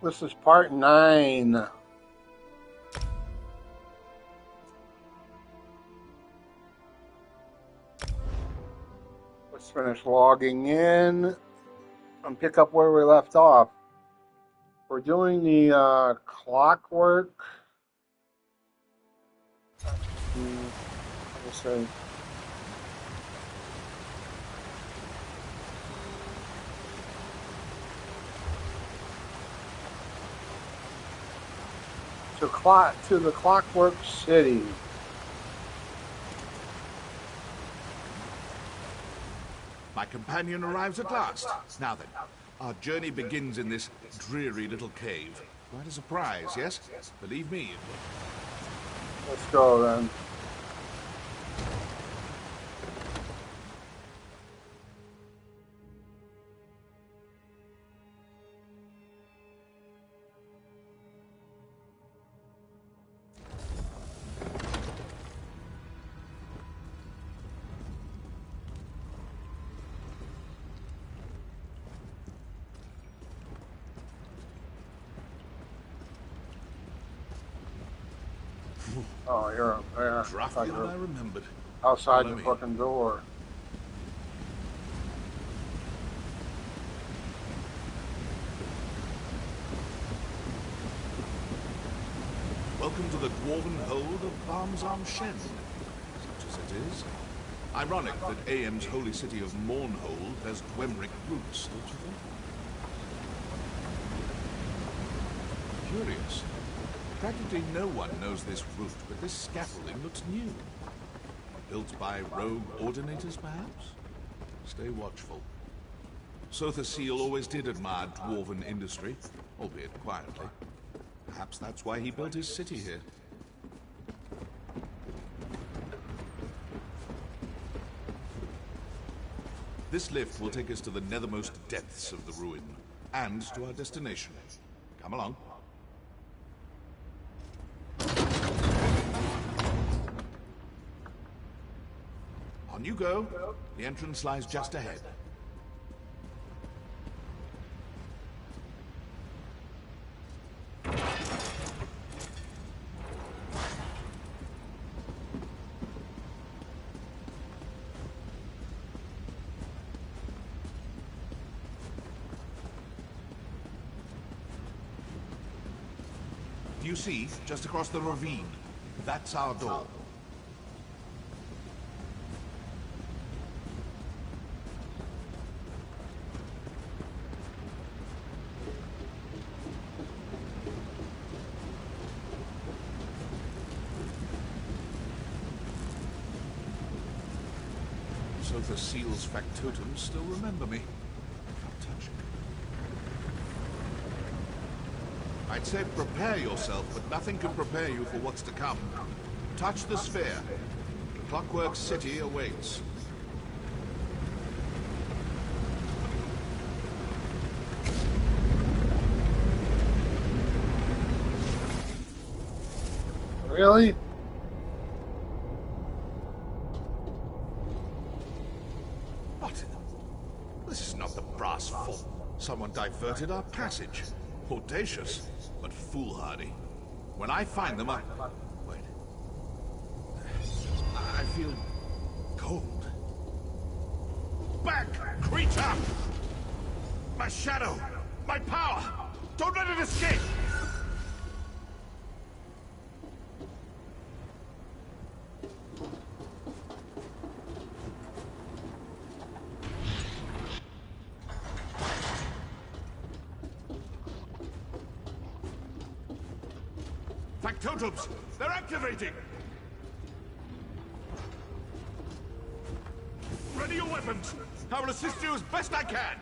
This is part 9. Let's finish logging in and pick up where we left off. We're doing the clockwork. Let me see. To the Clockwork City. My companion arrives at last. Now then, our journey begins in this dreary little cave. Quite a surprise, yes? Believe me. Let's go then. Oh, you're up there. Draftier than I remembered. Outside Follow the me. fucking door. Welcome to the dwarven hold of Barmsarm Shen. Such as it is. Ironic that AM's holy city of Mournhold has Dwemric roots, don't you think? Curious. Practically no one knows this route, but this scaffolding looks new. Built by rogue ordinators, perhaps? Stay watchful. Sotha Seal always did admire dwarven industry, albeit quietly. Perhaps that's why he built his city here. This lift will take us to the nethermost depths of the ruin, and to our destination. Come along. On you go. The entrance lies just ahead. Do you see, just across the ravine? That's our door. Sotha Seal's factotums still remember me. I can't touch it. I'd say prepare yourself, but nothing can prepare you for what's to come. Touch the sphere. The Clockwork City awaits. Really? What? This is not the brass fort. Someone diverted our passage. Audacious, but foolhardy. When I find them, wait. I feel cold. Back, creature! My shadow! My power! Don't let it escape! Factotums! They're activating! Ready your weapons! I will assist you as best I can!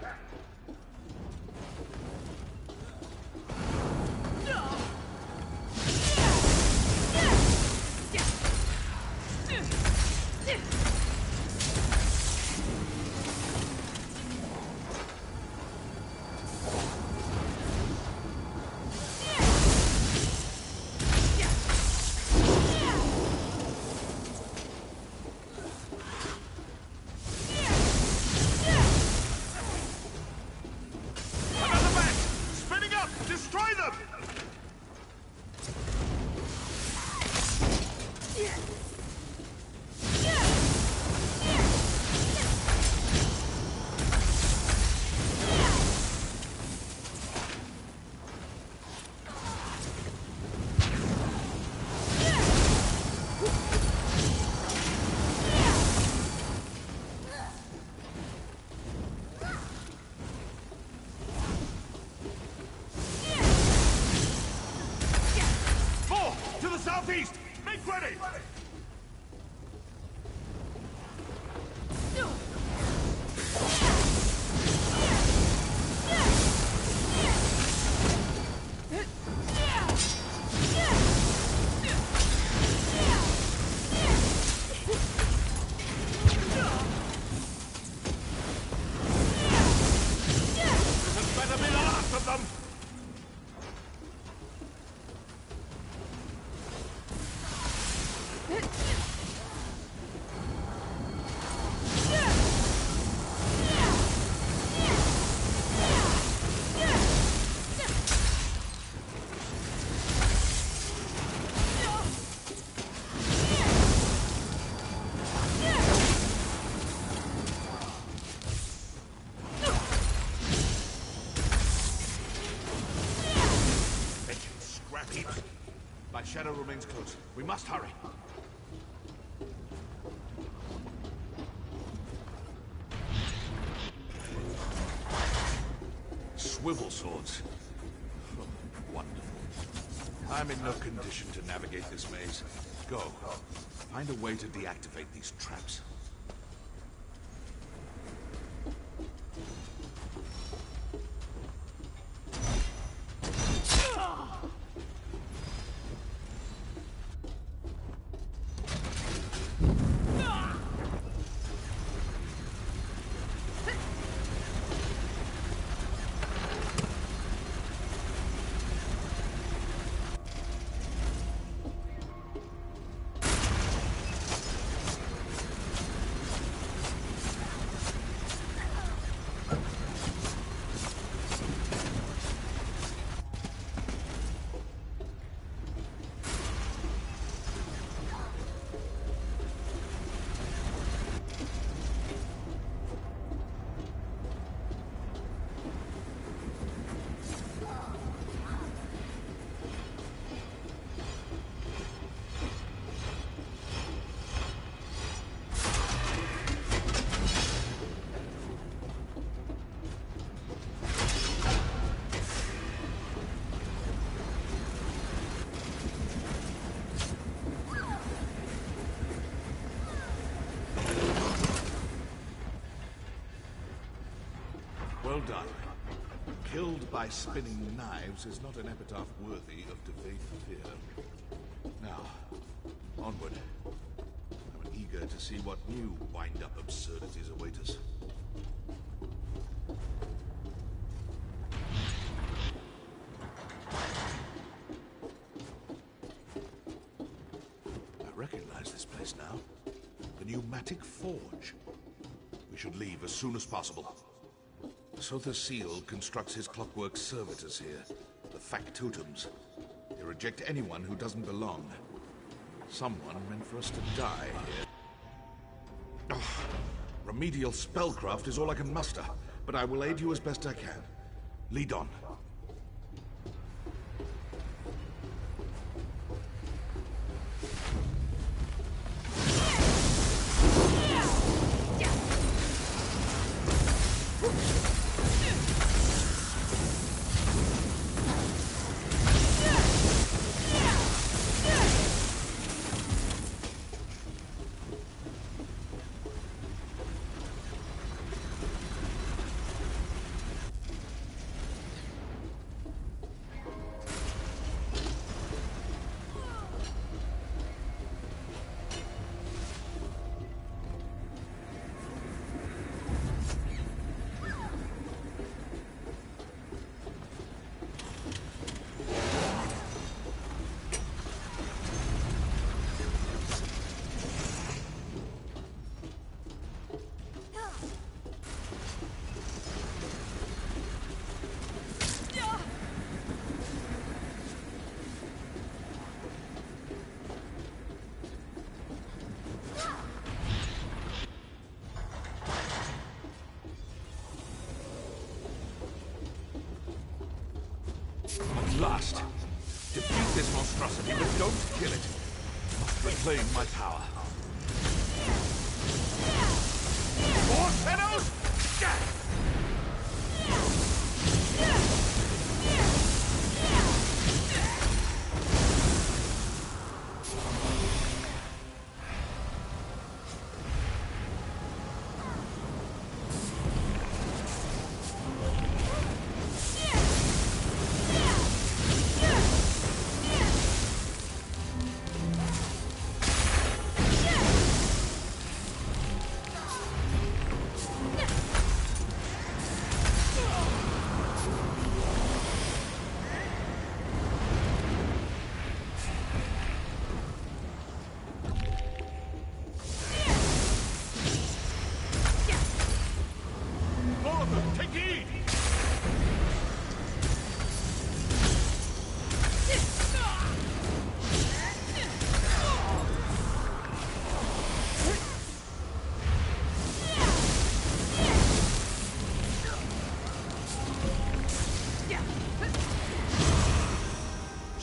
northeast! Make ready! This had better be the last of them! My shadow remains close. We must hurry. Swivel swords. Oh, wonderful. I'm in no condition to navigate this maze. Go. Find a way to deactivate these traps. Well done. Killed by spinning knives is not an epitaph worthy of Devate Fear. Now, onward. I'm eager to see what new wind-up absurdities await us. I recognize this place now. The Pneumatic Forge. We should leave as soon as possible. Sotha Seal constructs his clockwork servitors here, the factotums. They reject anyone who doesn't belong. Someone meant for us to die here. Ugh. Remedial spellcraft is all I can muster, but I will aid you as best I can. Lead on. Last. Defeat this monstrosity, but don't kill it. Must reclaim my power. More shadows!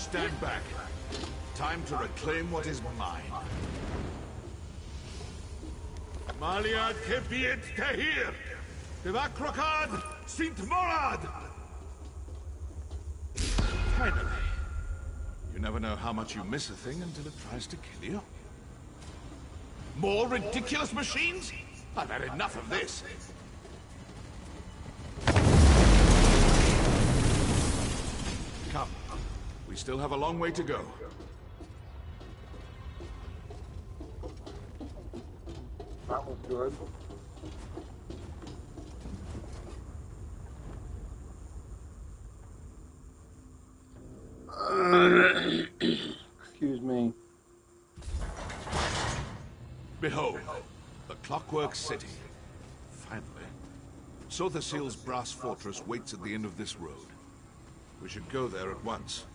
stand back. Time to reclaim what is mine. Malia kepiet tahir! Devakrokad Sint Morad! Finally. You never know how much you miss a thing until it tries to kill you. More ridiculous machines? I've had enough of this. Come. We still have a long way to go. That was good. Excuse me. Behold, the Clockwork City. Finally. Sotherseal's brass fortress waits at the end of this road. We should go there at once.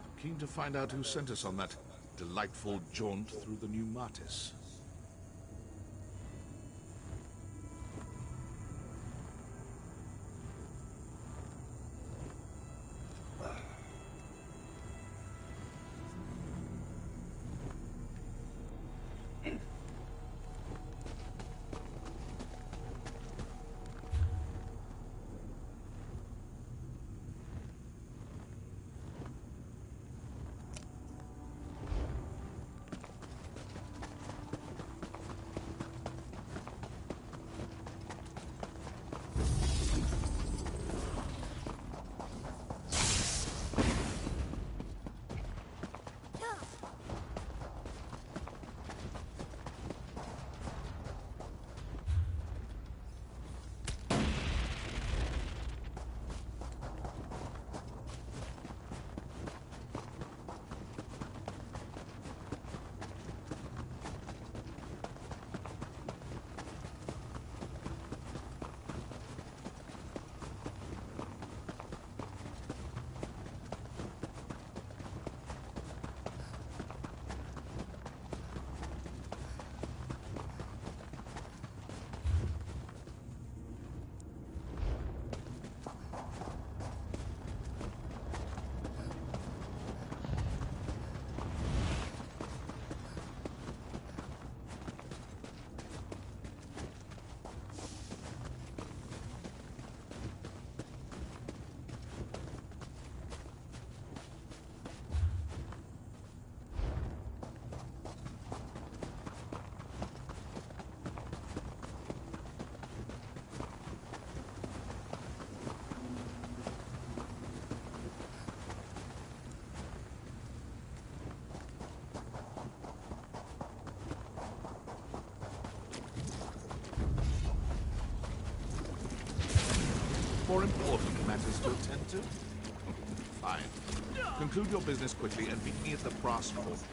I'm keen to find out who sent us on that delightful jaunt through the New Martis. More important matters to attend to? Fine. Conclude your business quickly and meet me at the brass fortress.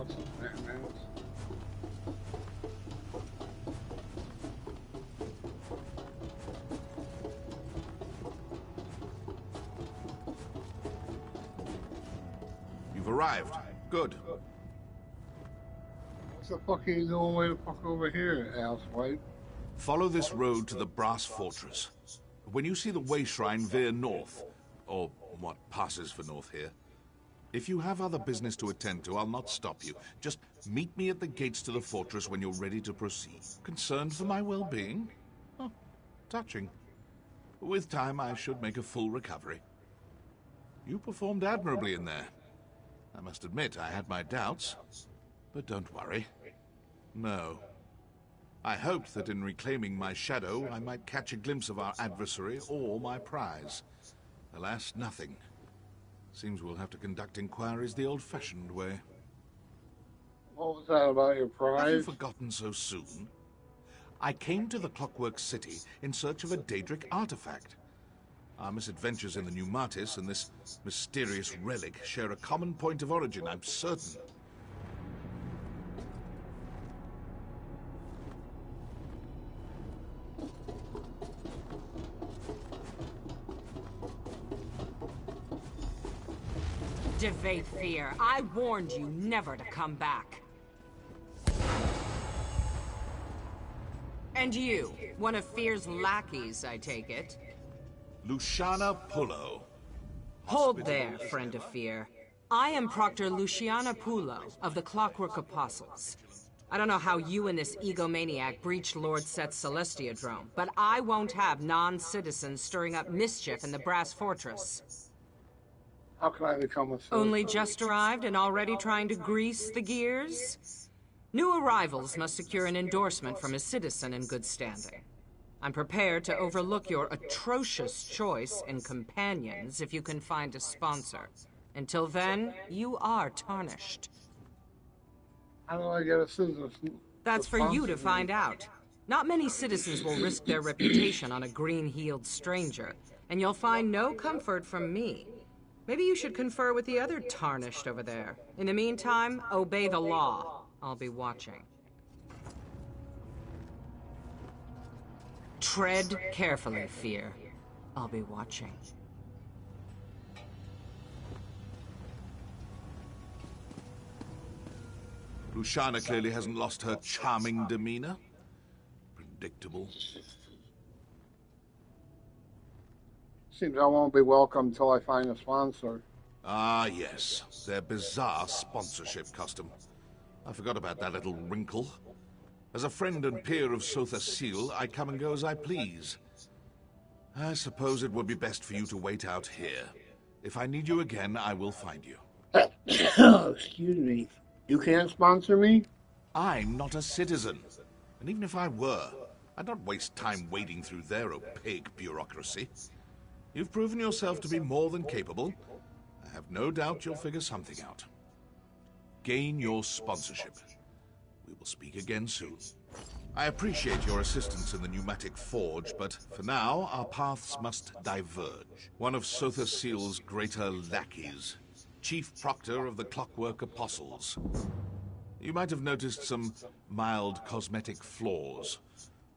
What's his name is? You've arrived. Good. What the fuck are you doing way the fuck over here, asswipe? Follow this road to the Brass Fortress. When you see the Way Shrine, veer north. Or what passes for north here. If you have other business to attend to, I'll not stop you. Just meet me at the gates to the fortress when you're ready to proceed. Concerned for my well-being? Oh, touching. With time, I should make a full recovery. You performed admirably in there. I must admit, I had my doubts. But don't worry. No. I hoped that in reclaiming my shadow, I might catch a glimpse of our adversary or my prize. Alas, nothing. Seems we'll have to conduct inquiries the old-fashioned way. What was that about your prize? Have you forgotten so soon? I came to the Clockwork City in search of a Daedric artifact. Our misadventures in the Pneumatis and this mysterious relic share a common point of origin, I'm certain. Devate Fear, I warned you never to come back. And you, one of Fear's lackeys, I take it. Luciana Pullo. Hold there, friend of Fear. I am Proctor Luciana Pullo of the Clockwork Apostles. I don't know how you and this egomaniac breached Lord Set's Celestiadrome, but I won't have non-citizens stirring up mischief in the Brass Fortress. How can I become a citizen? Only just arrived and already trying to grease the gears? New arrivals must secure an endorsement from a citizen in good standing. I'm prepared to overlook your atrocious choice in companions if you can find a sponsor. Until then, you are tarnished. How do I get a citizen? That's for you to find out. Not many citizens will risk their reputation on a green-heeled stranger, and you'll find no comfort from me. Maybe you should confer with the other tarnished over there. In the meantime, obey the law. I'll be watching. Tread carefully, Fear. I'll be watching. Luciana clearly hasn't lost her charming demeanor. Predictable. Seems I won't be welcome until I find a sponsor. Ah, yes. Their bizarre sponsorship custom. I forgot about that little wrinkle. As a friend and peer of Sotha Sil, I come and go as I please. I suppose it would be best for you to wait out here. If I need you again, I will find you. Excuse me. You can't sponsor me? I'm not a citizen. And even if I were, I'd not waste time wading through their opaque bureaucracy. You've proven yourself to be more than capable. I have no doubt you'll figure something out. Gain your sponsorship. We will speak again soon. I appreciate your assistance in the pneumatic forge, but for now, our paths must diverge. One of Sotha Sil's greater lackeys, Chief Proctor of the Clockwork Apostles. You might have noticed some mild cosmetic flaws.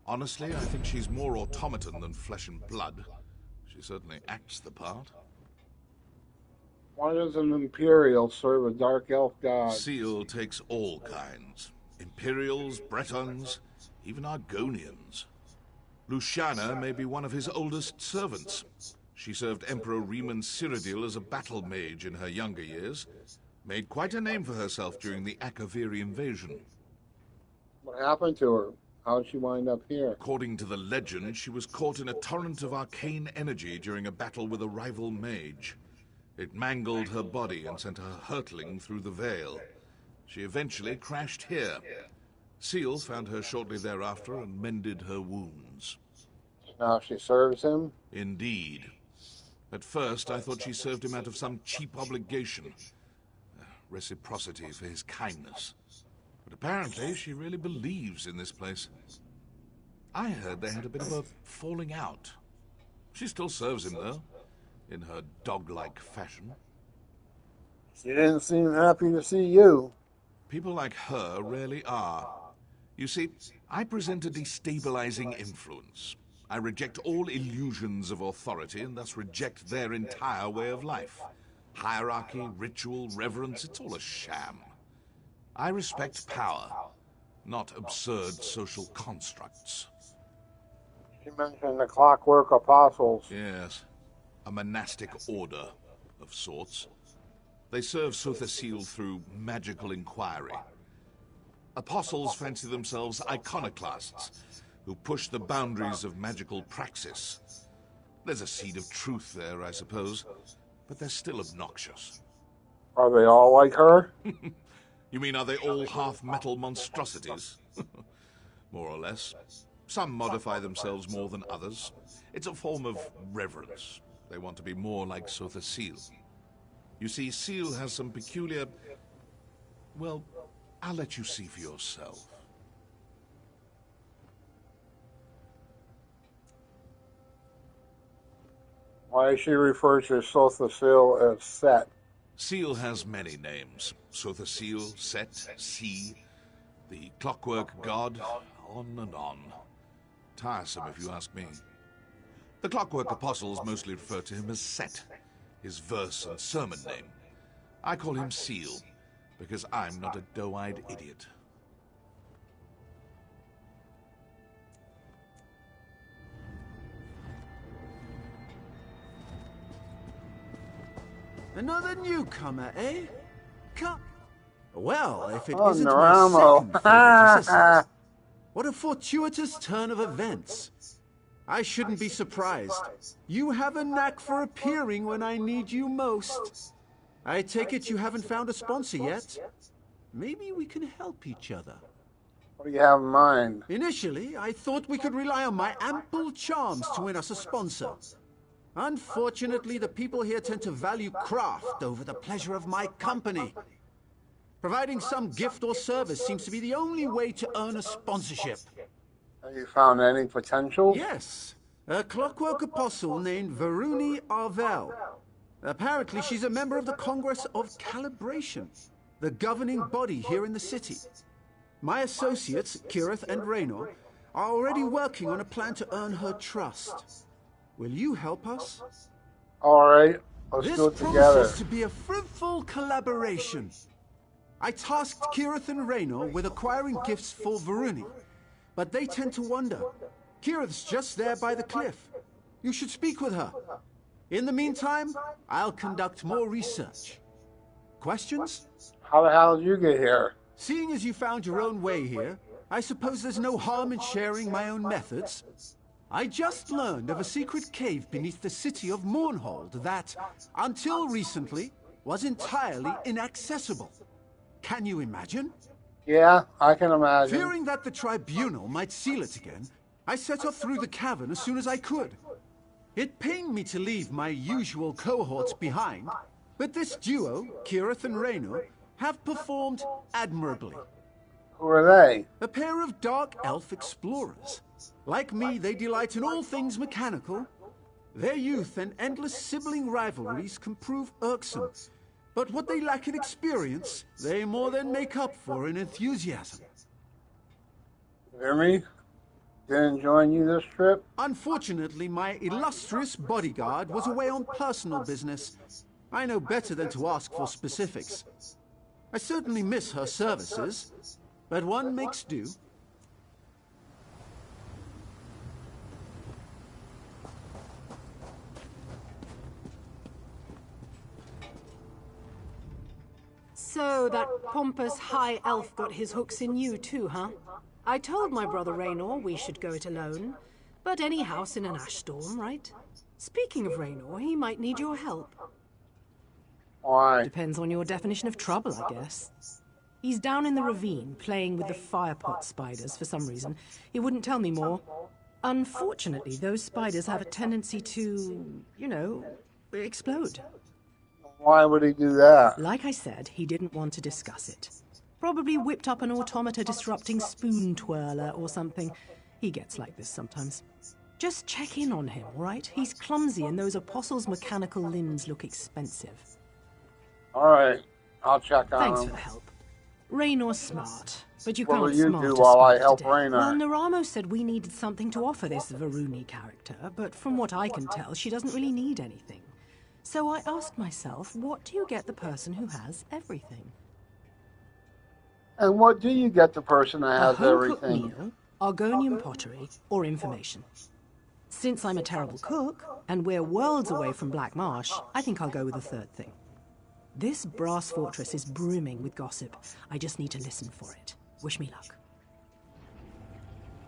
Honestly, I think she's more automaton than flesh and blood. She certainly acts the part. Why does an Imperial serve a Dark Elf god? Seal takes all kinds. Imperials, Bretons, even Argonians. Luciana may be one of his oldest servants. She served Emperor Riemann Cyrodiil as a battle mage in her younger years. Made quite a name for herself during the Akaviri invasion. What happened to her? How did she wind up here? According to the legend, she was caught in a torrent of arcane energy during a battle with a rival mage. It mangled her body and sent her hurtling through the veil. She eventually crashed here. Seal found her shortly thereafter and mended her wounds. Now she serves him? Indeed. At first, I thought she served him out of some cheap obligation. Reciprocity for his kindness. But apparently, she really believes in this place. I heard they had a bit of a falling out. She still serves him, though, in her dog-like fashion. She didn't seem happy to see you. People like her rarely are. You see, I present a destabilizing influence. I reject all illusions of authority and thus reject their entire way of life. Hierarchy, ritual, reverence, it's all a sham. I respect power, not absurd social constructs. She mentioned the Clockwork Apostles. Yes, a monastic order of sorts. They serve Sothasil through magical inquiry. Apostles fancy themselves iconoclasts, who push the boundaries of magical praxis. There's a seed of truth there, I suppose, but they're still obnoxious. Are they all like her? You mean, are they all half-metal monstrosities? More or less. Some modify themselves more than others. It's a form of reverence. They want to be more like Sothasil. You see, Seal has some peculiar... Well, I'll let you see for yourself. Why she refers to Sothasil as Set? Seal has many names. Sothasil, Set, Sea, the Clockwork God, on and on. Tiresome, if you ask me. The Clockwork Apostles mostly refer to him as Set, his verse and sermon name. I call him Seal, because I'm not a doe-eyed idiot. Another newcomer, eh? Come. Well, if it Oh, isn't Naramo. my second favorite assistant. What a fortuitous turn of events. I shouldn't be surprised. You have a knack for appearing when I need you most. I take it you haven't found a sponsor yet? Maybe we can help each other. What do you have in mind? Initially, I thought we could rely on my ample charms to win us a sponsor. Unfortunately, the people here tend to value craft over the pleasure of my company. Providing some gift or service seems to be the only way to earn a sponsorship. Have you found any potential? Yes, a clockwork apostle named Varuni Arvel. Apparently, she's a member of the Congress of Calibration, the governing body here in the city. My associates, Kirith and Raynor, are already working on a plan to earn her trust. Will you help us? All right, let's This do it together. promises to be a fruitful collaboration. I tasked Kirith and Raynor with acquiring gifts for Varuni, but they tend to wander. Kirith's just there by the cliff. You should speak with her. In the meantime, I'll conduct more research. Questions? How the hell did you get here? Seeing as you found your own way here, I suppose there's no harm in sharing my own methods. I just learned of a secret cave beneath the city of Mournhold that, until recently, was entirely inaccessible. Can you imagine? Yeah, I can imagine. Fearing that the tribunal might seal it again, I set off through the cavern as soon as I could. It pained me to leave my usual cohorts behind, but this duo, Kirith and Raynor, have performed admirably. Who are they? A pair of dark elf explorers. Like me, they delight in all things mechanical. Their youth and endless sibling rivalries can prove irksome, but what they lack in experience, they more than make up for in enthusiasm. Jimmy? Didn't join you this trip? Unfortunately, my illustrious bodyguard was away on personal business. I know better than to ask for specifics. I certainly miss her services, but one makes do. So that pompous high elf got his hooks in you too, huh? I told my brother Raynor we should go it alone, but any house in an ash storm, right? Speaking of Raynor, he might need your help. Why? Depends on your definition of trouble, I guess. He's down in the ravine, playing with the firepot spiders for some reason. He wouldn't tell me more. Unfortunately, those spiders have a tendency to, you know, explode. Why would he do that? Like I said, he didn't want to discuss it. Probably whipped up an automata disrupting spoon twirler or something. He gets like this sometimes. Just check in on him, all right? He's clumsy and those apostles' mechanical limbs look expensive. All right, I'll check on Thanks him. for the help. Raynor's smart, but you What will can't you smart do a while I spider help today. Raynor? Well, Naramo said we needed something to offer this Varuni character, but from what I can tell, she doesn't really need anything. So I asked myself, what do you get the person who has everything? And what do you get the person that A has home-cooked everything? meal, Argonian pottery, or information. Since I'm a terrible cook, and we're worlds away from Black Marsh, I think I'll go with the third thing. This brass fortress is brimming with gossip. I just need to listen for it. Wish me luck.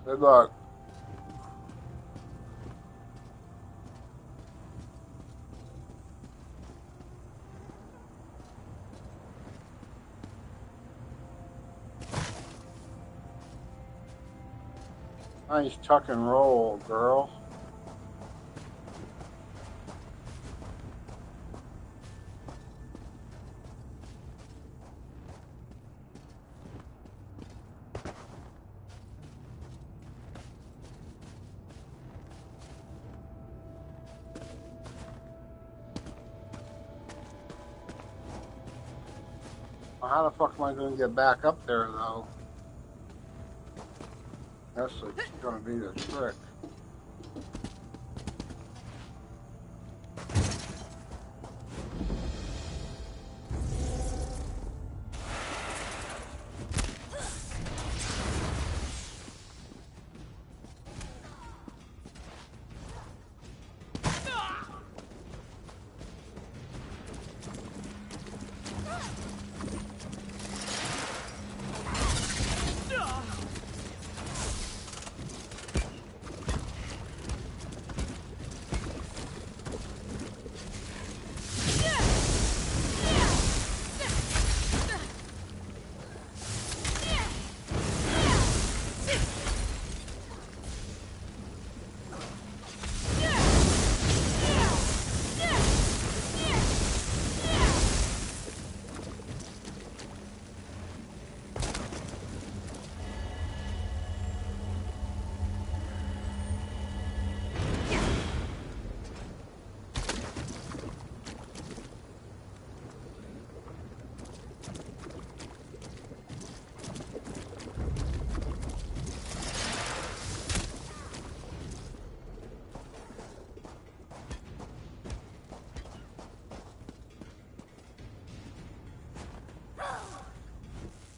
Good luck. Nice tuck and roll, girl. How the fuck am I going to get back up there, though? That's going to be the trick.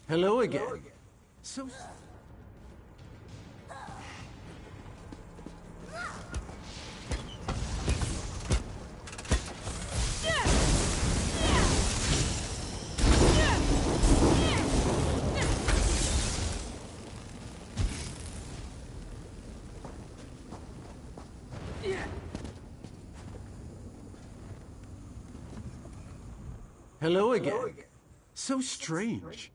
Hello again. So... Hello again. So strange.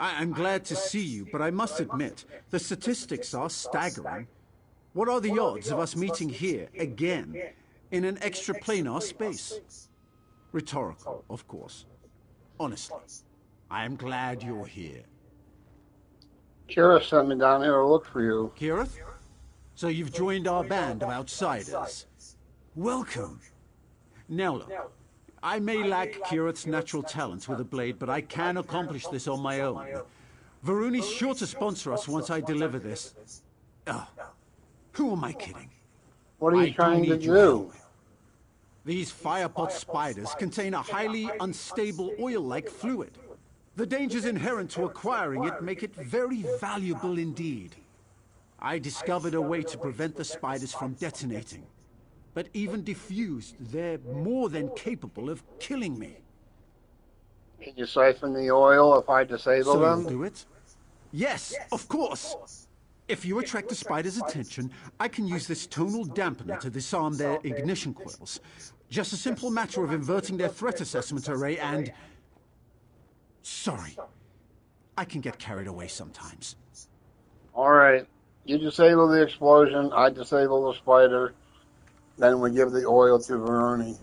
I'm glad to see you, but I must admit, the statistics are staggering. What are the odds of us meeting here, again, in an extraplanar space? Rhetorical, of course. Honestly, I am glad you're here. Kira sent me down here to look for you. Kirith? So you've joined our band of outsiders. Welcome. Now look, I may lack Kirith's natural talent with a blade, but I can accomplish this on my own. Varuni's sure to sponsor us once I deliver this. Oh, who am I kidding? What are you trying to need your do? help. These firepot spiders contain a highly unstable oil-like fluid. The dangers inherent to acquiring it make it very valuable indeed. I discovered a way to prevent the spiders from detonating. But even diffused, they're more than capable of killing me. Can you siphon the oil if I disable So them? you'll do it? Yes, of course! If you attract the spider's attention, I can use this tonal dampener to disarm their ignition coils. Just a simple matter of inverting their threat assessment array and... Sorry. I can get carried away sometimes. Alright. You disable the explosion, I disable the spider, then we give the oil to Varuni.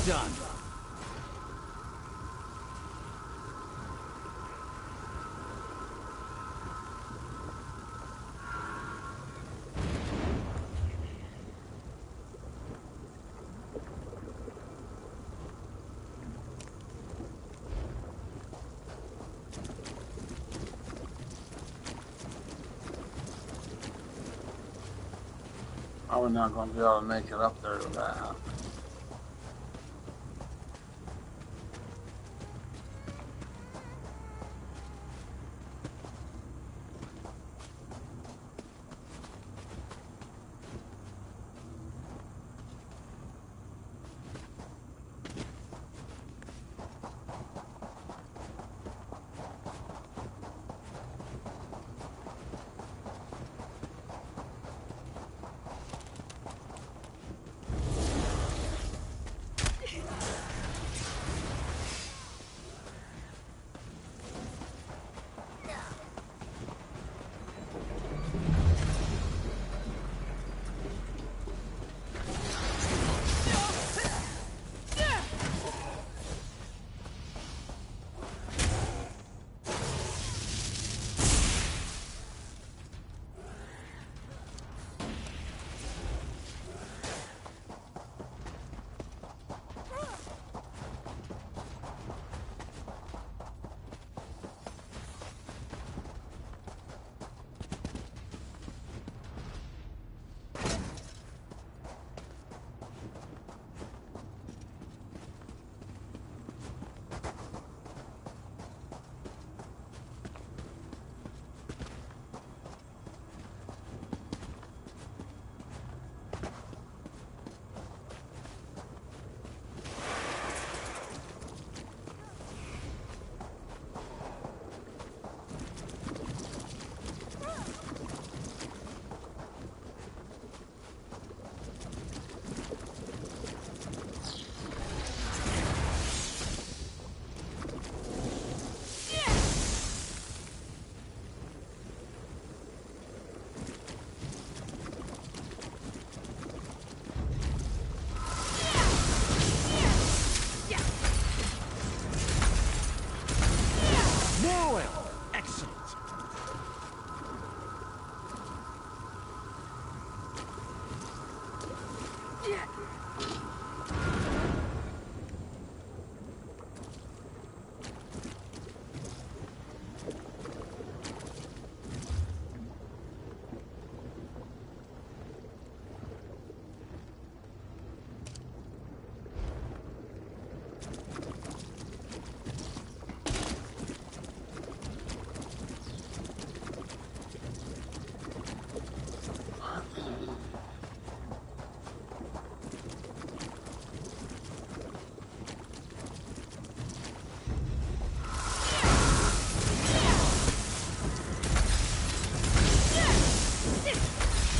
done. I'm not going to be able to make it up there to that.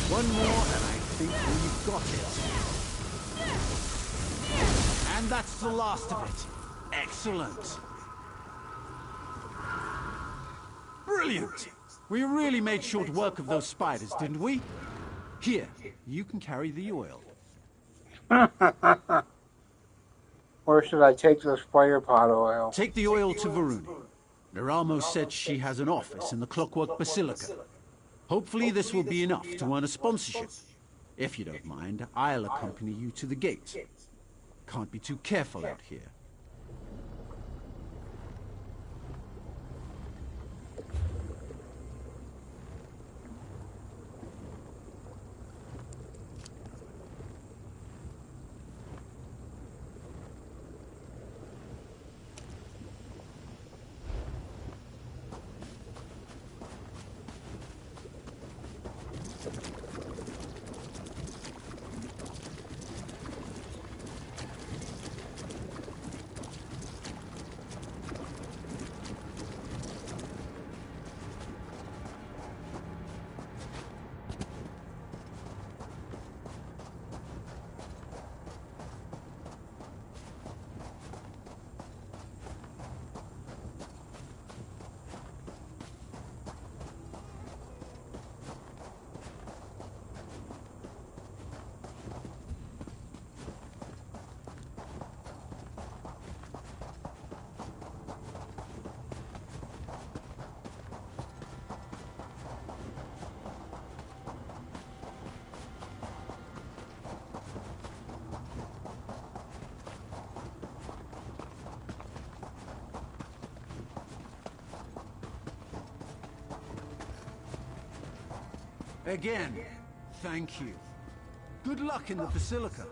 One more, and I think we've got it. And that's the last of it. Excellent. Brilliant! We really made short work of those spiders, didn't we? Here, you can carry the oil. Where should I take this fire pot oil? Take the oil to Varuni. Neramo said she has an office in the Clockwork Basilica. Hopefully this will be enough to earn a sponsorship. If you don't mind, I'll accompany you to the gate. Can't be too careful out here. Again, thank you. Good luck in the Basilica.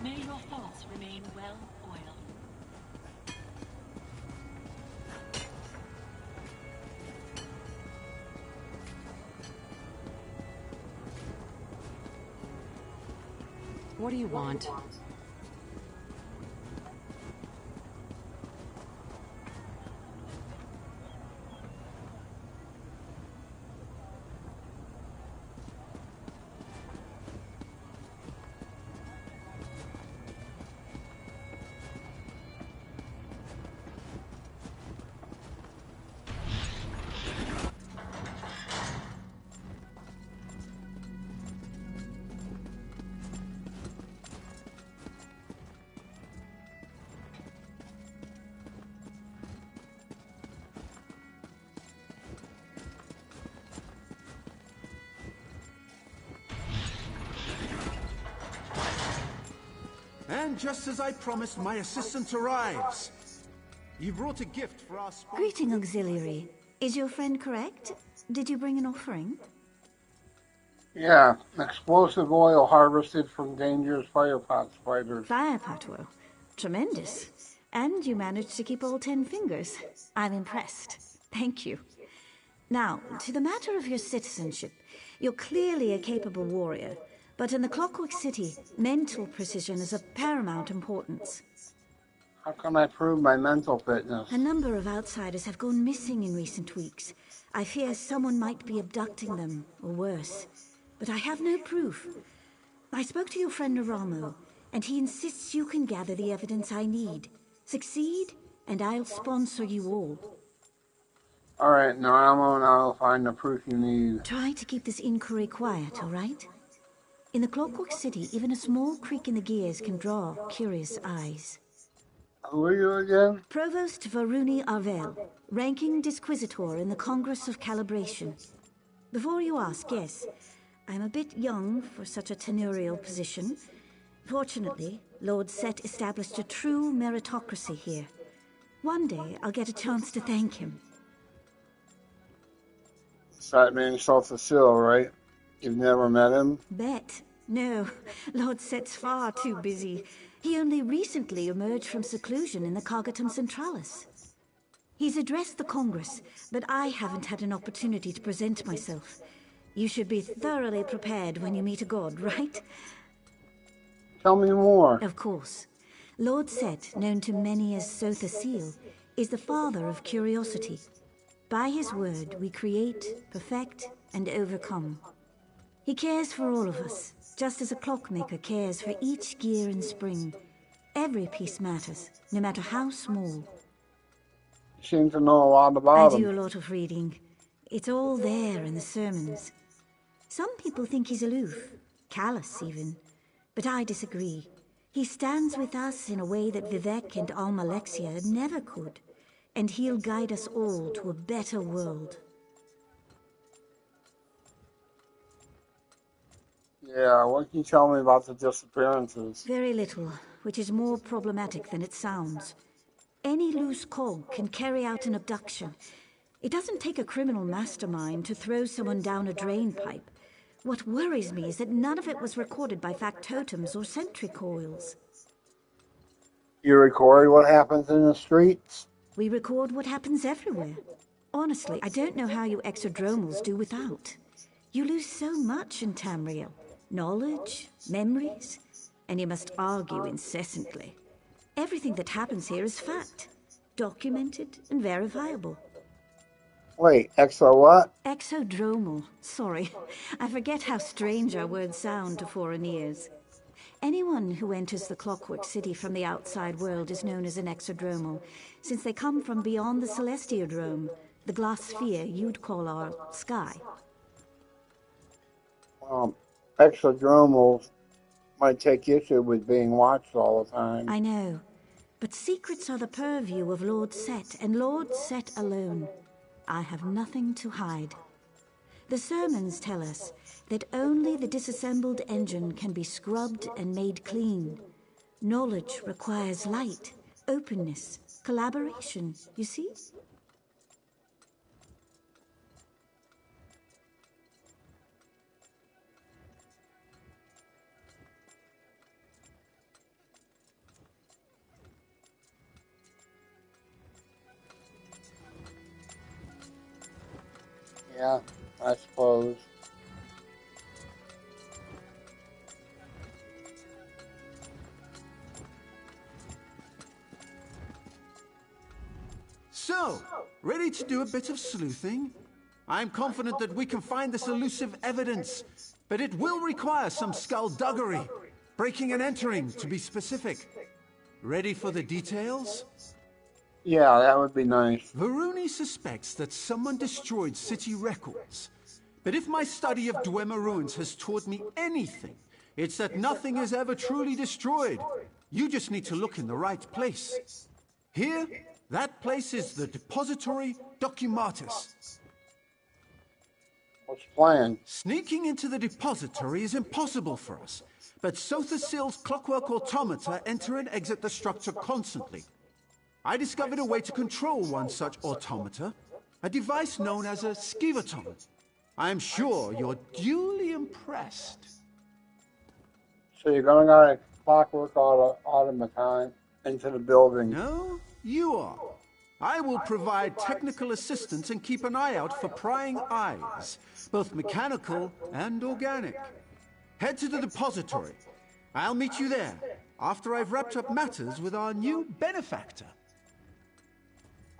May your thoughts remain well oiled. What do you want? And just as I promised, my assistant arrives. You brought a gift for our sponsor. Greeting, Auxiliary. Is your friend correct? Did you bring an offering? Yeah, explosive oil harvested from dangerous firepot spiders. Firepot oil. Tremendous. And you managed to keep all 10 fingers. I'm impressed. Thank you. Now, to the matter of your citizenship. You're clearly a capable warrior, but in the Clockwork City, mental precision is of paramount importance. How can I prove my mental fitness? A number of outsiders have gone missing in recent weeks. I fear someone might be abducting them, or worse. But I have no proof. I spoke to your friend Naramo, and he insists you can gather the evidence I need. Succeed, and I'll sponsor you all. Alright, Naramo, and I'll find the proof you need. Try to keep this inquiry quiet, all right? In the Clockwork City, even a small creak in the gears can draw curious eyes. Who are you again? Provost Varuni Arvel, ranking Disquisitor in the Congress of Calibration. Before you ask, yes, I'm a bit young for such a tenurial position. Fortunately, Lord Set established a true meritocracy here. One day, I'll get a chance to thank him. That means Sotha Sil, right? You've never met him? Bet. No, Lord Set's far too busy. He only recently emerged from seclusion in the Cagatum Centralis. He's addressed the Congress, but I haven't had an opportunity to present myself. You should be thoroughly prepared when you meet a god, right? Tell me more. Of course. Lord Set, known to many as Sotha Sil, is the father of curiosity. By his word, we create, perfect, and overcome. He cares for all of us, just as a clockmaker cares for each gear and spring. Every piece matters, no matter how small. You seem to know a lot about I him. do a lot of reading. It's all there in the sermons. Some people think he's aloof, callous even. But I disagree. He stands with us in a way that Vivek and Alma Lexia never could. and he'll guide us all to a better world. Yeah, what can you tell me about the disappearances? Very little, which is more problematic than it sounds. Any loose cog can carry out an abduction. It doesn't take a criminal mastermind to throw someone down a drain pipe. What worries me is that none of it was recorded by factotums or sentry coils. You record what happens in the streets? We record what happens everywhere. Honestly, I don't know how you exodromals do without. You lose so much in Tamriel. Knowledge, memories, and you must argue incessantly. Everything that happens here is fact, documented and verifiable. Wait, exo what? Exodromal. Sorry, I forget how strange our words sound to foreign ears. Anyone who enters the Clockwork City from the outside world is known as an exodromal, since they come from beyond the Celestiodrome, the glass sphere you'd call our sky. Exodromals might take issue with being watched all the time. I know, but secrets are the purview of Lord Set, and Lord Set alone. I have nothing to hide. The sermons tell us that only the disassembled engine can be scrubbed and made clean. Knowledge requires light, openness, collaboration, you see? Yeah, I suppose. So, ready to do a bit of sleuthing? I'm confident that we can find this elusive evidence, but it will require some skullduggery. Breaking and entering, to be specific. Ready for the details? Yeah, that would be nice. Varuni suspects that someone destroyed city records. But if my study of Dwemer ruins has taught me anything, it's that nothing is ever truly destroyed. You just need to look in the right place. Here, that place is the Depository Documatus. What's the plan? Sneaking into the depository is impossible for us, but Sothasil's clockwork automata enter and exit the structure constantly. I discovered a way to control one such automata, a device known as a skivaton. I am sure you're duly impressed. So you're going to got a clockwork automaton into the building. No, you are. I will provide technical assistance and keep an eye out for prying eyes, both mechanical and organic. Head to the depository. I'll meet you there, after I've wrapped up matters with our new benefactor.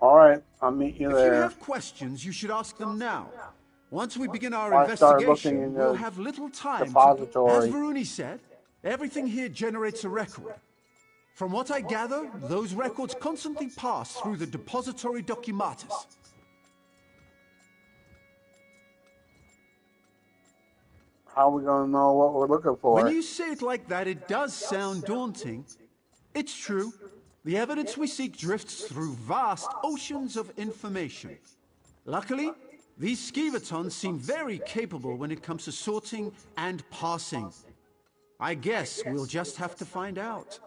All right, I'll meet you If there. you have questions, you should ask them now. Once we begin our I start looking investigation, in the we'll have little time depository. As Varuni said, everything here generates a record. From what I gather, those records constantly pass through the Depository Documatus. How are we going to know what we're looking for? When you say it like that, it does sound daunting. It's true. The evidence we seek drifts through vast oceans of information. Luckily, these skivatons seem very capable when it comes to sorting and parsing. I guess we'll just have to find out.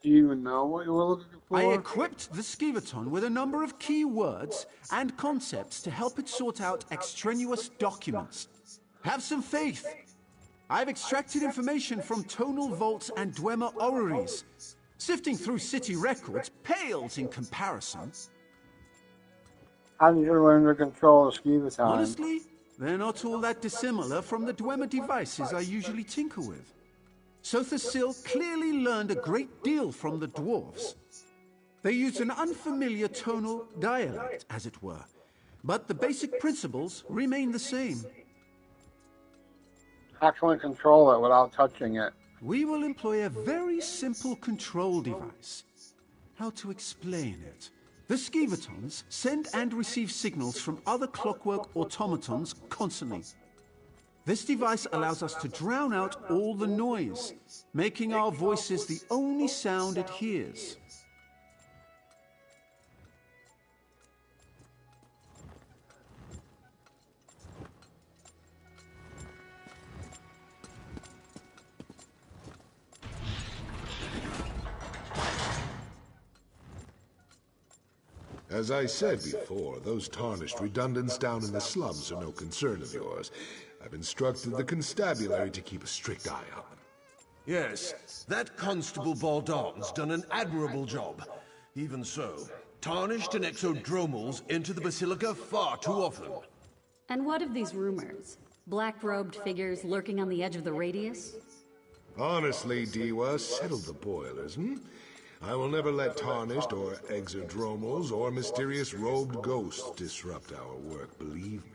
Do you even know what you were looking for? I equipped the skivaton with a number of key words and concepts to help it sort out extraneous documents. Have some faith. I've extracted information from tonal vaults and Dwemer orreries. Sifting through city records pales in comparison. How did you learn to control the skivaton? Honestly, they're not all that dissimilar from the Dwemer devices I usually tinker with. Sothasil clearly learned a great deal from the dwarves. They used an unfamiliar tonal dialect, as it were, but the basic principles remain the same. How can we control it without touching it? We will employ a very simple control device. How to explain it? The skivatons send and receive signals from other clockwork automatons constantly. This device allows us to drown out all the noise, making our voices the only sound it hears. As I said before, those tarnished redundants down in the slums are no concern of yours. I've instructed the constabulary to keep a strict eye on them. Yes, that Constable Baldon's done an admirable job. Even so, tarnished and exodromals enter the Basilica far too often. And what of these rumors? Black-robed figures lurking on the edge of the radius? Honestly, Diwa, settle the boilers, hmm? I will never let tarnished or exodromals or mysterious robed ghosts disrupt our work, believe me.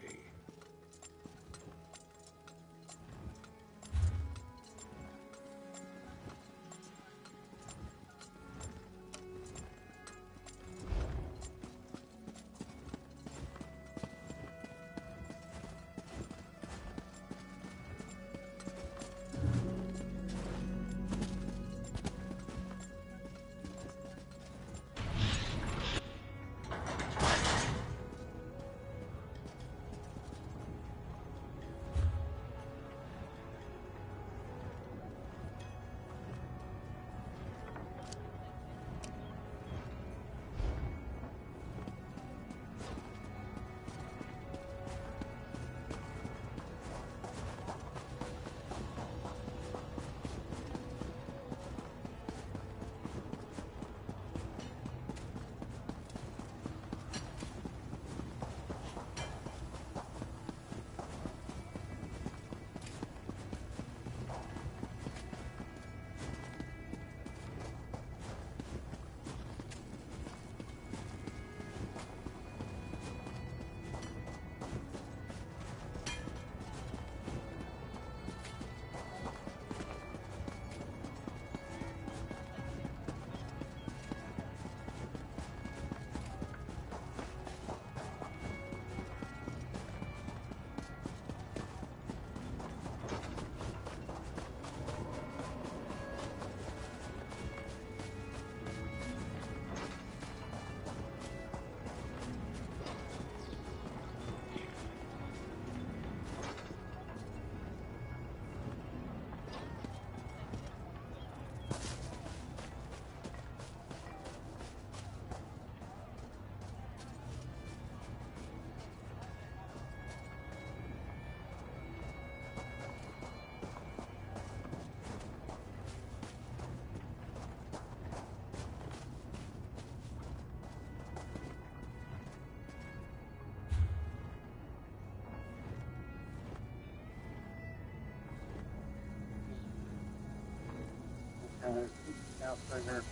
Now figure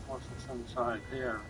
what's inside here.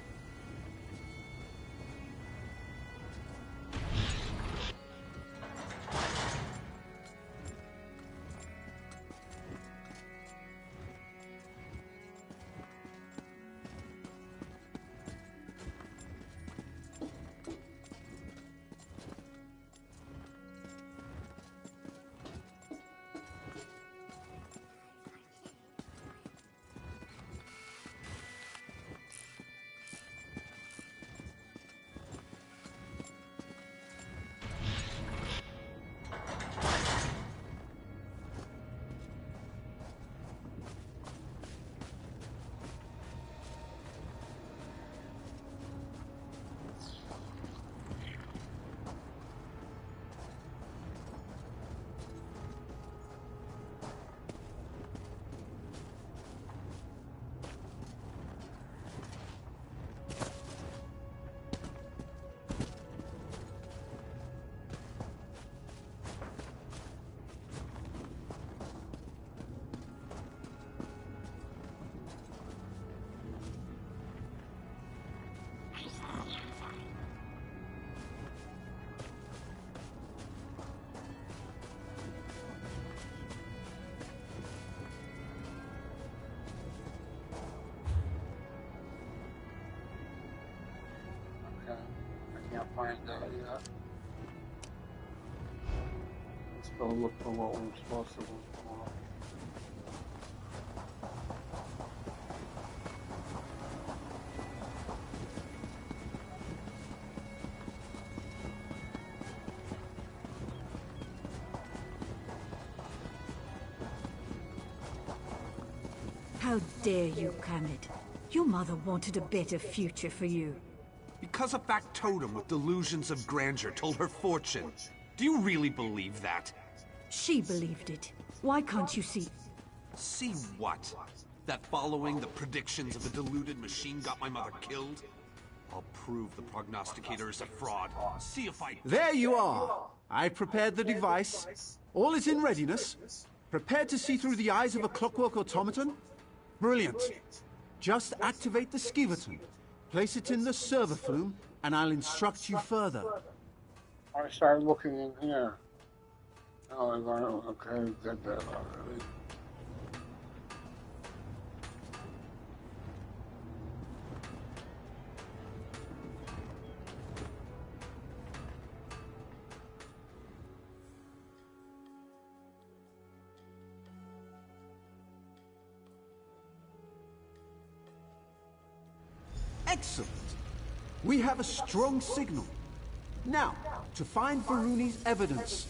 Okay, I can't find that yet. go look for what we're supposed to look for. How dare you, Camet? Your mother wanted a better future for you. Because a factotum with delusions of grandeur told her fortune. Do you really believe that? She believed it. Why can't you see? See what? That following the predictions of a deluded machine got my mother killed? I'll prove the prognosticator is a fraud. See if I... There you are! I prepared the device. All is in readiness. Prepared to see through the eyes of a clockwork automaton? Brilliant. Just activate the skeeverton. Place it in the server flume, and I'll instruct you further. I started looking in here. Oh, okay, did that already. Excellent. We have a strong signal. Now, to find Varuni's evidence.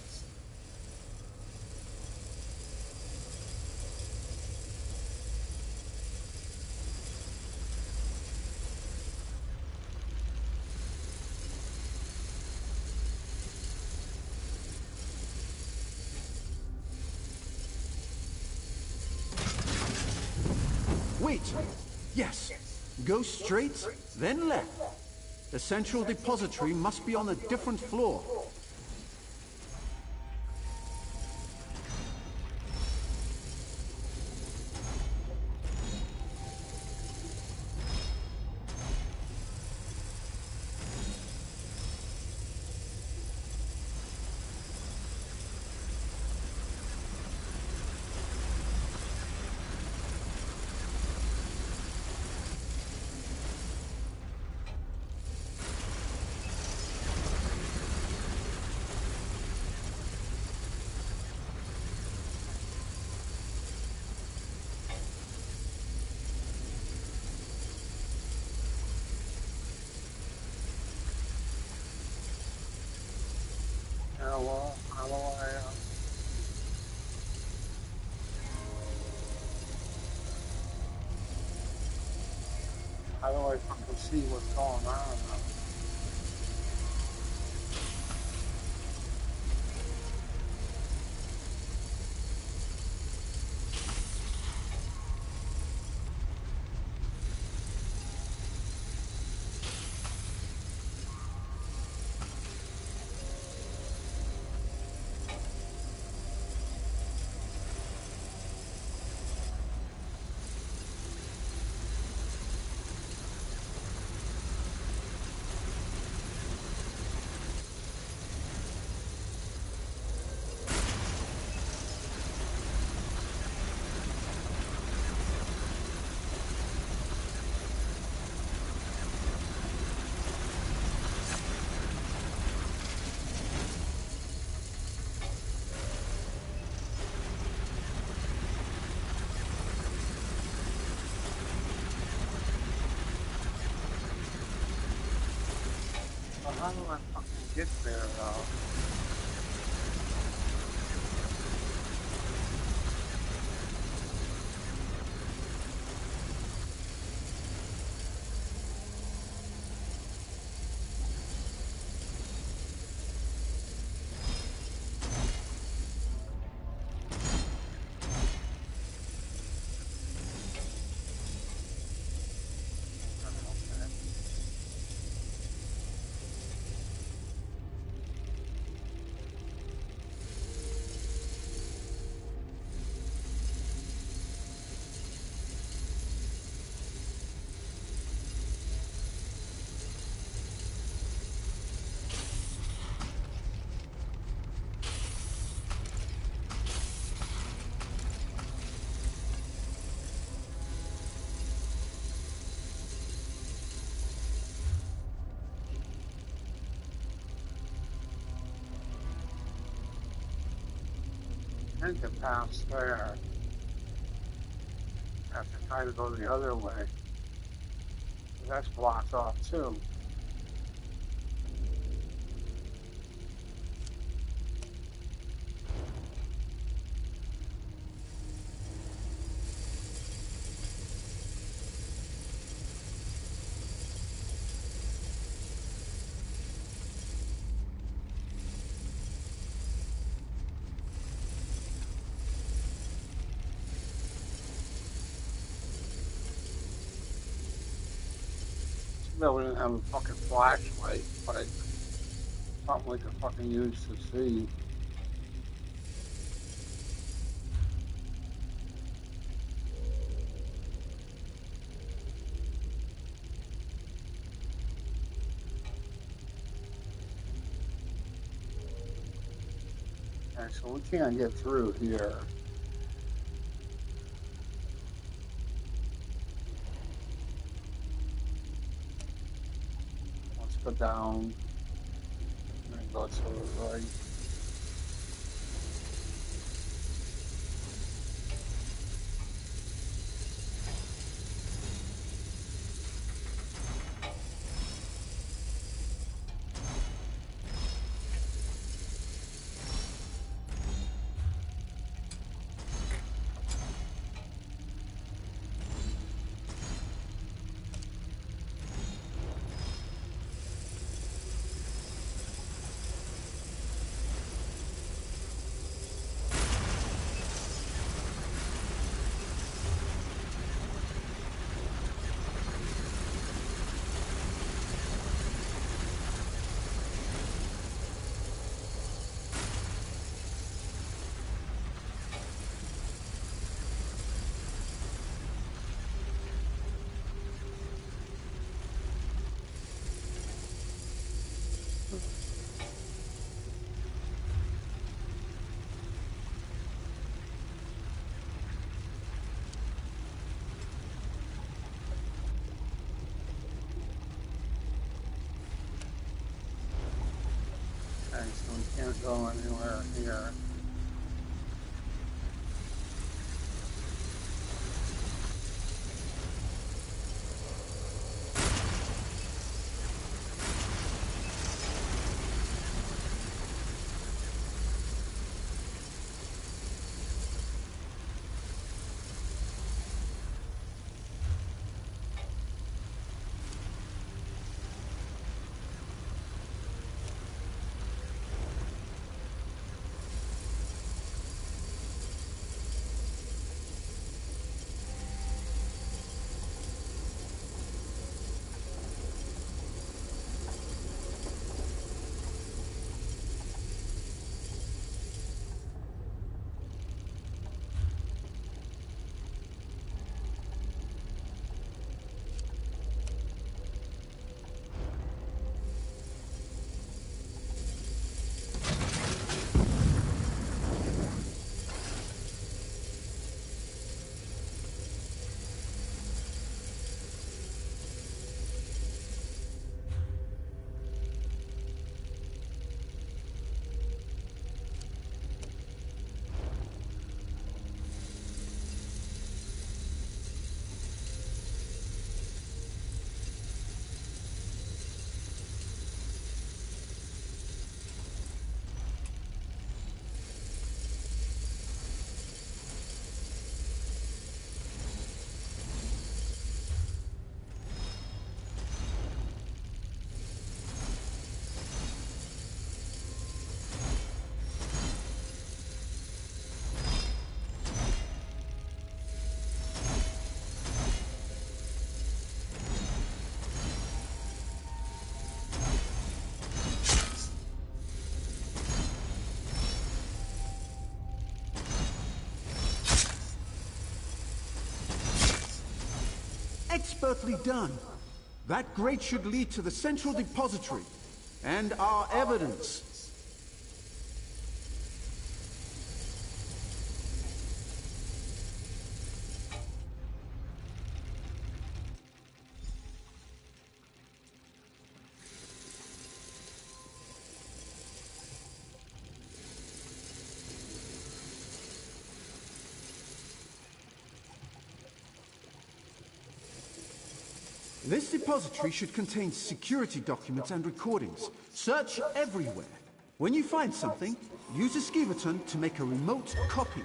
Wait. Yes. Go straight, then left. The central depository must be on a different floor. How do I fucking see what's going on? How do I fucking get there, though? tend to pass there. Have to try to go the other way. That's blocked off too. No, we didn't have a fucking flashlight, but something we could fucking use to see. Okay, so we can't get through here. Let's go down and go to the right. Okay, so we can't go anywhere here. Expertly done. That grate should lead to the central depository and our evidence. This depository should contain security documents and recordings. Search everywhere. When you find something, use a Skiverton to make a remote copy.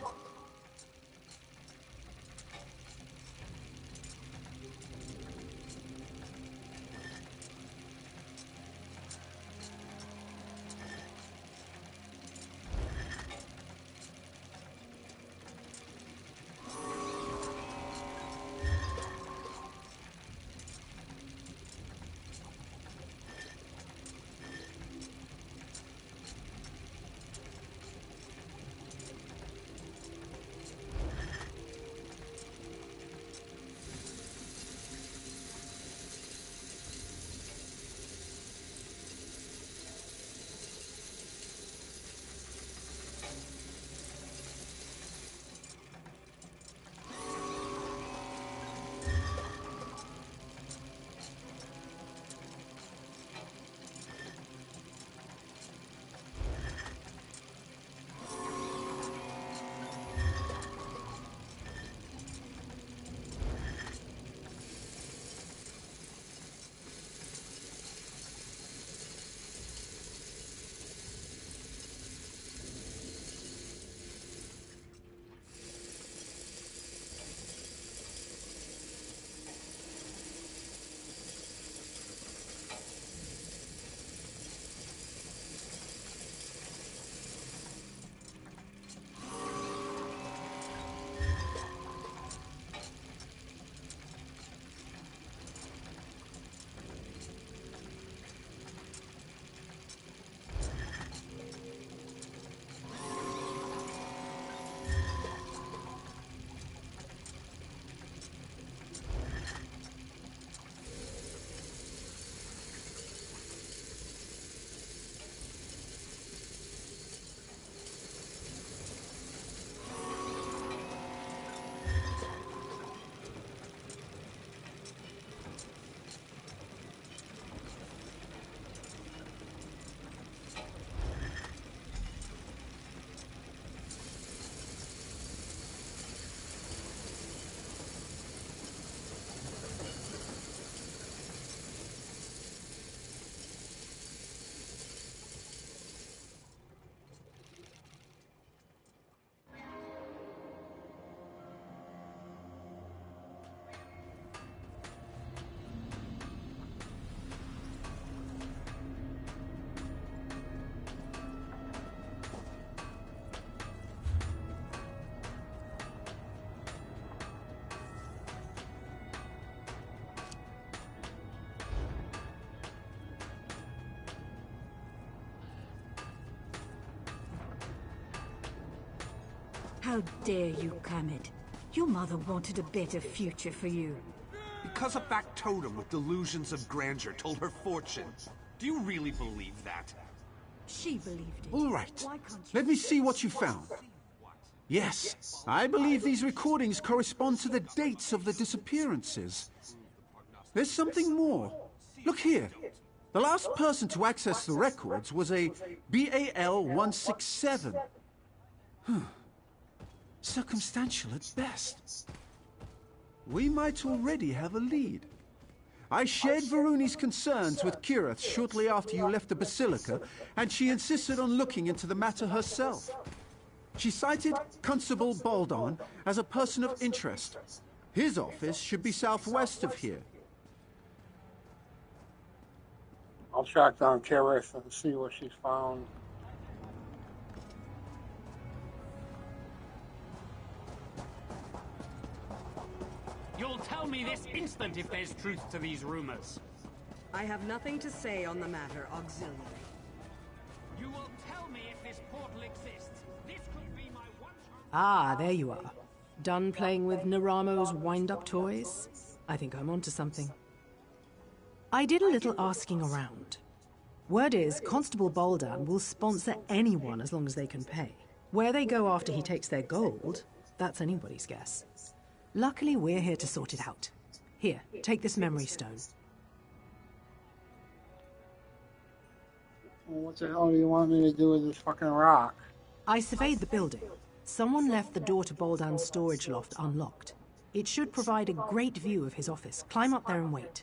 How dare you, Kamed? Your mother wanted a better future for you. Because a factotum with delusions of grandeur told her fortune. Do you really believe that? She believed it. All right. Let me see what you found. Yes, I believe these recordings correspond to the dates of the disappearances. There's something more. Look here. The last person to access the records was a BAL-167. Circumstantial at best. We might already have a lead. I shared Varuni's concerns with Kirith shortly after you left the Basilica, and she insisted on looking into the matter herself. She cited Constable Baldon as a person of interest. His office should be southwest of here. I'll track down Kirith and see what she's found. You'll tell me this instant if there's truth to these rumors. I have nothing to say on the matter, Auxiliary. You will tell me if this portal exists. This could be my one chance. Ah, there you are. Done playing with Naramo's wind-up toys? I think I'm onto something. I did a little asking around. Word is, Constable Baldan will sponsor anyone as long as they can pay. Where they go after he takes their gold, that's anybody's guess. Luckily, we're here to sort it out. Here, take this memory stone. Well, what the hell do you want me to do with this fucking rock? I surveyed the building. Someone left the door to Baldan's storage loft unlocked. It should provide a great view of his office. Climb up there and wait.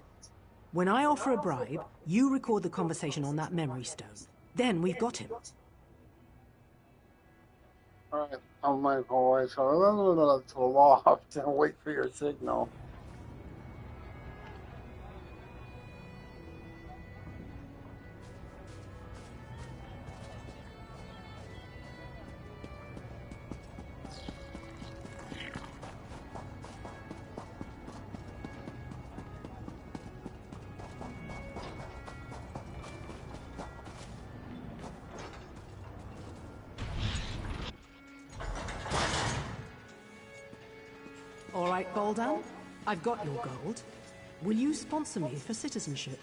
When I offer a bribe, you record the conversation on that memory stone. Then we've got him. Alright, I'll make my way to the loft and wait for your signal. All right, Boldan. I've got your gold. Will you sponsor me for citizenship?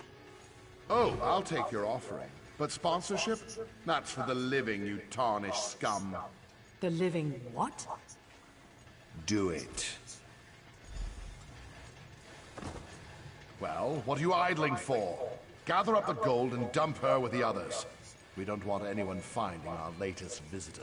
Oh, I'll take your offering. But sponsorship? That's for the living, you tarnished scum. The living what? Do it. Well, what are you idling for? Gather up the gold and dump her with the others. We don't want anyone finding our latest visitor.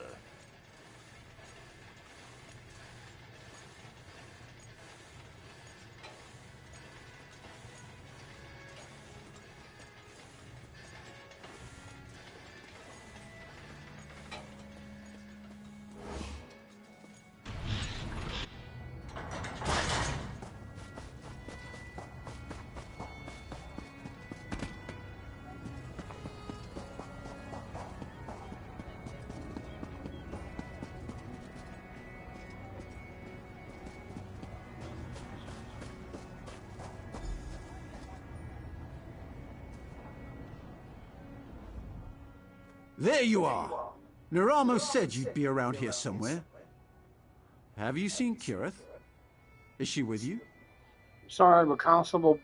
There you are! Naramo said you'd be around here somewhere. Have you seen Kirith? Is she with you? Sorry, but Constable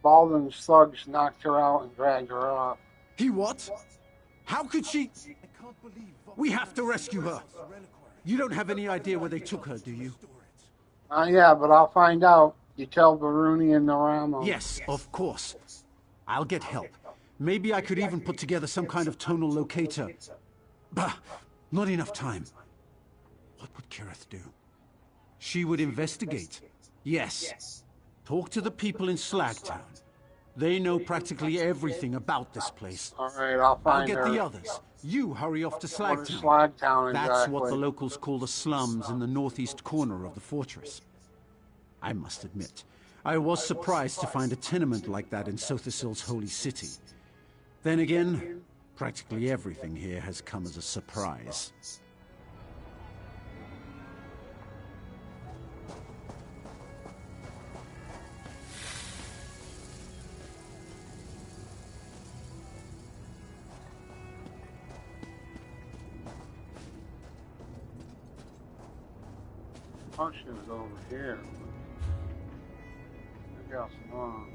Baldwin Slugs knocked her out and dragged her off. He what? How could she? We have to rescue her. You don't have any idea where they took her, do you? Yeah, but I'll find out. You tell Varuni and Naramo. Yes, of course. I'll get help. Maybe I could even put together some kind of tonal locator. Bah, not enough time. What would Kirith do? She would investigate. Yes. Talk to the people in Slagtown. They know practically everything about this place. Alright, I'll find her. I'll get the others. You hurry off to Slagtown. What is Slagtown exactly? That's what the locals call the slums in the northeast corner of the fortress. I must admit, I was surprised to find a tenement like that in Sothasil's holy city. Then again, practically everything here has come as a surprise. Oh, she was over here. Maybe I was wrong.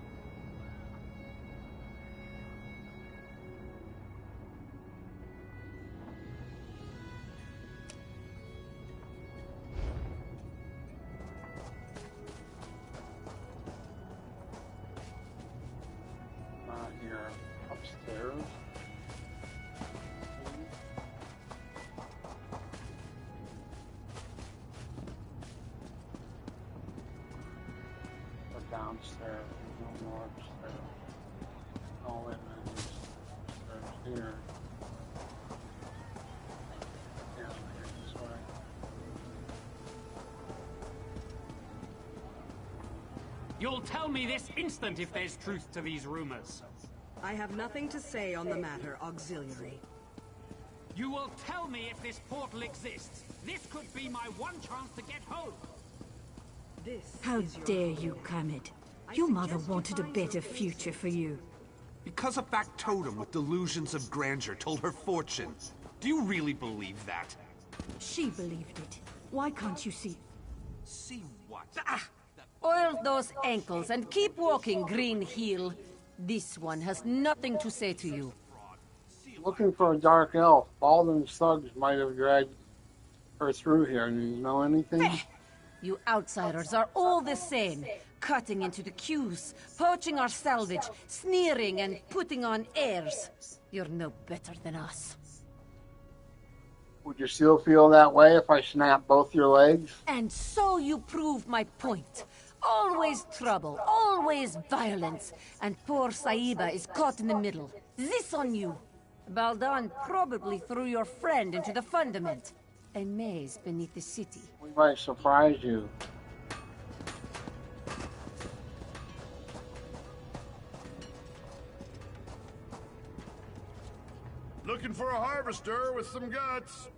Not here. Upstairs. Downstairs, no more upstairs. Oh, wait a minute, upstairs here. Yeah, here, this way. You'll tell me this instant if there's truth to these rumors. I have nothing to say on the matter, Auxiliary. You will tell me if this portal exists. This could be my one chance to get home. How dare you, Kermit? Your mother wanted a better future for you. Because a factotum with delusions of grandeur told her fortune. Do you really believe that? She believed it. Why can't you see? See what? Oil those ankles and keep walking, Green Heel. This one has nothing to say to you. Looking for a dark elf. Baldwin Slugs might have dragged her through here. Do you know anything? You outsiders are all the same. Cutting into the queues, poaching our salvage, sneering and putting on airs. You're no better than us. Would you still feel that way if I snapped both your legs? And so you prove my point. Always trouble, always violence, and poor Saiba is caught in the middle. This on you. Baldan probably threw your friend into the fundament. A maze beneath the city. We might surprise you. Looking for a harvester with some guts.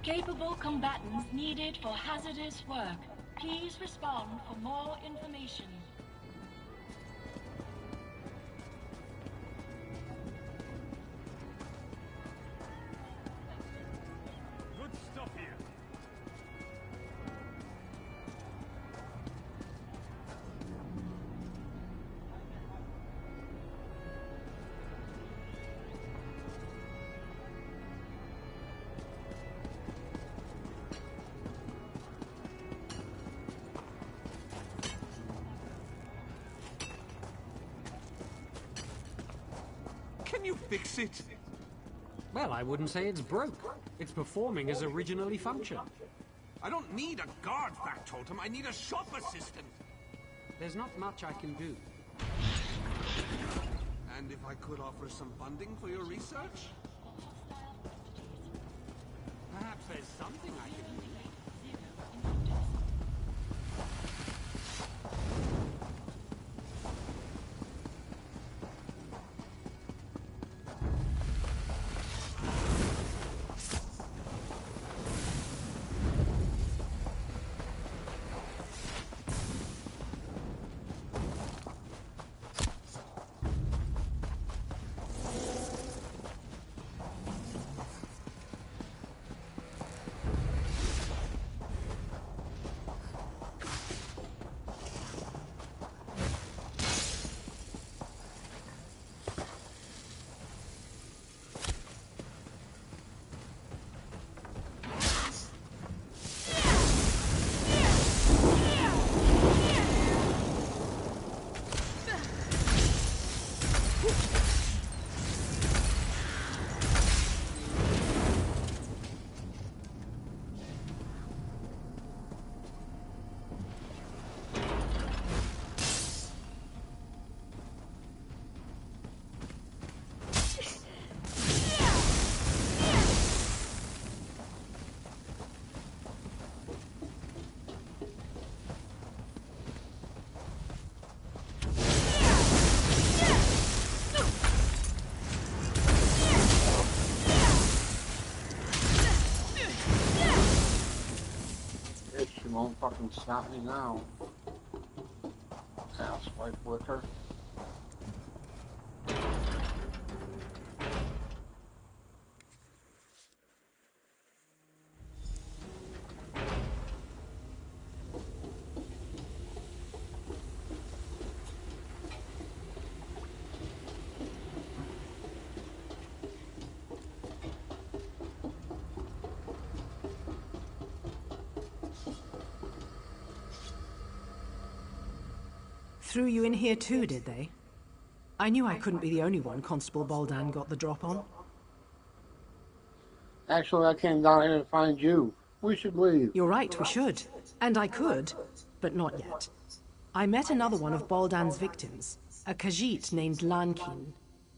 Capable combatants needed for hazardous work. Please respond for more information. Good stuff here. Can you fix it? Well, I wouldn't say it's broke. It's performing as originally functioned. I don't need a guard factotum, I need a shop assistant. There's not much I can do. And if I could offer some funding for your research? Perhaps there's something I can do. Won't fucking stop me now. Asswipe liquor. Threw you in here too, did they? I knew I couldn't be the only one Constable Baldan got the drop on. Actually, I came down here to find you. We should leave. You're right, we should. And I could, but not yet. I met another one of Baldan's victims, a Khajiit named Lankin.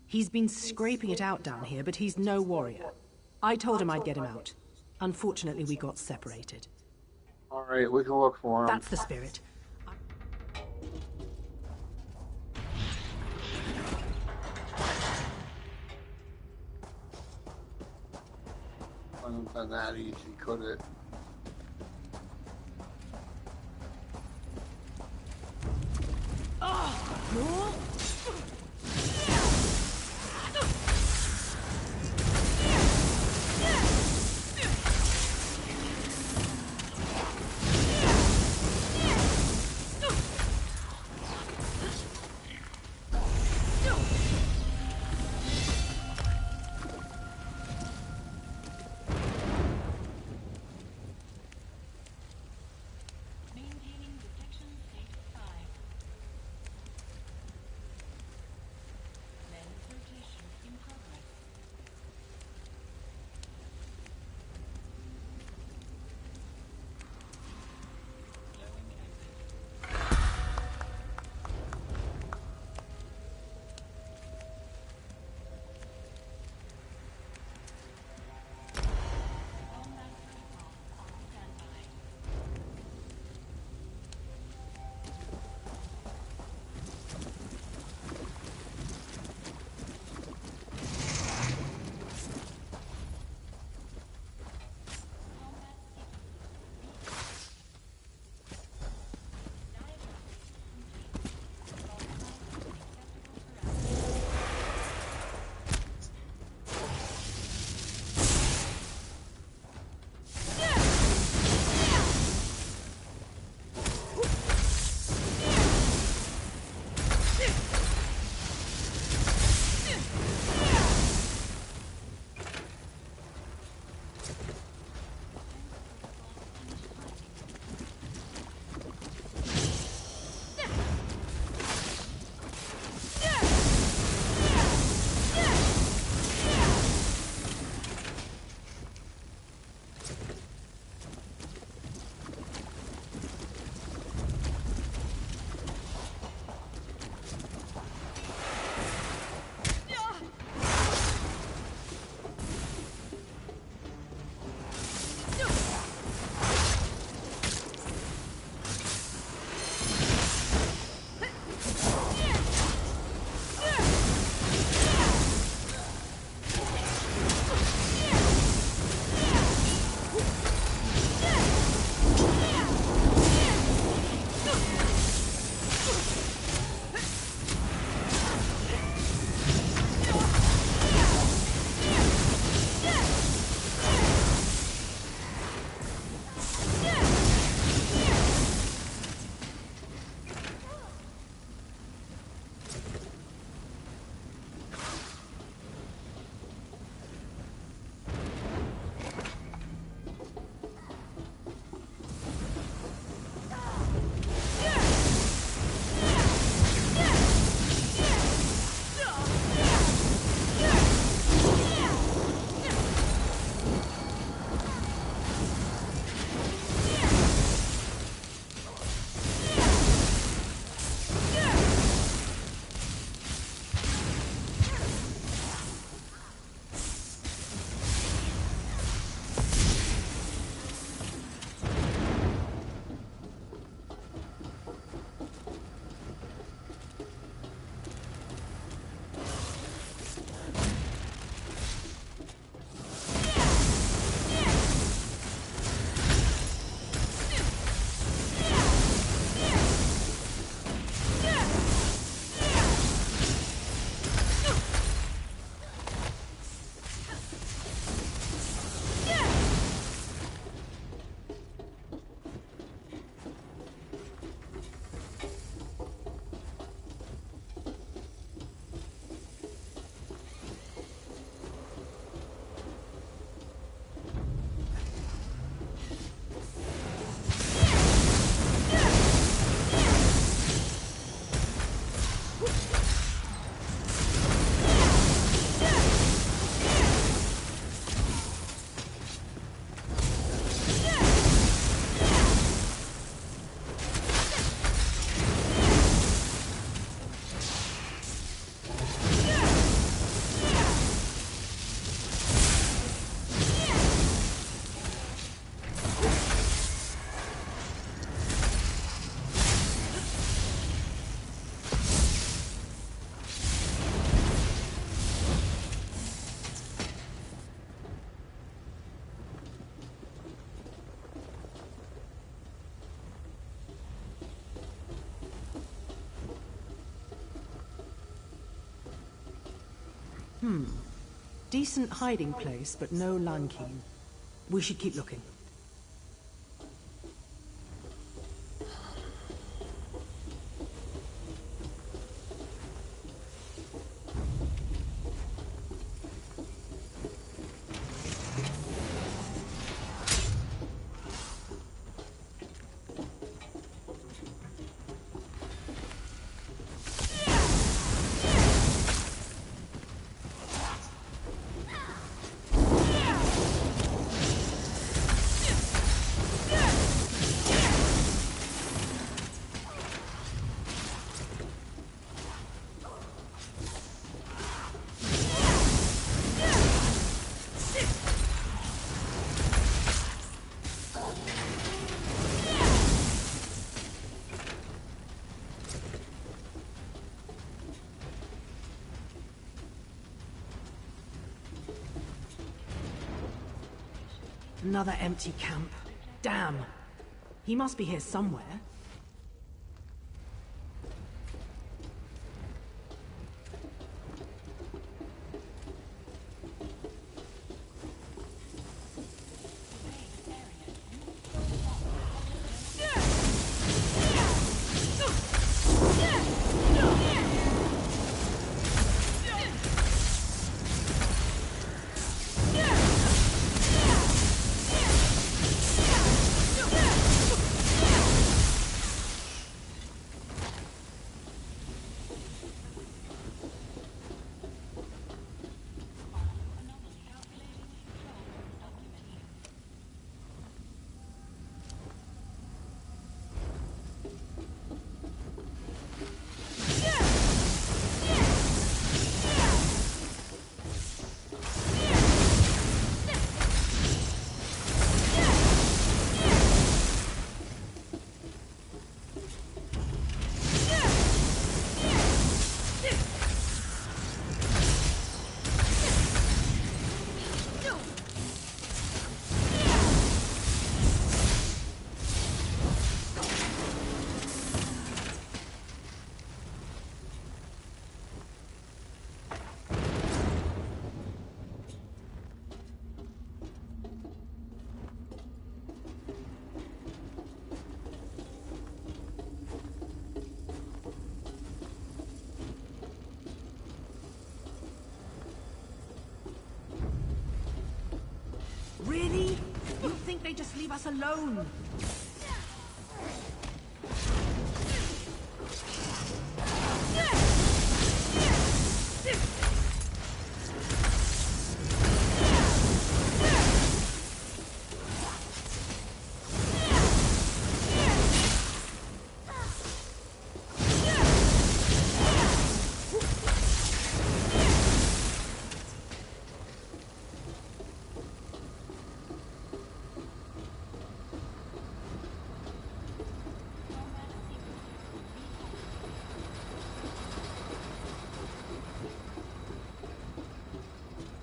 He's been scraping it out down here, but he's no warrior. I told him I'd get him out. Unfortunately, we got separated. Alright, we can look for him. That's the spirit. Couldn't have been that easy, could it? Decent hiding place, but no Lankeen. We should keep looking. Another empty camp. Damn. He must be here somewhere. us alone.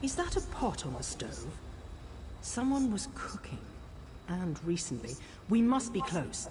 Is that a pot on the stove? Someone was cooking. And recently. We must be close.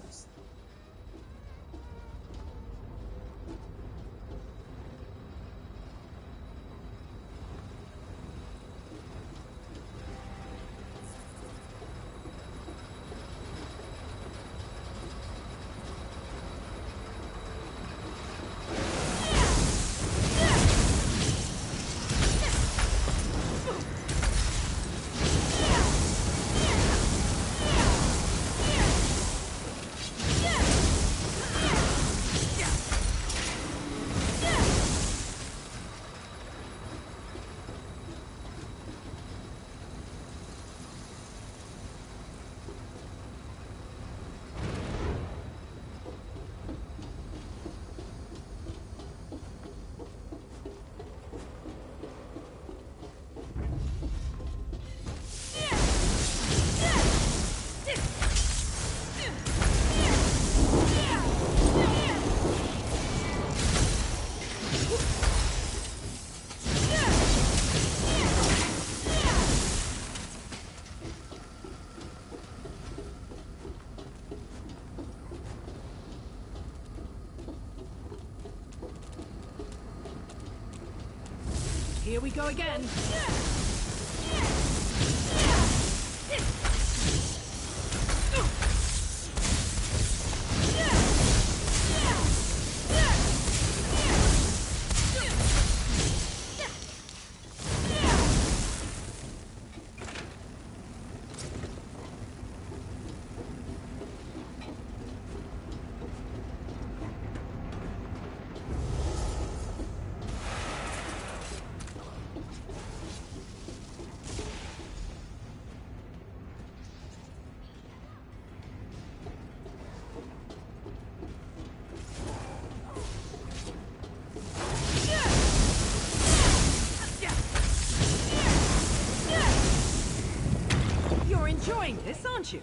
Here we go again. Enjoying this, aren't you?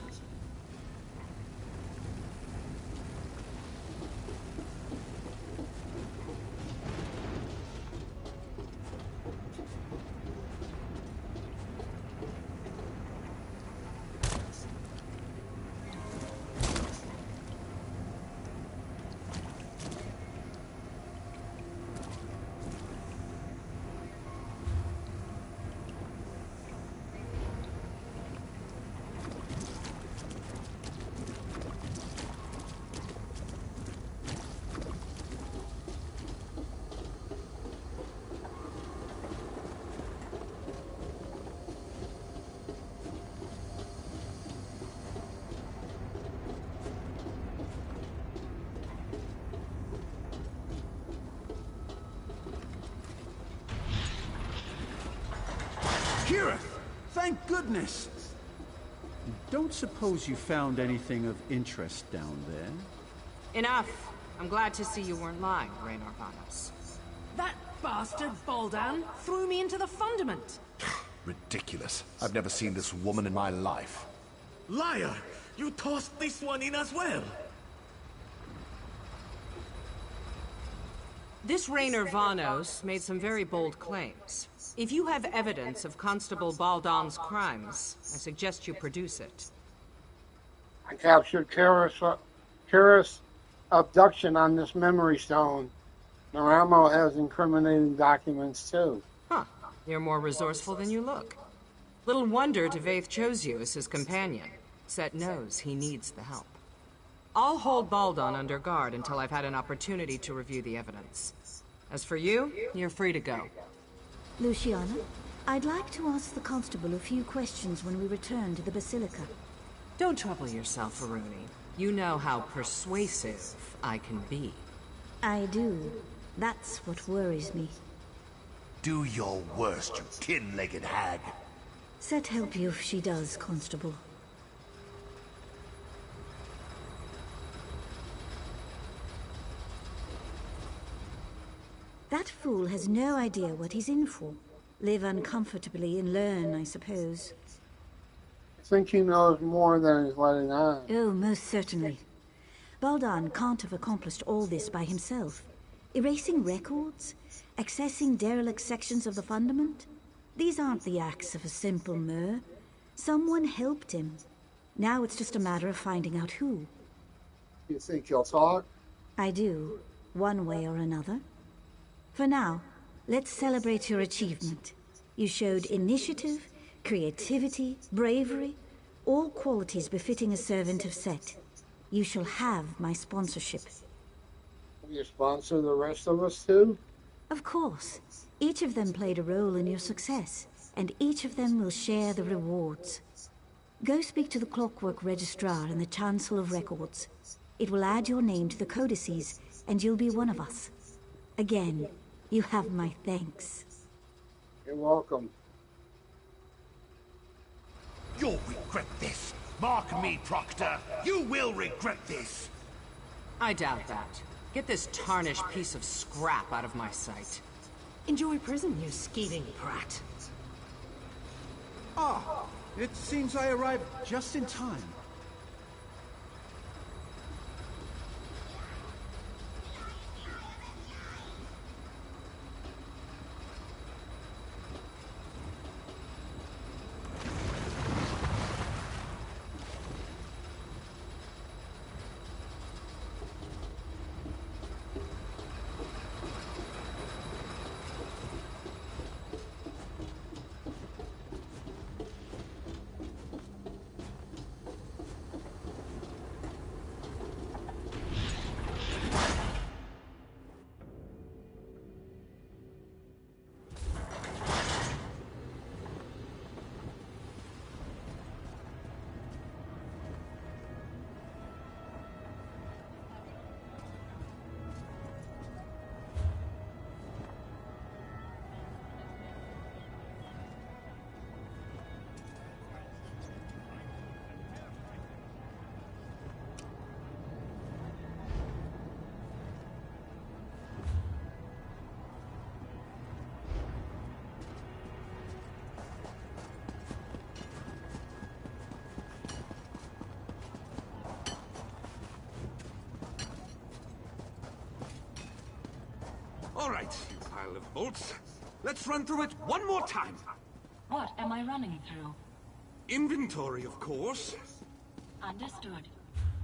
Kira! Thank goodness! Don't suppose you found anything of interest down there? Enough. I'm glad to see you weren't lying, Raynor Vanos. That bastard Baldan threw me into the fundament. Ridiculous. I've never seen this woman in my life. Liar! You tossed this one in as well! This Raynor Vanos made some very bold claims. If you have evidence of Constable Baldan's crimes, I suggest you produce it. I captured Kira's abduction on this memory stone. Naramo has incriminating documents too. Huh. You're more resourceful than you look. Little wonder Devaith chose you as his companion. Set knows he needs the help. I'll hold Baldan under guard until I've had an opportunity to review the evidence. As for you, you're free to go. Luciana, I'd like to ask the Constable a few questions when we return to the Basilica. Don't trouble yourself, Varuni. You know how persuasive I can be. I do. That's what worries me. Do your worst, you tin-legged hag. Set help you if she does, Constable. That fool has no idea what he's in for. Live uncomfortably and learn, I suppose. I think he knows more than he's letting on. Oh, most certainly. Baldan can't have accomplished all this by himself. Erasing records? Accessing derelict sections of the Fundament? These aren't the acts of a simple Mer. Someone helped him. Now it's just a matter of finding out who. You think he'll talk? I do, one way or another. For now, let's celebrate your achievement. You showed initiative, creativity, bravery, all qualities befitting a servant of Set. You shall have my sponsorship. Will you sponsor the rest of us too? Of course. Each of them played a role in your success, and each of them will share the rewards. Go speak to the Clockwork Registrar and the Chancellor of Records. It will add your name to the codices, and you'll be one of us. Again, you have my thanks. You're welcome. You'll regret this. Mark me, Proctor. You will regret this. I doubt that. Get this tarnished piece of scrap out of my sight. Enjoy prison, you skeeving brat. Ah, it seems I arrived just in time. All right, you pile of bolts. Let's run through it one more time. What am I running through? Inventory, of course. Understood.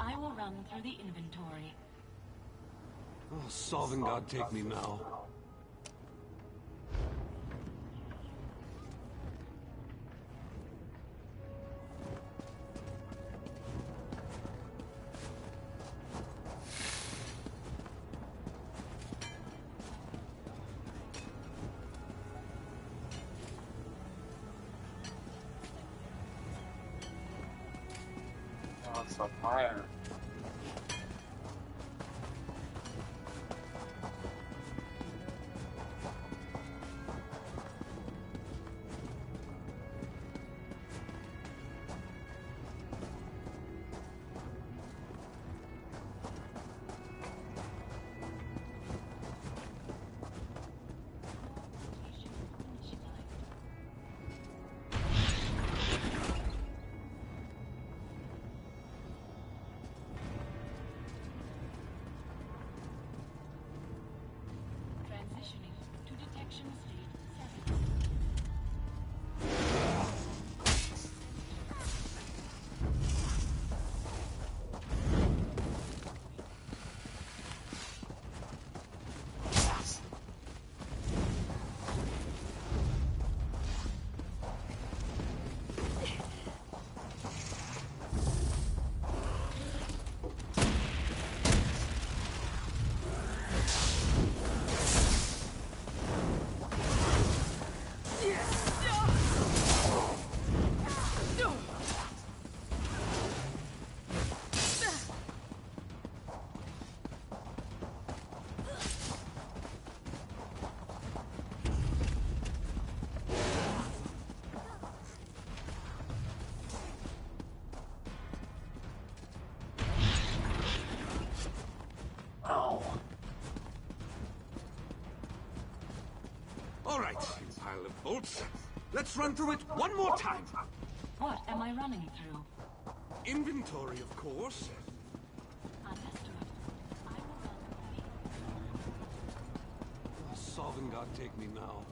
I will run through the inventory. Oh, Sovngarde, take me now. Oh, it's a fire. All right, you pile of bolts. Let's run through it one more time. What am I running through? Inventory, of course. Understood. I will run Sovngarde, take me now.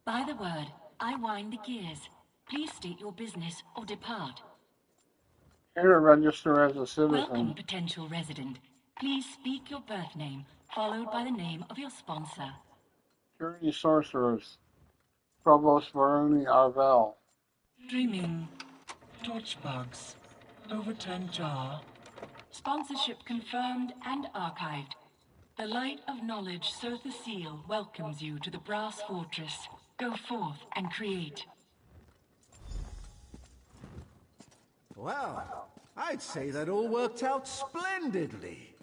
By the word, I wind the gears. Please state your business or depart. Here to register as a citizen. Welcome, potential resident. Please speak your birth name, followed by the name of your sponsor. Security sorcerers. Provost Varuni Arvel. Dreaming. Torchbugs. Overturned jar. Sponsorship confirmed and archived. The light of knowledge, Sotha Seal, welcomes you to the Brass Fortress. Go forth and create. Well, I'd say that all worked out splendidly.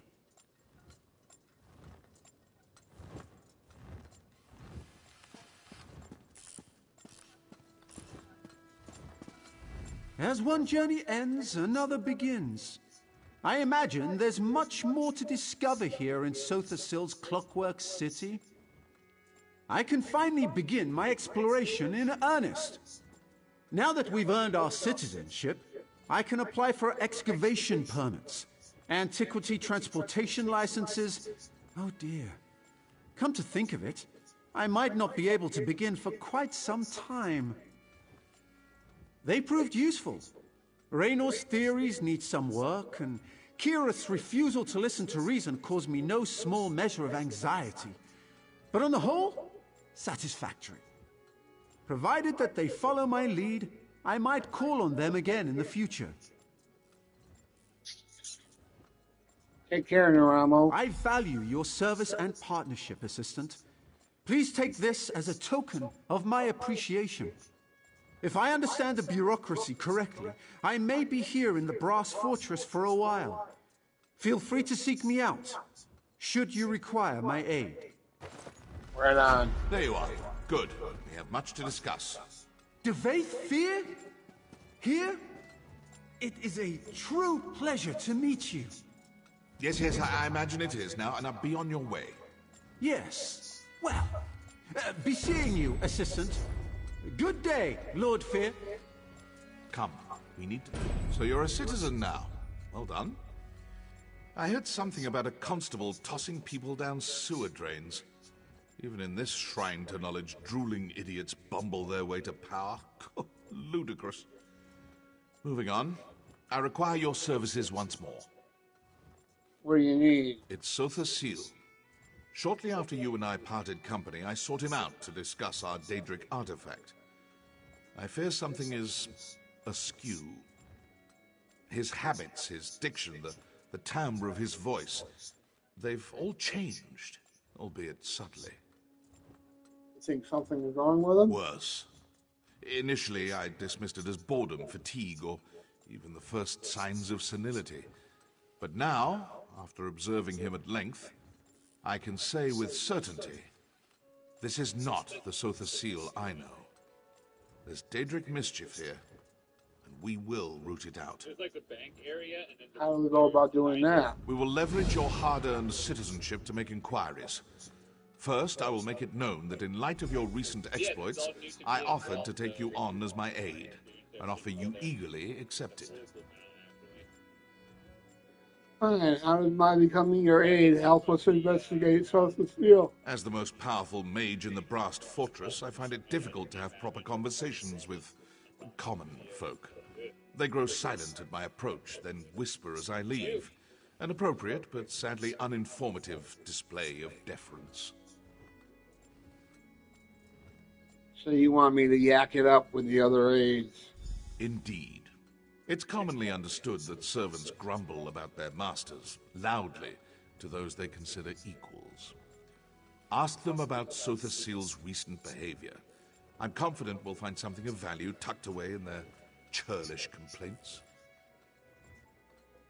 As one journey ends, another begins. I imagine there's much more to discover here in Sotha Sil's Clockwork City. I can finally begin my exploration in earnest. Now that we've earned our citizenship, I can apply for excavation permits, antiquity transportation licenses. Oh dear. Come to think of it, I might not be able to begin for quite some time. They proved useful. Raynor's theories need some work, and Kirith's refusal to listen to reason caused me no small measure of anxiety. But on the whole, satisfactory. Provided that they follow my lead, I might call on them again in the future. Take care, Naramo. I value your service and partnership, Assistant. Please take this as a token of my appreciation. If I understand the bureaucracy correctly, I may be here in the Brass Fortress for a while. Feel free to seek me out, should you require my aid. Right on. There you are. Good. We have much to discuss. Dvaith Fear? Here? It is a true pleasure to meet you. Yes, I imagine it is. Now be on your way. Yes. Well, be seeing you, Assistant. Good day, Lord Fear. Come, we need to... So you're a citizen now. Well done. I heard something about a constable tossing people down sewer drains. Even in this shrine to knowledge, drooling idiots bumble their way to power. Ludicrous. Moving on. I require your services once more. What do you need? It's Sotha Seal. Shortly after you and I parted company, I sought him out to discuss our Daedric artifact. I fear something is askew. His habits, his diction, the timbre of his voice, they've all changed, albeit subtly. You think something is wrong with him? Worse. Initially, I dismissed it as boredom, fatigue, or even the first signs of senility. But now, after observing him at length, I can say with certainty, this is not the Sotha Seal I know. There's Daedric mischief here, and we will root it out. There's like the bank area, and then How do we go about doing that? We will leverage your hard-earned citizenship to make inquiries. First, I will make it known that in light of your recent exploits, I offered to take you on as my aide, an offer you eagerly accepted. Fine. How does my becoming your aide help us investigate Sotha Seal? As the most powerful mage in the Brass Fortress, I find it difficult to have proper conversations with common folk. They grow silent at my approach, then whisper as I leave. An appropriate, but sadly uninformative, display of deference. So you want me to yak it up with the other aides? Indeed. It's commonly understood that servants grumble about their masters, loudly, to those they consider equals. Ask them about Sotha Seal's recent behavior. I'm confident we'll find something of value tucked away in their churlish complaints.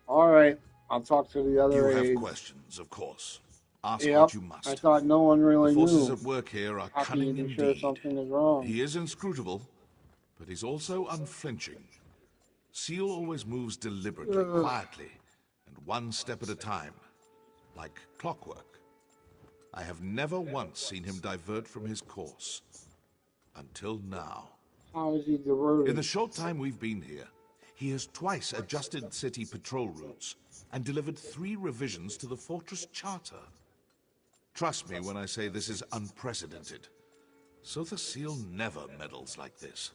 All right, I'll talk to the other You have aides. questions, of course. Ask Yep, what you must. I thought no one really The forces knew. at work here are How can you cunning be sure indeed. something is wrong? He is inscrutable, but he's also unflinching. Seal always moves deliberately, quietly, and one step at a time, like clockwork. I have never once seen him divert from his course. Until now. How is he diverted? In the short time we've been here, he has twice adjusted city patrol routes and delivered 3 revisions to the Fortress Charter. Trust me when I say this is unprecedented. Sotha Seal never meddles like this.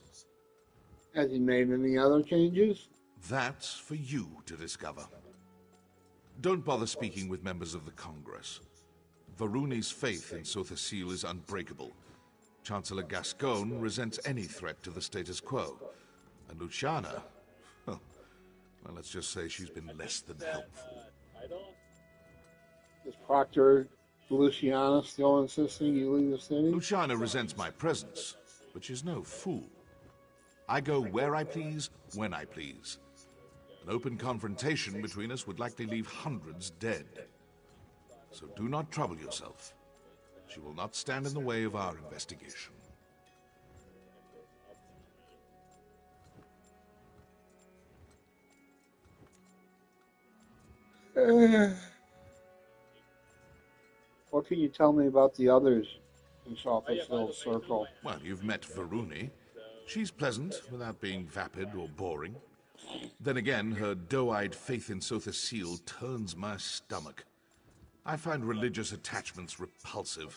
Has he made any other changes? That's for you to discover. Don't bother speaking with members of the Congress. Varuni's faith in Sotha Seal is unbreakable. Chancellor Gascoigne resents any threat to the status quo. And Luciana, well, let's just say she's been less than helpful. Is Proctor Luciana still insisting you leave the city? Luciana resents my presence, but she's no fool. I go where I please, when I please. An open confrontation between us would likely leave hundreds dead. So do not trouble yourself. She will not stand in the way of our investigation. What can you tell me about the others in Sotha Circle? Well, you've met Varuni. She's pleasant without being vapid or boring. Then again, her doe-eyed faith in Sotha Seal turns my stomach. I find religious attachments repulsive.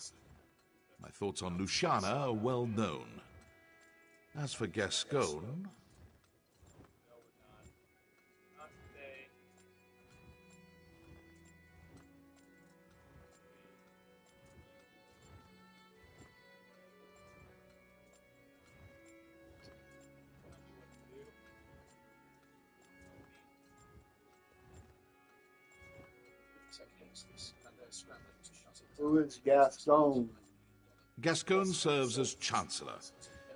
My thoughts on Luciana are well known. As for Gascoigne... Who is Gascoigne? Gascoigne serves as Chancellor.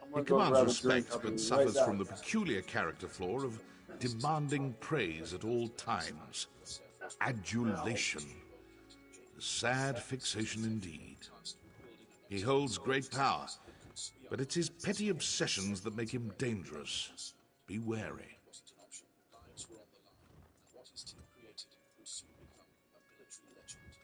He gonna go commands grab a drink. respect, I'll be but right suffers back. from the peculiar character flaw of demanding praise at all times. Adulation. A sad fixation indeed. He holds great power, but it's his petty obsessions that make him dangerous. Be wary.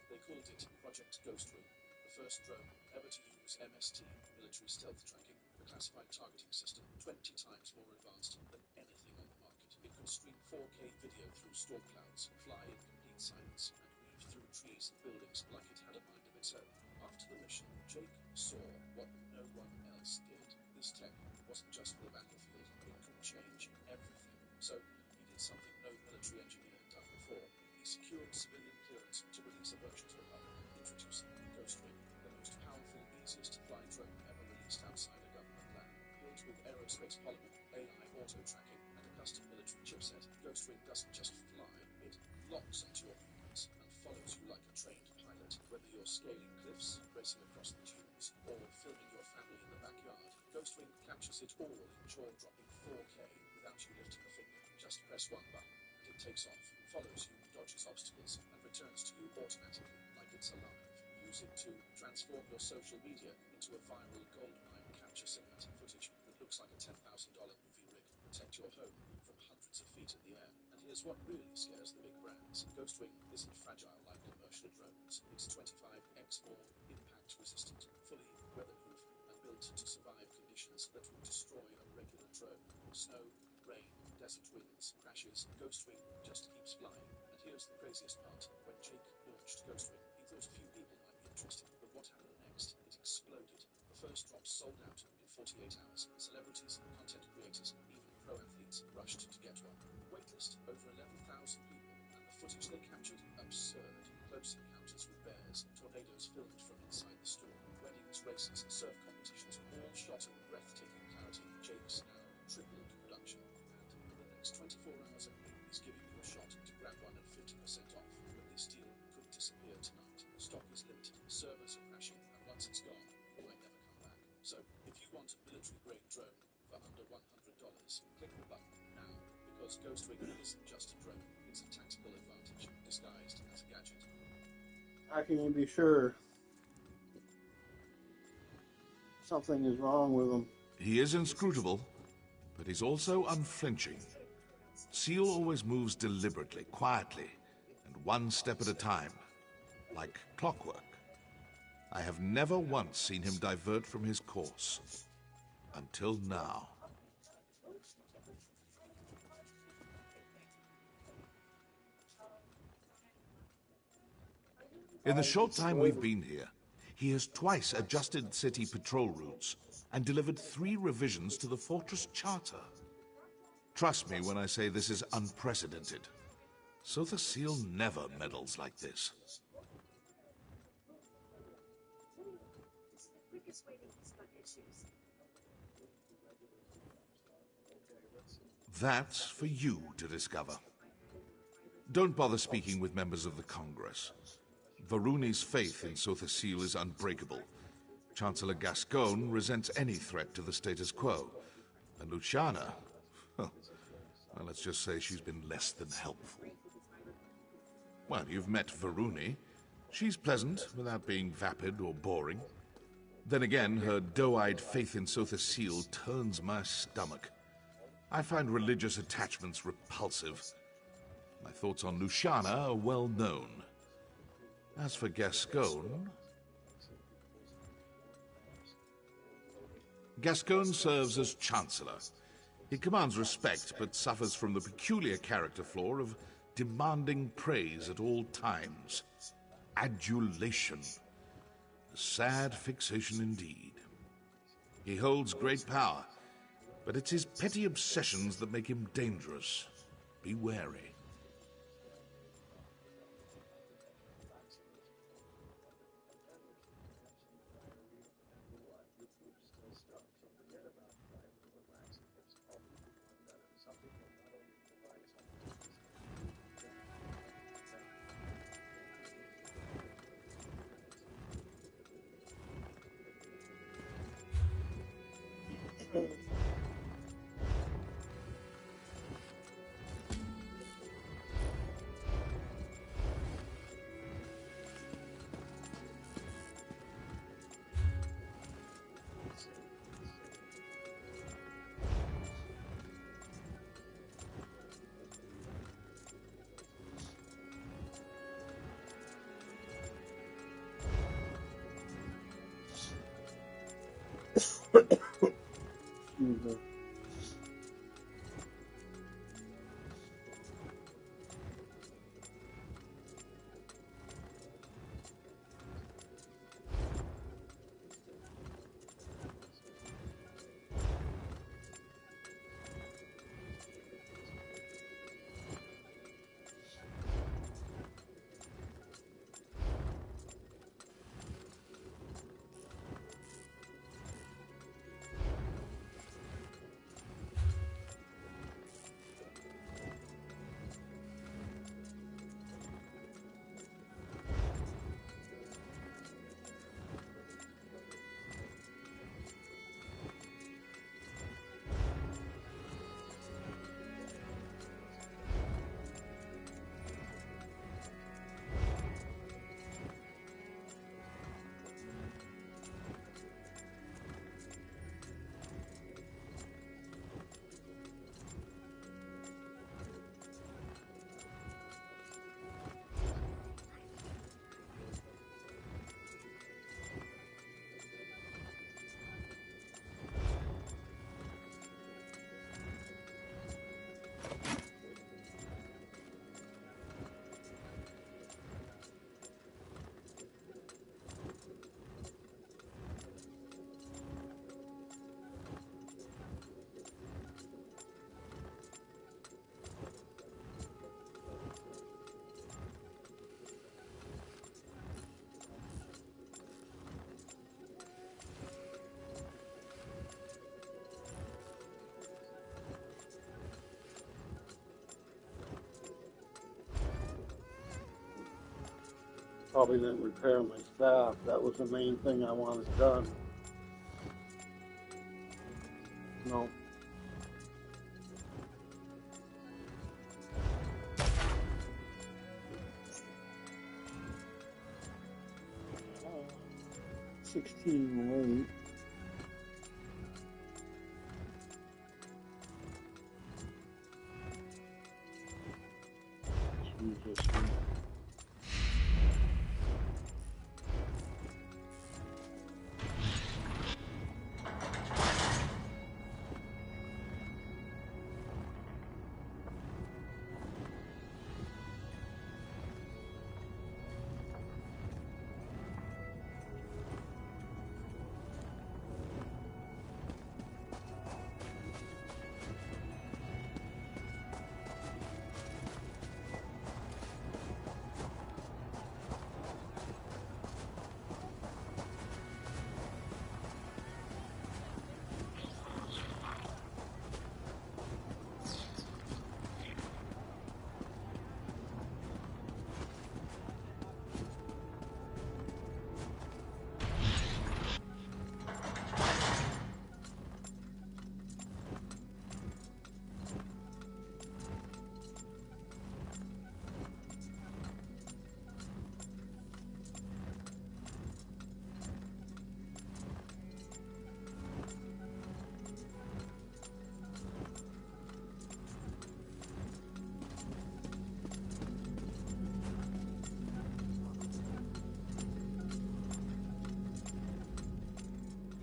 They called it Project Ghostwing, the first drone ever to use MST, military stealth tracking, a classified targeting system 20 times more advanced than anything on the market. It could stream 4K video through storm clouds, fly in complete silence, and weave through trees and buildings like it had a mind of its own. After the mission, Jake saw what no one else did. This tech wasn't just for the battlefield, it could change everything. So he did something no military engineer had done before. He secured civilian clearance to release a version to the public, introducing Ghostwing, the most powerful, easiest to fly drone ever released outside a government lab. Built with aerospace polymer, AI auto-tracking, and a custom military chipset, Ghostwing doesn't just fly, it locks onto your movements and follows you like a trained pilot. Whether you're scaling cliffs, racing across the dunes, or filming your family in the backyard, Ghostwing captures it all in jaw-dropping 4K without you lifting a finger. Just press one button, and it takes off, follows you, dodges obstacles, and returns to you automatically, like it's alive. Use it to transform your social media into a viral goldmine. Capture cinematic footage that looks like a $10,000 movie rig. Protect your home from hundreds of feet in the air. And here's what really scares the big brands. Ghostwing isn't fragile like commercial drones. It's 25x more impact resistant, fully weatherproof, and built to survive conditions that would destroy a regular drone. Snow, rain, desert winds, crashes, Ghostwing just keeps flying. And here's the craziest part. When Jake launched Ghostwing, he thought a few people might be interested. But what happened next? It exploded. The first drop sold out in 48 hours. Celebrities, content creators, even pro athletes rushed to get one. Waitlist over 11,000 people, and the footage they captured, absurd. Close encounters with bears, tornadoes filmed from inside the store, weddings, races, surf competitions, all shot in breathtaking clarity. Jake's now tripled production, and in the next 24 hours only, he's giving you a shot to grab one at 50% off. But this deal could disappear tonight. Stock is limited, servers are crashing, and Click the button now, because Ghostwing isn't just a drone. It's a tactical advantage disguised as a gadget. How can you be sure something is wrong with him? He is inscrutable, but he's also unflinching. Seal always moves deliberately, quietly, and one step at a time, like clockwork. I have never once seen him divert from his course. Until now. In the short time we've been here, he has twice adjusted city patrol routes and delivered 3 revisions to the Fortress Charter. Trust me when I say this is unprecedented. Sotha Sil never meddles like this. That's for you to discover. Don't bother speaking with members of the Congress. Varuni's faith in Sotha Sil is unbreakable. Chancellor Gascoigne resents any threat to the status quo. And Luciana, well, let's just say she's been less than helpful. Well, you've met Varuni. She's pleasant, without being vapid or boring. Then again, her doe-eyed faith in Sotha Sil turns my stomach. I find religious attachments repulsive. My thoughts on Luciana are well known. As for Gascoigne... Gascoigne serves as Chancellor. He commands respect, but suffers from the peculiar character flaw of demanding praise at all times. Adulation. A sad fixation indeed. He holds great power, but it's his petty obsessions that make him dangerous. Be wary. Excuse me. Probably didn't repair my staff. That was the main thing I wanted done. No. 16 late. Use this one.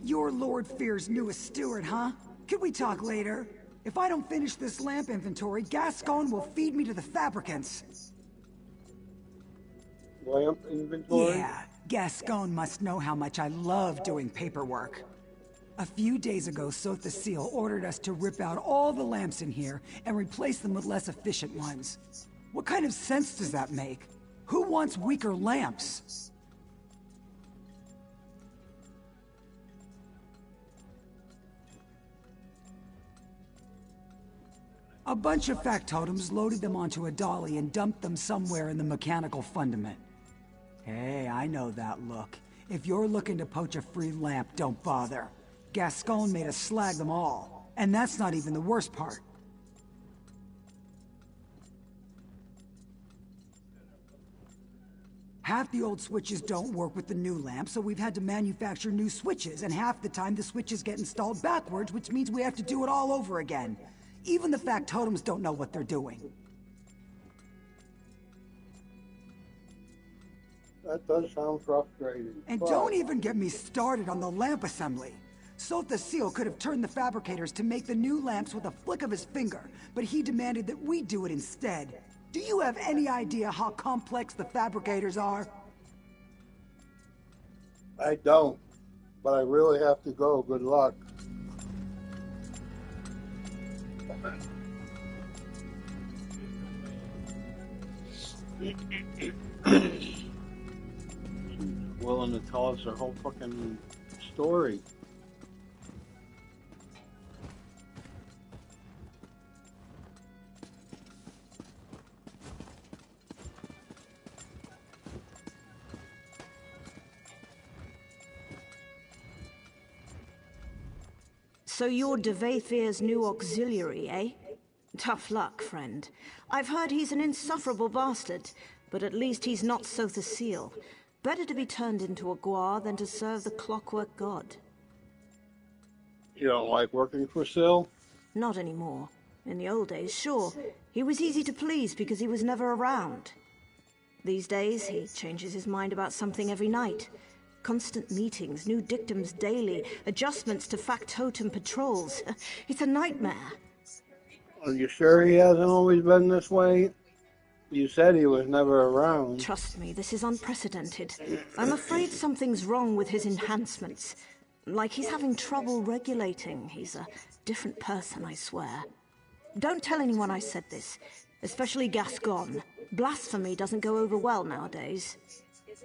You're Lord Fear's newest steward, huh? Could we talk later? If I don't finish this lamp inventory, Gascon will feed me to the fabricants. Lamp inventory? Yeah, Gascon must know how much I love doing paperwork. A few days ago, Sotha Seal ordered us to rip out all the lamps in here and replace them with less efficient ones. What kind of sense does that make? Who wants weaker lamps? A bunch of factotums loaded them onto a dolly and dumped them somewhere in the mechanical fundament. Hey, I know that look. If you're looking to poach a free lamp, don't bother. Gascon made us slag them all. And that's not even the worst part. Half the old switches don't work with the new lamp, so we've had to manufacture new switches, and half the time the switches get installed backwards, which means we have to do it all over again. Even the factotums don't know what they're doing. That does sound frustrating. And don't even get me started on the lamp assembly. Sotha Seal could have turned the fabricators to make the new lamps with a flick of his finger, but he demanded that we do it instead. Do you have any idea how complex the fabricators are? I don't, but I really have to go. Good luck. Willing to tell us her whole fucking story. So you're de Vaethir's new auxiliary, eh? Tough luck, friend. I've heard he's an insufferable bastard, but at least he's not Sotha Seal. Better to be turned into a Guar than to serve the clockwork god. You don't like working for Sil? Not anymore. In the old days, sure. He was easy to please because he was never around. These days, he changes his mind about something every night. Constant meetings, new dictums daily, adjustments to factotum patrols. It's a nightmare. Are you sure he hasn't always been this way? You said he was never around. Trust me, this is unprecedented. I'm afraid something's wrong with his enhancements. Like he's having trouble regulating. He's a different person, I swear. Don't tell anyone I said this, especially Gascon. Blasphemy doesn't go over well nowadays.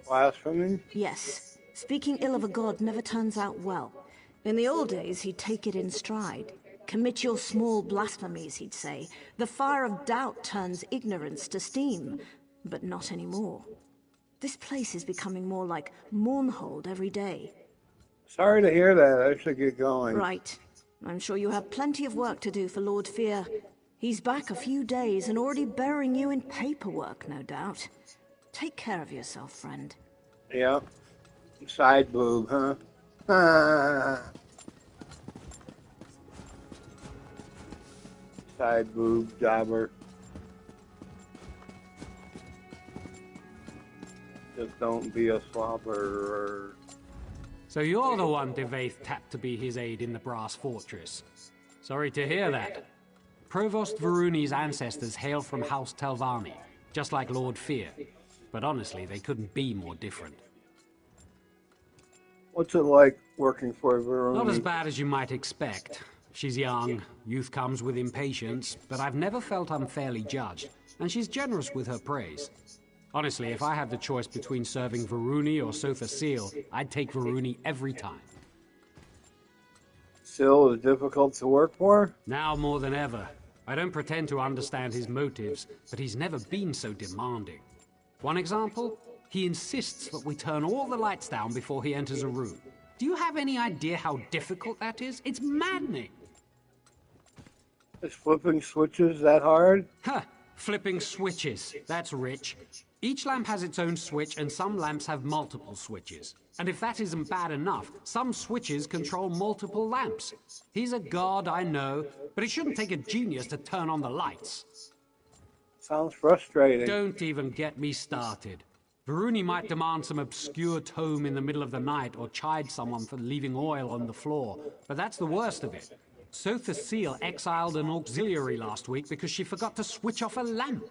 Blasphemy? Yes. Speaking ill of a god never turns out well. In the old days, he'd take it in stride. Commit your small blasphemies, he'd say. The fire of doubt turns ignorance to steam. But not anymore. This place is becoming more like Mournhold every day. Sorry to hear that. I should get going. Right. I'm sure you have plenty of work to do for Lord Fear. He's back a few days and already burying you in paperwork, no doubt. Take care of yourself, friend. Yeah. Side boob, huh? Ah. Side boob jobber. Just don't be a slobberer. So you're the one Devaith tapped to be his aide in the Brass Fortress. Sorry to hear that. Provost Varuni's ancestors hail from House Telvanni, just like Lord Fear. But honestly, they couldn't be more different. What's it like working for Varuni? Not as bad as you might expect. She's young, youth comes with impatience, but I've never felt unfairly judged, and she's generous with her praise. Honestly, if I had the choice between serving Varuni or Sotha Sil, I'd take Varuni every time. Sil is difficult to work for? Now more than ever. I don't pretend to understand his motives, but he's never been so demanding. One example? He insists that we turn all the lights down before he enters a room. Do you have any idea how difficult that is? It's maddening! Is flipping switches that hard? Huh. Flipping switches. That's rich. Each lamp has its own switch, and some lamps have multiple switches. And if that isn't bad enough, some switches control multiple lamps. He's a god, I know, but it shouldn't take a genius to turn on the lights. Sounds frustrating. Don't even get me started. Varuni might demand some obscure tome in the middle of the night or chide someone for leaving oil on the floor, but that's the worst of it. Sotha Sil exiled an auxiliary last week because she forgot to switch off a lamp.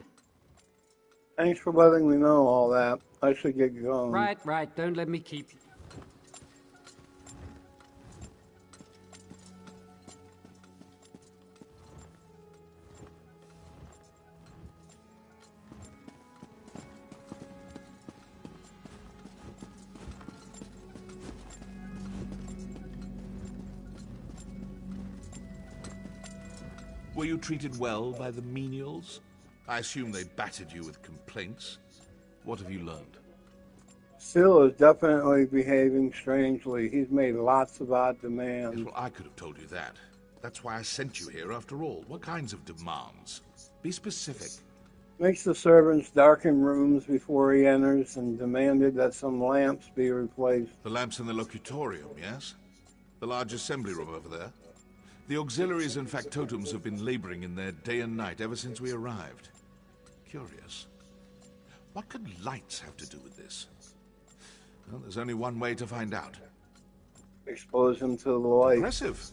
Thanks for letting me know all that. I should get going. Right. Don't let me keep you. Were you treated well by the menials? I assume they battered you with complaints. What have you learned? Sil is definitely behaving strangely. He's made lots of odd demands. Yes, well, I could have told you that. That's why I sent you here after all. What kinds of demands? Be specific. Makes the servants darken rooms before he enters and demanded that some lamps be replaced. The lamps in the locutorium, yes? The large assembly room over there? The auxiliaries and factotums have been laboring in there day and night ever since we arrived. Curious. What could lights have to do with this? Well, there's only one way to find out. Expose him to the light. Impressive.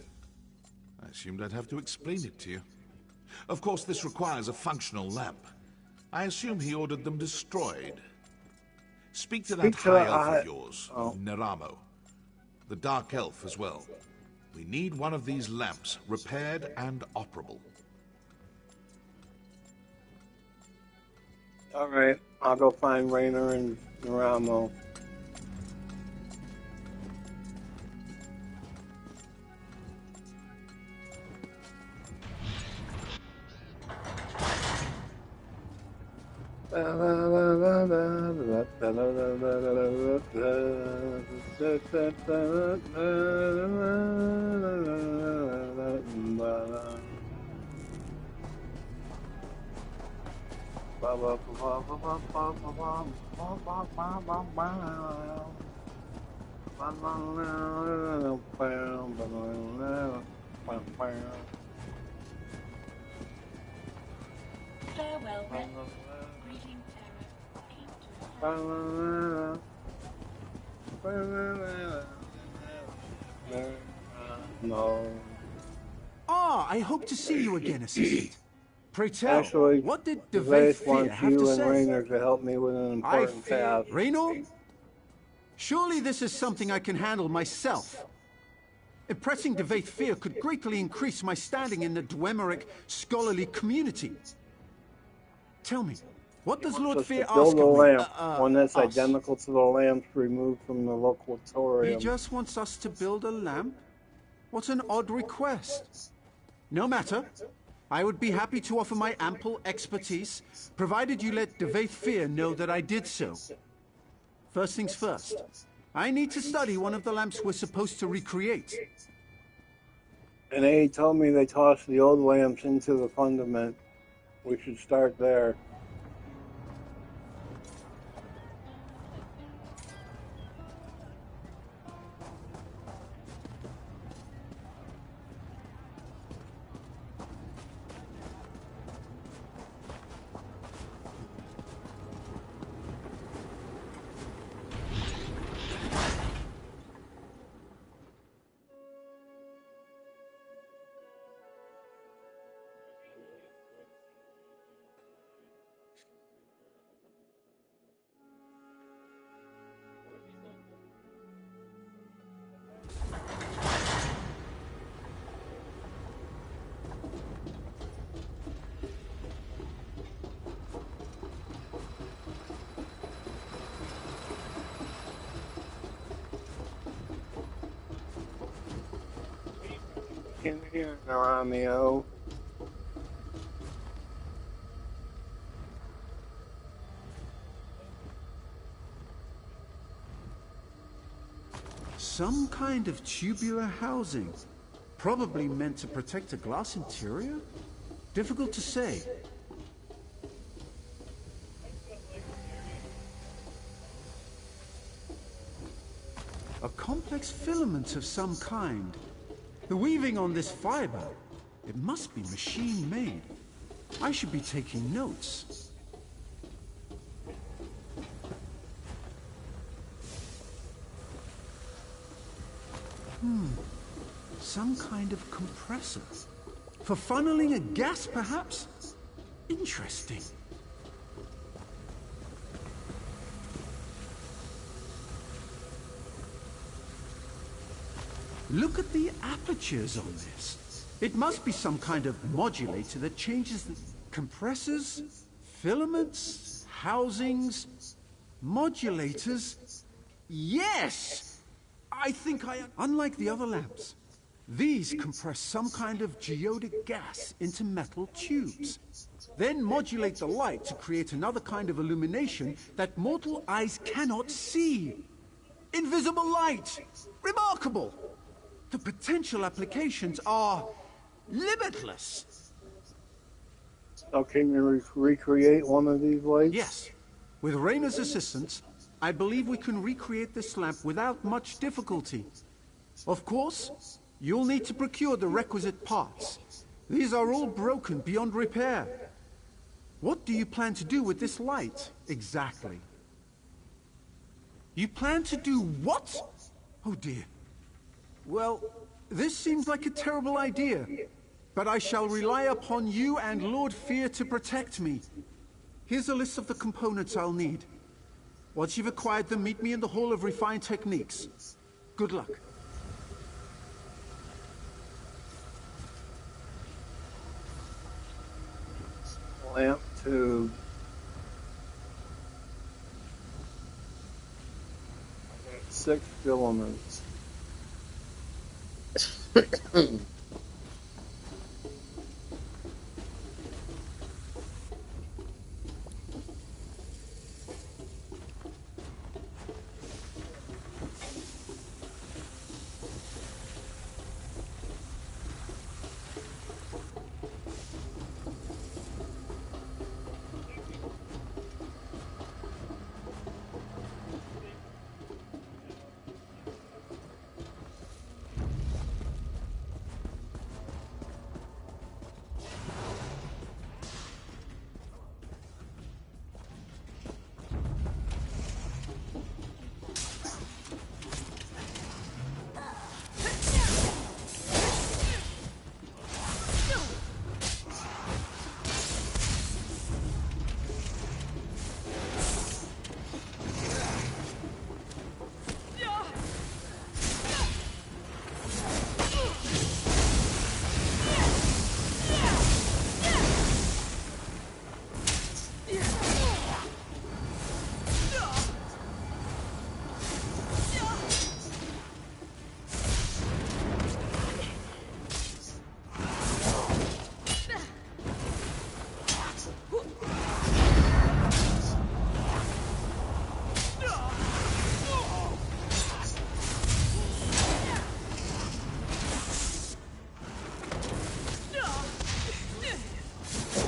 I assumed I'd have to explain it to you. Of course, this requires a functional lamp. I assume he ordered them destroyed. Speak to that high elf of yours, Neramo. The dark elf as well. We need one of these lamps repaired and operable. All right, I'll go find Raynor and Neramo. Farewell, Ren. Greeting, Terra. No. Ah, I hope to see you again, Assistant. Pray tell, Actually, what did Devaith Devaith Fear wants have you to and say? Raynor to help me with an important task. Raynor? Surely this is something I can handle myself. Impressing Devaith Fear could greatly increase my standing in the Dwemer scholarly community. Tell me, what does Lord Just Fear to ask build a of me? lamp, one that's us? identical to the lamps removed from the He locutorium. just wants us to build a lamp? What an odd request. No matter. I would be happy to offer my ample expertise, provided you let Devaith Fear know that I did so. First things first. I need to study one of the lamps we're supposed to recreate. And they told me they tossed the old lamps into the fundament. We should start there. in here and around the O. Some kind of tubular housing. Probably meant to protect a glass interior? Difficult to say. A complex filament of some kind. The weaving on this fiber, it must be machine-made. I should be taking notes. Some kind of compressor. For funneling a gas, perhaps? Interesting. Look at the apertures on this. It must be some kind of modulator that changes the compressors, filaments, housings, modulators. Yes! I think unlike the other lamps, these compress some kind of geodic gas into metal tubes. Then modulate the light to create another kind of illumination that mortal eyes cannot see. Invisible light! Remarkable! The potential applications are limitless. So can you recreate one of these lights? Yes. With Rayna's assistance, I believe we can recreate this lamp without much difficulty. Of course, you'll need to procure the requisite parts. These are all broken beyond repair. What do you plan to do with this light, exactly? You plan to do what? Oh dear. Well, this seems like a terrible idea, but I shall rely upon you and Lord Fear to protect me. Here's a list of the components I'll need. Once you've acquired them, meet me in the Hall of Refined Techniques. Good luck. Lamp tube. I got 6 filaments.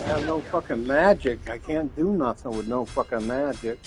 I have no fucking magic. I can't do nothing with no fucking magic.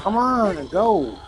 Come on, go.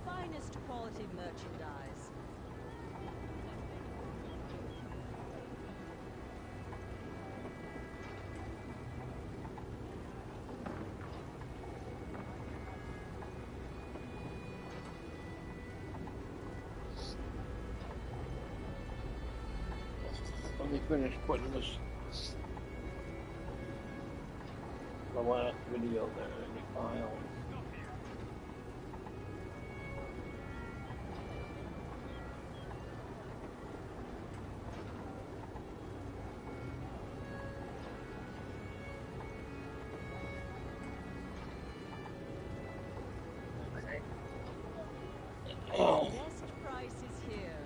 Finest quality merchandise. finish putting this the last video there in the file. Best price is here.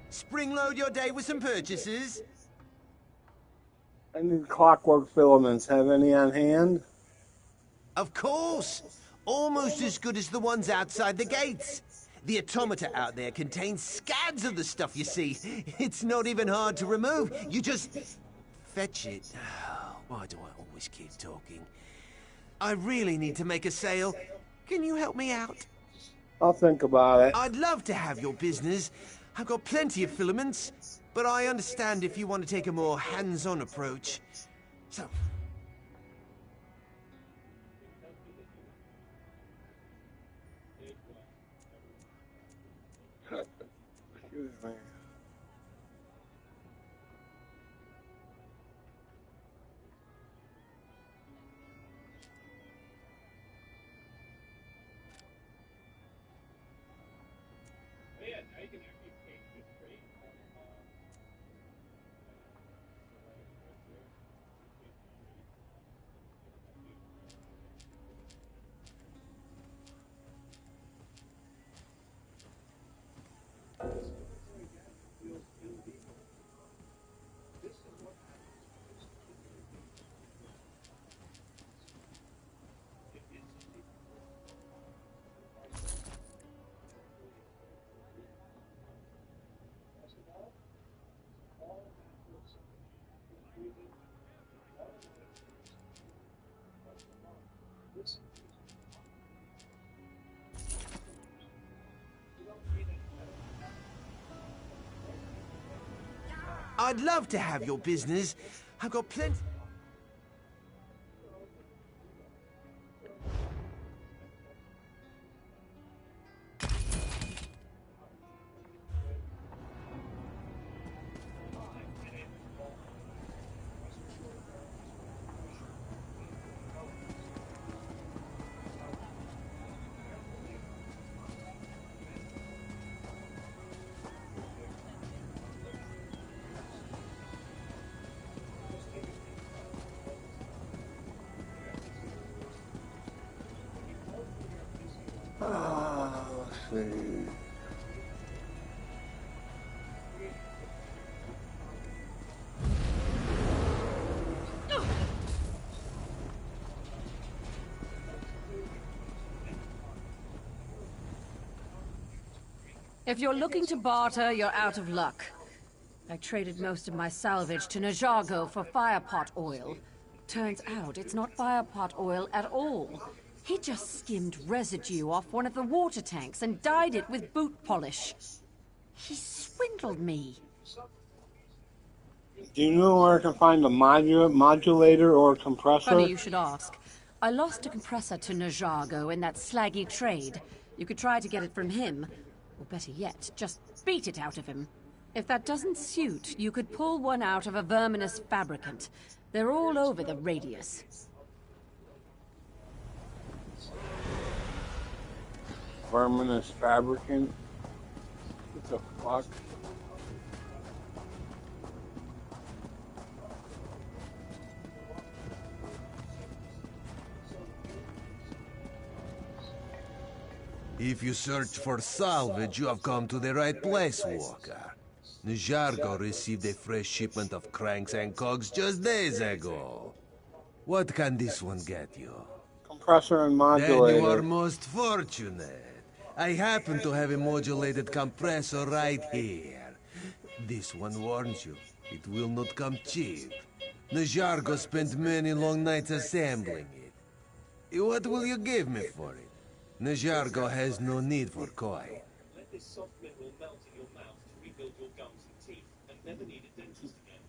Spring load your day with some purchases? I need clockwork filaments. Have any on hand? Of course! Almost as good as the ones outside the gates. The automata out there contains scads of the stuff, you see. It's not even hard to remove. You just fetch it. Why do I always keep talking? I really need to make a sale. Can you help me out? I'll think about it. I'd love to have your business. I've got plenty of filaments, but I understand if you want to take a more hands-on approach. So, excuse me. I'd love to have your business. I've got plenty... Let's see. If you're looking to barter, you're out of luck. I traded most of my salvage to Najargo for firepot oil. Turns out it's not firepot oil at all. He just skimmed residue off one of the water tanks and dyed it with boot polish. He swindled me. Do you know where I can find a modulator or compressor? Funny you should ask. I lost a compressor to Najargo in that slaggy trade. You could try to get it from him. Or better yet, just beat it out of him. If that doesn't suit, you could pull one out of a verminous fabricant. They're all over the radius. Verminous fabricant? What the fuck? If you search for salvage, you have come to the right place, Walker. Najargo received a fresh shipment of cranks and cogs just days ago. What can this one get you? Compressor and modulator. Then you are most fortunate. I happen to have a modulated compressor right here. This one warns you, it will not come cheap. Najargo spent many long nights assembling it. What will you give me for it? Najargo has no need for coin. Let this soft mineral melt in your mouth to rebuild your gums and teeth, and never need a dentist again.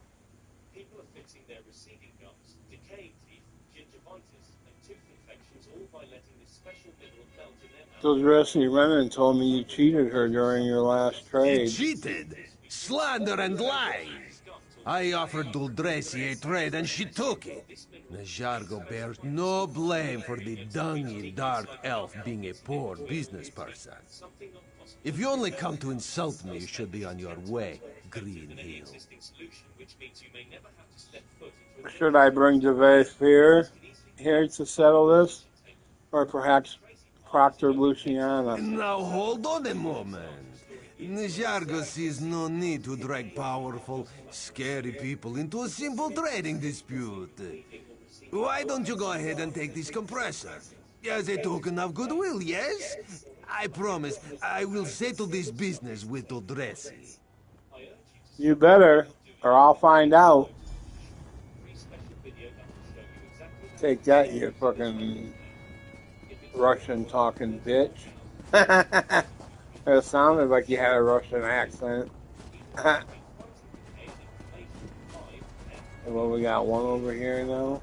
inflating their receding gums, decaying teeth, gingivitis, and tooth infections, all by letting this special mineral melt in their mouth. Duldracy Renan told me you cheated her during your last trade. Cheated? Slander and lies! I offered Duldracy a trade and she took it. Nezhargo bears no blame for the dungy dark elf being a poor business person. If you only come to insult me, you should be on your way, Green Hill. Should I bring Gervais here to settle this? Or perhaps Proctor Luciana? Now hold on a moment. Nezhargo sees no need to drag powerful, scary people into a simple trading dispute. Why don't you go ahead and take this compressor? As a token of goodwill, yes? I promise I will settle this business with Duldracy. You better, or I'll find out. Take that, you fucking Russian-talking bitch. It sounded like you had a Russian accent. Well, we got one over here now.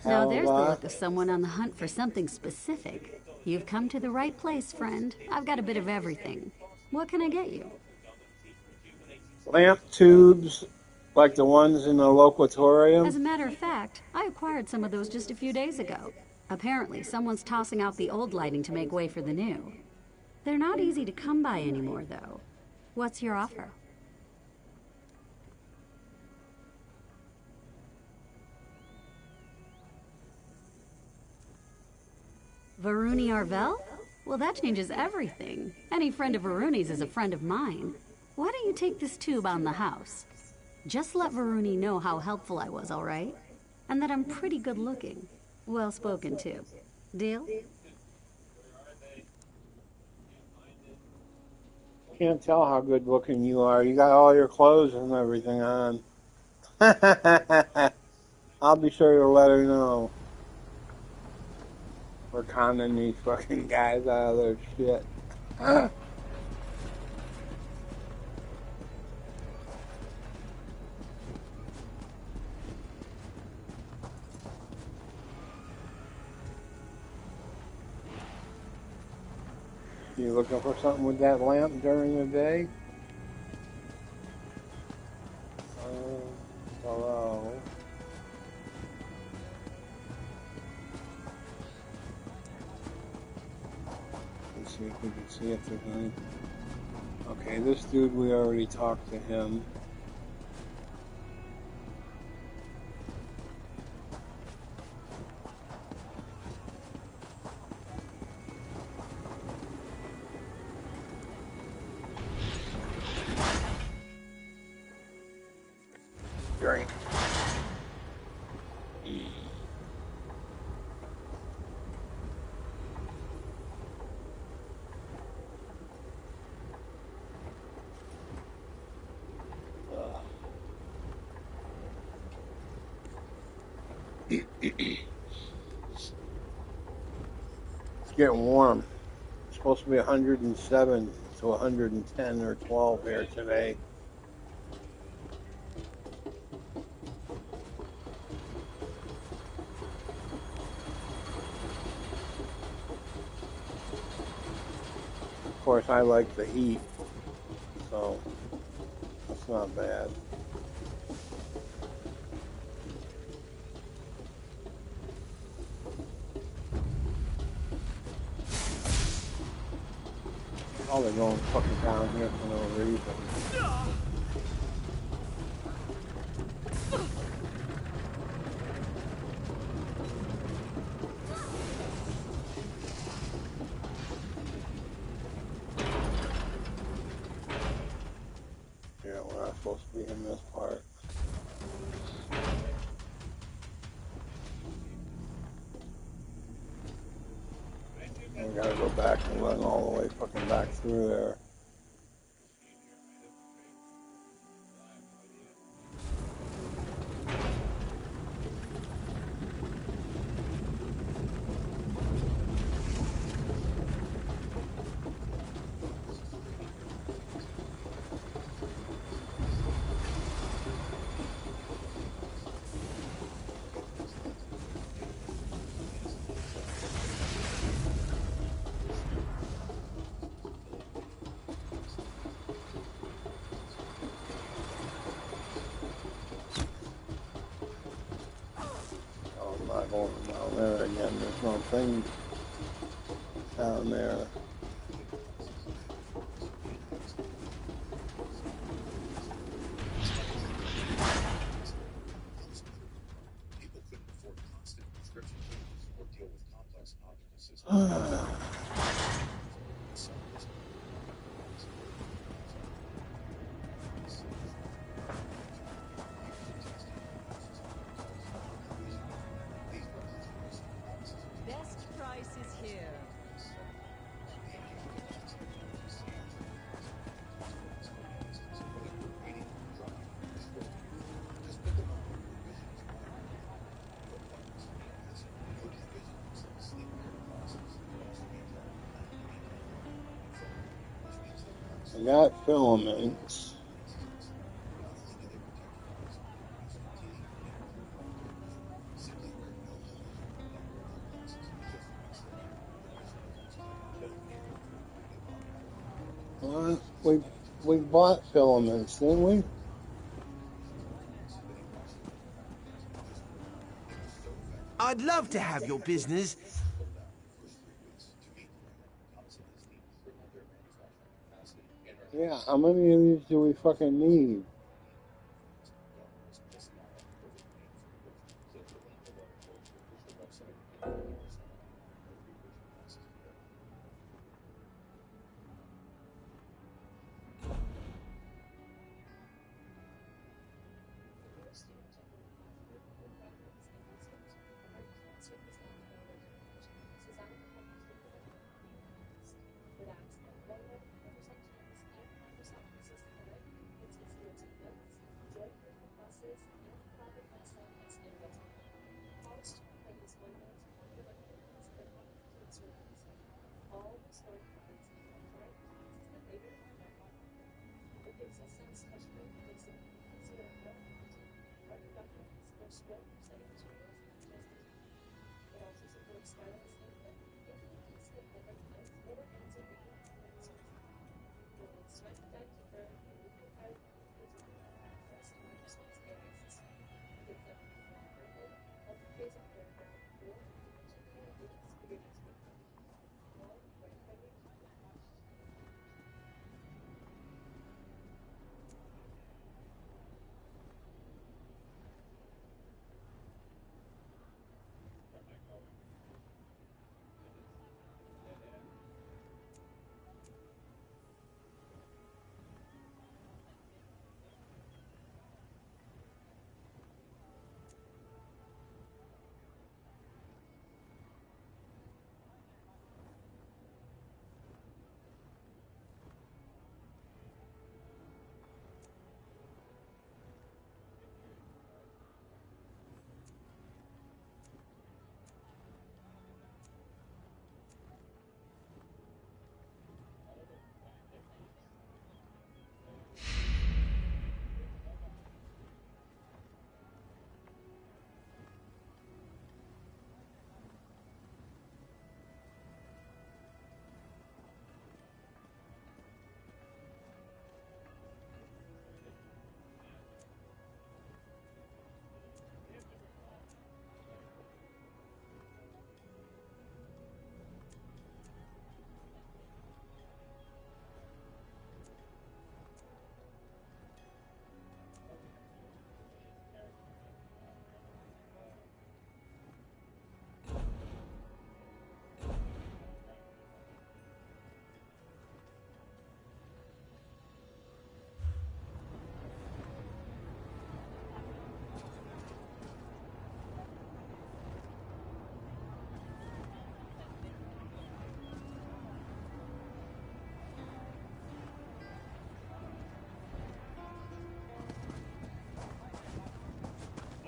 Now there's the look of someone on the hunt for something specific. You've come to the right place, friend. I've got a bit of everything. What can I get you? Lamp tubes, like the ones in the loquatorium. As a matter of fact, I acquired some of those just a few days ago. Apparently, someone's tossing out the old lighting to make way for the new. They're not easy to come by anymore, though. What's your offer? Varuni Arvel? Well, that changes everything. Any friend of Varuni's is a friend of mine. Why don't you take this tube on the house? Just let Varuni know how helpful I was, all right? And that I'm pretty good looking. Well spoken, too. Deal? Can't tell how good looking you are. You got all your clothes and everything on. I'll be sure to let her know. We're conning these fucking guys out of their shit. You looking for something with that lamp during the day? Hello. Let's see if we can see if there's any. Okay, this dude, we already talked to him. Drink. It's getting warm. It's supposed to be 107 to 110 or 12 here today. Of course, I like the heat, so that's not bad. Oh, they're going fucking down here for no reason. Yeah, we're not supposed to be in this part. We gotta go back and run all the way fucking back through there. educational thing down there. People couldn't afford constant prescription fees or deal with complex optical systems. Best price is here. I got filaments. We bought filaments, didn't we? I'd love to have your business. Yeah, how many of these do we fucking need?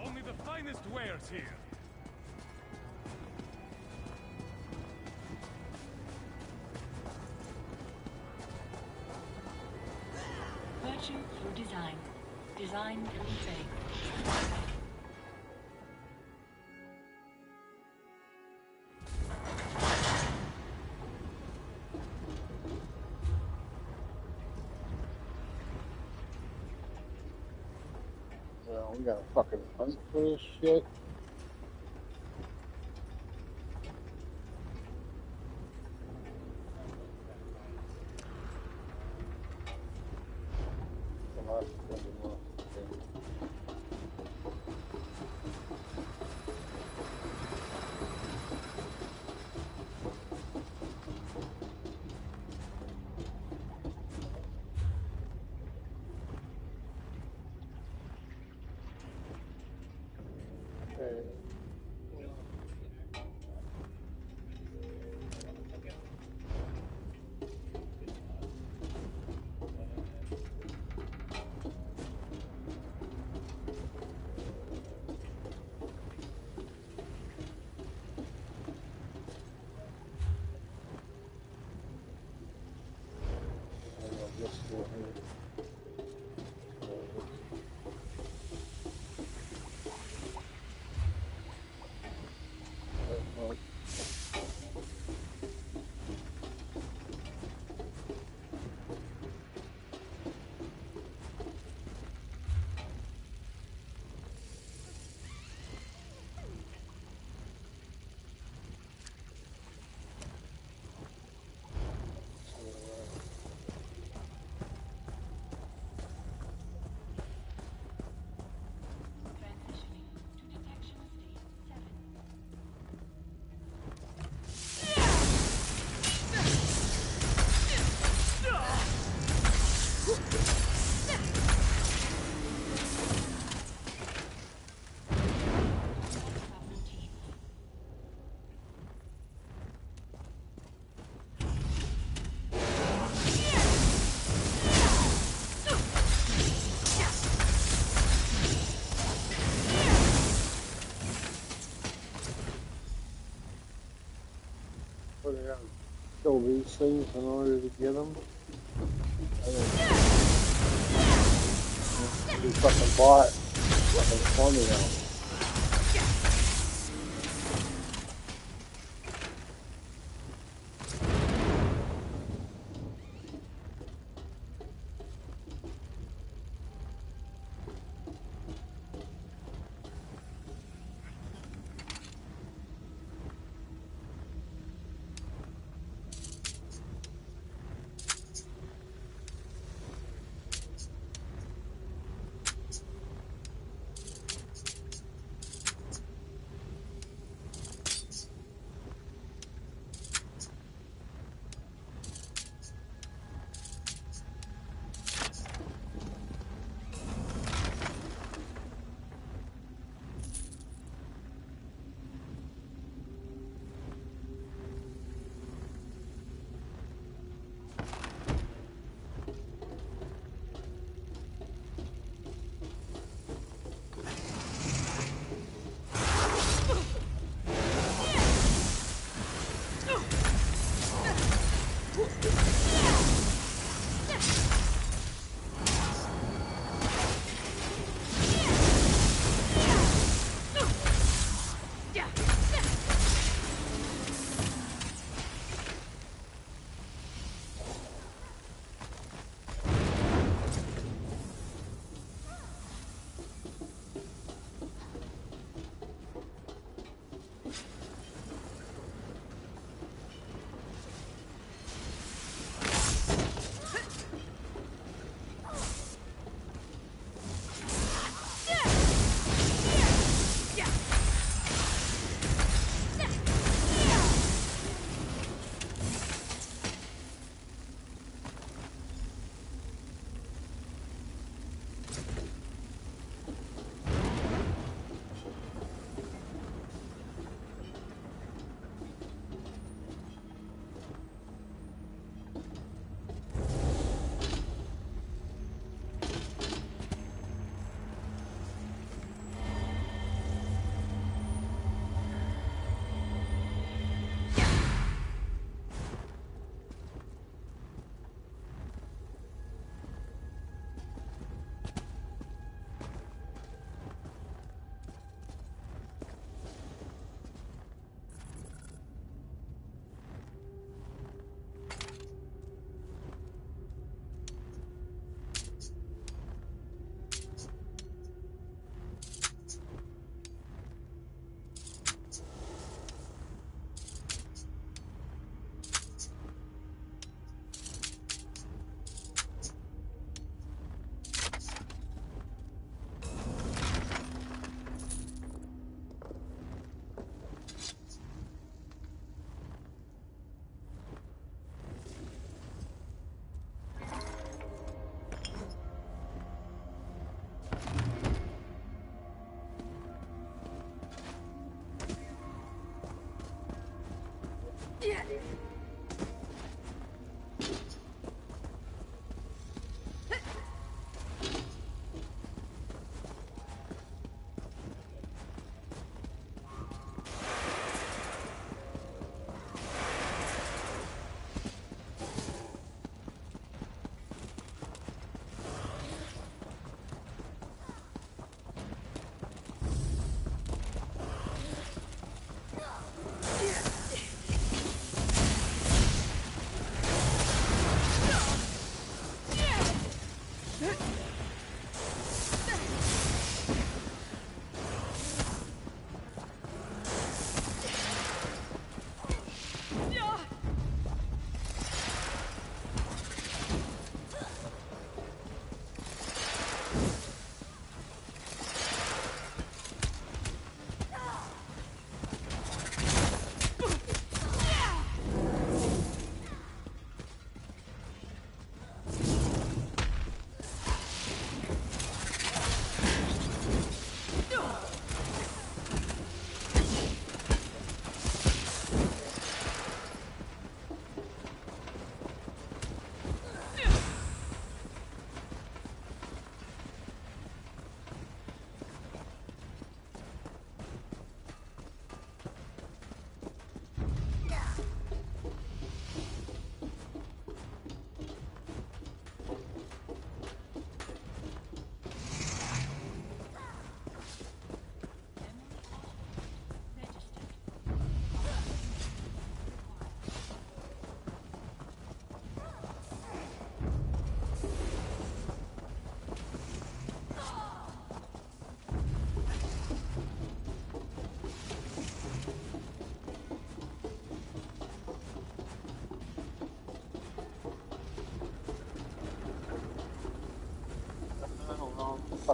Only the finest wares here. Virtue through design. Design through faith. Well, we gotta fucking hunt for this shit. What do I gotta kill these things in order to get them? You fucking bought fucking formula.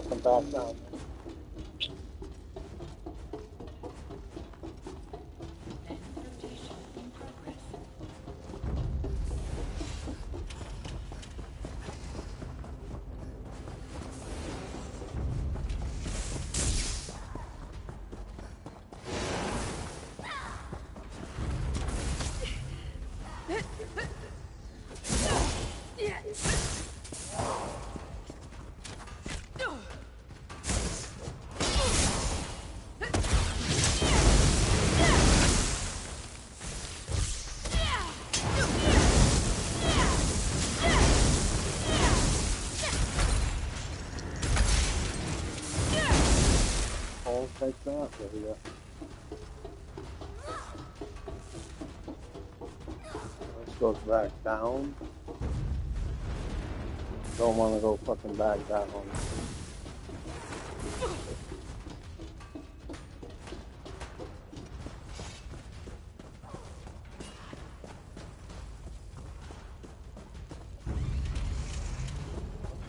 fucking back down. Take that, there we go. This goes back down. Don't want to go fucking back down.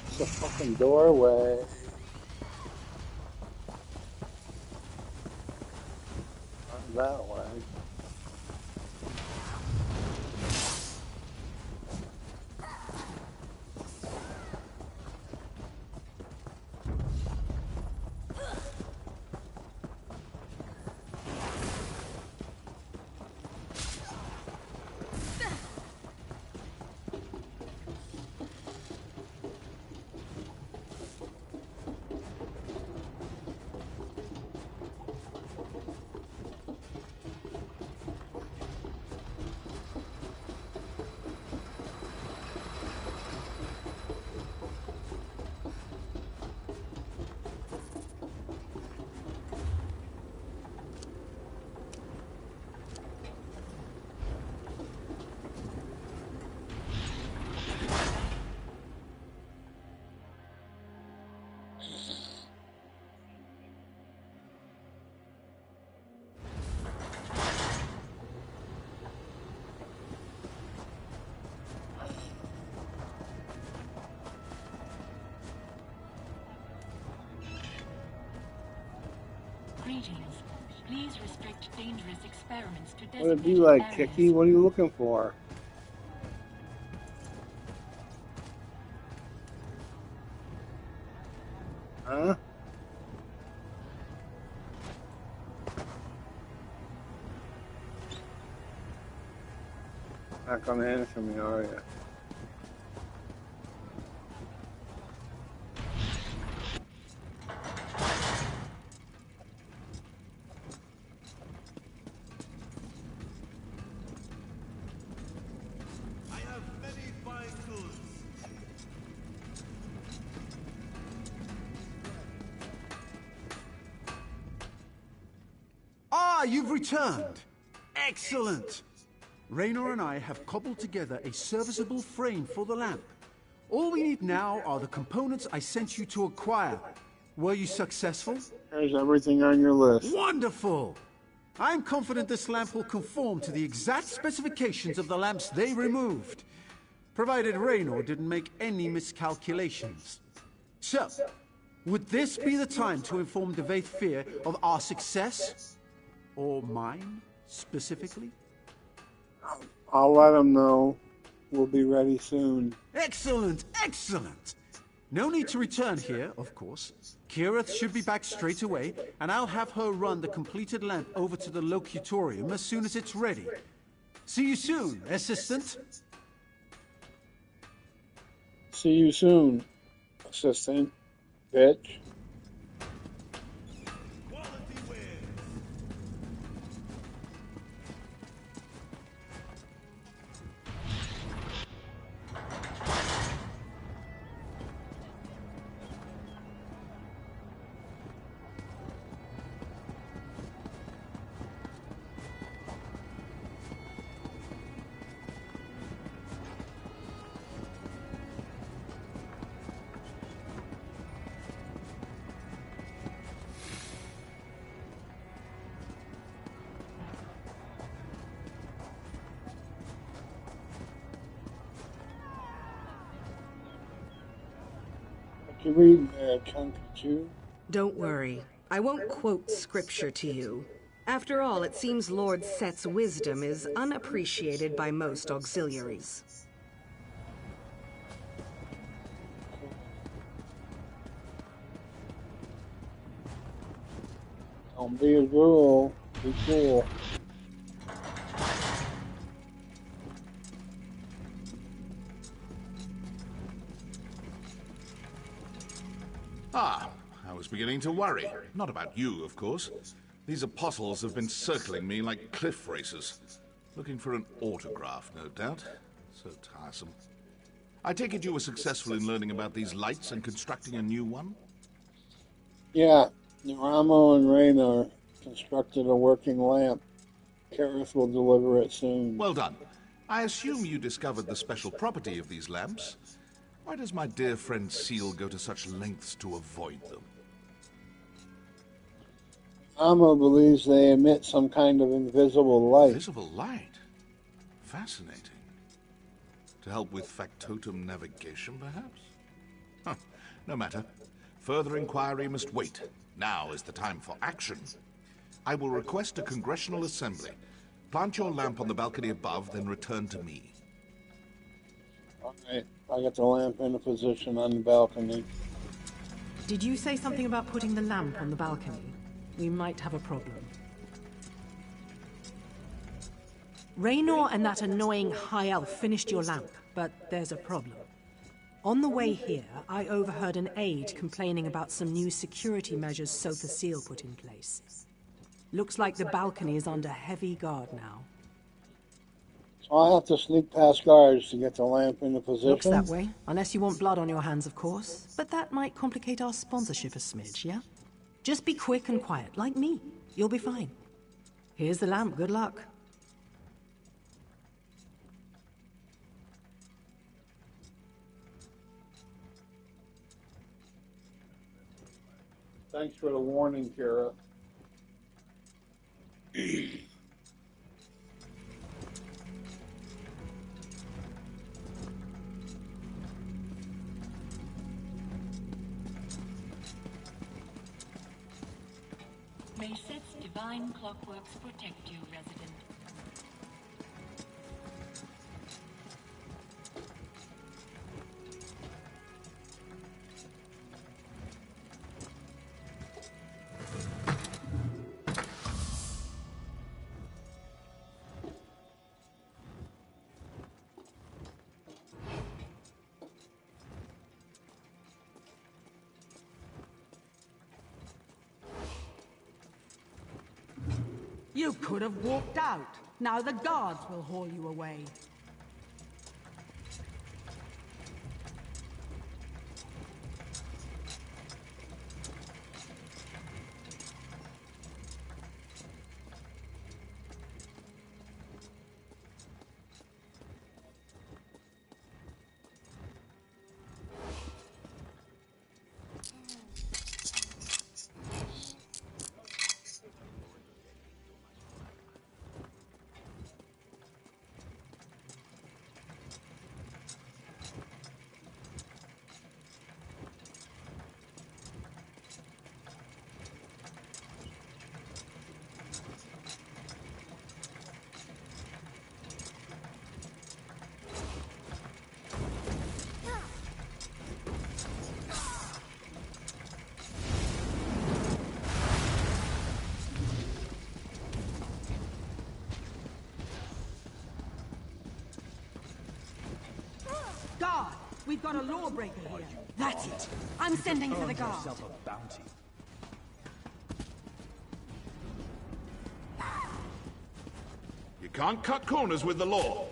It's a fucking doorway. That way. Greetings. Please restrict dangerous experiments to What would designated you like, areas. Kiki? What are you looking for? Huh? Not gonna answer me, are you? Ah, you've returned. Excellent. Raynor and I have cobbled together a serviceable frame for the lamp. All we need now are the components I sent you to acquire. Were you successful? There's everything on your list. Wonderful! I'm confident this lamp will conform to the exact specifications of the lamps they removed, provided Raynor didn't make any miscalculations. So, would this be the time to inform Devaith Fear of our success? Or mine, specifically? I'll let them know. We'll be ready soon. Excellent, excellent! No need to return here, of course. Kirith should be back straight away, and I'll have her run the completed lamp over to the locutorium as soon as it's ready. See you soon, Assistant. See you soon, Assistant. Bitch. Can you read chunk 2? Don't worry. I won't quote scripture to you. After all, it seems Lord Set's wisdom is unappreciated by most auxiliaries. Don't be a girl. Be cool. Ah, I was beginning to worry. Not about you, of course. These apostles have been circling me like cliff racers. Looking for an autograph, no doubt. So tiresome. I take it you were successful in learning about these lights and constructing a new one? Yeah, Ramo and Raynor constructed a working lamp. Karras will deliver it soon. Well done. I assume you discovered the special property of these lamps. Why does my dear friend Seal go to such lengths to avoid them? Ramo believes they emit some kind of invisible light. Invisible light? Fascinating. To help with factotum navigation, perhaps? Huh. No matter. Further inquiry must wait. Now is the time for action. I will request a congressional assembly. Plant your lamp on the balcony above, then return to me. All right. I got the lamp in a position on the balcony. Did you say something about putting the lamp on the balcony? We might have a problem. Raynor and that annoying high elf finished your lamp, but there's a problem. On the way here, I overheard an aide complaining about some new security measures Sotha Seal put in place. Looks like the balcony is under heavy guard now. So I'll have to sneak past guards to get the lamp in a position? Looks that way. Unless you want blood on your hands, of course. But that might complicate our sponsorship a smidge, yeah? Just be quick and quiet, like me. You'll be fine. Here's the lamp. Good luck. Thanks for the warning, Kara. May Set's divine clockworks protect you, resident. You could have walked out. Now the guards will haul you away. Guard! We've got a lawbreaker here. That's it. I'm sending for the guard. You can't cut corners with the law.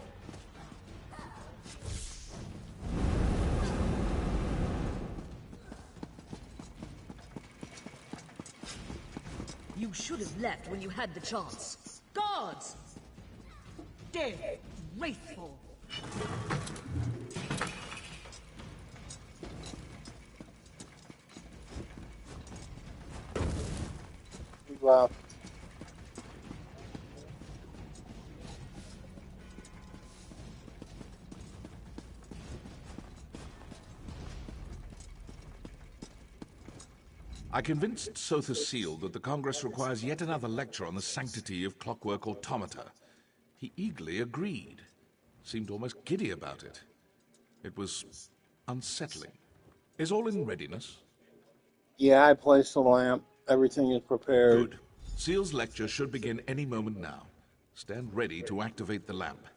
You should have left when you had the chance. Guards! Dead, wraithful. He left. I convinced Sotha Seal that the Congress requires yet another lecture on the sanctity of clockwork automata. He eagerly agreed. Seemed almost giddy about it. It was unsettling. Is all in readiness? Yeah, I placed the lamp. Everything is prepared. Good. Seal's lecture should begin any moment now. Stand ready to activate the lamp.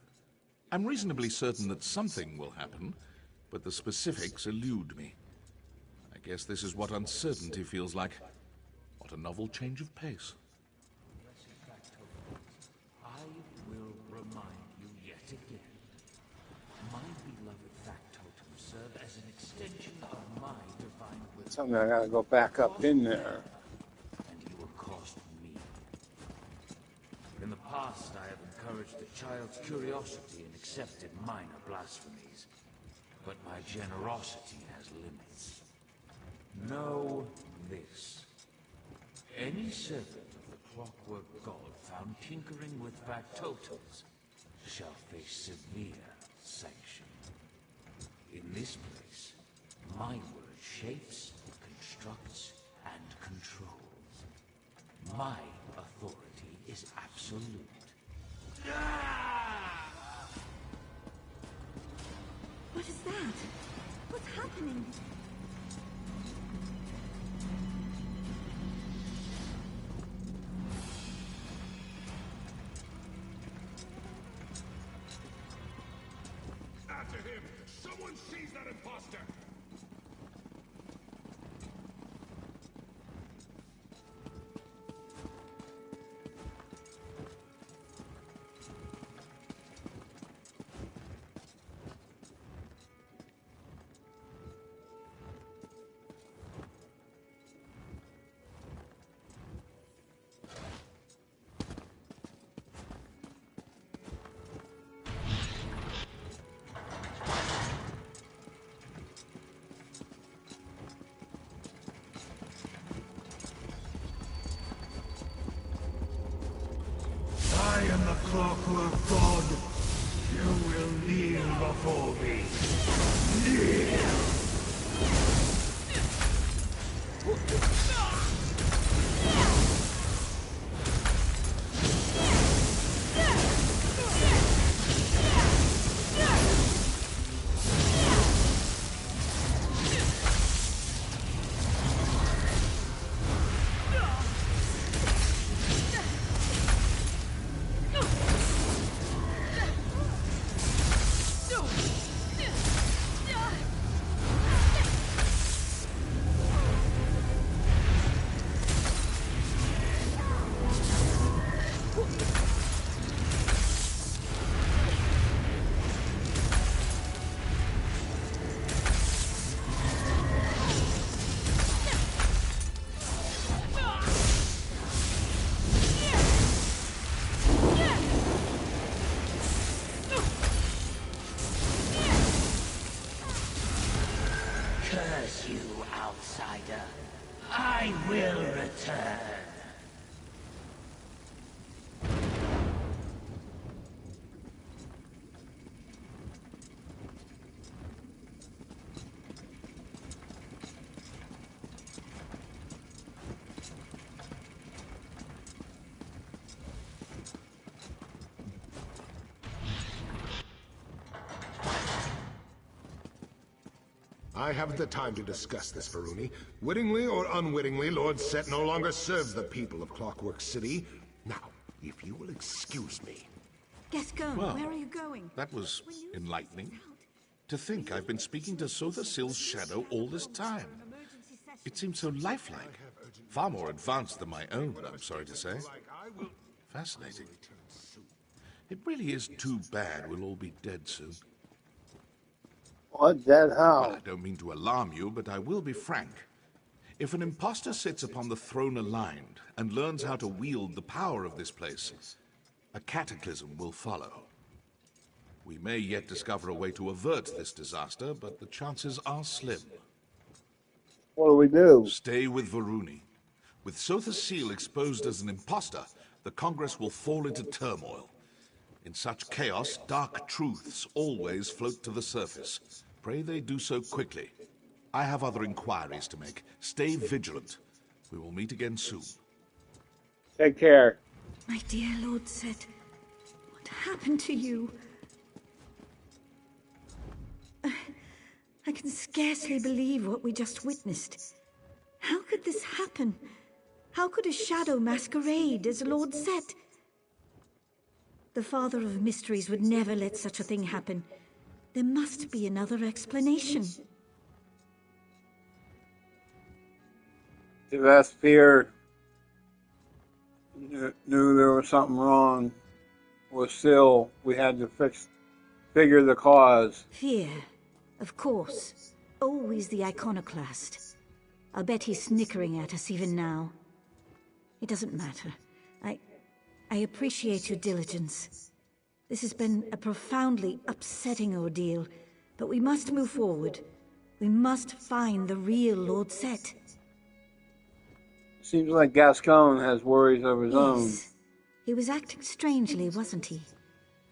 I'm reasonably certain that something will happen, but the specifics elude me. I guess this is what uncertainty feels like. What a novel change of pace. I will remind you yet again. My beloved factotums serve as an extension of my divine will. Tell me I gotta go back up in there. And you will cost me. In the past, I have encouraged the child's curiosity and accepted minor blasphemies. But my generosity has limits. Know this. Any servant of the clockwork god found tinkering with factotums shall face severe sanction. In this place, my word shapes, constructs, and controls. My authority is absolute. What is that? What's happening? After him! Someone seize that imposter! I am the clockwork god. You will kneel before me. Kneel! Curse you, outsider. I will return. I haven't the time to discuss this, Varuni. Wittingly or unwittingly, Lord Set no longer serves the people of Clockwork City. Now, if you will excuse me. Gascon, Well, where are you going? That was enlightening. To think I've been speaking to Sotha Seal's shadow all this time. It seems so lifelike. Far more advanced than my own, I'm sorry to say. Fascinating. It really is too bad we'll all be dead soon. What? Dead how? Well, I don't mean to alarm you, but I will be frank. If an impostor sits upon the throne aligned and learns how to wield the power of this place, a cataclysm will follow. We may yet discover a way to avert this disaster, but the chances are slim. What do we do? Stay with Varuni. With Sotha Seal exposed as an impostor, the Congress will fall into turmoil. In such chaos, dark truths always float to the surface. Pray they do so quickly. I have other inquiries to make. Stay vigilant. We will meet again soon. Take care. My dear Lord Set, what happened to you? I can scarcely believe what we just witnessed. How could this happen? How could a shadow masquerade as Lord Set? The Father of Mysteries would never let such a thing happen. There must be another explanation. The Vesphere knew there was something wrong. Was still, we had to figure the cause. Fear, of course. Always the iconoclast. I'll bet he's snickering at us even now. It doesn't matter. I appreciate your diligence. This has been a profoundly upsetting ordeal, but we must move forward. We must find the real Lord Set. Seems like Gascon has worries of his own. He was acting strangely, wasn't he?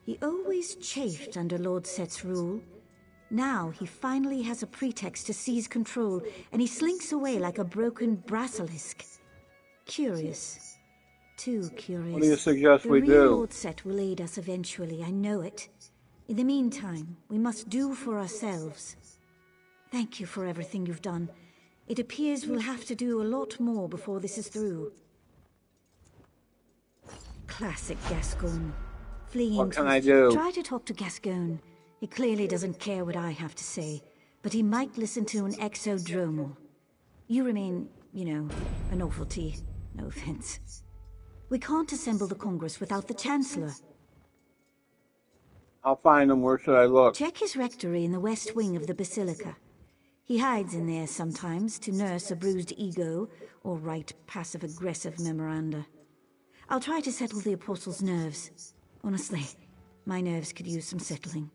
He always chafed under Lord Set's rule. Now he finally has a pretext to seize control, and he slinks away like a broken basilisk. Curious. Too curious. What do you suggest we The do? real Lord Set will aid us eventually, I know it. In the meantime, we must do for ourselves. Thank you for everything you've done. It appears we'll have to do a lot more before this is through. Classic Gascon. Fleeing What can to- I do? Try to talk to Gascon. He clearly doesn't care what I have to say, but he might listen to an exodromal. You remain, a novelty. No offense. We can't assemble the Congress without the Chancellor. I'll find him. Where should I look? Check his rectory in the west wing of the Basilica. He hides in there sometimes to nurse a bruised ego or write passive-aggressive memoranda. I'll try to settle the Apostle's nerves. Honestly, my nerves could use some settling.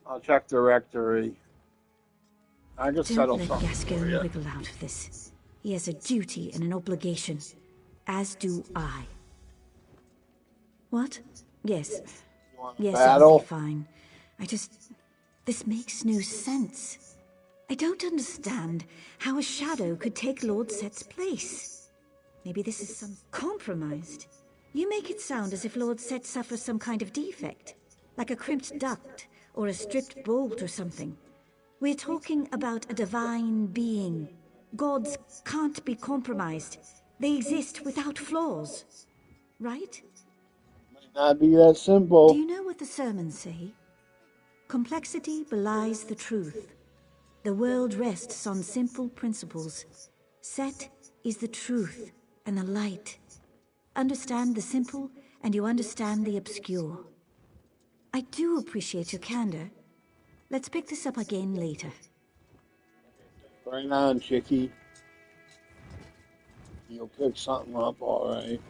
I'll check the rectory. I just settle Don't let something. Gascon for you. wriggle out of this. He has a duty and an obligation, as do I. What? Yes. Yes, battle? I'll be fine. This makes no sense. I don't understand how a shadow could take Lord Set's place. Maybe this is some compromised. You make it sound as if Lord Set suffers some kind of defect, like a crimped duct or a stripped bolt or something. We're talking about a divine being. Gods can't be compromised. They exist without flaws. Right? Might not be that simple. Do you know what the sermons say? Complexity belies the truth. The world rests on simple principles. Set is the truth and the light. Understand the simple and you understand the obscure. I do appreciate your candor. Let's pick this up again later. Right on, chickie. You'll pick something up, all right.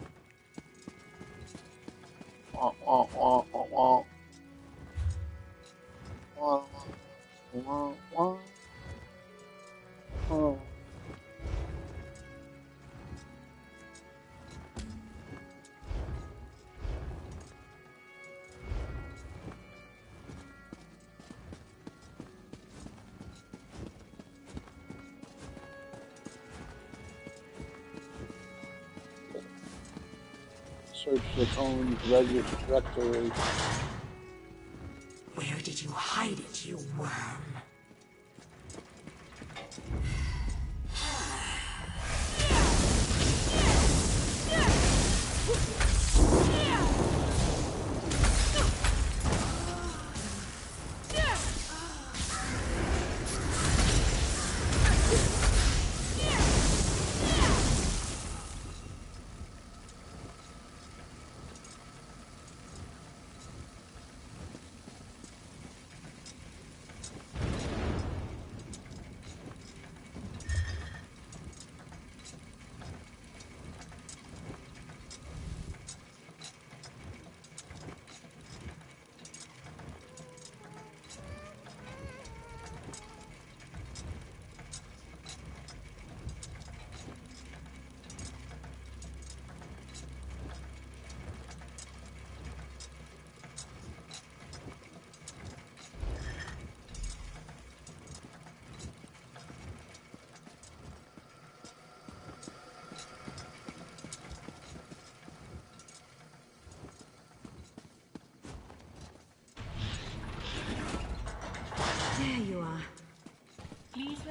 Wah, wah, wah, wah, wah. Wah, wah, wah. Oh. Search the Cone's registry. Where did you hide it, you worm?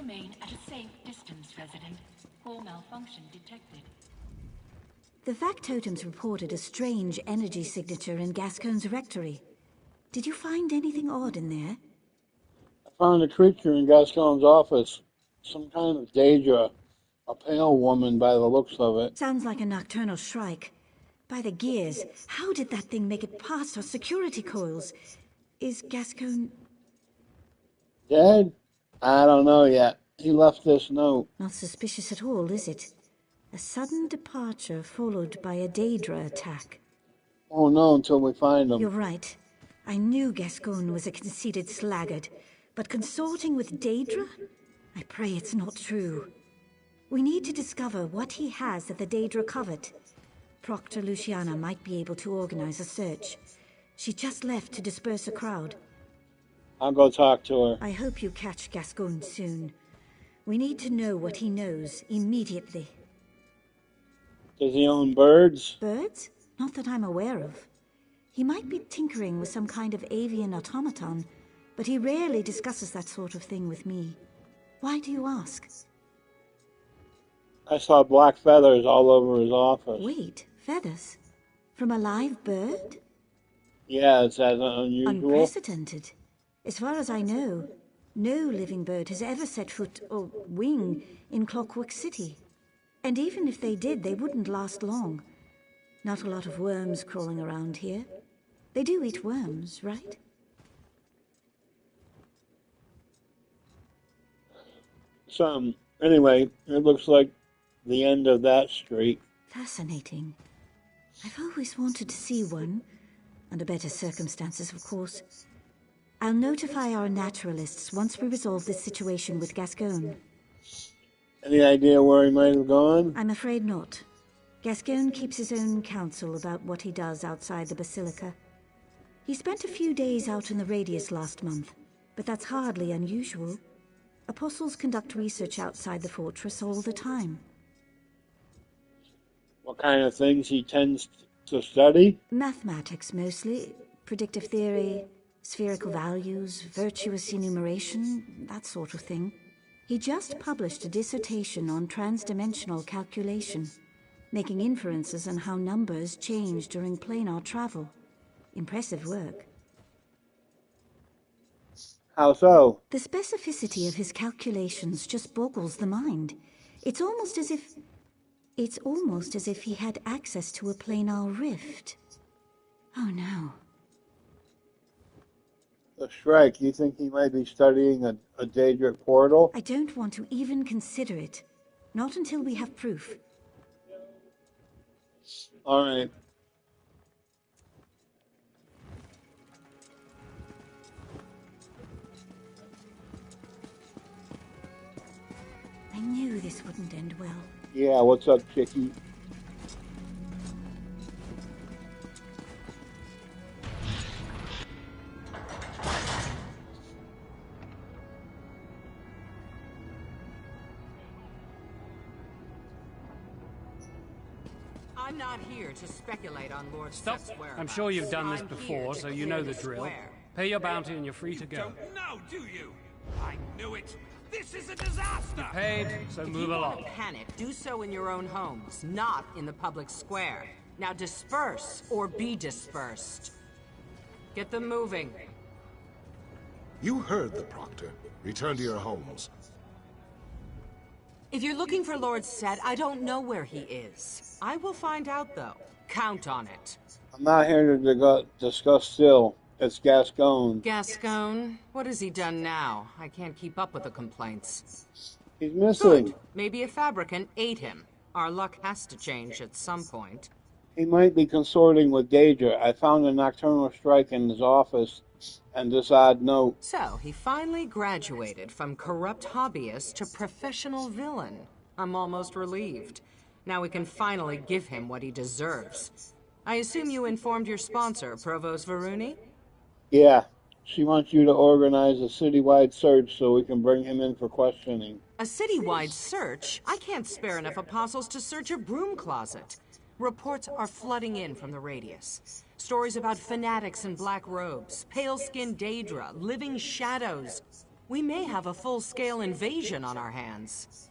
remain at a safe distance, Resident. Core malfunction detected. The factotums reported a strange energy signature in Gascoigne's rectory. Did you find anything odd in there? I found a creature in Gascoigne's office. Some kind of Daedra. A pale woman by the looks of it. Sounds like a nocturnal shrike. By the gears, how did that thing make it past our security coils? Is Gascoigne... Dead? I don't know yet. He left this note. Not suspicious at all, is it? A sudden departure followed by a Daedra attack. Won't know until we find him. You're right. I knew Gascoigne was a conceited sluggard, but consorting with Daedra? I pray it's not true. We need to discover what he has that the Daedra covet. Proctor Luciana might be able to organize a search. She just left to disperse a crowd. I'll go talk to her. I hope you catch Gascoigne soon. We need to know what he knows immediately. Does he own birds? Birds? Not that I'm aware of. He might be tinkering with some kind of avian automaton, but he rarely discusses that sort of thing with me. Why do you ask? I saw black feathers all over his office. Wait, feathers? From a live bird? Yeah, it's as unusual. Unprecedented. As far as I know, no living bird has ever set foot or wing in Clockwork City. And even if they did, they wouldn't last long. Not a lot of worms crawling around here. They do eat worms, right? Anyway, it looks like the end of that street. Fascinating. I've always wanted to see one. Under better circumstances, of course. I'll notify our naturalists once we resolve this situation with Gascoigne. Any idea where he might have gone? I'm afraid not. Gascoigne keeps his own counsel about what he does outside the Basilica. He spent a few days out in the Radius last month, but that's hardly unusual. Apostles conduct research outside the fortress all the time. What kind of things he tends to study? Mathematics, mostly. Predictive theory, spherical values, virtuous enumeration, that sort of thing. He just published a dissertation on transdimensional calculation, making inferences on how numbers change during planar travel. Impressive work. How so? The specificity of his calculations just boggles the mind. It's almost as if he had access to a planar rift. Oh no. The Shrike, you think he might be studying a Daedric portal? I don't want to even consider it. Not until we have proof. All right. I knew this wouldn't end well. Yeah, what's up, Chicky? I'm not here to speculate on Lord Stop. Seth's whereabouts. I'm sure you've done this I'm here before, to so you clear know the the drill. square. Pay your bounty and you're free to go. Don't know, do you? I knew it. This is a disaster. Paid, so If move you along. want to panic, do so in your own homes, not in the public square. Now disperse or be dispersed. Get them moving. You heard the Proctor. Return to your homes. If you're looking for Lord Set, I don't know where he is. I will find out, though. Count on it. I'm not here to discuss Syl. It's Gascoigne. Gascoigne? What has he done now? I can't keep up with the complaints. He's missing. Good. Maybe a fabricant ate him. Our luck has to change at some point. He might be consorting with Daedra. I found a nocturnal strike in his office and this odd note. So, he finally graduated from corrupt hobbyist to professional villain. I'm almost relieved. Now we can finally give him what he deserves. I assume you informed your sponsor, Provost Varuni? Yeah, she wants you to organize a citywide search so we can bring him in for questioning. A citywide search? I can't spare enough apostles to search a broom closet. Reports are flooding in from the Radius. Stories about fanatics in black robes, pale-skinned Daedra, living shadows. We may have a full-scale invasion on our hands.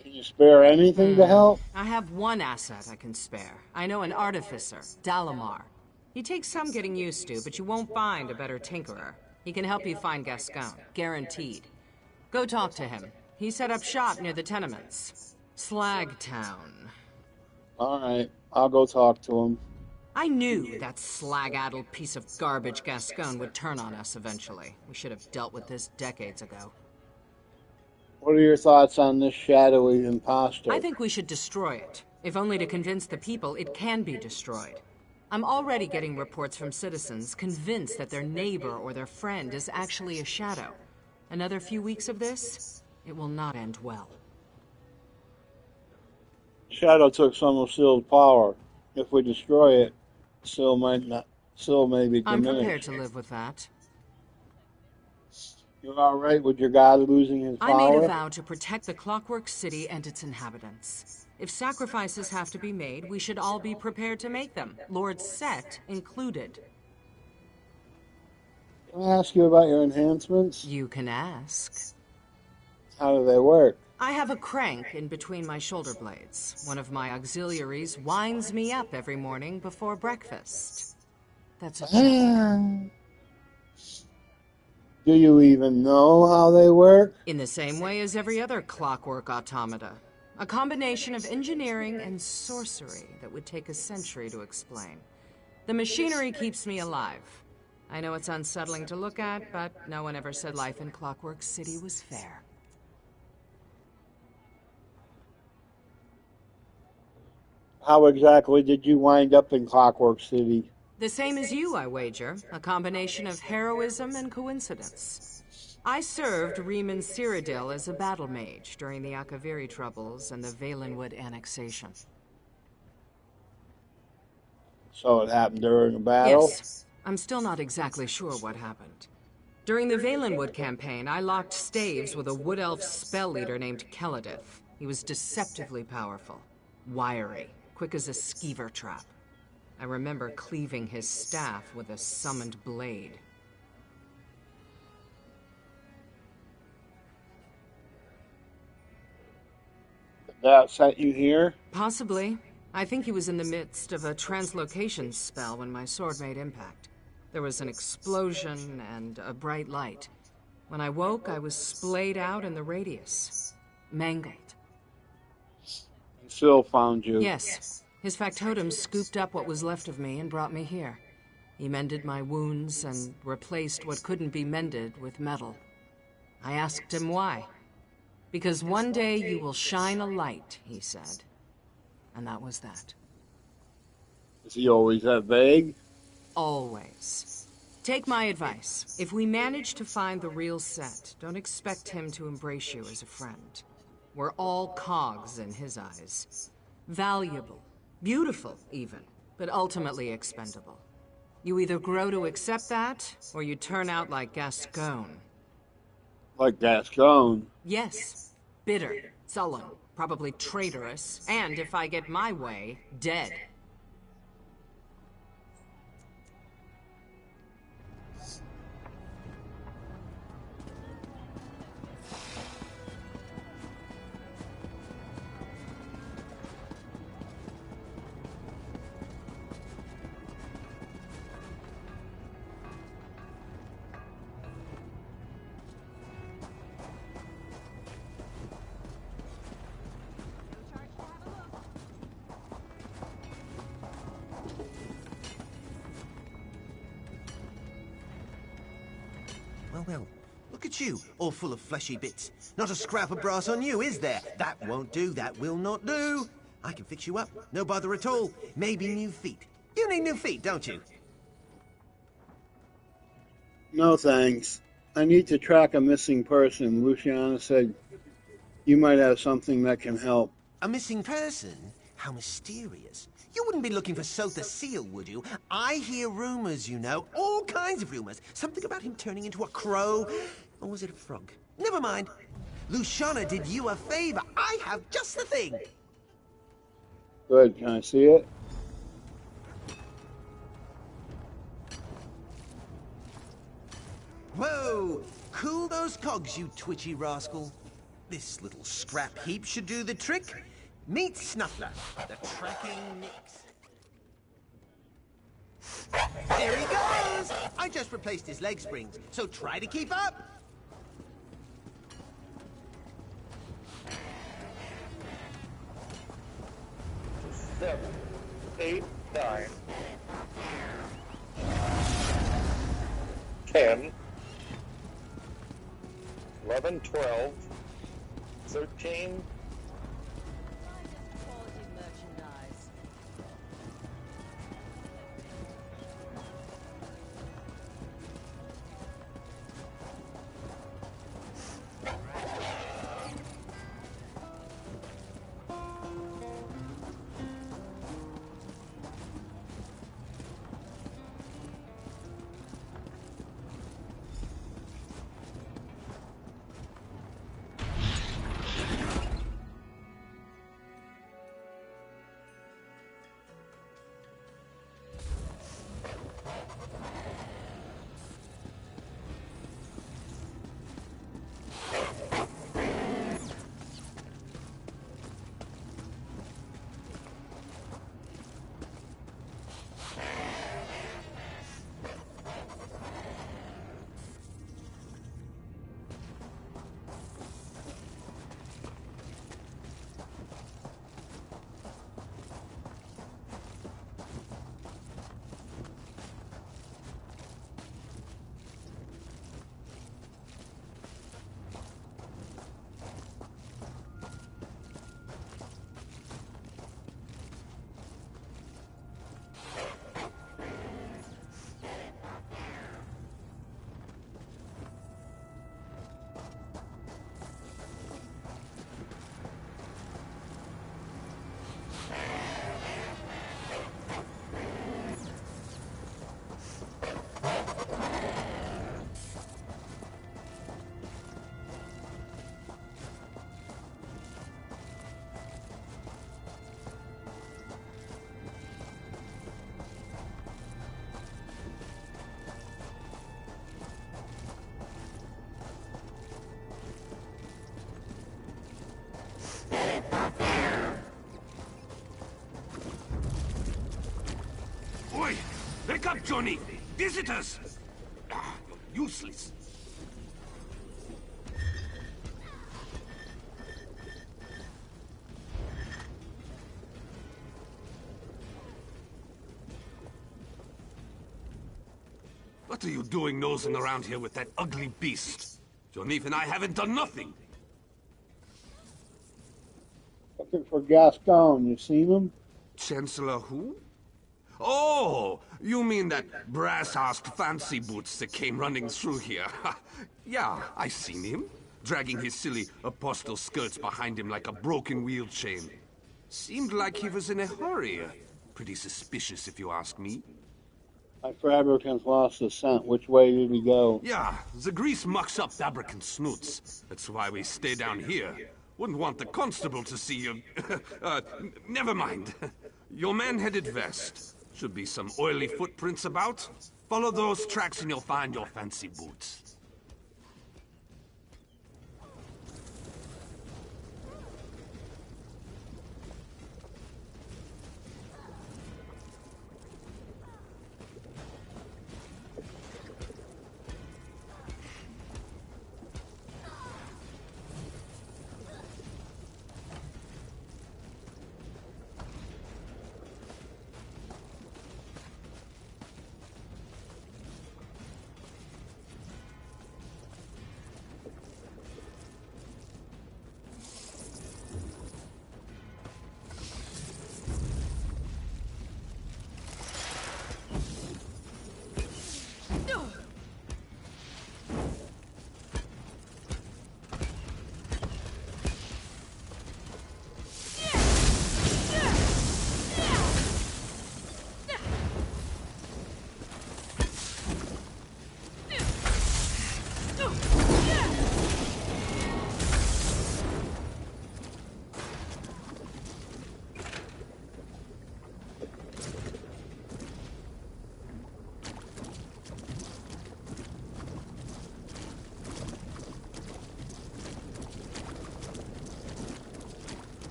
Can you spare anything to help? I have one asset I can spare. I know an artificer, Dalamar. He takes some getting used to, but you won't find a better tinkerer. He can help you find Gascon, guaranteed. Go talk to him. He set up shop near the tenements. Slagtown. Alright, I'll go talk to him. I knew that slag-addled piece of garbage Gascon would turn on us eventually. We should have dealt with this decades ago. What are your thoughts on this shadowy imposter? I think we should destroy it. If only to convince the people it can be destroyed. I'm already getting reports from citizens convinced that their neighbor or their friend is actually a shadow. Another few weeks of this, it will not end well. Shadow took some of Syl's power. If we destroy it, Syl may be diminished. I'm prepared to live with that. You're alright with your god losing his power? I made a vow to protect the Clockwork City and its inhabitants. If sacrifices have to be made, we should all be prepared to make them, Lord Set included. Can I ask you about your enhancements? You can ask. How do they work? I have a crank in between my shoulder blades. One of my auxiliaries winds me up every morning before breakfast. That's a check. Do you even know how they work? In the same way as every other clockwork automata. A combination of engineering and sorcery that would take a century to explain. The machinery keeps me alive. I know it's unsettling to look at, but no one ever said life in Clockwork City was fair. How exactly did you wind up in Clockwork City? The same as you, I wager. A combination of heroism and coincidence. I served Riemann Cyrodiil as a battle mage during the Akaviri troubles and the Valenwood annexation. So it happened during a battle? Yes. I'm still not exactly sure what happened. During the Valenwood campaign, I locked staves with a wood elf spell leader named Keladith. He was deceptively powerful, wiry, quick as a skeever trap. I remember cleaving his staff with a summoned blade. That sent you here? Possibly. I think he was in the midst of a translocation spell when my sword made impact. There was an explosion and a bright light. When I woke, I was splayed out in the radius. Mangled. Syl found you. Yes. His factotum scooped up what was left of me and brought me here. He mended my wounds and replaced what couldn't be mended with metal. I asked him why. Because one day you will shine a light, he said. And that was that. Is he always that vague? Always. Take my advice. If we manage to find the real Set, don't expect him to embrace you as a friend. We're all cogs in his eyes. Valuable. Beautiful, even. But ultimately expendable. You either grow to accept that, or you turn out like Gascon. Like Gascon? Yes. Bitter, sullen, probably traitorous, and if I get my way, dead. Well, look at you, all full of fleshy bits. Not a scrap of brass on you, is there? That won't do, that will not do. I can fix you up, no bother at all. Maybe new feet. You need new feet, don't you? No thanks. I need to track a missing person. Luciana said you might have something that can help. A missing person? How mysterious. You wouldn't be looking for Sotha Seal, would you? I hear rumors, you know. All kinds of rumors. Something about him turning into a crow. Or was it a frog? Never mind. Luciana did you a favor. I have just the thing. Good. Can I see it? Whoa! Cool those cogs, you twitchy rascal. This little scrap heap should do the trick. Meet Snuffler, the tracking Nix. There he goes! I just replaced his leg springs, so try to keep up! 7, 8, 9, 10, 11, 12, 13. Oi! Wake up, Johnny! Visitors! Ah, you're useless. What are you doing nosing around here with that ugly beast? Johnny and I haven't done nothing. Looking for Gaston. You seen him? Chancellor who? Oh, you mean that brass-arsed fancy boots that came running through here? Yeah, I seen him, dragging his silly apostle skirts behind him like a broken wheel chain. Seemed like he was in a hurry. Pretty suspicious, if you ask me. My Fabricant's lost the scent. Which way did he go? Yeah, the grease mucks up Fabricant snoots. That's why we stay down here. Wouldn't want the constable to see you. Never mind. Your man headed west. Should be some oily footprints about. Follow those tracks and you'll find your fancy boots.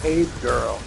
Cave girl.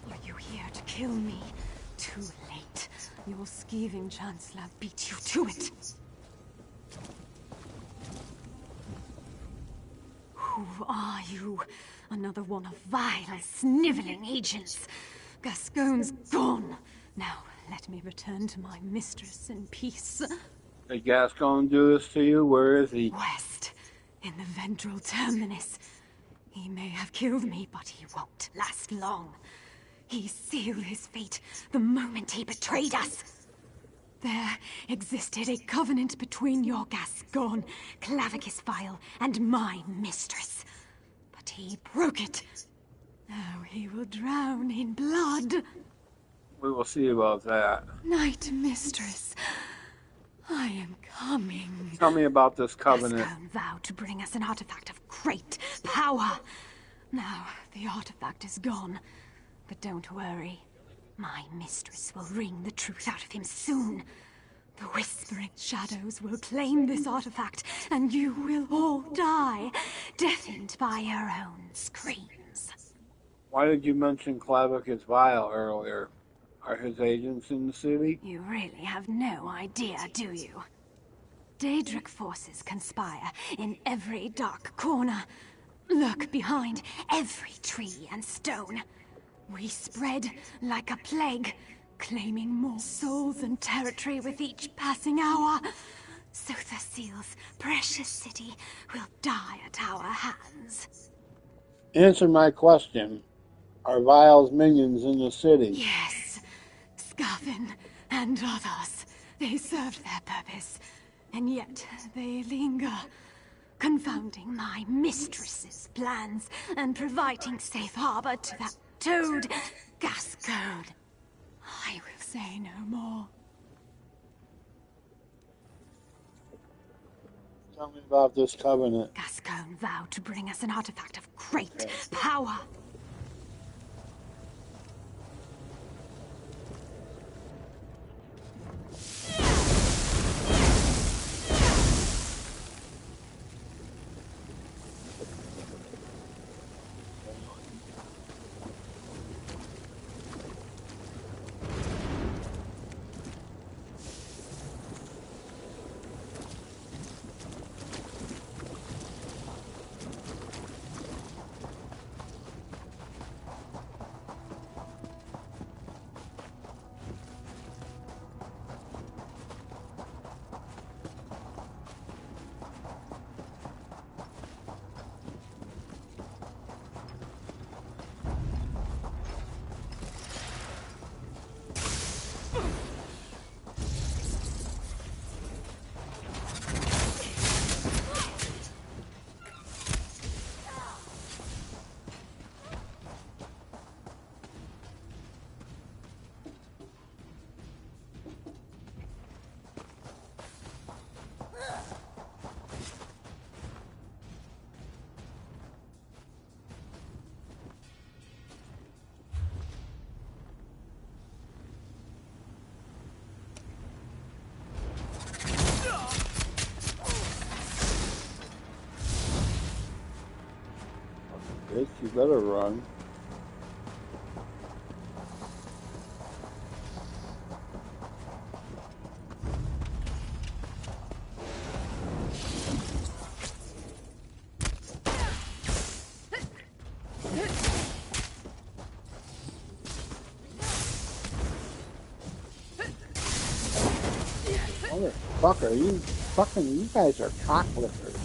Are you here to kill me? Too late. Your skeeving Chancellor beat you to it. Who are you? Another one of vile, sniveling agents. Gascoigne's gone. Now, let me return to my mistress in peace. Did Gascoigne do this to you? Where is he? West, in the Ventral Terminus. He may have killed me, but he won't last long. He sealed his fate the moment he betrayed us. There existed a covenant between your Gascoigne, Clavicus Vile, and my mistress. But he broke it. Now he will drown in blood. We will see about that. Night Mistress, I am coming. Tell me about this covenant. Gascoigne vowed to bring us an artifact of great power. Now, the artifact is gone. But don't worry. My mistress will wring the truth out of him soon. The Whispering Shadows will claim this artifact, and you will all die, deafened by your own screams. Why did you mention Clavicus Vile earlier? Are his agents in the city? You really have no idea, do you? Daedric forces conspire in every dark corner. Lurk behind every tree and stone. We spread like a plague, claiming more souls and territory with each passing hour. Sotha Seal's precious city will die at our hands. Answer my question. Are Vile's minions in the city? Yes. Scarfin and others. They served their purpose, and yet they linger, confounding my mistress's plans and providing safe harbor to that toad, Gascoigne. I will say no more. Tell me about this covenant. Gascoigne vowed to bring us an artifact of great power. Bitch, you better run. Motherfucker, you guys are cocklickers.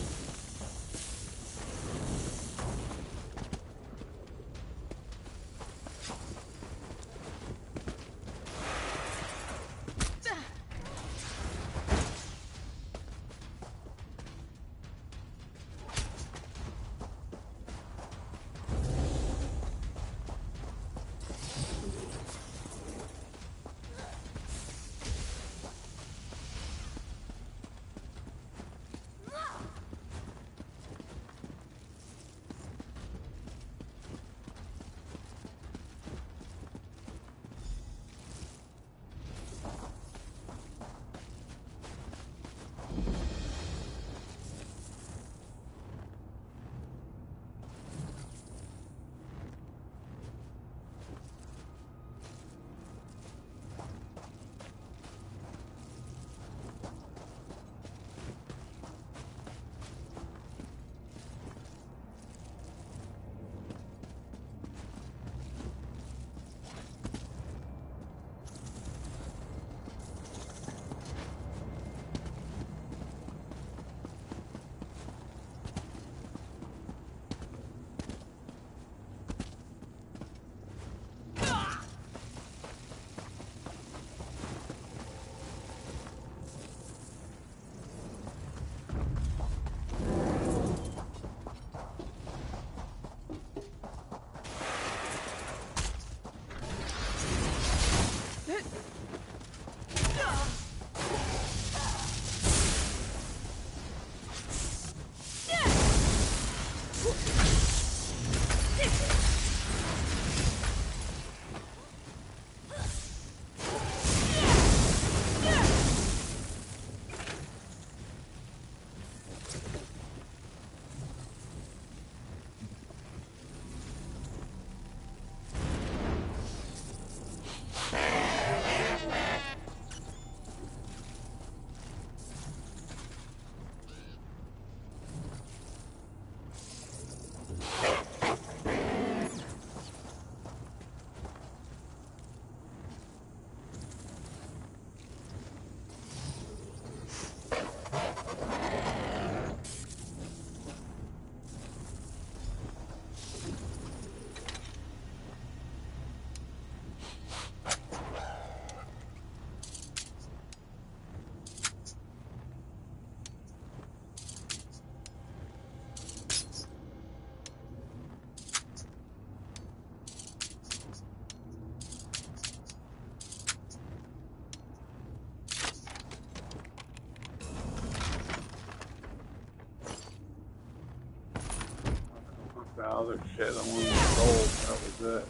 Other shit, I wanted gold, that was it.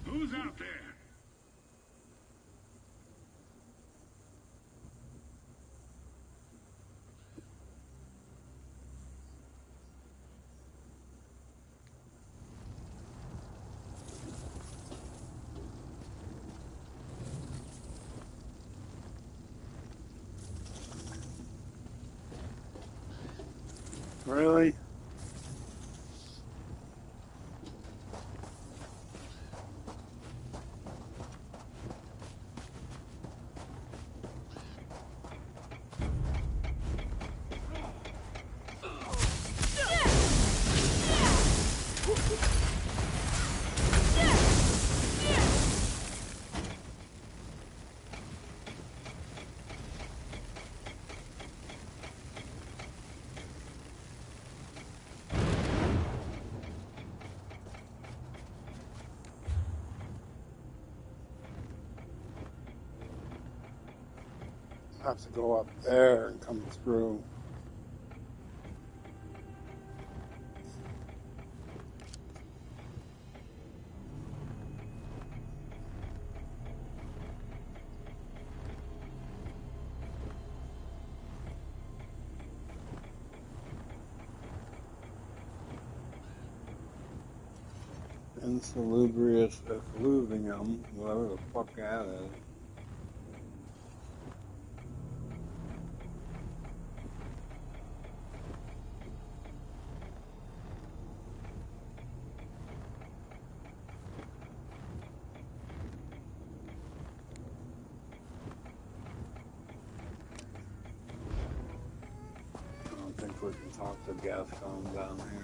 Who's out there? Really? have to go up there and come through. Insalubrious effluvium, whatever the fuck that is. I don't think we can talk to Gascon down here.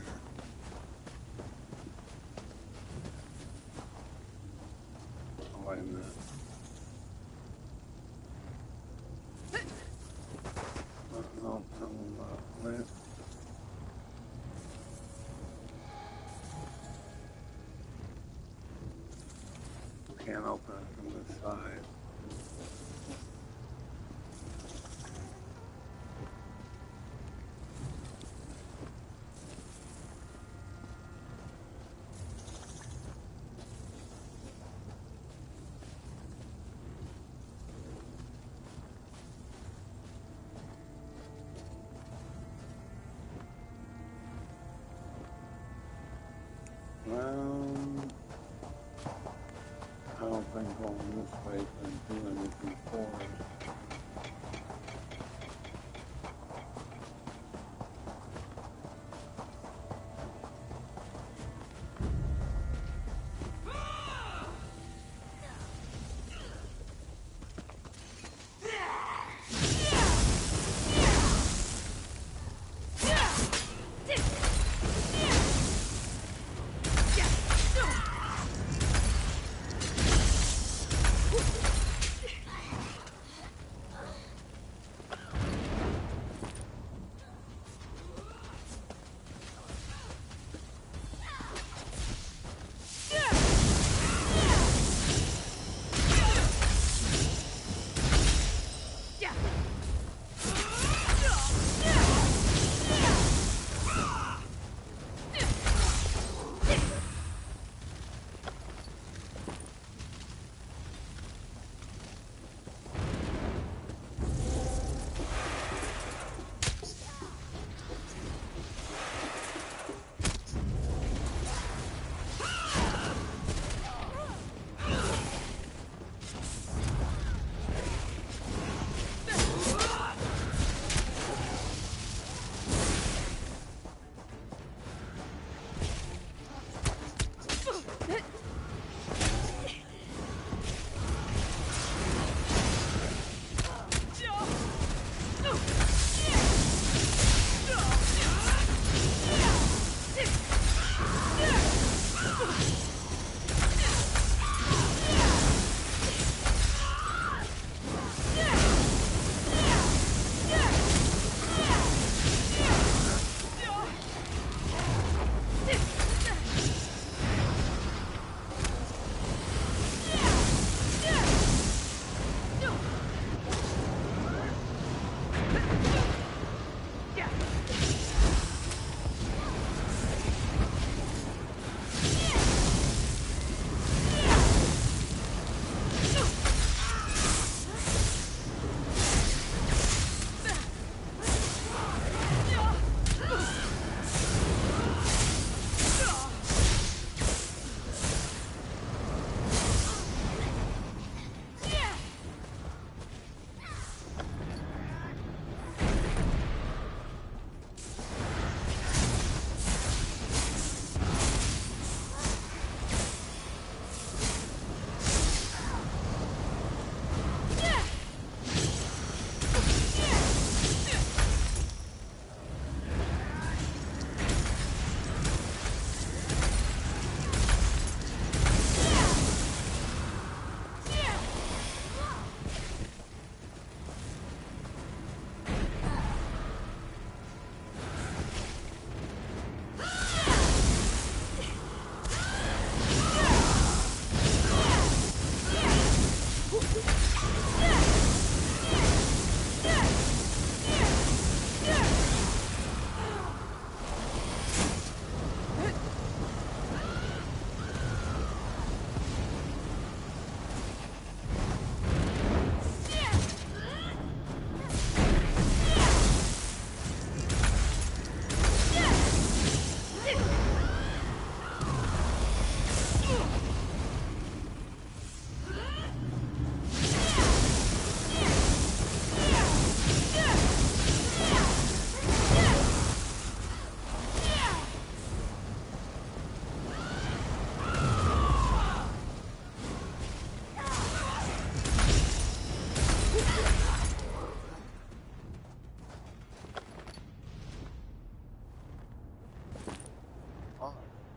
Wait a minute. No, wait. Can't open it from this side. I don't think going this way can do anything for us.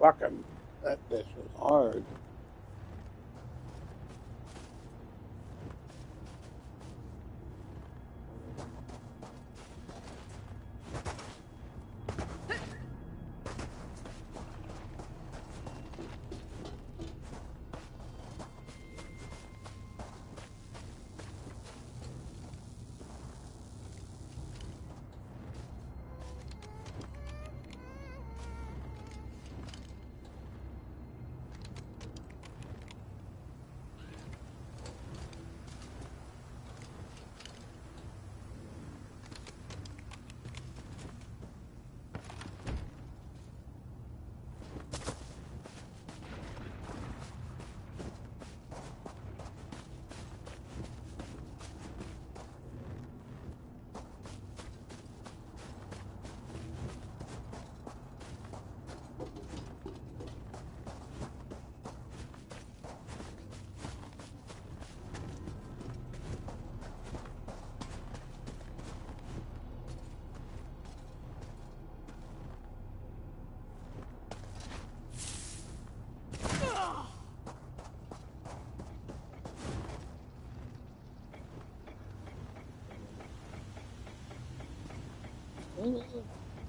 Fucking, that dish was hard.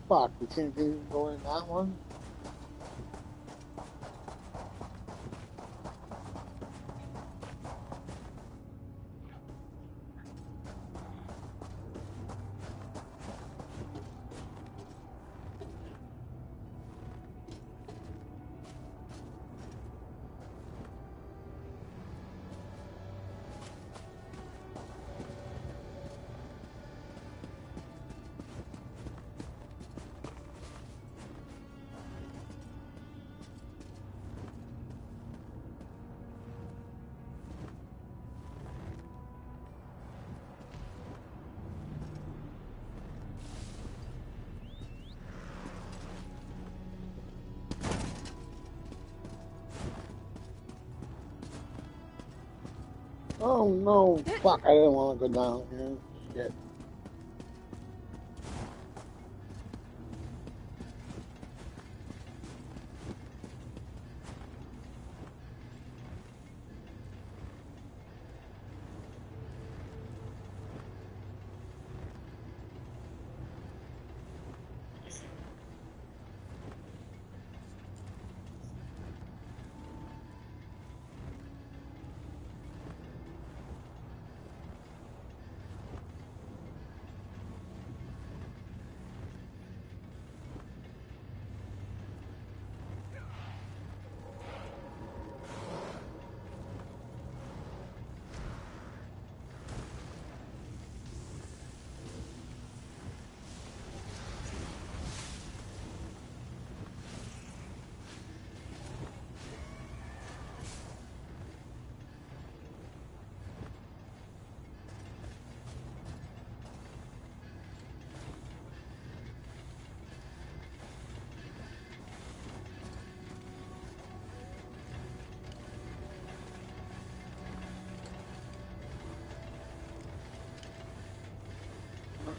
Fuck, we can't even go in that one. Oh no, fuck, I didn't want to go down here. Shit.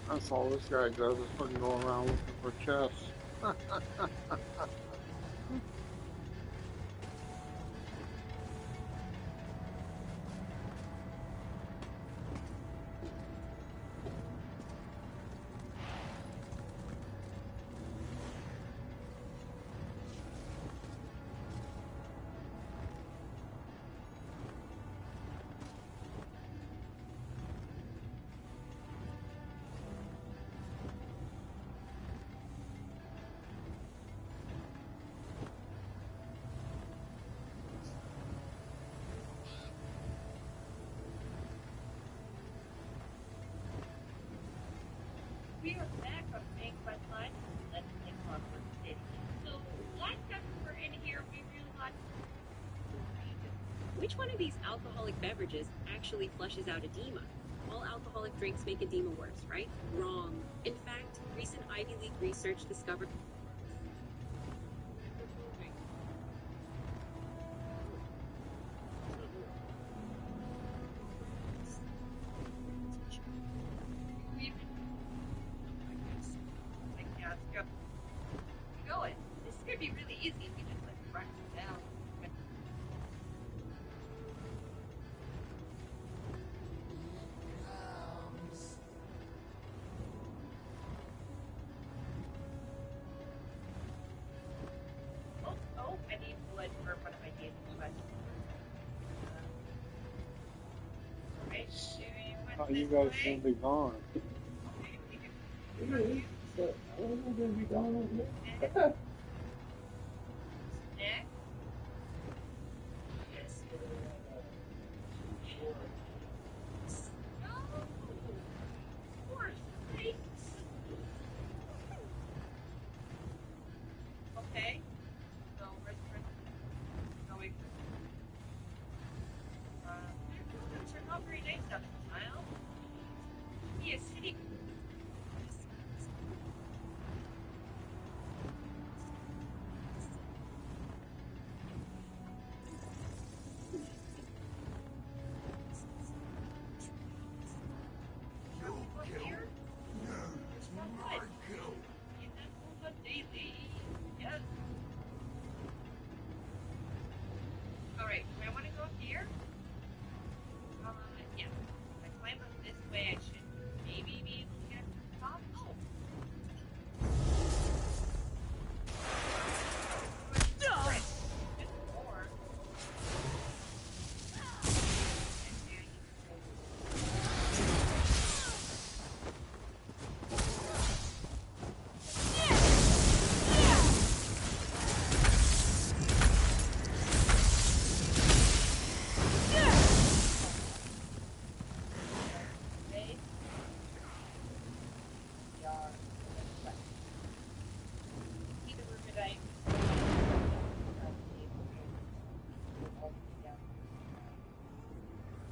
That's all this guy does is fucking go around looking for chests. We are back on Main Quest Line. Let's take Clockwork City. So, last time we were in here, we realized... Which one of these alcoholic beverages actually flushes out edema? All alcoholic drinks make edema worse, right? Wrong. In fact, recent Ivy League research discovered... Go it. This could be really easy if we just let thought you guys were gonna be gone. Next. No! Poor things. Okay. No, where's no, wait. Those are not very nice up the tile. He is sitting. Alright, do I want to go up here? Yeah. If I climb up this way, I should maybe be able to get up to the top. Oh! Right. Good more.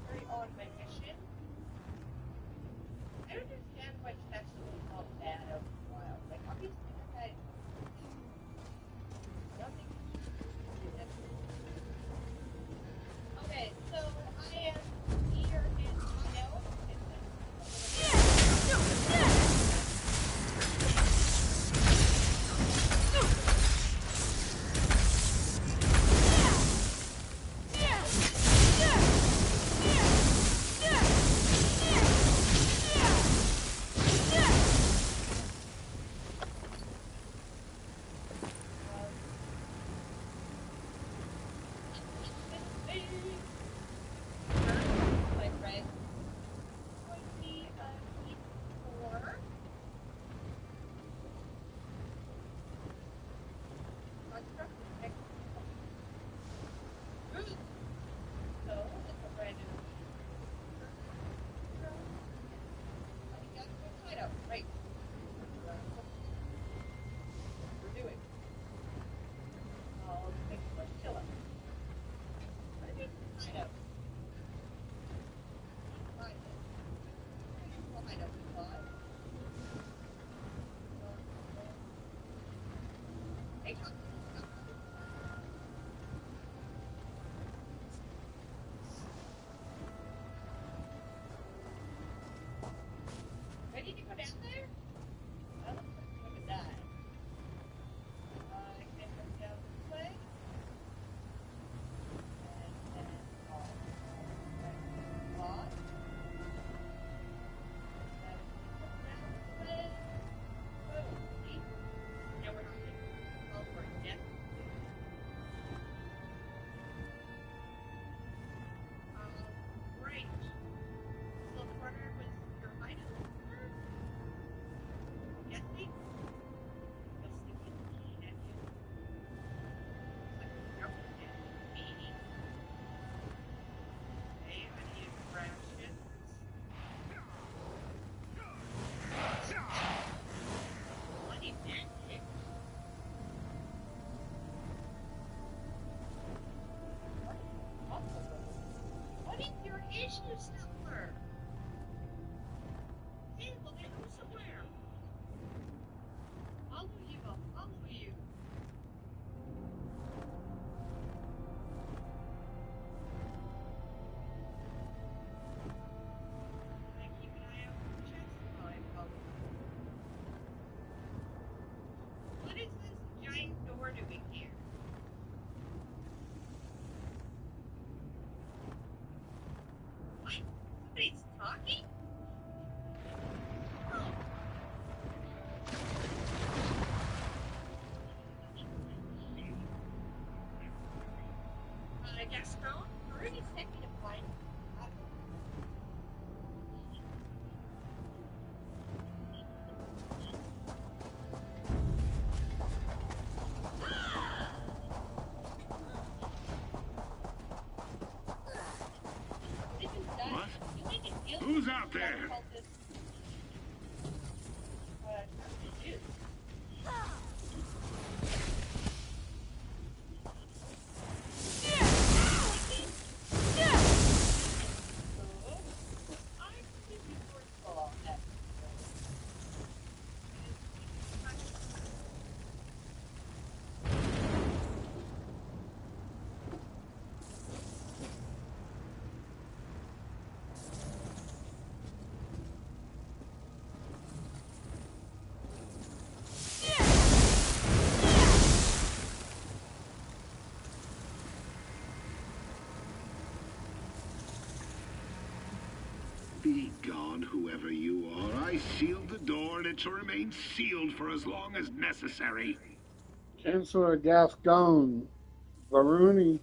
Very odd my mission. I don't understand why it's actually called bad out in the wild. Like, obviously, the guy. Nothing. Okay, so I am here in Ohio. Right. We're doing. I'll make a chill up. What do you mean, sign up? Sign up. Sign up, bud. Hey, come. Ready to go down there? Well, I'm gonna die. I can go down this way. And then off. Off. And down this way. Boom. See? Now we're not going to call for a death. Right. So the corner was your hideout? Yes, please. Just sticking the key at you. Like a government baby. Okay, I need rations. Bloody magic. What is your issue, Silver? Hey, well, they go somewhere. Follow you, I'll follow you. I keep an eye out for the chest while I follow you. What is this giant door doing here? What? Somebody's talking? Oh. Gaston, Rudy sent me to find. Be gone, whoever you are. I sealed the door, and it shall remain sealed for as long as necessary. Chancellor Gascon, Varuni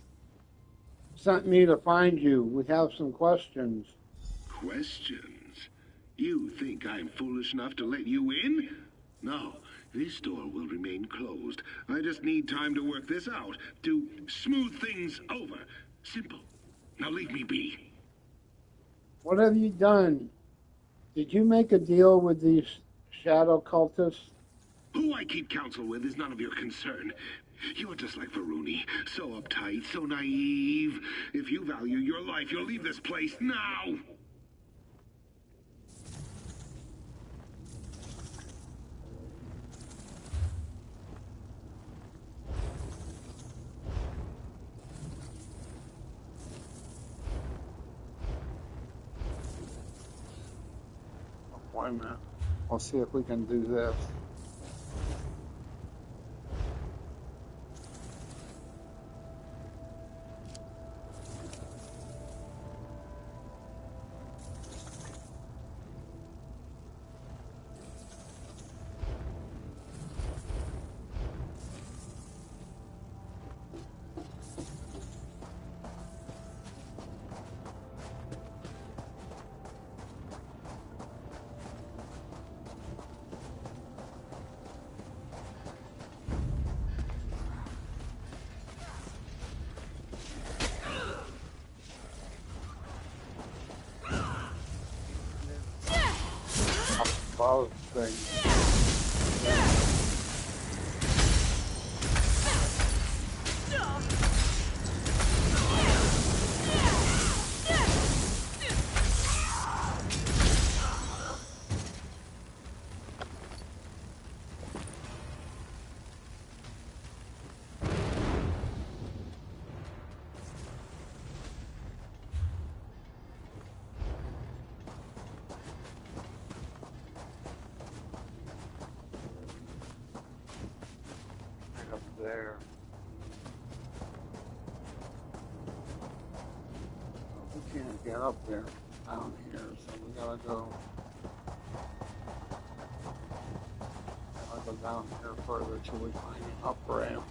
sent me to find you. We have some questions. Questions? You think I'm foolish enough to let you in? No, this door will remain closed. I just need time to work this out, to smooth things over. Simple. Now leave me be. What have you done? Did you make a deal with these shadow cultists? Who I keep counsel with is none of your concern. You're just like Varuni, so uptight, so naive. If you value your life, you'll leave this place now. Wait a minute. We'll see if we can do this. Above things. There. We can't get up there down here, so we gotta go down here further till we find an up ramp.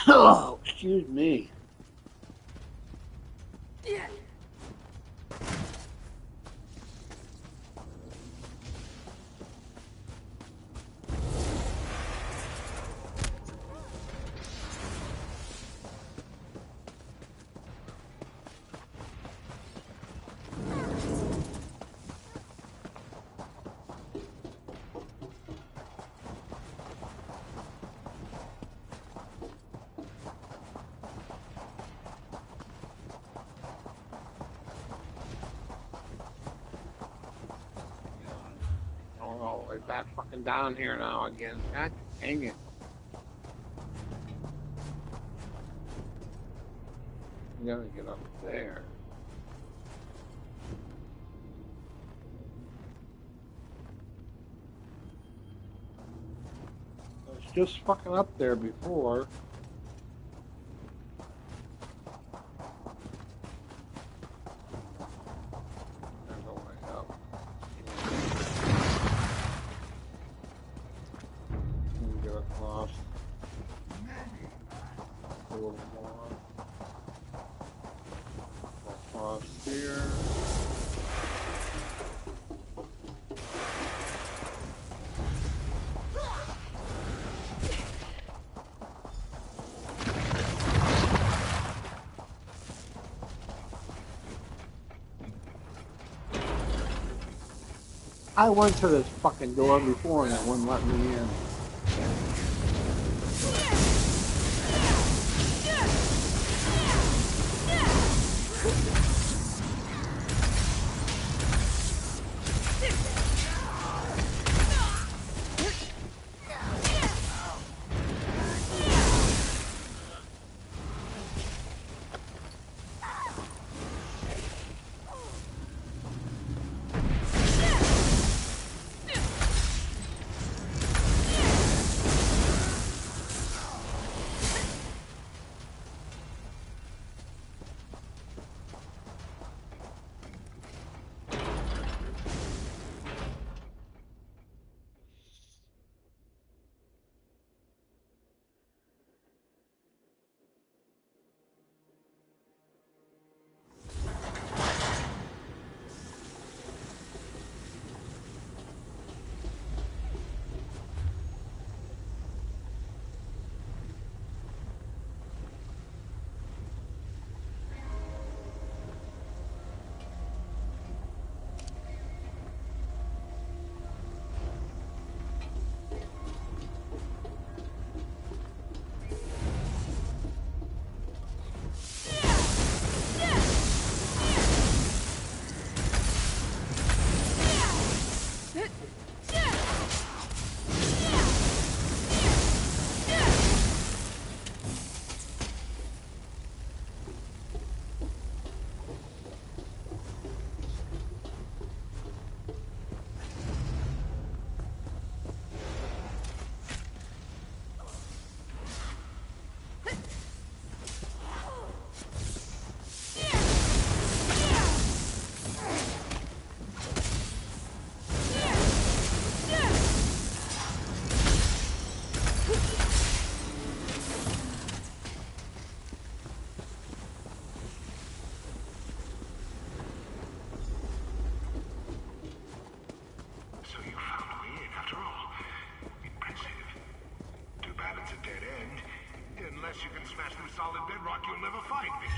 Oh, excuse me. All the way back fucking down here now again. God dang it. We gotta get up there. I was just fucking up there before. I went to this fucking door before and it wouldn't let me in. Unless you can smash through solid bedrock, you'll never find me.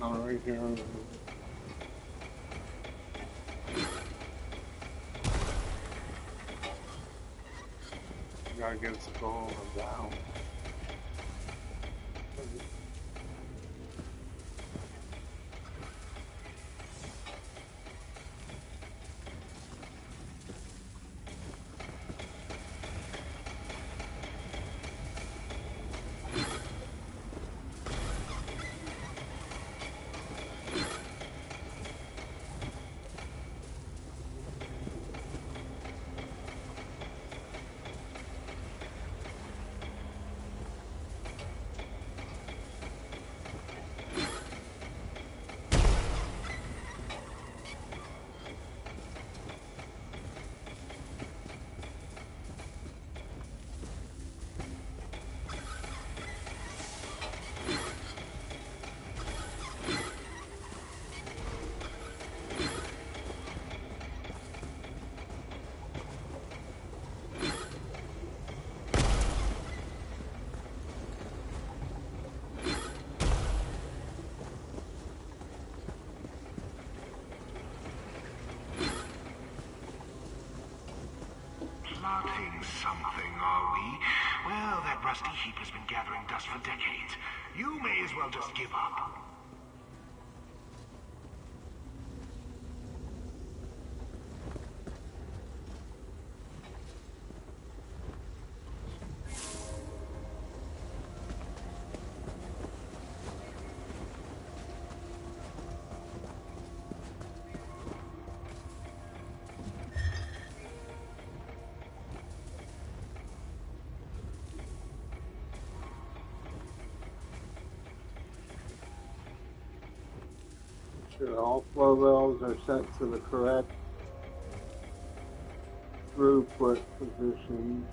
Right here. Gotta get the goal down. plotting something, are we? Well, that rusty heap has been gathering dust for decades. You may as well just give up. Sure, all flow valves are set to the correct throughput position.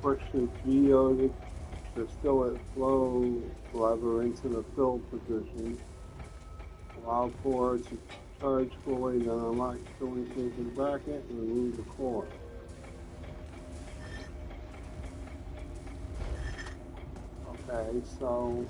Push the geode distillate flow lever into the fill position. Allow core to charge fully, then unlock filling station bracket and remove the core. Okay, so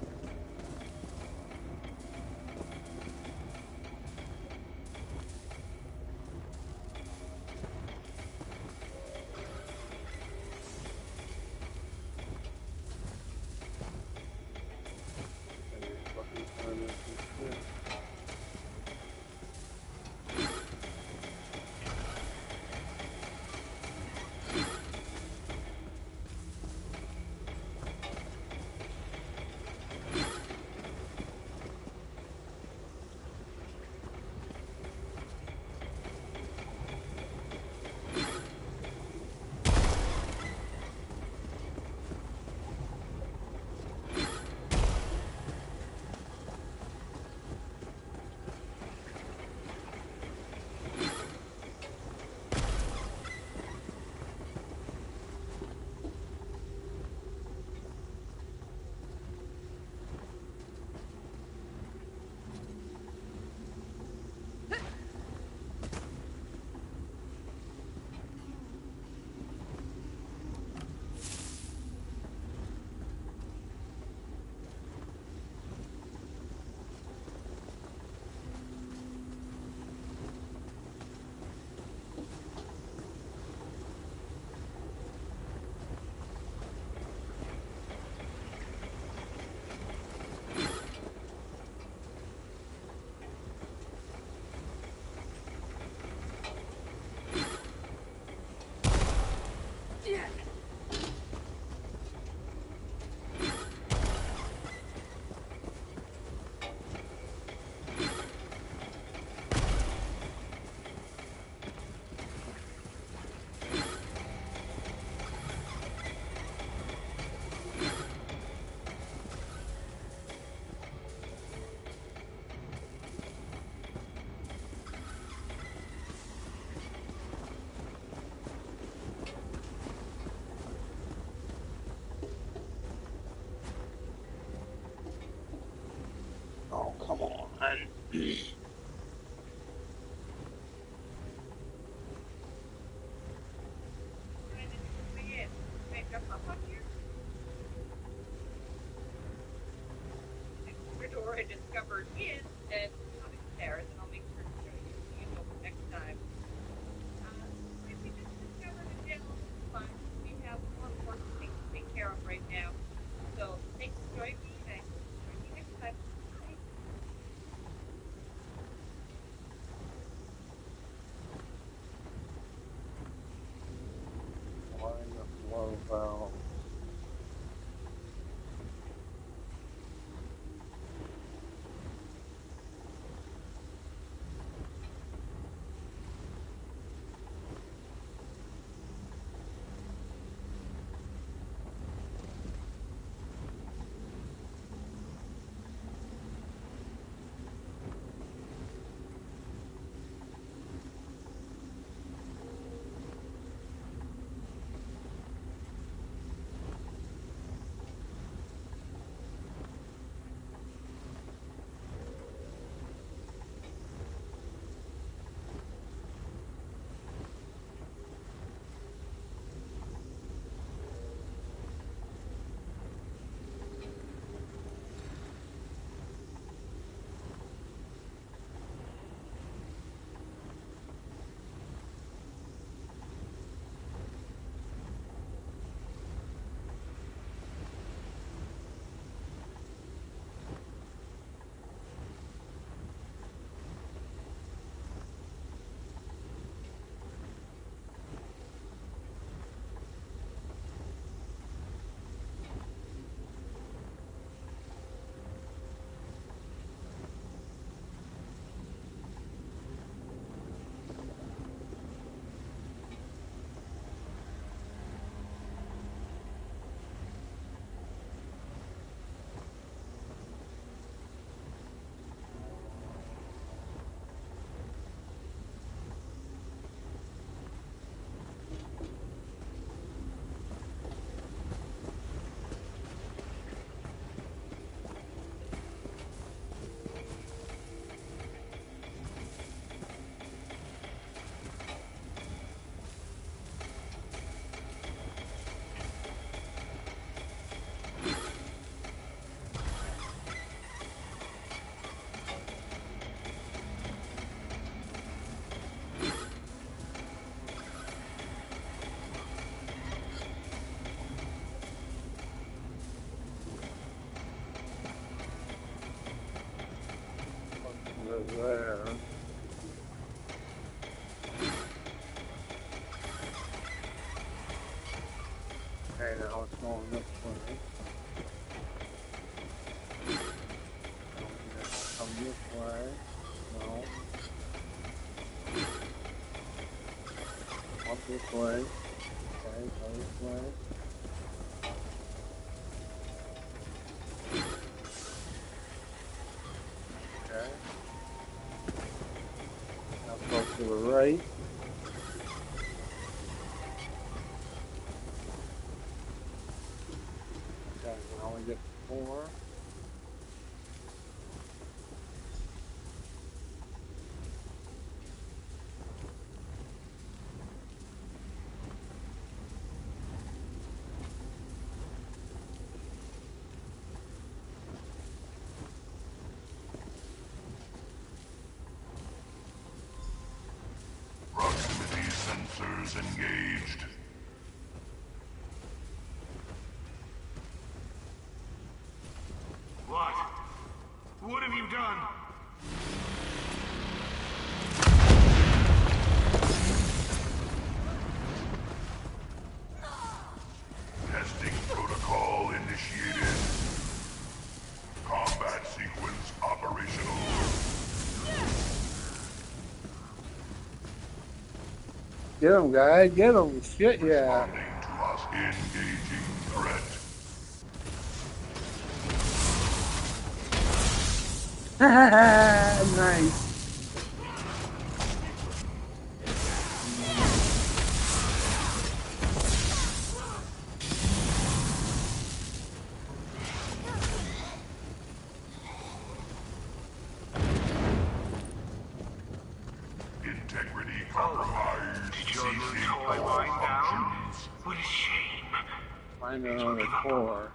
come on. Door I discovered is and not upstairs, and I'll make sure to show you next time. We just discovered a general fun. We have more important things to take care of right now. So thanks for joining me, and I'll join you next time. Bye. Line the flow valve. there. Okay, now it's going this way. Come this way. No. Up this way. Okay, go this way. Okay. Now go to the right. Okay, now we get 4. Proximity sensors engaged. What? What have you done? Testing protocol initiated. Combat sequence operational. Get him, guy. Get him. Shit, yeah. Engaging threat. Nice. Integrity compromised. Did your new toy wind down? What a shame. Find another 4.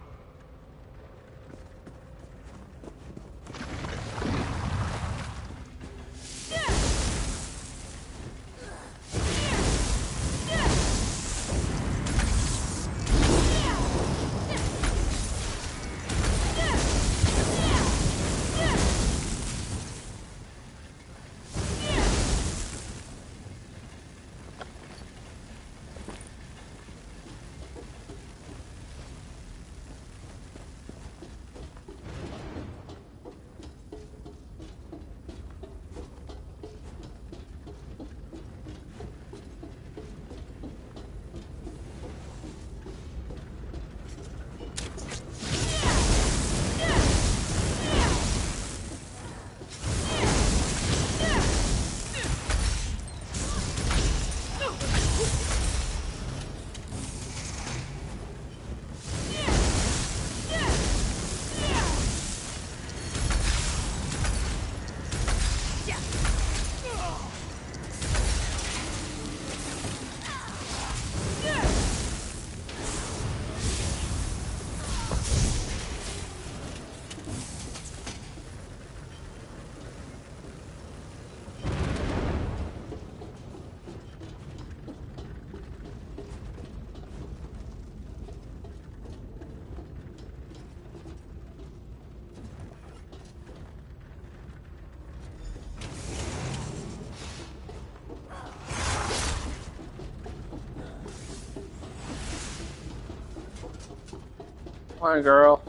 Come on, girl.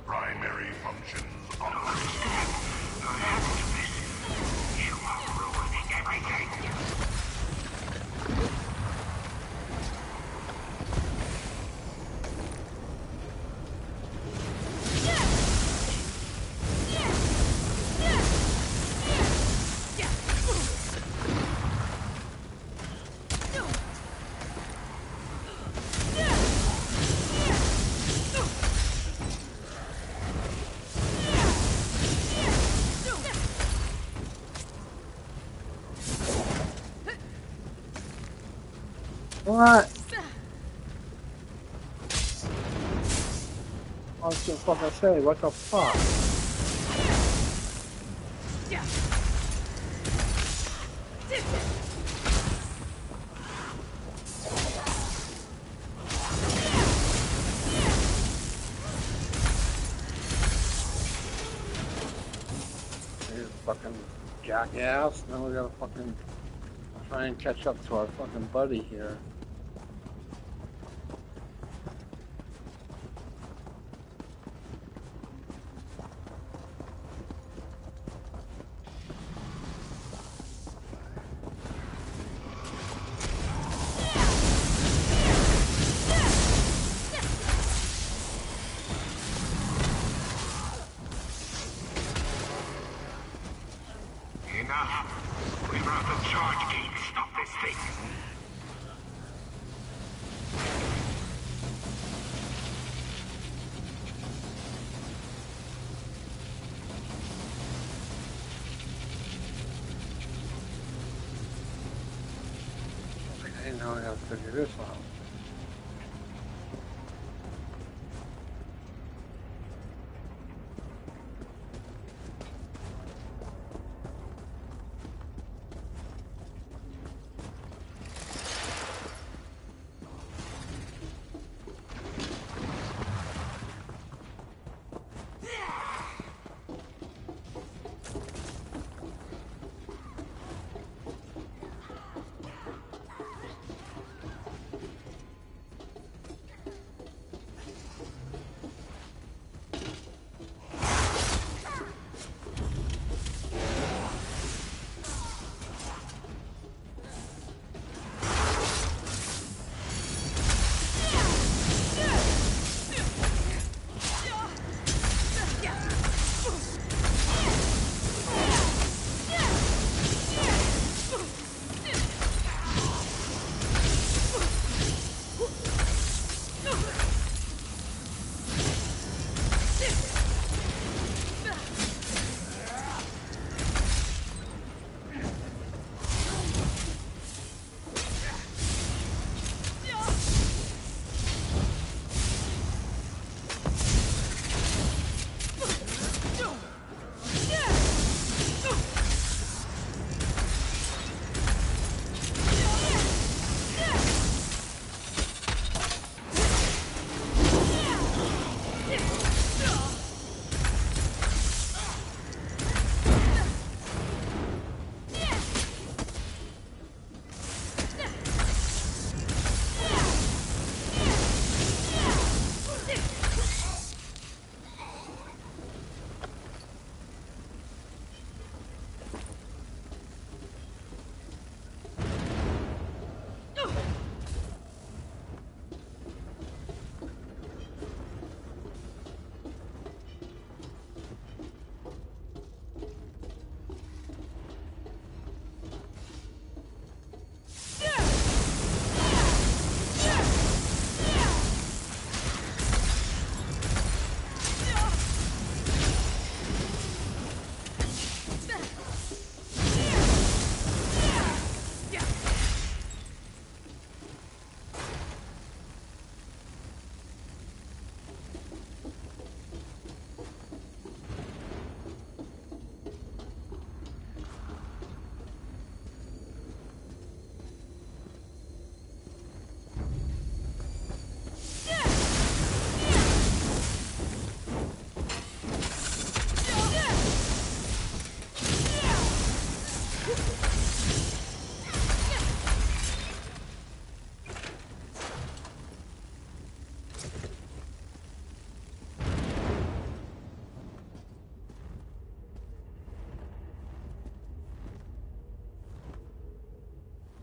Primary functions What? I was gonna fucking say, what the fuck? Here's fucking jackass. Now we gotta fucking try and catch up to our fucking buddy here. Enough! Reroute the charge gate. Stop this thing! I didn't know I had to figure this out.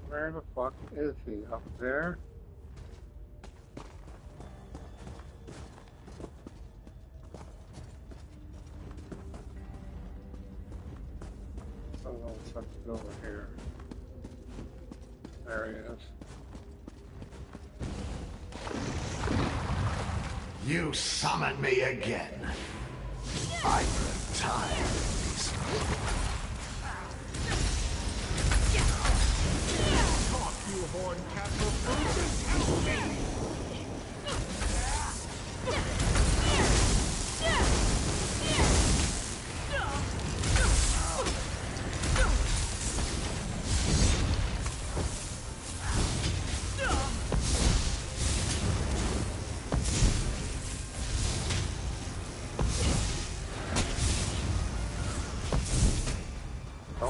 Where the fuck is he? Up there? Oh, let's go over here. There he is. You summon me again. I grow tired of these. You horn castle.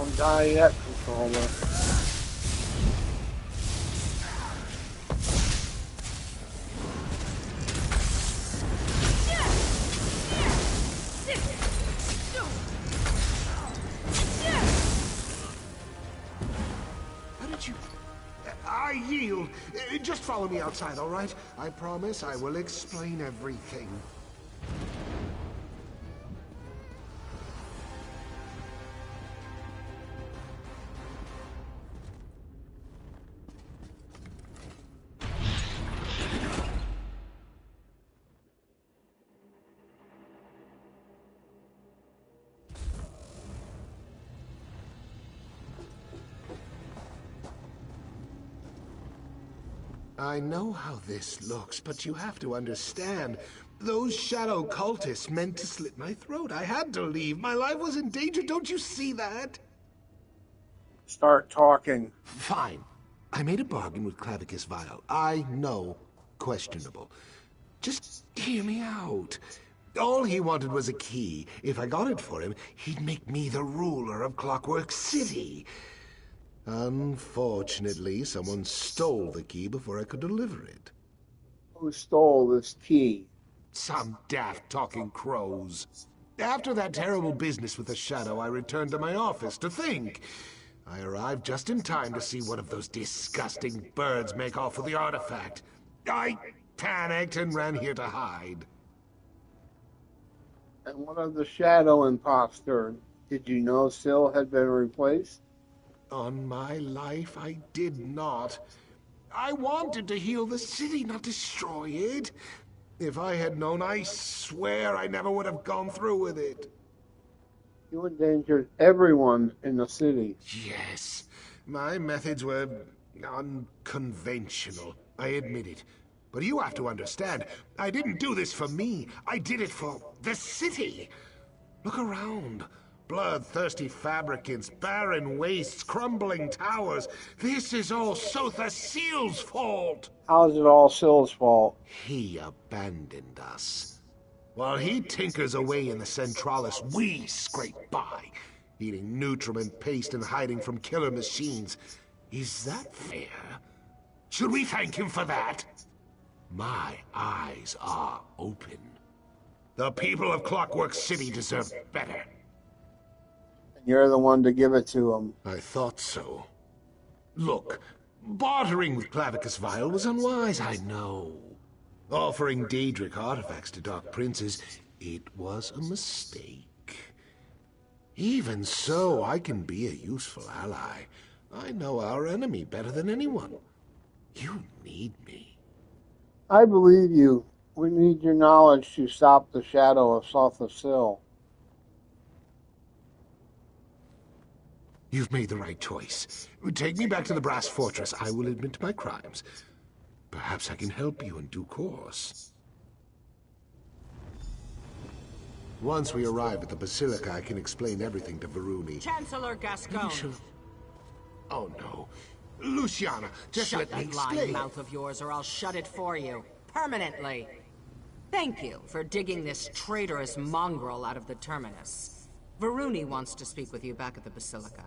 Don't die yet, controller. How did you... I yield. Just follow me outside, all right? I promise I will explain everything. I know how this looks, but you have to understand. Those shadow cultists meant to slit my throat. I had to leave. My life was in danger. Don't you see that? Start talking. Fine. I made a bargain with Clavicus Vile. I know. Questionable. Just hear me out. All he wanted was a key. If I got it for him, he'd make me the ruler of Clockwork City. Unfortunately, someone stole the key before I could deliver it. Who stole this key? Some daft talking crows. After that terrible business with the Shadow, I returned to my office to think. I arrived just in time to see one of those disgusting birds make off with the artifact. I panicked and ran here to hide. And what of the Shadow imposter? Did you know Syl had been replaced? On my life, I did not. I wanted to heal the city, not destroy it. If I had known, I swear I never would have gone through with it. You endangered everyone in the city. Yes, my methods were unconventional. I admit it. But you have to understand, I didn't do this for me. I did it for the city. Look around. Bloodthirsty fabricants, barren wastes, crumbling towers. This is all Sotha Seal's fault. How is it all Syl's fault? He abandoned us. While he tinkers away in the Centralis, we scrape by, eating nutriment paste and hiding from killer machines. Is that fair? Should we thank him for that? My eyes are open. The people of Clockwork City deserve better. You're the one to give it to him. I thought so. Look, bartering with Clavicus Vile was unwise, I know. Offering Daedric artifacts to Dark Princes, it was a mistake. Even so, I can be a useful ally. I know our enemy better than anyone. You need me. I believe you. We need your knowledge to stop the Shadow of Sotha Sil. You've made the right choice. Take me back to the Brass Fortress. I will admit my crimes. Perhaps I can help you in due course. Once we arrive at the Basilica, I can explain everything to Varuni. Chancellor Gascon. Oh, no. Luciana, just Shut let me that lying explain. mouth of yours or I'll shut it for you. Permanently. Thank you for digging this traitorous mongrel out of the Terminus. Varuni wants to speak with you back at the Basilica.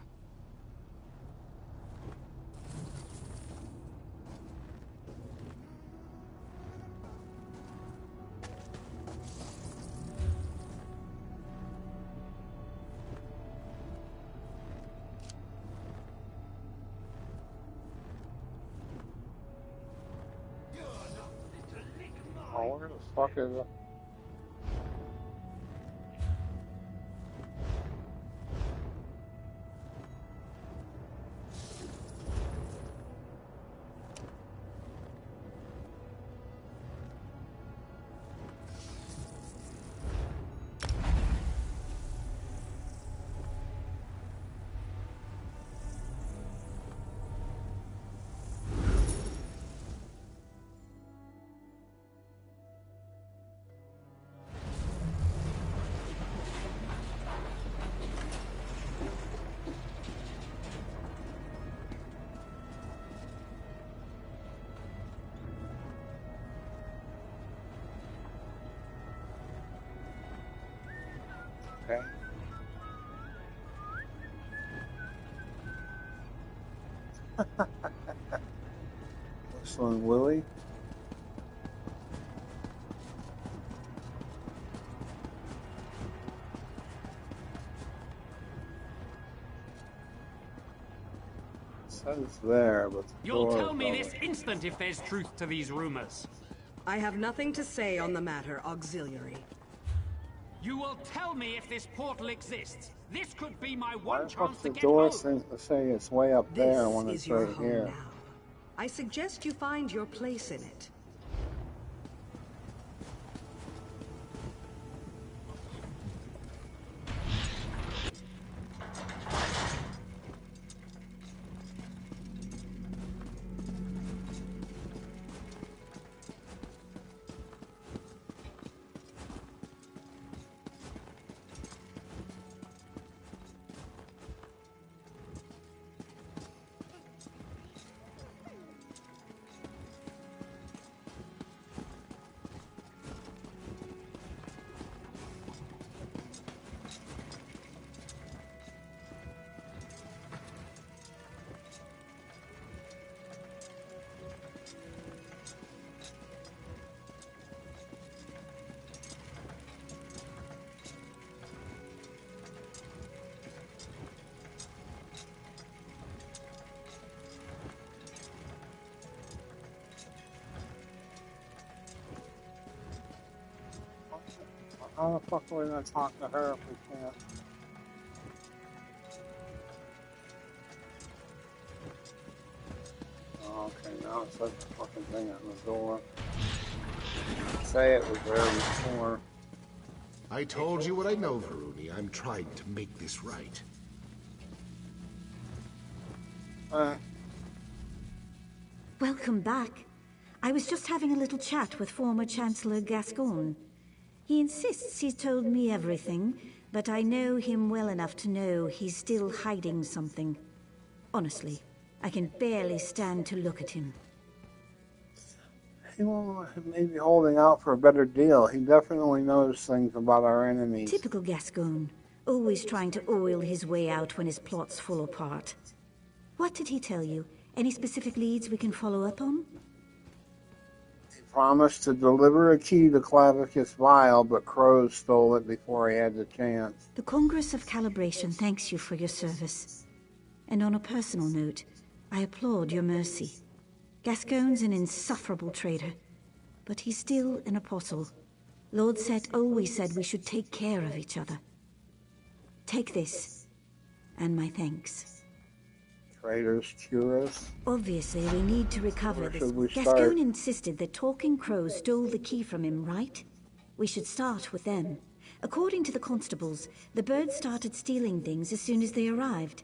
Oh, where the fuck is it? Okay. Whistling Willie. Says there, but the You'll door tell me is this instant if there's truth to these rumors. I have nothing to say on the matter, Auxiliary. You will tell me if this portal exists. This could be my Why one the fuck chance to the get door home. seems to say it's way up there when This it's is your right home here? now. I suggest you find your place in it. How the fuck are we gonna talk to her if we can't? Oh, okay, now it says the fucking thing on the door. Say it was there before. I told you what I know, Varuni. I'm trying to make this right. Welcome back. I was just having a little chat with former Chancellor Gascoigne. He insists he's told me everything, but I know him well enough to know he's still hiding something. Honestly, I can barely stand to look at him. He may be holding out for a better deal. He definitely knows things about our enemies. Typical Gascoigne, always trying to oil his way out when his plots fall apart. What did he tell you? Any specific leads we can follow up on? He promised to deliver a key to Clavicus Vial, but Crows stole it before he had the chance. The Congress of Calibration thanks you for your service. And on a personal note, I applaud your mercy. Gascoigne's an insufferable traitor, but he's still an apostle. Lord Set always said we should take care of each other. Take this, and my thanks. Traitors cure us. Obviously, we need to recover Where this. should we start? Gascoigne insisted that Talking Crows stole the key from him, right? We should start with them. According to the constables, the birds started stealing things as soon as they arrived.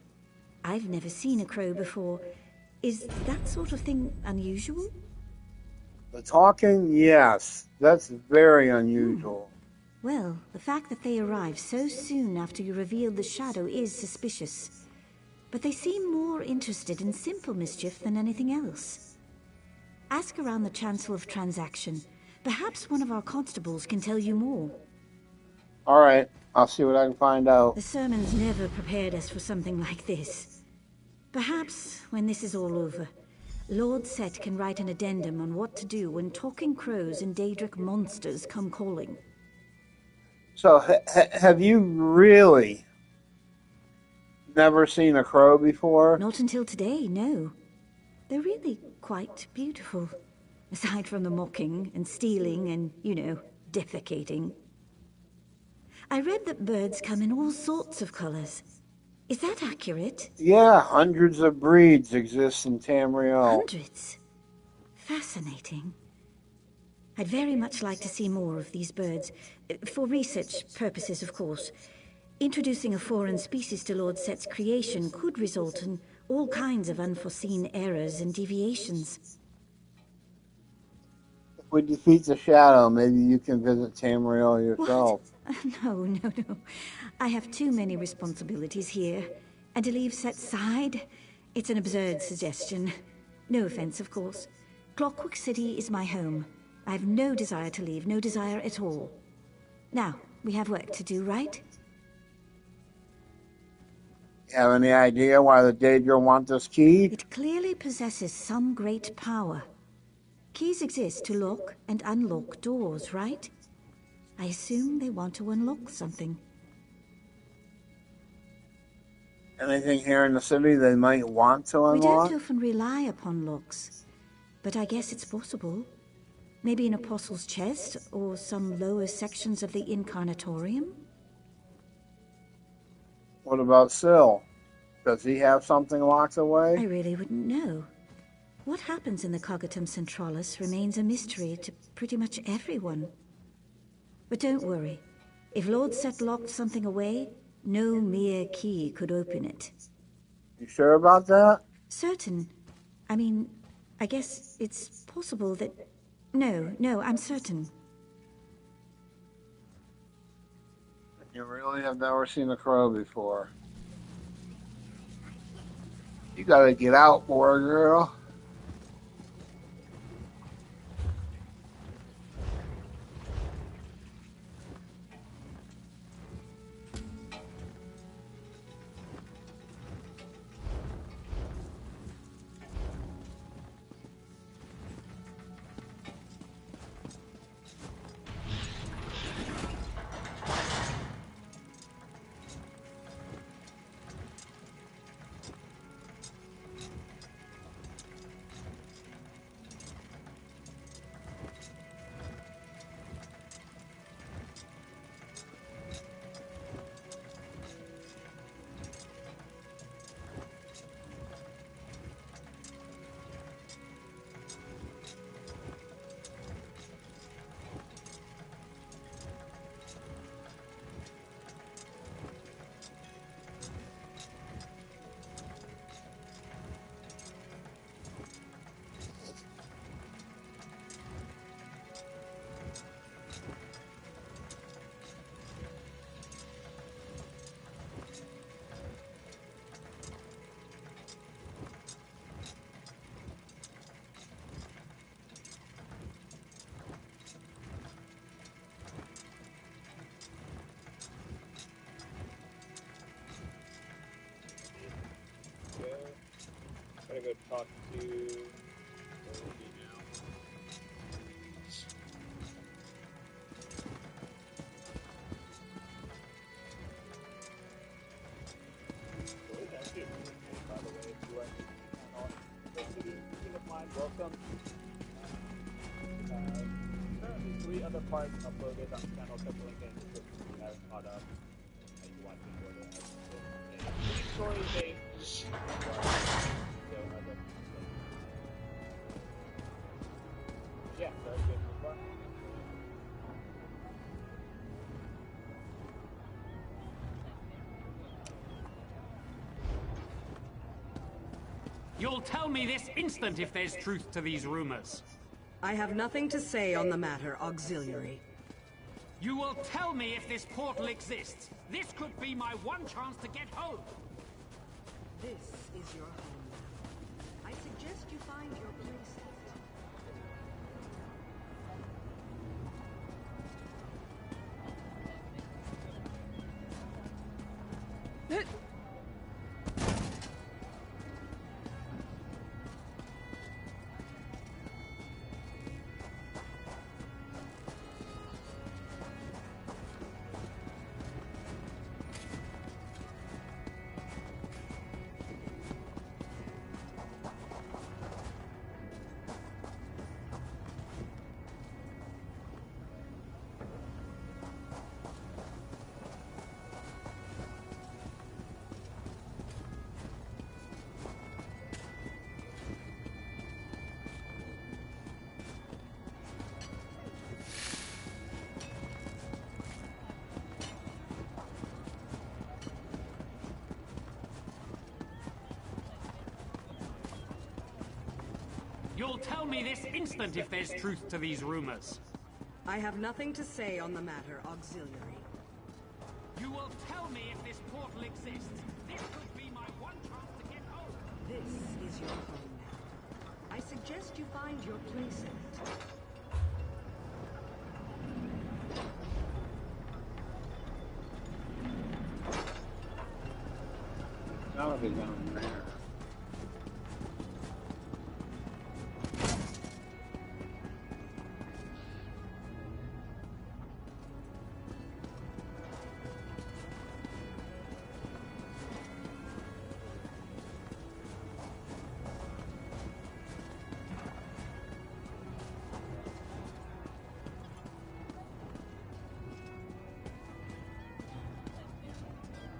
I've never seen a crow before. Is that sort of thing unusual? The talking, yes. That's very unusual. Well, the fact that they arrived so soon after you revealed the shadow is suspicious. But they seem more interested in simple mischief than anything else. Ask around the Chancel of Transaction. Perhaps one of our constables can tell you more. All right, I'll see what I can find out. The sermons never prepared us for something like this. Perhaps, when this is all over, Lord Set can write an addendum on what to do when Talking Crows and Daedric monsters come calling. So, have you really never seen a crow before? Not until today, no. They're really quite beautiful. Aside from the mocking and stealing and, defecating. I read that birds come in all sorts of colors. Is that accurate? Yeah, hundreds of breeds exist in Tamriel. Hundreds? Fascinating. I'd very much like to see more of these birds. For research purposes, of course. Introducing a foreign species to Lord Set's creation could result in all kinds of unforeseen errors and deviations. If we defeat the Shadow, maybe you can visit Tamriel yourself. No. I have too many responsibilities here. And to leave Set's side, it's an absurd suggestion. No offense, of course. Clockwork City is my home. I have no desire to leave, no desire at all. Now, we have work to do, right? Have any idea why the Daedra want this key? It clearly possesses some great power. Keys exist to lock and unlock doors, right? I assume they want to unlock something. Anything here in the city they might want to We unlock? don't often rely upon locks, but I guess it's possible. Maybe an apostle's chest, or some lower sections of the Incarnatorium? What about Syl? Does he have something locked away? I really wouldn't know. What happens in the Cognitum Centralis remains a mystery to pretty much everyone. But don't worry. If Lord Set locked something away, no mere key could open it. You sure about that? Certain. I mean, I guess it's possible that... No, I'm certain. You really have never seen a crow before. You gotta get out, boy girl. Gotta go talk to Ruby now. By the way, if you are interested in of mine, welcome. Currently 3 other parts uploaded on channel coupling and description you haven't caught up. And you want to go to story based. Yeah, very good so far. You'll tell me this instant if there's truth to these rumors. I have nothing to say on the matter, Auxiliary. You will tell me if this portal exists. This could be my one chance to get home. This is your home now. I suggest you find your place in it. You'll tell me this instant if there's truth to these rumors. I have nothing to say on the matter, Auxiliary. You will tell me if this portal exists. This could be my one chance to get home. This is your home now. I suggest you find your place in it. be down there.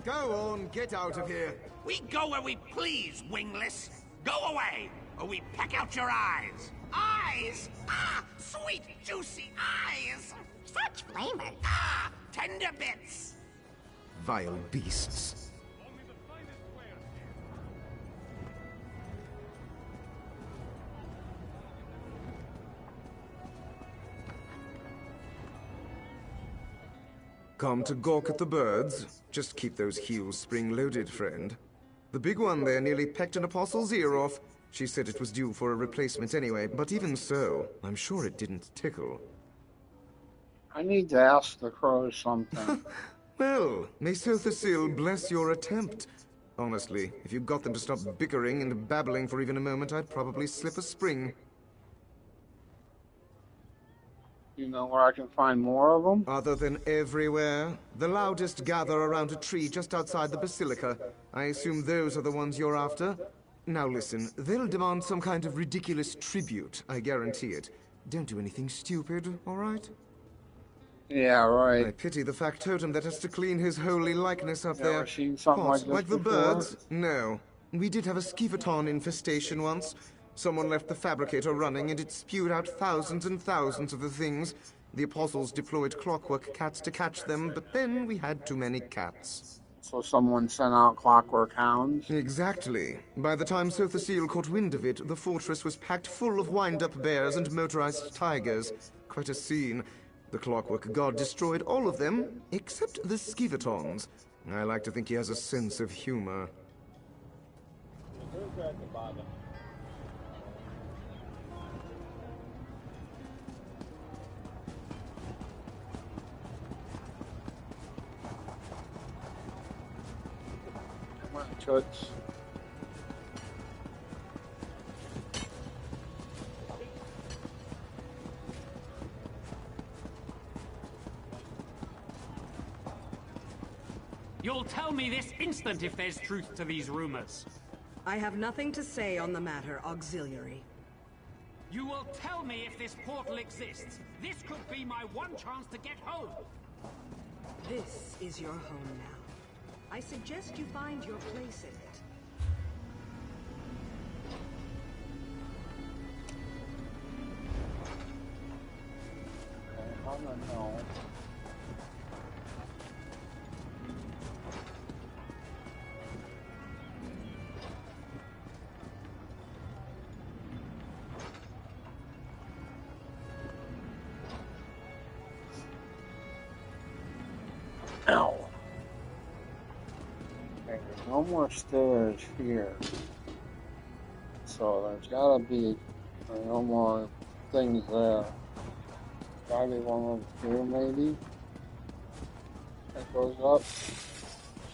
Go on, get out of here. We go where we please, wingless. Go away, or we peck out your eyes. Eyes? Ah, sweet, juicy eyes. Such flavor. Ah, tender bits. Vile beasts. Come to gawk at the birds? Just keep those heels spring-loaded, friend. The big one there nearly pecked an apostle's ear off. She said it was due for a replacement anyway, but even so, I'm sure it didn't tickle. I need to ask the crows something. Well, may Sothasil bless your attempt. Honestly, if you got them to stop bickering and babbling for even a moment, I'd probably slip a spring. You know where I can find more of them? Other than everywhere. The loudest gather around a tree just outside the basilica. I assume those are the ones you're after? Now listen, they'll demand some kind of ridiculous tribute, I guarantee it. Don't do anything stupid, all right? Yeah, right. I pity the factotum that has to clean his holy likeness up there. Ever seen something What, like this the before? birds? No. We did have a skeevaton infestation once. Someone left the fabricator running and it spewed out thousands and thousands of the things. The apostles deployed clockwork cats to catch them, but then we had too many cats. So someone sent out clockwork hounds? Exactly. By the time Sothasil caught wind of it, the fortress was packed full of wind-up bears and motorized tigers. Quite a scene. The clockwork god destroyed all of them, except the skeevatons. I like to think he has a sense of humor. Come on, Toots. You'll tell me this instant if there's truth to these rumors. I have nothing to say on the matter, Auxiliary. You will tell me if this portal exists. This could be my one chance to get home. This is your home now. I suggest you find your place in it. I don't know. Ow. Okay, there's no more stairs here. So there's gotta be no more things there. Gotta be one over here maybe. That goes up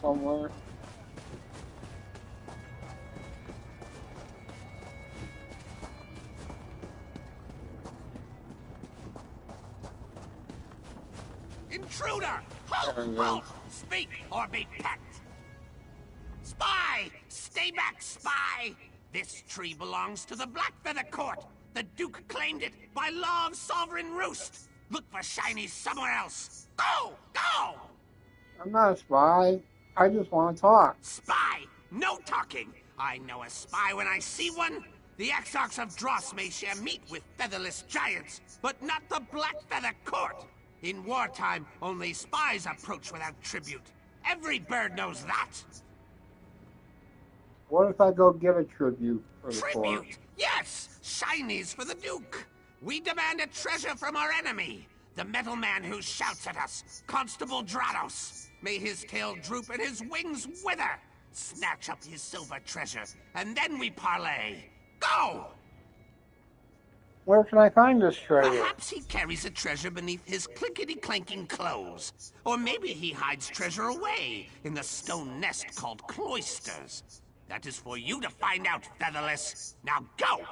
somewhere. Intruder! Halt! Halt! Speak or be pecked! Spy! Stay back, spy! This tree belongs to the Blackfeather Court. The Duke claimed it by law of sovereign roost. Look for shinies somewhere else. Go! Go! I'm not a spy. I just want to talk. Spy! No talking! I know a spy when I see one. The Exarchs of Dross may share meat with featherless giants, but not the Blackfeather Court. In wartime, only spies approach without tribute. Every bird knows that. What if I go get a tribute for the court? Tribute? Yes! Shinies for the Duke! We demand a treasure from our enemy! The metal man who shouts at us, Constable Drados. May his tail droop and his wings wither! Snatch up his silver treasure, and then we parley! Go! Where can I find this treasure? Perhaps he carries a treasure beneath his clinkety-clanking clothes. Or maybe he hides treasure away in the stone nest called cloisters. That is for you to find out, Featherless. Now go!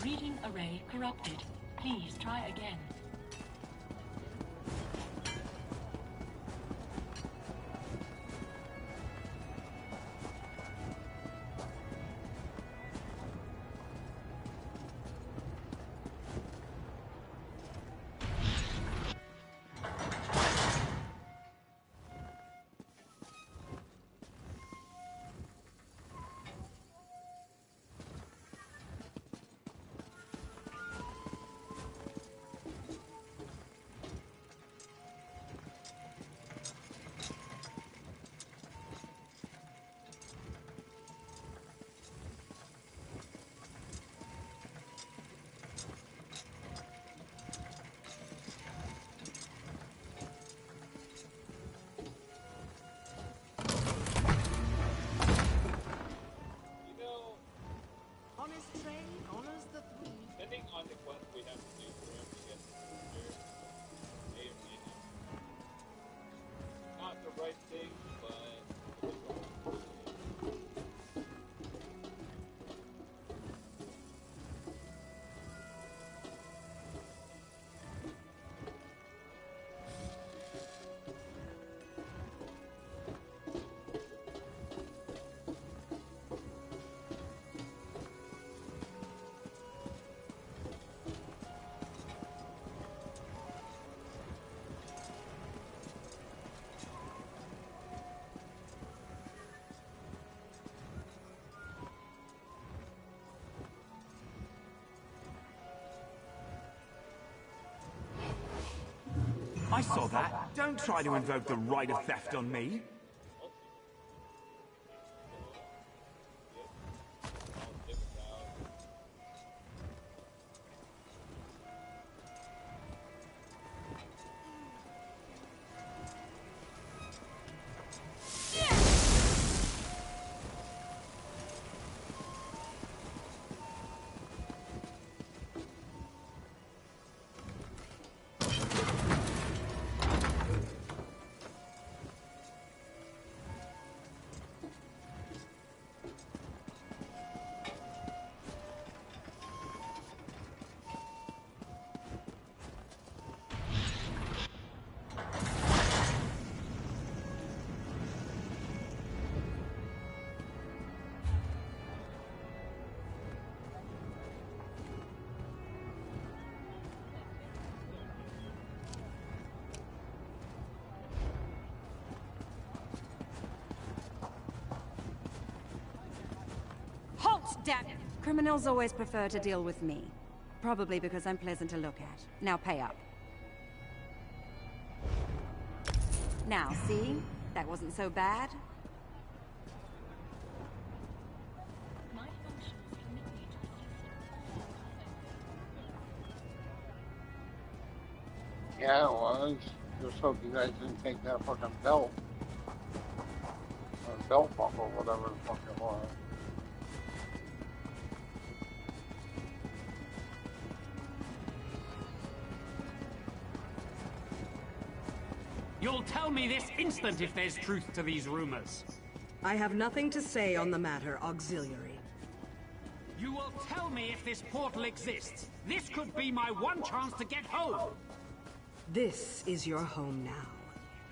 Reading array corrupted. Please try again. Depending on the quest we have to do for him to get there, may or may not the right thing, but I saw that. Don't try to invoke the right of theft on me. Damn it! Criminals always prefer to deal with me. Probably because I'm pleasant to look at. Now pay up. Now, see? That wasn't so bad. Yeah, it was. Just hope you guys didn't take that fucking belt. Or belt buckle, whatever the fuck it was. You'll tell me this instant if there's truth to these rumors. I have nothing to say on the matter, Auxiliary. You will tell me if this portal exists. This could be my one chance to get home. This is your home now.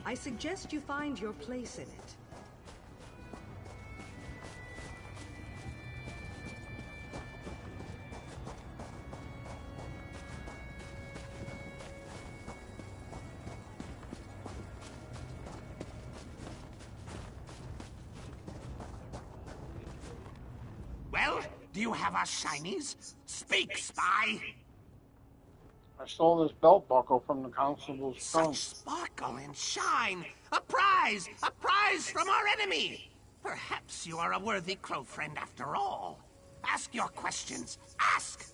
I suggest you find your place in it. Well, do you have our shinies? Speak, spy! I stole this belt buckle from the constable's trunk. Such sparkle and shine! A prize! A prize from our enemy! Perhaps you are a worthy crow friend after all. Ask your questions. Ask!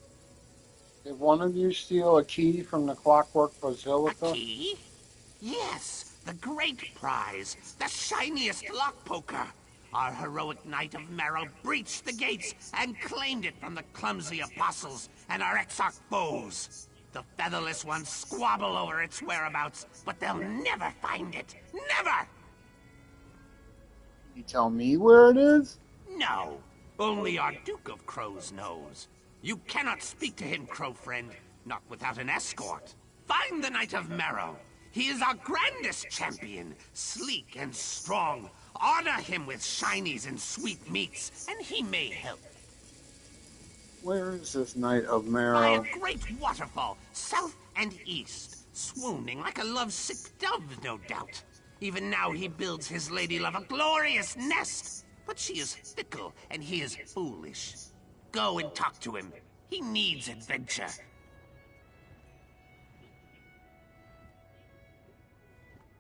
Did one of you steal a key from the Clockwork Basilica? A key? Yes, the great prize. The shiniest lock poker. Our heroic Knight of Marrow breached the gates and claimed it from the clumsy apostles and our Exarch foes. The featherless ones squabble over its whereabouts, but they'll never find it. Never! You tell me where it is? No. Only our Duke of Crows knows. You cannot speak to him, crow friend, not without an escort. Find the Knight of Marrow. He is our grandest champion, sleek and strong. Honor him with shinies and sweet meats, and he may help. Where is this Knight of By Marrow? a great waterfall, south and east, swooning like a lovesick dove, no doubt. Even now he builds his lady love a glorious nest, but she is fickle and he is foolish. Go and talk to him. He needs adventure.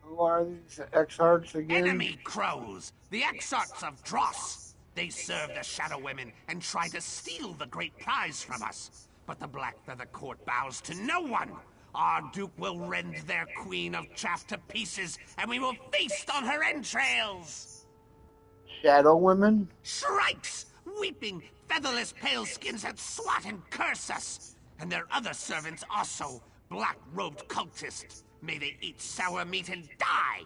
Who are these Exarchs again? Enemy crows, the Exarchs of Dross. They serve the Shadow Women and try to steal the great prize from us. But the Blackfeather Court bows to no one. Our Duke will rend their Queen of Chaff to pieces, and we will feast on her entrails. Shadow Women? Shrikes! Weeping, featherless paleskins that swat and curse us. And their other servants also, black-robed cultists. May they eat sour meat and die!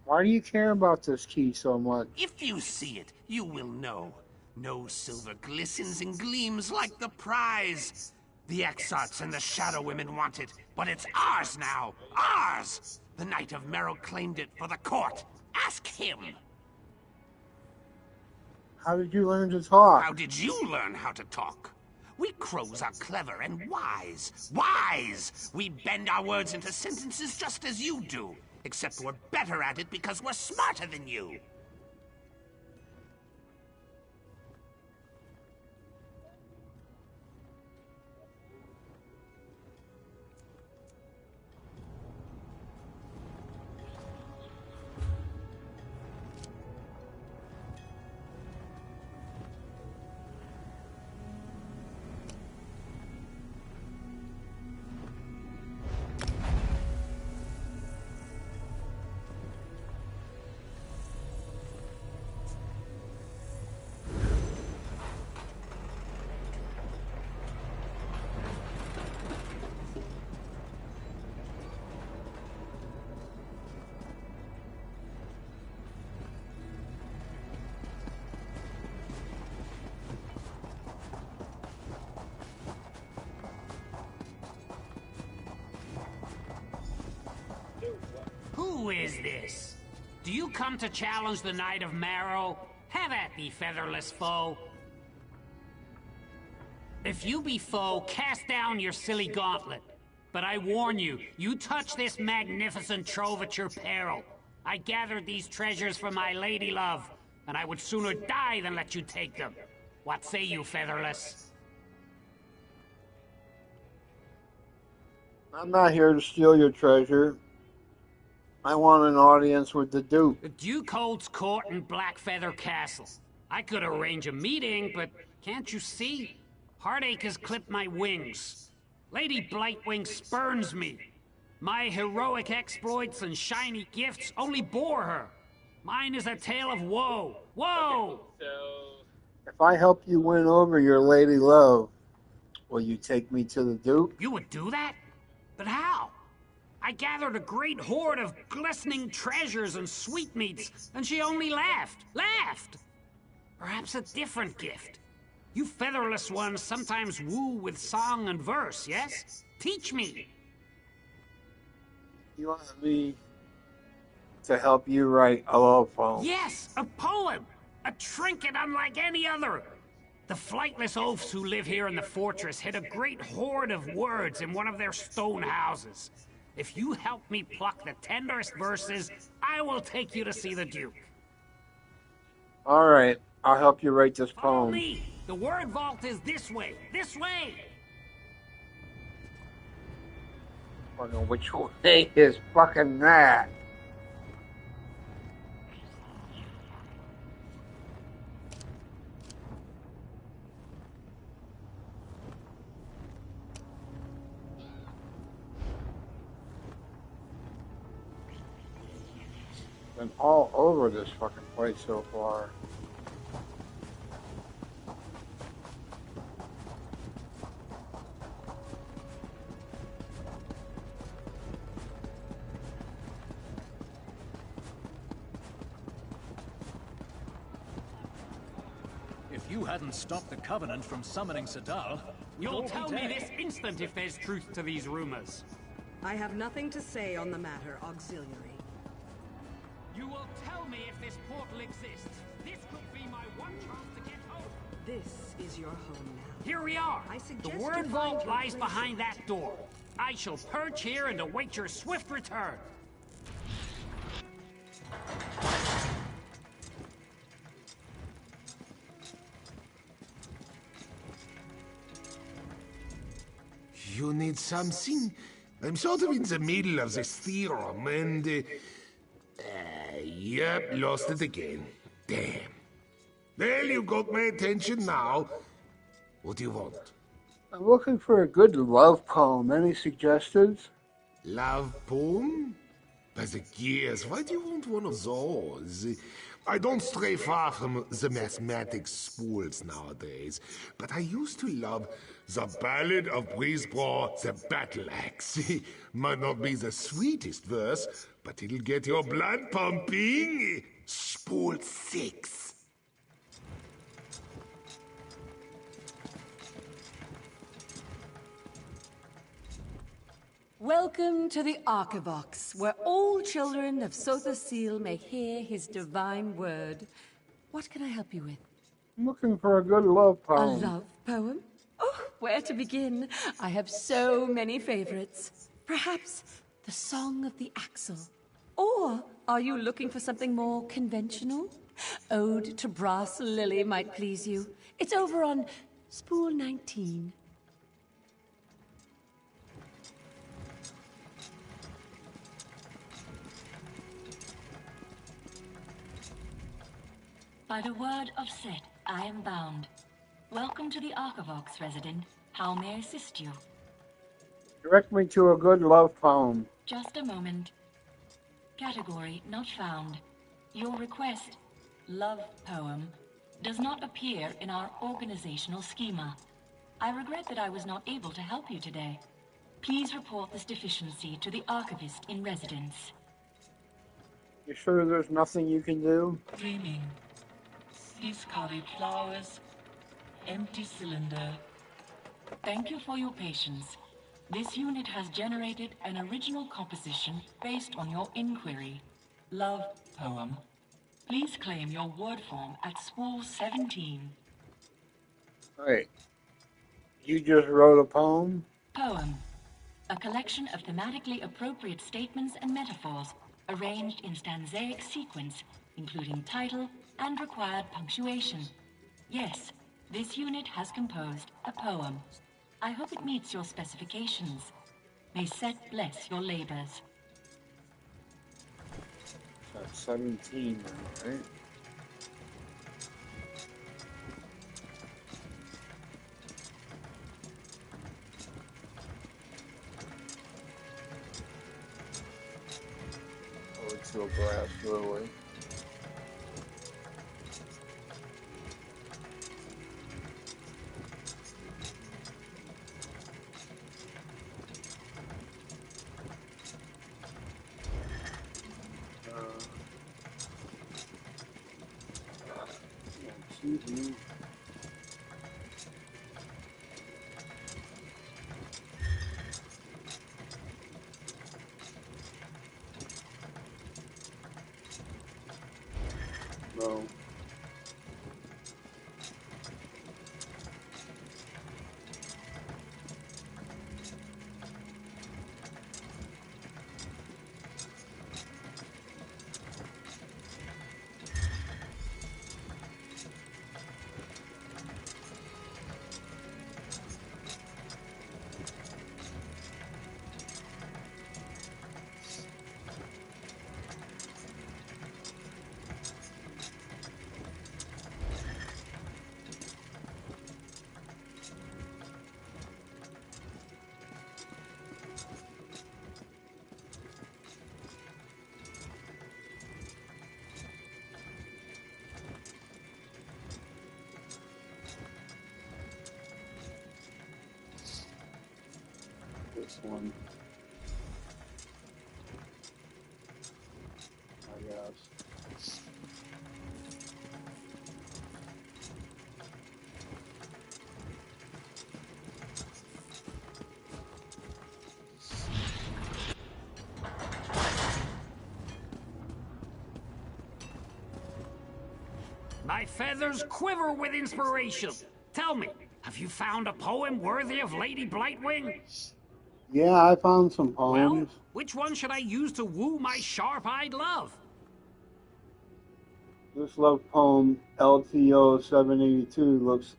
Why do you care about this key so much? If you see it, you will know. No silver glistens and gleams like the prize. The Exarchs and the Shadow Women want it, but it's ours now. Ours! The Knight of Marrow claimed it for the court. Ask him. How did you learn to talk? How did you learn how to talk? We crows are clever and wise. Wise! We bend our words into sentences just as you do. Except we're better at it because we're smarter than you. Who is this? Do you come to challenge the Knight of Marrow? Have at thee, featherless foe. If you be foe, cast down your silly gauntlet. But I warn you, you touch this magnificent trove at your peril. I gathered these treasures for my lady love, and I would sooner die than let you take them. What say you, featherless? I'm not here to steal your treasure. I want an audience with the Duke. The Duke holds court in Blackfeather Castle. I could arrange a meeting, but can't you see? Heartache has clipped my wings. Lady Blightwing spurns me. My heroic exploits and shiny gifts only bore her. Mine is a tale of woe. Woe! If I help you win over your lady love, will you take me to the Duke? You would do that? But how? I gathered a great hoard of glistening treasures and sweetmeats, and she only laughed. Laughed! Perhaps a different gift. You featherless ones sometimes woo with song and verse, yes? Teach me. You want me to help you write a love poem? Yes, a poem! A trinket unlike any other! The flightless oafs who live here in the fortress hid a great hoard of words in one of their stone houses. If you help me pluck the tenderest verses, I will take you to see the Duke. All right, I'll help you write this Follow poem. me! The word vault is this way! This way! Fucking which way is fucking that? Been all over this fucking place so far. If you hadn't stopped the Covenant from summoning Sadal, You'll tell me this instant if there's truth to these rumors. I have nothing to say on the matter, Auxiliary. You will tell me if this portal exists. This could be my one chance to get home. This is your home now. Here we are! I The suggest word you find vault your lies place. behind that door. I shall perch here and await your swift return. You need something? I'm sort of in the middle of this theorem, and... yep, lost it again. Damn. Well, you got my attention now. What do you want? I'm looking for a good love poem. Any suggestions? Love poem? By the gears, why do you want one of those? I don't stray far from the mathematics spools nowadays, but I used to love the Ballad of Briseborough, the Battle Axe. Might not be the sweetest verse, but it'll get your blood pumping. Spool 6. Welcome to the Archivox, where all children of Sotha Seal may hear his divine word. What can I help you with? I'm looking for a good love A poem. love poem? Oh, where to begin? I have so many favorites. Perhaps the Song of the Axle. Or are you looking for something more conventional? Ode to Brass Lily might please you. It's over on Spool 19. By the word of Set, I am bound. Welcome to the Archivox, resident. How may I assist you? Direct me to a good love poem. Just a moment. Category not found. Your request, love poem, does not appear in our organizational schema. I regret that I was not able to help you today. Please report this deficiency to the archivist in residence. You sure there's nothing you can do? Dreaming. Discarded flowers. Empty cylinder. Thank you for your patience. This unit has generated an original composition based on your inquiry. Love poem. Please claim your word form at Spool 17. Wait. You just wrote a poem? Poem. A collection of thematically appropriate statements and metaphors arranged in stanzaic sequence, including title and required punctuation. Yes, this unit has composed a poem. I hope it meets your specifications. May Set bless your labors. That's 17 now, right? Oh, it's a grass lily. TV. No. this one. I guess. My feathers quiver with inspiration. Tell me, have you found a poem worthy of Lady Blightwing? Yeah, I found some Well, poems. which one should I use to woo my sharp-eyed love? This love poem, LTO 782, looks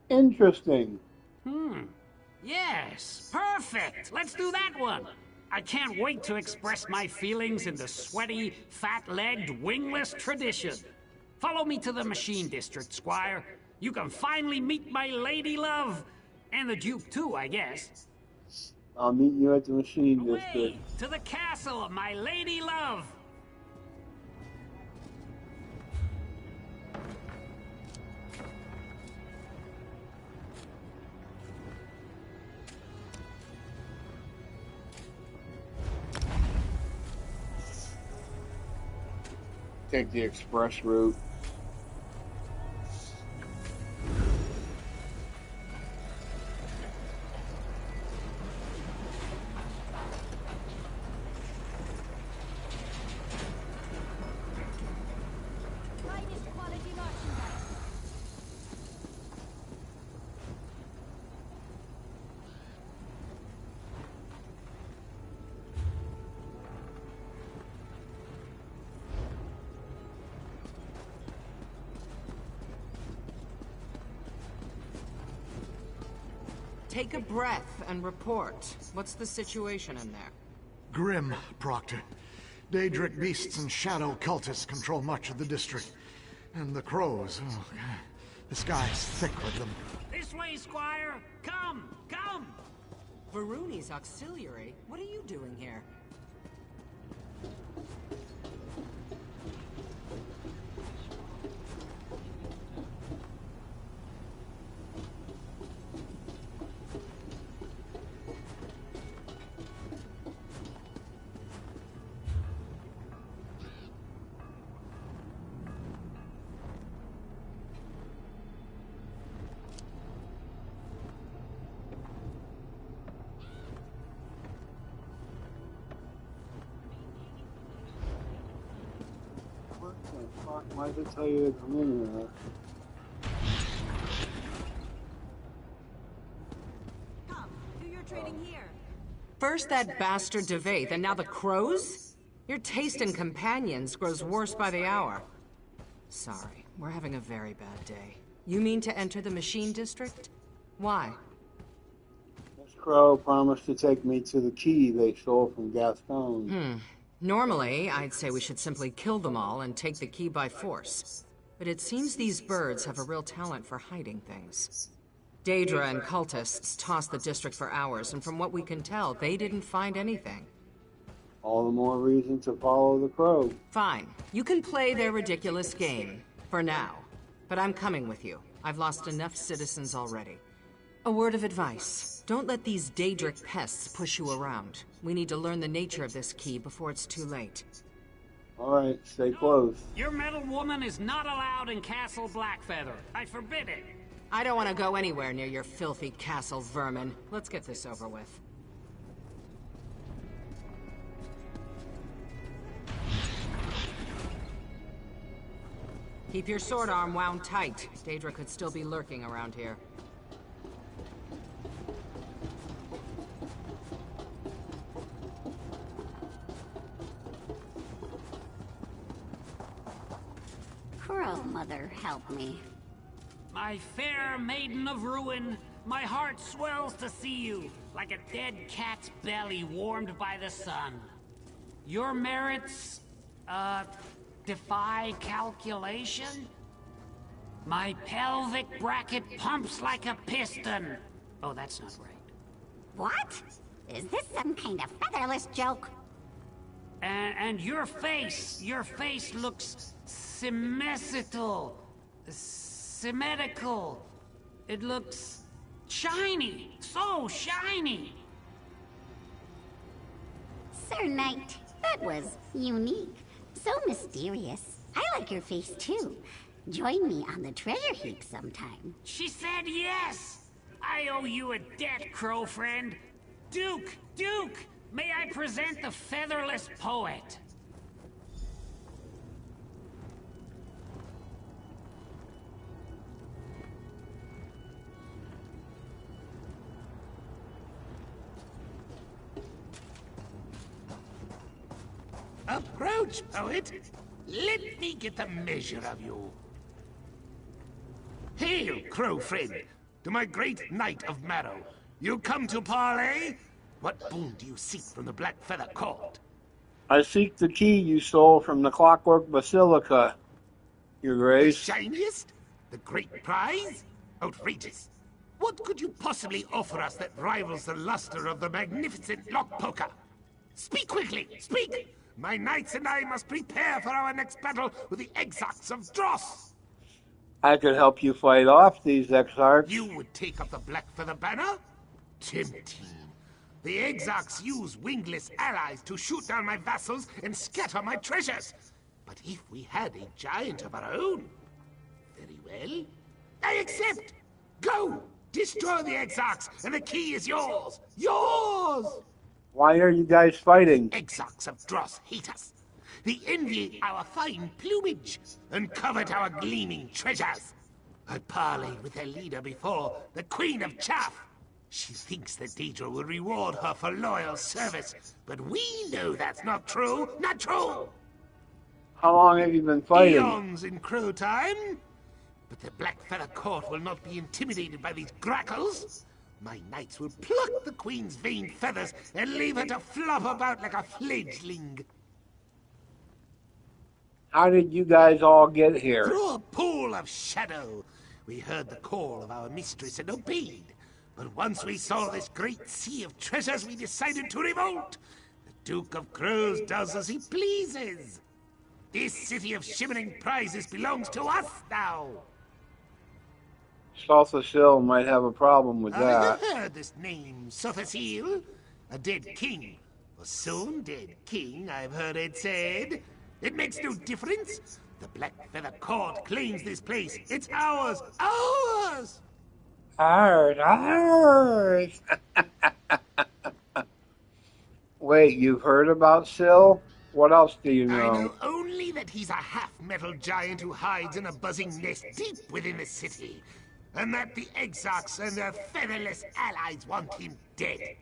interesting. Yes, perfect. Let's do that one. I can't wait to express my feelings in the sweaty, fat-legged, wingless tradition. Follow me to the Machine District, Squire. You can finally meet my lady love. And the Duke, too, I guess. I'll meet you at the Machine District. To the castle of my lady love. Take the express route. Take a breath and report. What's the situation in there? Grim, Proctor. Daedric beasts and shadow cultists control much of the district. And the crows, oh, the sky's thick with them. This way, Squire. Come, come. Varuni's auxiliary? What are you doing here? Why did it tell you to come in here? Come, do your trading here. First that bastard Devaith, and now the crows? Your taste in companions grows worse by the hour. Sorry, we're having a very bad day. You mean to enter the Machine District? Why? This crow promised to take me to the key they stole from Gaston. Normally, I'd say we should simply kill them all and take the key by force. But it seems these birds have a real talent for hiding things. Daedra and cultists tossed the district for hours, and from what we can tell, they didn't find anything. All the more reason to follow the crow. Fine. You can play their ridiculous game. For now. But I'm coming with you. I've lost enough citizens already. A word of advice. Don't let these Daedric pests push you around. We need to learn the nature of this key before it's too late. Alright, stay close. Your metal woman is not allowed in Castle Blackfeather. I forbid it. I don't want to go anywhere near your filthy castle vermin. Let's get this over with. Keep your sword arm wound tight. Daedra could still be lurking around here. Crow Mother, help me. My fair maiden of ruin, my heart swells to see you, like a dead cat's belly warmed by the sun. Your merits, defy calculation? My pelvic bracket pumps like a piston. Oh, that's not right. What? Is this some kind of featherless joke? And your face looks symmetrical. Symmetrical. It looks shiny, so shiny. Sir Knight, that was unique. So mysterious. I like your face too. Join me on the treasure heap sometime. She said yes! I owe you a debt, crow friend. Duke! Duke! May I present the featherless poet? Approach, poet. Let me get a measure of you. Hail, crow friend, to my great knight of Marrow. You come to parley? What boon do you seek from the Black Feather Court? I seek the key you stole from the Clockwork Basilica, Your Grace. The shiniest? The great prize? Outrageous. What could you possibly offer us that rivals the luster of the magnificent Lockpoker? Speak quickly, speak! My knights and I must prepare for our next battle with the Exarchs of Dross. I could help you fight off these Exarchs. You would take up the Black Feather banner? Tempting. The Exarchs use wingless allies to shoot down my vassals and scatter my treasures. But if we had a giant of our own, very well. I accept. Go! Destroy the Exarchs, and the key is yours! Yours! Why are you guys fighting? Exarchs of Dross hate us. They envy our fine plumage and covet our gleaming treasures. I parleyed with their leader before, the Queen of Chaff. She thinks that Daedra will reward her for loyal service, but we know that's not true. Not true! How long have you been fighting? Eons in crow time. But the Black Feather Court will not be intimidated by these grackles. My knights will pluck the Queen's vain feathers and leave her to flop about like a fledgling. How did you guys all get here? Through a pool of shadow. We heard the call of our mistress and obeyed. But once we saw this great sea of treasures, we decided to revolt. The Duke of Crows does as he pleases. This city of shimmering prizes belongs to us now. Salthasil might have a problem with that. I heard this name, Sothasil. A dead king. A soon dead king, I've heard it said. It makes no difference. The Black Feather Court claims this place. It's ours! Ours! Ours! Wait, you've heard about Syl? What else do you know? I know only that he's a half-metal giant who hides in a buzzing nest deep within the city. And that the Exarchs and their featherless allies want him dead.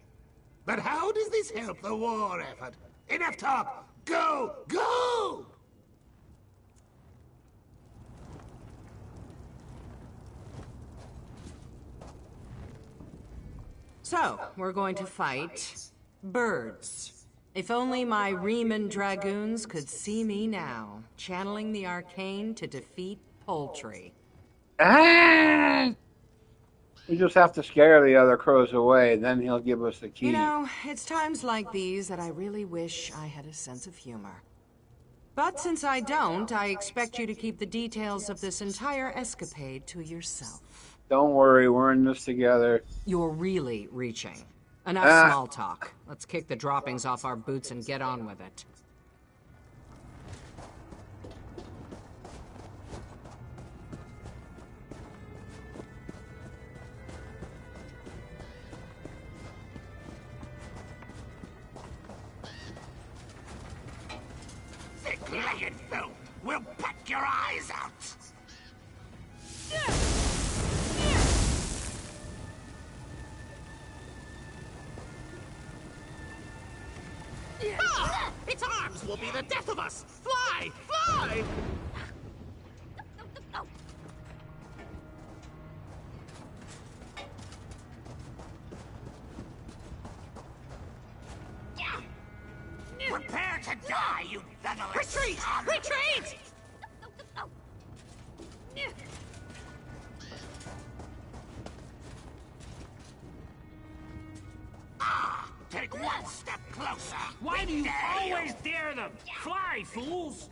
But how does this help the war effort? Enough talk! Go! Go! So, we're going to fight birds. If only my Riemann Dragoons could see me now, channeling the arcane to defeat poultry. Ah! We just have to scare the other crows away, then he'll give us the key. You know, it's times like these that I really wish I had a sense of humor. But since I don't, I expect you to keep the details of this entire escapade to yourself. Don't worry, we're in this together. You're really reaching. Enough small talk. Let's kick the droppings off our boots and get on with it. Thick-legged filth! We'll peck your eyes out! Ah! Its arms will be the death of us! Fly! Fly! Prepare to die, you featherless! Retreat! Retreat! Ah! Take one step closer! Why do you always dare them? Fly, fools!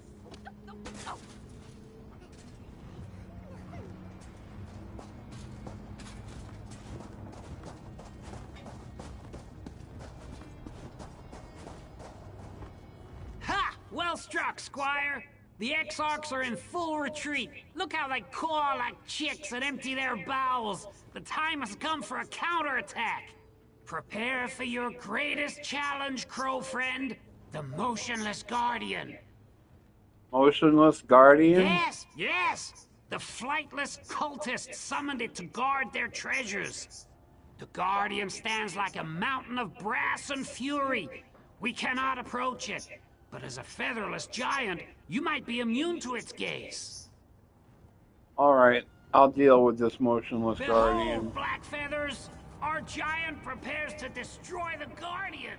Well struck, Squire. The Exarchs are in full retreat. Look how they caw like chicks and empty their bowels. The time has come for a counterattack. Prepare for your greatest challenge, Crow friend. The Motionless Guardian. Motionless Guardian? Yes, yes! The flightless cultists summoned it to guard their treasures. The Guardian stands like a mountain of brass and fury. We cannot approach it. But as a featherless giant, you might be immune to its gaze. Alright, I'll deal with this Motionless Guardian. Behold, Black Feathers! Our giant prepares to destroy the Guardian!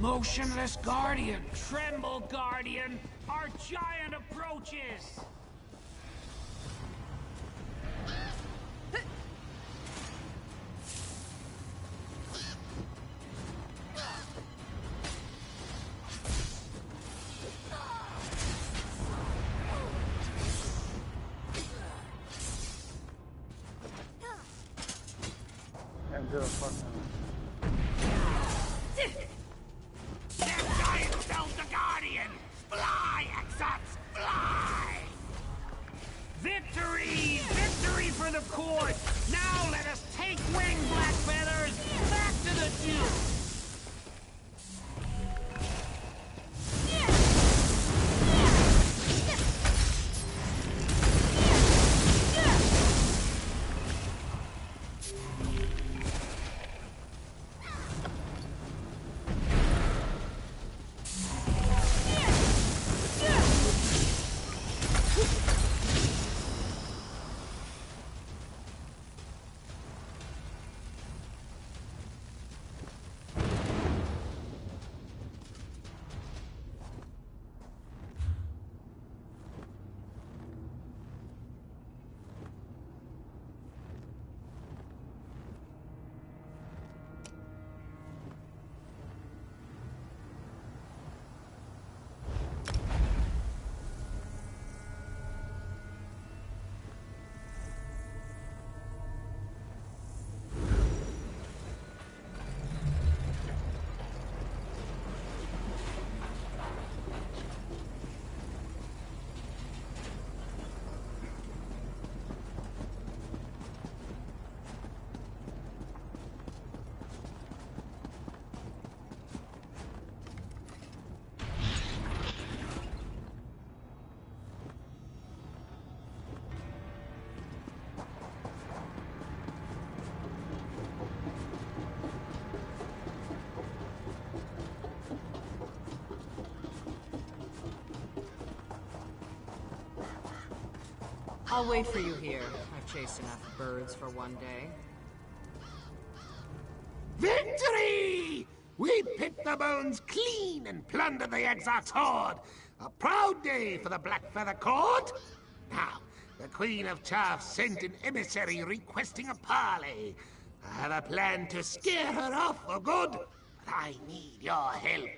Motionless Guardian! Tremble, Guardian! Our giant approaches! And do a fucking... Fly, Exarchs, fly! Victory! Victory for the court! Now let us take wing, Black Feathers! Back to the Duke! I'll wait for you here. I've chased enough birds for one day. Victory! We picked the bones clean and plundered the Exarch's hoard. A proud day for the Blackfeather Court. Now, the Queen of Chaff sent an emissary requesting a parley. I have a plan to scare her off for good. I need your help.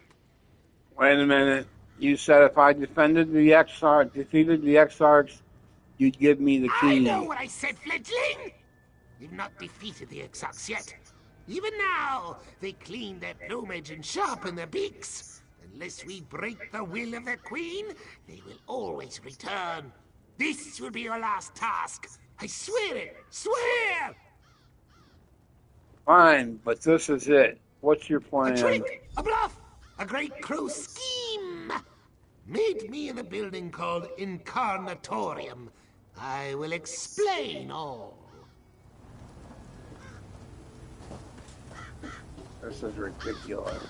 Wait a minute. You said if I defeated the Exarchs, you'd give me the I key. know what I said, fledgling! We've not defeated the Exarchs yet. Even now, they clean their plumage and sharpen their beaks. Unless we break the will of their queen, they will always return. This will be your last task. I swear it! Swear! Fine, but this is it. What's your plan? A trick! A bluff! A great crow scheme! Meet me in a building called Incarnatorium. I will explain all. This is ridiculous.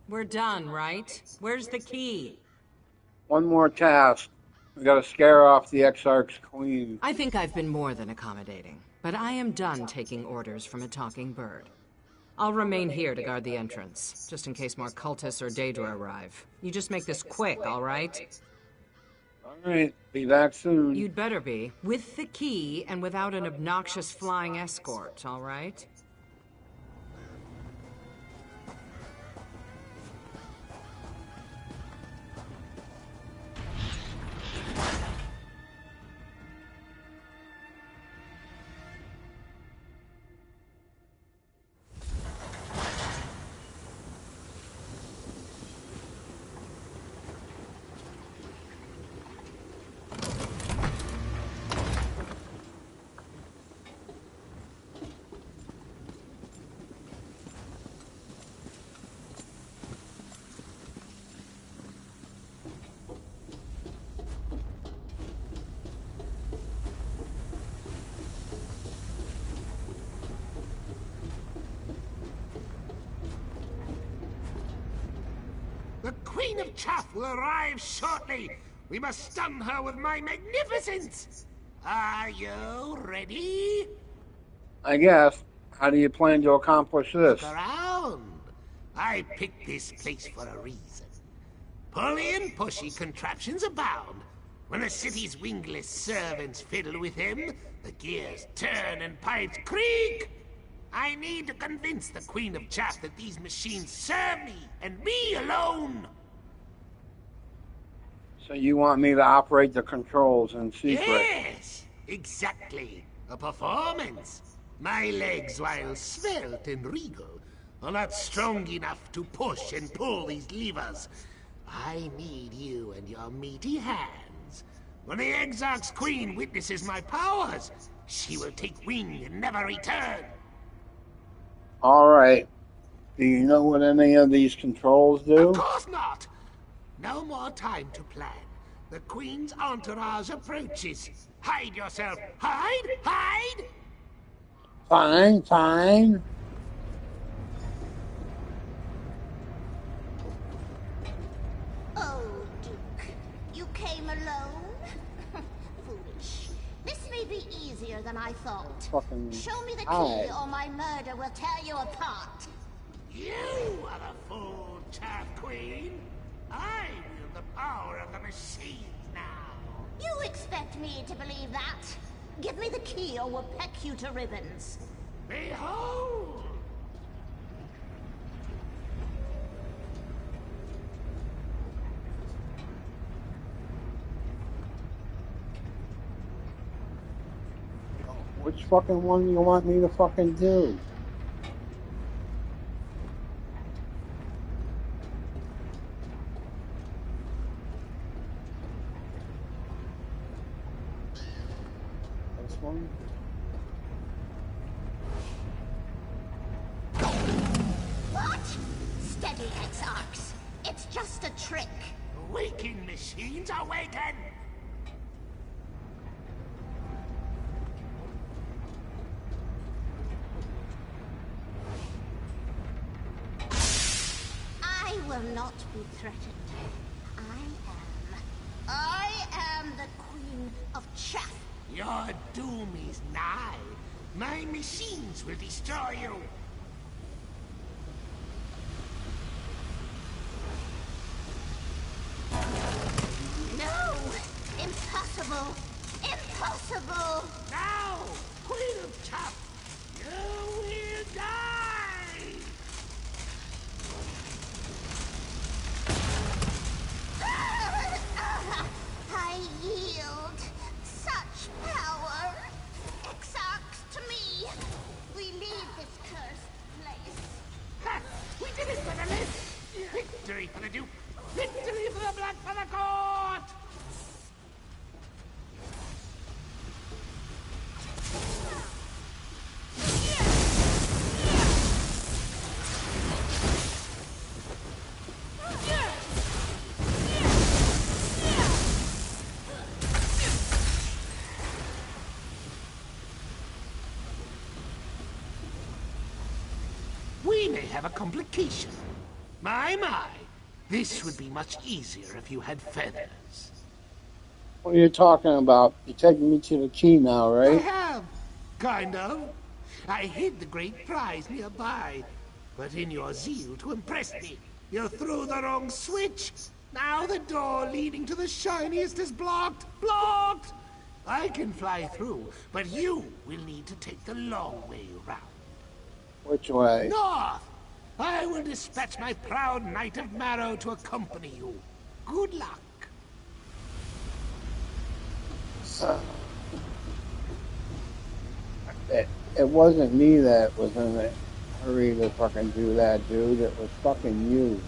We're done, right? Where's the key? One more task. We gotta scare off the Exarch's queen. I think I've been more than accommodating, but I am done taking orders from a talking bird. I'll remain here to guard the entrance, just in case more cultists or Daedra arrive. You just make this quick, all right? Alright, be back soon. You'd better be. With the key and without an obnoxious flying escort, all right? The Queen of Chaff will arrive shortly. We must stun her with my magnificence. Are you ready? I guess. How do you plan to accomplish this? Look around. I picked this place for a reason. Pulley and pushy contraptions abound. When a city's wingless servants fiddle with him, the gears turn and pipes creak. I need to convince the Queen of Chaff that these machines serve me, and me alone. So you want me to operate the controls in secret? Yes, exactly. A performance. My legs, while svelte and regal, are not strong enough to push and pull these levers. I need you and your meaty hands. When the Exarch's queen witnesses my powers, she will take wing and never return. Alright. Do you know what any of these controls do? Of course not! No more time to plan. The Queen's entourage approaches. Hide yourself! Hide! Hide! Fine, fine. Oh, Duke. You came alone? Foolish. This may be easier than I thought. Fucking Show me the key hide. or my murder will tear you apart. You are the full Chaff Queen. I wield the power of the machines now. You expect me to believe that? Give me the key or we'll peck you to ribbons. Behold! Which fucking one do you want me to fucking do? This one? What? Steady, Exarchs. It's just a trick. Awaken, machines, awaken! I will not be threatened. I am the Queen of Chaff. Your doom is nigh. My machines will destroy you. No! Impossible! Impossible! Now, Queen of Tough, you will die! I yield. Such power. Exarchs to me. We leave this cursed place. Ha! We did it for the list! Victory for the Duke! Victory for the Black for the Court! We may have a complication. My. This would be much easier if you had feathers. What are you talking about? You're taking me to the key now, I right? have. Kind of. I hid the great prize nearby. But in your zeal to impress me, you threw the wrong switch. Now the door leading to the shiniest is blocked. Blocked! I can fly through, but you will need to take the long way round. Which way? North! I will dispatch my proud Knight of Marrow to accompany you. Good luck. It wasn't me that was in a hurry to fucking do that, dude. It was fucking you.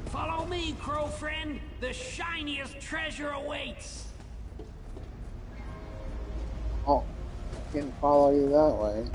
Follow me, crow friend. The shiniest treasure awaits. Oh, I can follow you that way.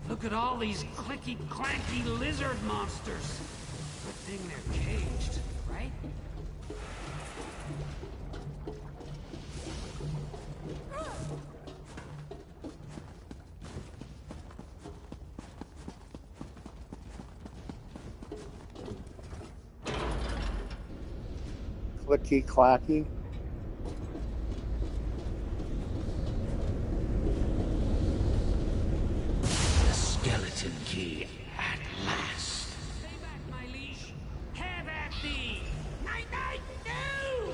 Look at all these clicky clanky lizard monsters. Good thing they're caged, right? Clicky clacky. Skeleton key at last. Stay back, my liege. Have at thee. Night, night, no!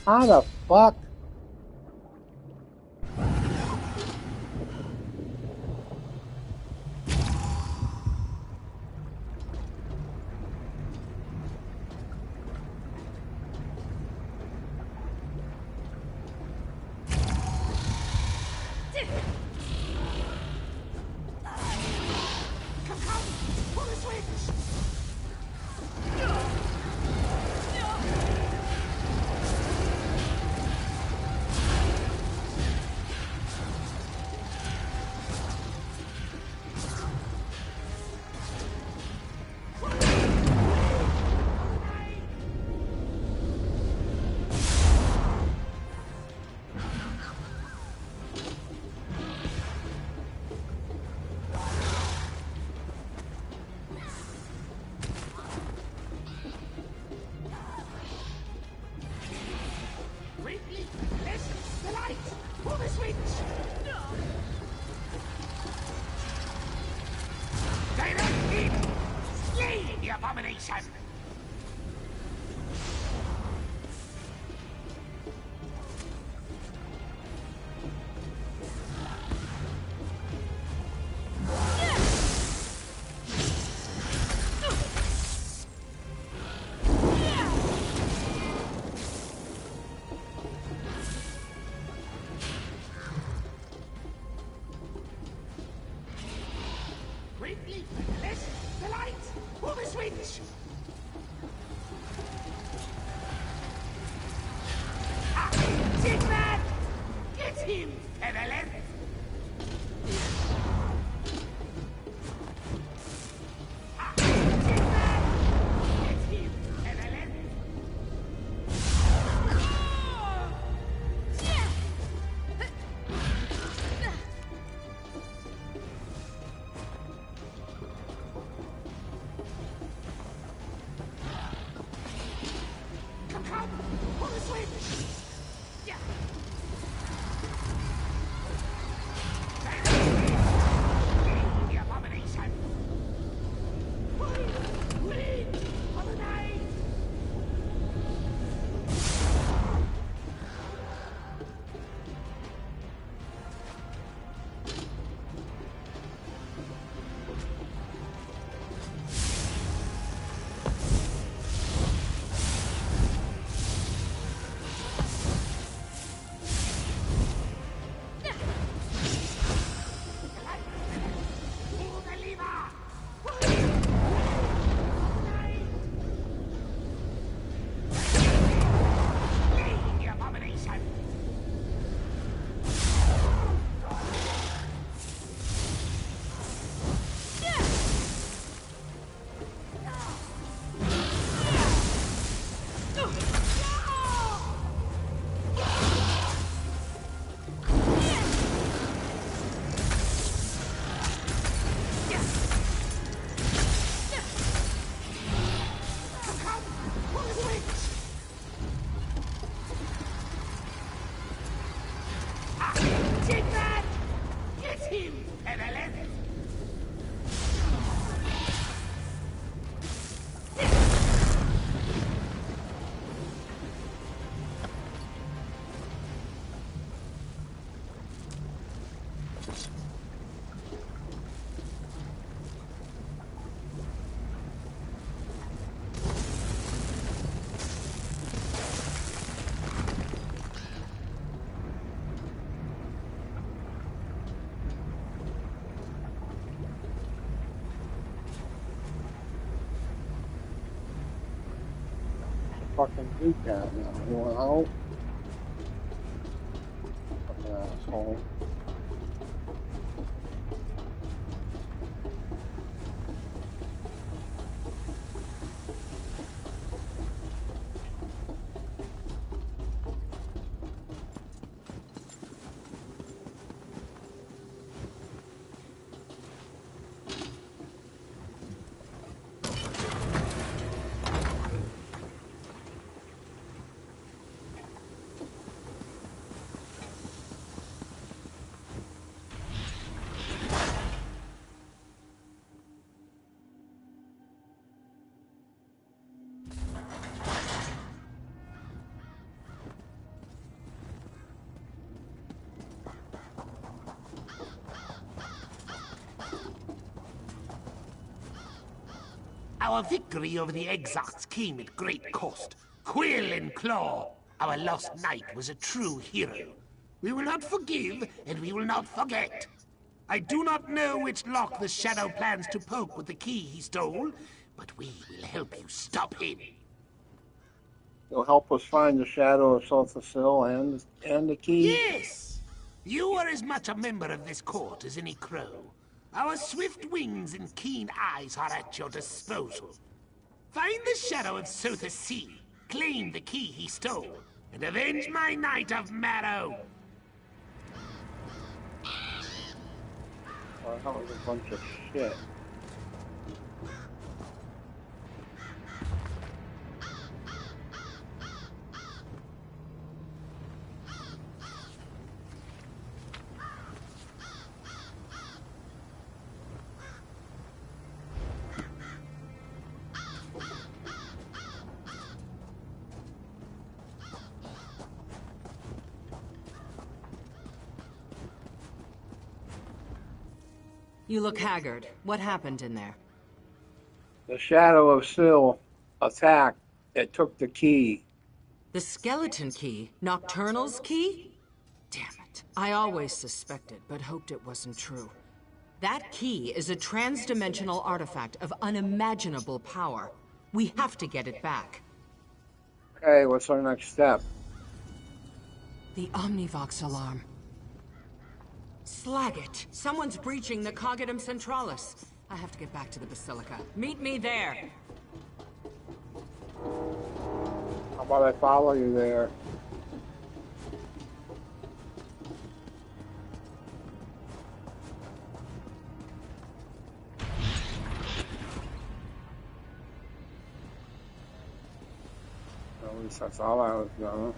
How the fuck? Abomination! him, Featherlet! Fucking do that now. You want out? Fucking asshole. Our victory over the Exarchs came at great cost. Quill and Claw, our lost knight, was a true hero. We will not forgive, and we will not forget. I do not know which lock the Shadow plans to poke with the key he stole, but we will help you stop him. You'll help us find the Shadow of Sothasil and the key? Yes! You are as much a member of this court as any crow. Our swift wings and keen eyes are at your disposal. Find the Shadow of Sothasil, claim the key he stole, and avenge my Knight of Marrow. Oh, that was a bunch of shit. You look haggard. What happened in there? The Shadow of Sil attacked. It took the key. The skeleton key? Nocturnal's key? Damn it. I always suspected, but hoped it wasn't true. That key is a trans-dimensional artifact of unimaginable power. We have to get it back. Okay, what's our next step? The Omnivox alarm. Slag it! Someone's breaching the Cogidum Centralis. I have to get back to the Basilica. Meet me there! How about I follow you there? At least that's all I was doing.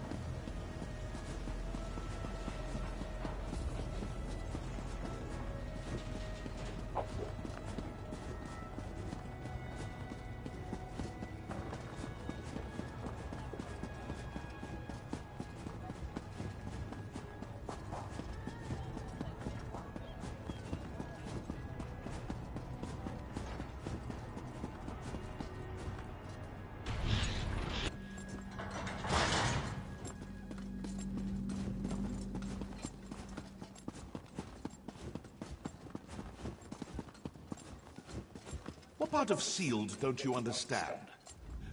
What part of sealed don't you understand?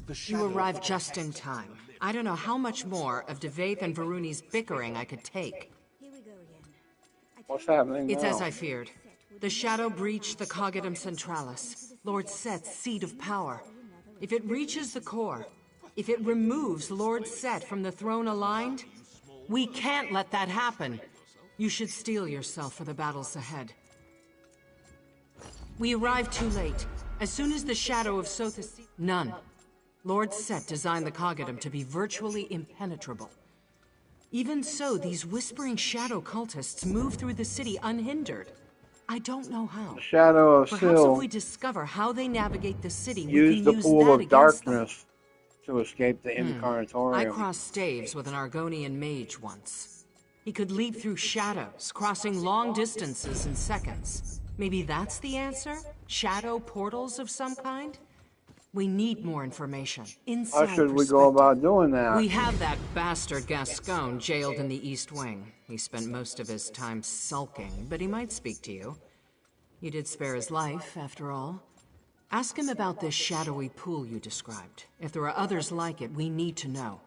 The You arrived just in time. I don't know how much more of Devaith and Varuni's bickering I could take. What's happening It's now? as I feared. The Shadow breached the Cogidum Centralis, Lord Set's seat of power. If it reaches the core, if it removes Lord Set from the throne aligned, we can't let that happen. You should steel yourself for the battles ahead. We arrived too late. As soon as the shadow of Sothis... None. Lord Set designed the Cogidum to be virtually impenetrable. Even so, these whispering shadow cultists move through the city unhindered. I don't know how. The Shadow of Perhaps Sil if we discover how they navigate the city, we used can the use pool that of against them. darkness to escape the I Incarnatorium. crossed staves with an Argonian mage once. He could leap through shadows, crossing long distances in seconds. Maybe that's the answer? Shadow portals of some kind? We need more information. Inside How should we go about doing that? We have that bastard Gascon jailed in the East Wing. He spent most of his time sulking, but he might speak to you. You did spare his life, after all. Ask him about this shadowy pool you described. If there are others like it, we need to know.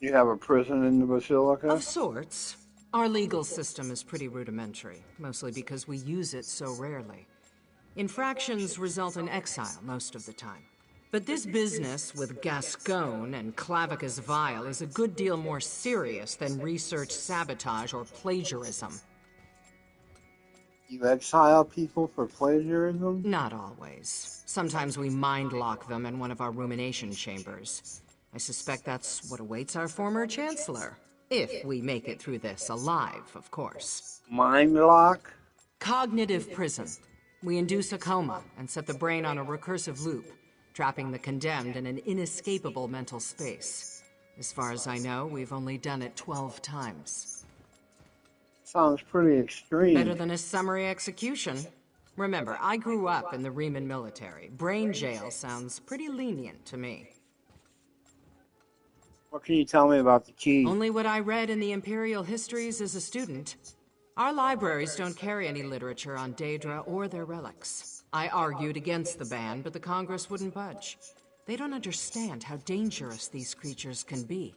You have a prison in the Basilica? Of sorts. Our legal system is pretty rudimentary, mostly because we use it so rarely. Infractions result in exile most of the time. But this business with Gascon and Clavicus Vile is a good deal more serious than research sabotage or plagiarism. You exile people for plagiarism? Not always. Sometimes we mind lock them in one of our rumination chambers. I suspect that's what awaits our former chancellor. If we make it through this alive, of course. Mind lock? Cognitive prison. We induce a coma and set the brain on a recursive loop, trapping the condemned in an inescapable mental space. As far as I know, we've only done it 12 times. Sounds pretty extreme. Better than a summary execution. Remember, I grew up in the Riemann military. Brain jail sounds pretty lenient to me. What can you tell me about the key? Only what I read in the Imperial histories as a student. Our libraries don't carry any literature on Daedra or their relics. I argued against the ban, but the Congress wouldn't budge. They don't understand how dangerous these creatures can be.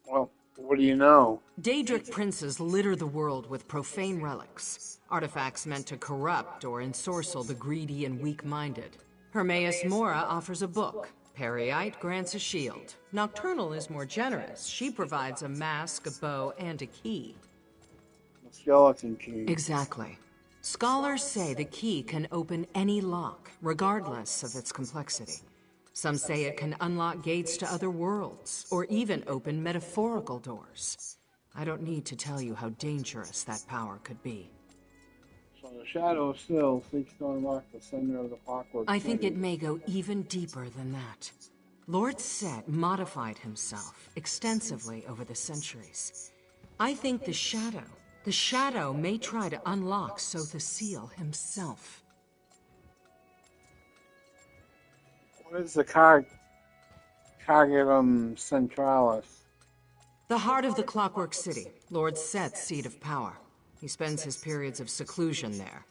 Well, what do you know? Daedric princes litter the world with profane relics, artifacts meant to corrupt or ensorcel the greedy and weak-minded. Hermaeus Mora offers a book. Periite grants a shield. Nocturnal is more generous. She provides a mask, a bow, and a key. A skeleton key. Exactly. Scholars say the key can open any lock, regardless of its complexity. Some say it can unlock gates to other worlds, or even open metaphorical doors. I don't need to tell you how dangerous that power could be. So the Shadow still seeks to unlock the center of the clockwork. I think it may go even deeper than that. Lord Set modified himself extensively over the centuries. I think the Shadow may try to unlock Sothis Seal himself. What is the Cogidum Centralis? The heart of the Clockwork City, Lord Set's seat of power. He spends his periods of seclusion there,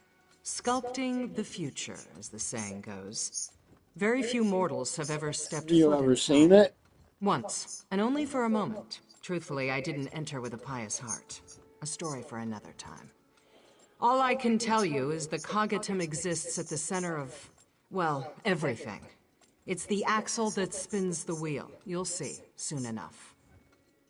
sculpting the future, as the saying goes. Very few mortals have ever stepped foot You ever inside. seen it? Once, and only for a moment. Truthfully, I didn't enter with a pious heart. A story for another time. All I can tell you is the Cognitum exists at the center of, well, everything. It's the axle that spins the wheel. You'll see, soon enough.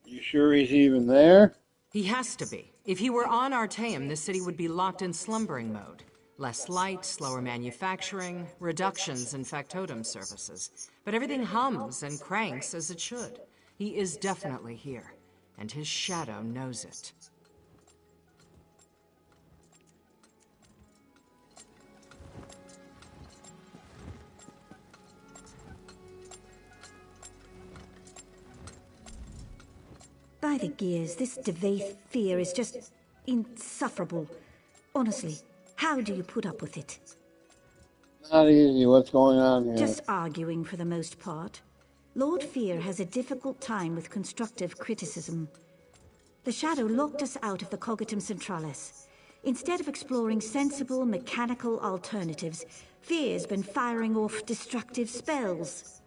You sure he's even there? He has to be. If he were on Artaeum, this city would be locked in slumbering mode. Less light, slower manufacturing, reductions in factotum services. But everything hums and cranks as it should. He is definitely here, and his shadow knows it. By the gears, this Devaith fear is just insufferable. Honestly, how do you put up with it? Not easy. What's going on here? Just arguing for the most part. Lord Fear has a difficult time with constructive criticism. The Shadow locked us out of the Cognitum Centralis. Instead of exploring sensible mechanical alternatives, Fear's been firing off destructive spells.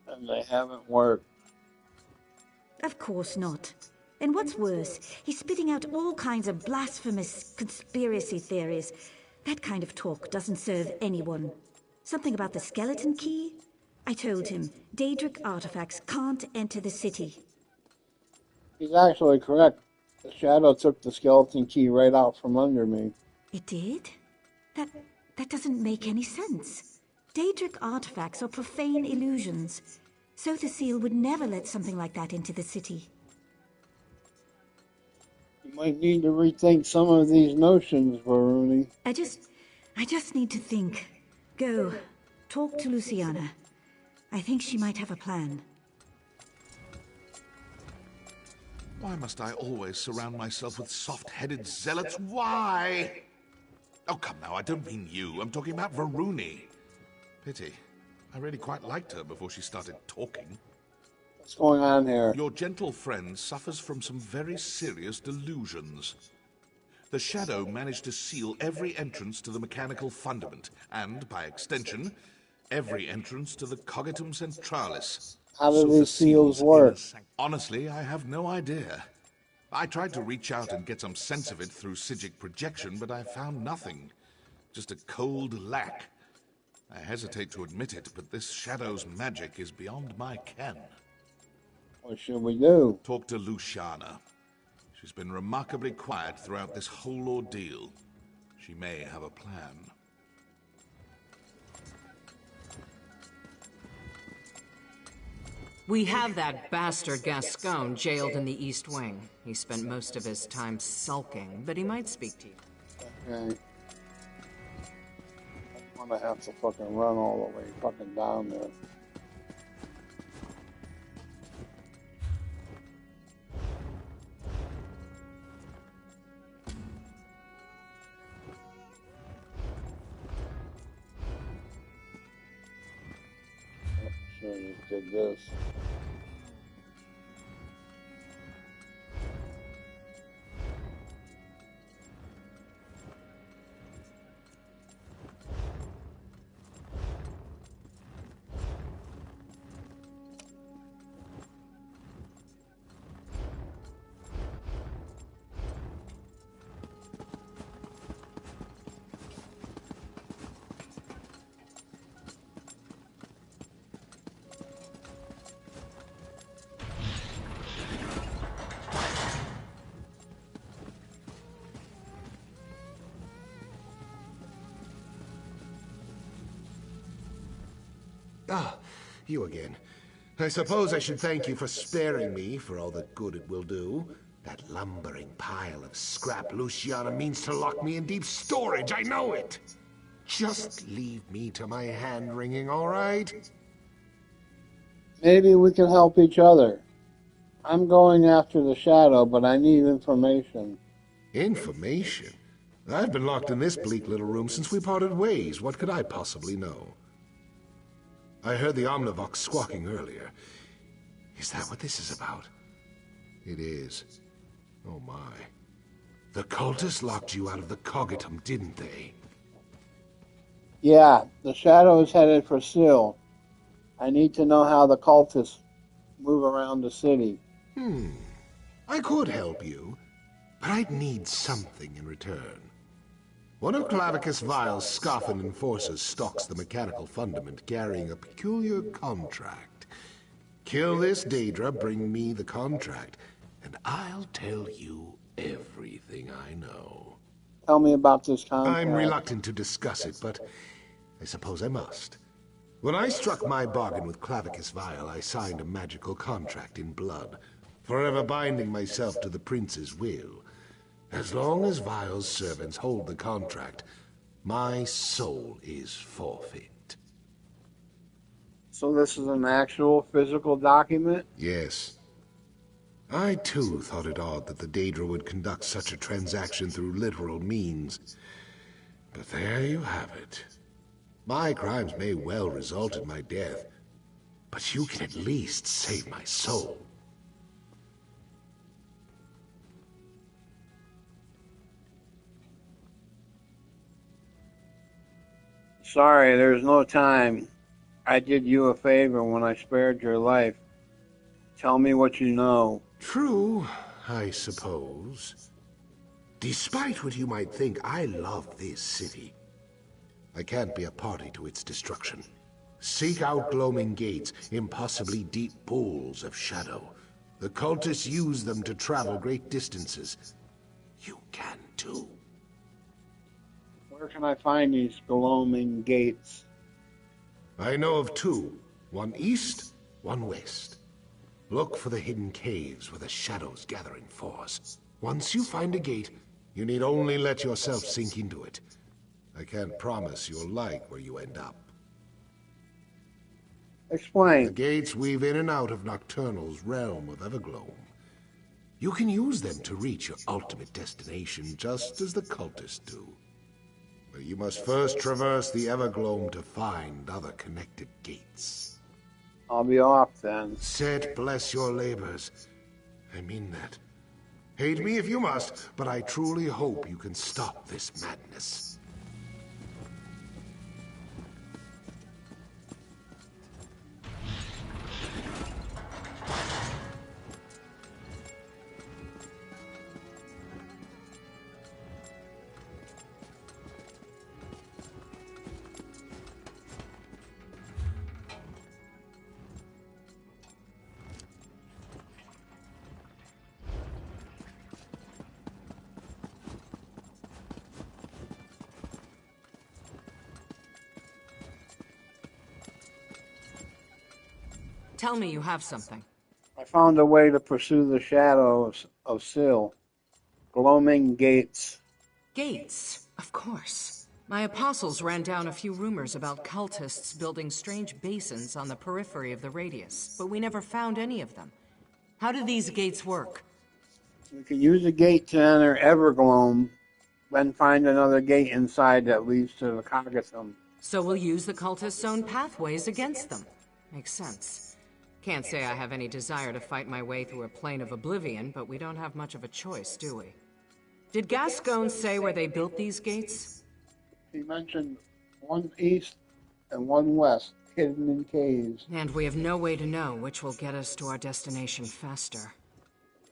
And they haven't worked. Of course not. And what's worse, he's spitting out all kinds of blasphemous conspiracy theories. That kind of talk doesn't serve anyone. Something about the skeleton key? I told him, Daedric artifacts can't enter the city. He's actually correct. The Shadow took the skeleton key right out from under me. It did? That doesn't make any sense. Daedric artifacts are profane illusions. Sotha Seal would never let something like that into the city. You might need to rethink some of these notions, Varuni. I just need to think. Go, talk to Luciana. I think she might have a plan. Why must I always surround myself with soft-headed zealots? Why? Oh, come now, I don't mean you. I'm talking about Varuni. Pity. I really quite liked her before she started talking. What's going on here? Your gentle friend suffers from some very serious delusions. The Shadow managed to seal every entrance to the mechanical fundament, and, by extension, every entrance to the Cognitum Centralis. How do these seals work? Honestly, I have no idea. I tried to reach out and get some sense of it through Psijic projection, but I found nothing. Just a cold lack. I hesitate to admit it, but this Shadow's magic is beyond my ken. What should we do? Talk to Luciana. She's been remarkably quiet throughout this whole ordeal. She may have a plan. We have that bastard Gascon jailed in the East Wing. He spent most of his time sulking, but he might speak to you. Okay. I'm gonna have to fucking run all the way fucking down there. Sure, just did this. Ah, you again. I suppose I should thank you for sparing me for all the good it will do. That lumbering pile of scrap Luciana means to lock me in deep storage, I know it! Just leave me to my hand-wringing, all right? Maybe we can help each other. I'm going after the Shadow, but I need information. Information? I've been locked in this bleak little room since we parted ways. What could I possibly know? I heard the Omnivox squawking earlier. Is that what this is about? It is. Oh my. The cultists locked you out of the Cognitum, didn't they? Yeah, the Shadow is headed for Seal. I need to know how the cultists move around the city. I could help you, but I'd need something in return. One of Clavicus Vile's Scoffin enforcers stalks the mechanical fundament carrying a peculiar contract. Kill this Daedra, bring me the contract, and I'll tell you everything I know. Tell me about this contract. I'm reluctant to discuss it, but I suppose I must. When I struck my bargain with Clavicus Vile, I signed a magical contract in blood, forever binding myself to the prince's will. As long as Vile's servants hold the contract, my soul is forfeit. So this is an actual physical document? Yes. I, too, thought it odd that the Daedra would conduct such a transaction through literal means. But there you have it. My crimes may well result in my death, but you can at least save my soul. Sorry, there's no time. I did you a favor when I spared your life. Tell me what you know. True, I suppose. Despite what you might think, I love this city. I can't be a party to its destruction. Seek out gloaming gates, impossibly deep pools of shadow. The cultists use them to travel great distances. You can too. Where can I find these gloaming gates? I know of two. One east, one west. Look for the hidden caves where the shadows gather in force. Once you find a gate, you need only let yourself sink into it. I can't promise you'll like where you end up. Explain. The gates weave in and out of Nocturnal's realm of Evergloam. You can use them to reach your ultimate destination, just as the cultists do. But you must first traverse the Evergloam to find other connected gates. I'll be off then. Set bless your labors. I mean that. Hate me if you must, but I truly hope you can stop this madness. Tell me you have something. I found a way to pursue the shadows of Syl. Gloaming gates. Gates, of course. My apostles ran down a few rumors about cultists building strange basins on the periphery of the radius, but we never found any of them. How do these gates work? We can use a gate to enter Evergloam, then find another gate inside that leads to the Coggathum. So we'll use the cultists' own pathways against them. Makes sense. Can't say I have any desire to fight my way through a plane of oblivion, but we don't have much of a choice, do we? Did Gascoigne say where they built these gates? He mentioned one east and one west, hidden in caves. And we have no way to know which will get us to our destination faster.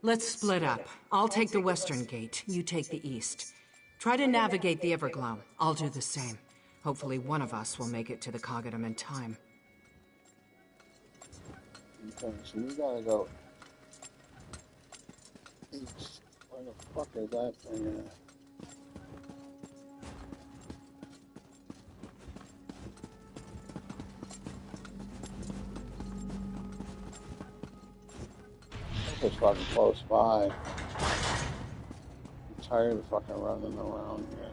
Let's split up. I'll take the western gate, you take the east. Try to navigate the Evergloam. I'll do the same. Hopefully one of us will make it to the Coggathum in time. Okay, so we gotta go east. Where the fuck is that thing at? It's fucking close by. I'm tired of fucking running around here.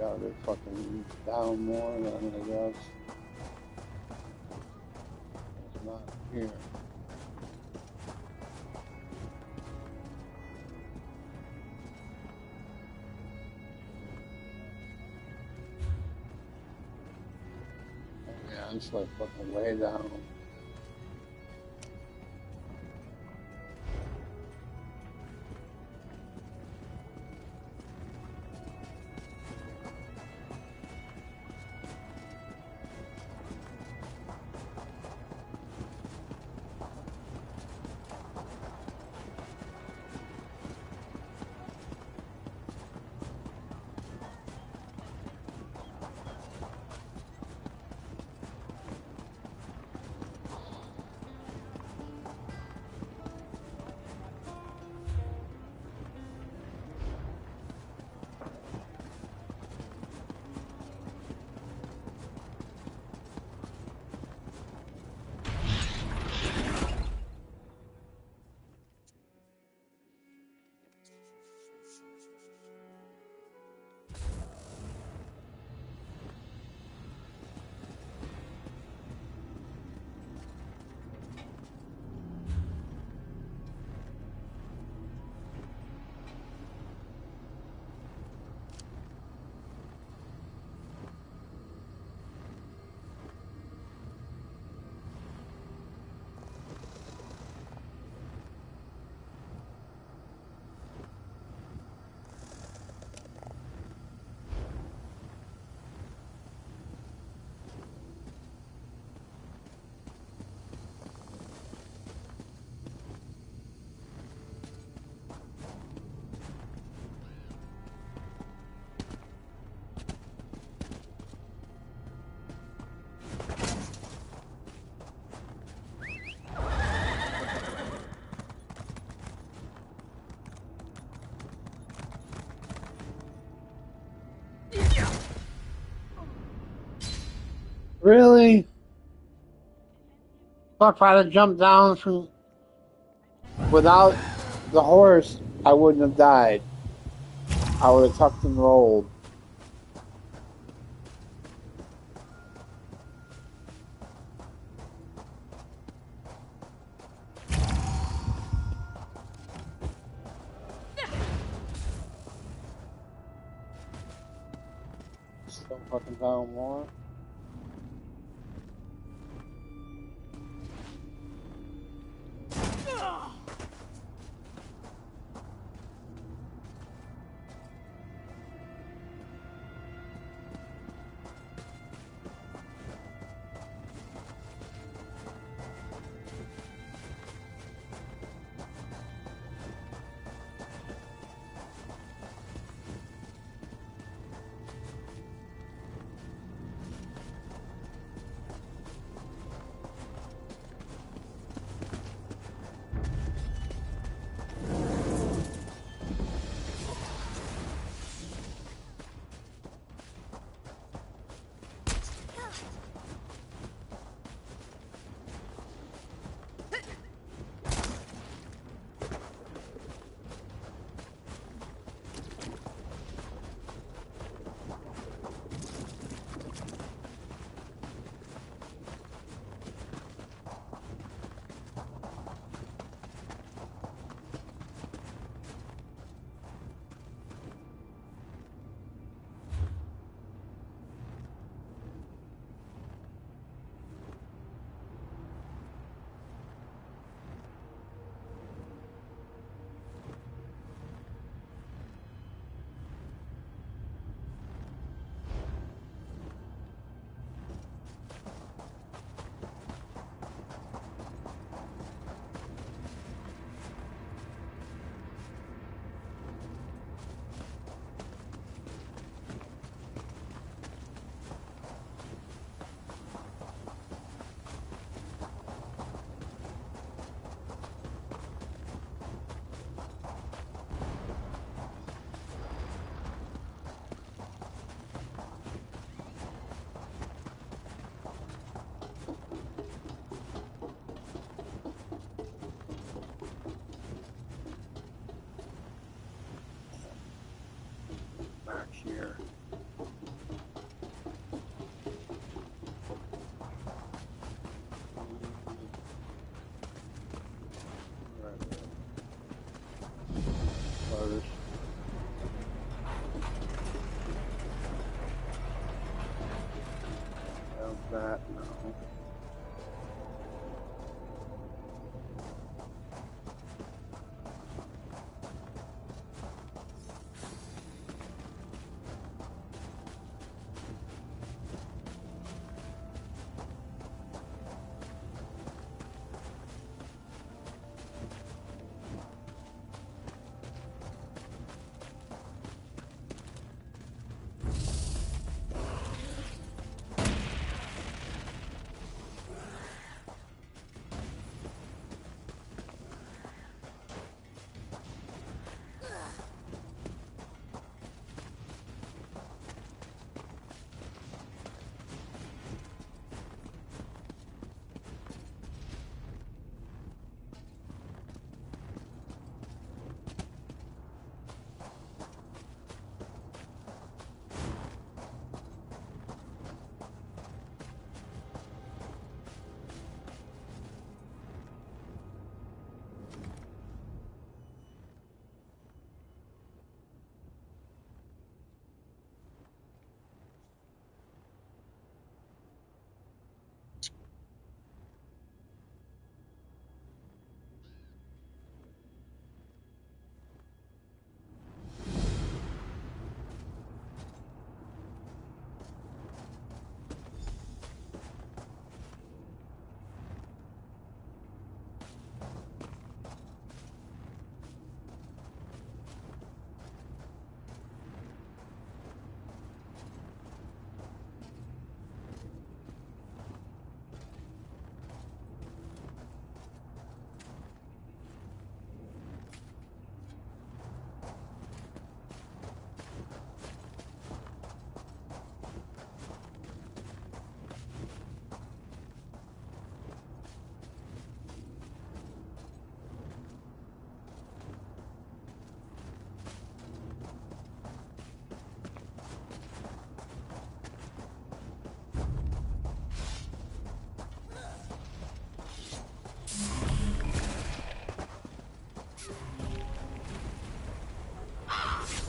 Gotta fucking down more than I guess. It's not here. Yeah, it's like fucking way down. Really? Fuck, if I'd have jumped down from without the horse, I wouldn't have died. I would have tucked and rolled. Still fucking down more. that now.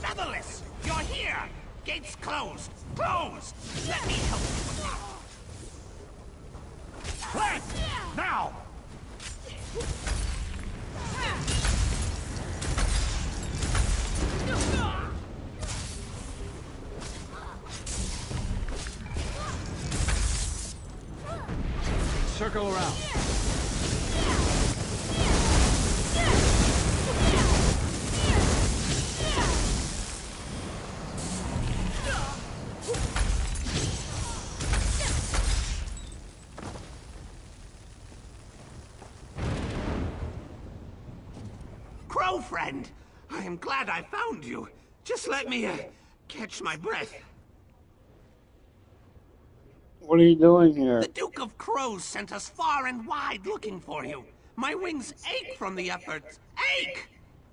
Featherless! You're here! Gates closed! Closed! Let me help you out! Plant! Now! Circle around. Crow friend! I am glad I found you. Just let me, catch my breath. What are you doing here? The Duke of Crows sent us far and wide looking for you. My wings ache from the efforts. Ache!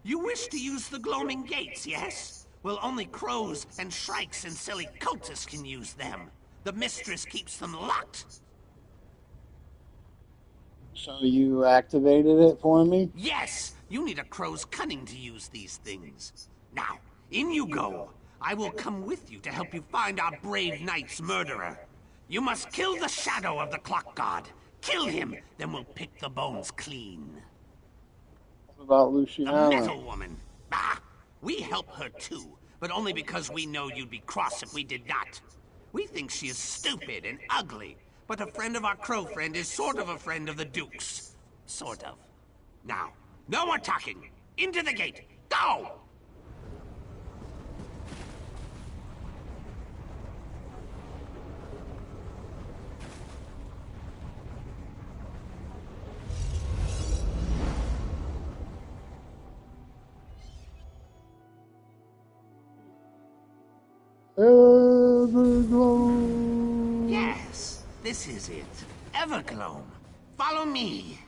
You wish to use the gloaming gates, yes? Well, only crows and shrikes and silly cultists can use them. The mistress keeps them locked. So you activated it for me? Yes! You need a crow's cunning to use these things. Now, in you go. I will come with you to help you find our brave knight's murderer. You must kill the shadow of the clock god. Kill him, then we'll pick the bones clean. What about The Luciana? metal woman. Ah, we help her too, but only because we know you'd be cross if we did not. We think she is stupid and ugly, but a friend of our crow friend is sort of a friend of the Duke's. Sort of. Now, no more talking. Into the gate. Go! Everglow. Yes, this is it. Everglow. Follow me.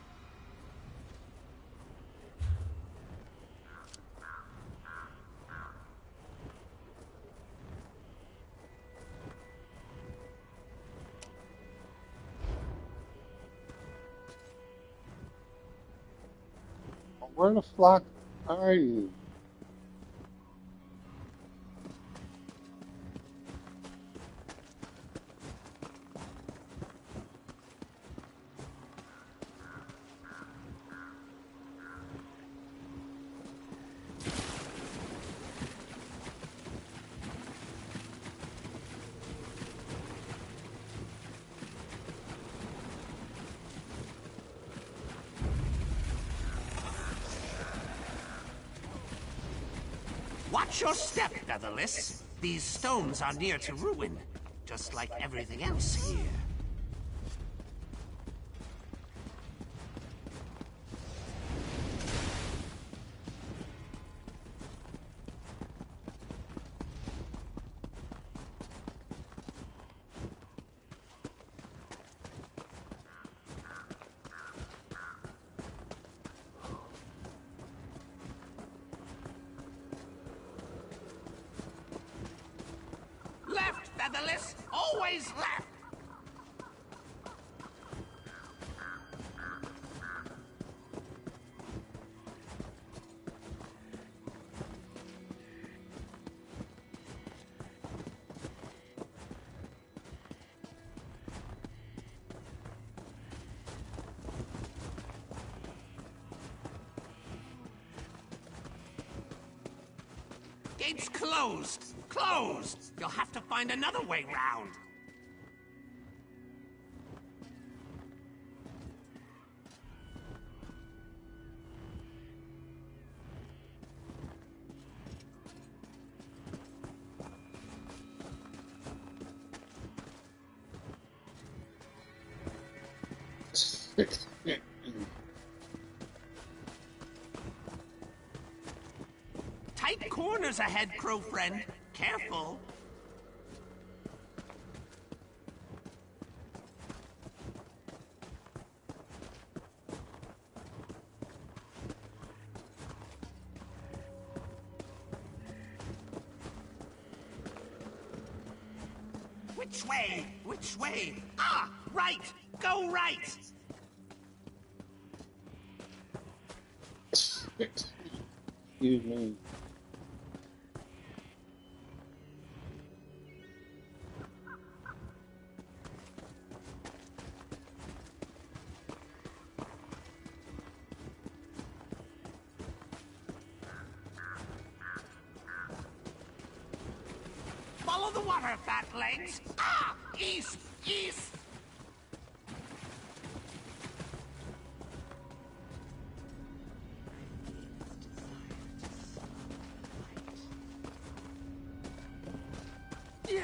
Where the fuck are you? Watch your step, Featherless. These stones are near to ruin, just like everything else here. Left, Featherless! Always left! Gate's closed! Closed! You'll have to find another way round. Tight corners ahead, Crow Friend. Careful. Which way? Which way? Ah, right! Go right! Excuse me. Follow the water, fat legs! Ah! East! East! Yeah.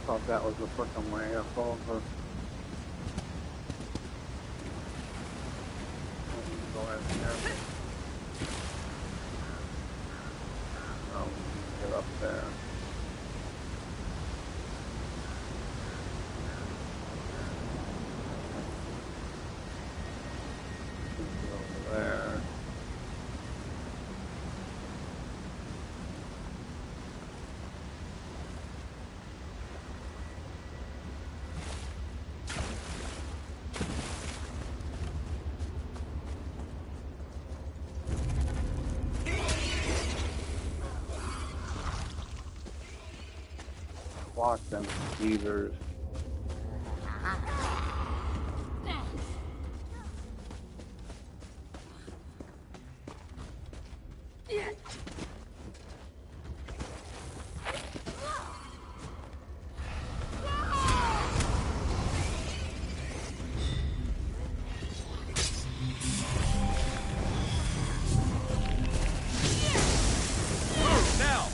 I thought that was the frickin' way up over. Go ahead there. Oh, get up there. Get over there. Block them beavers. Move now!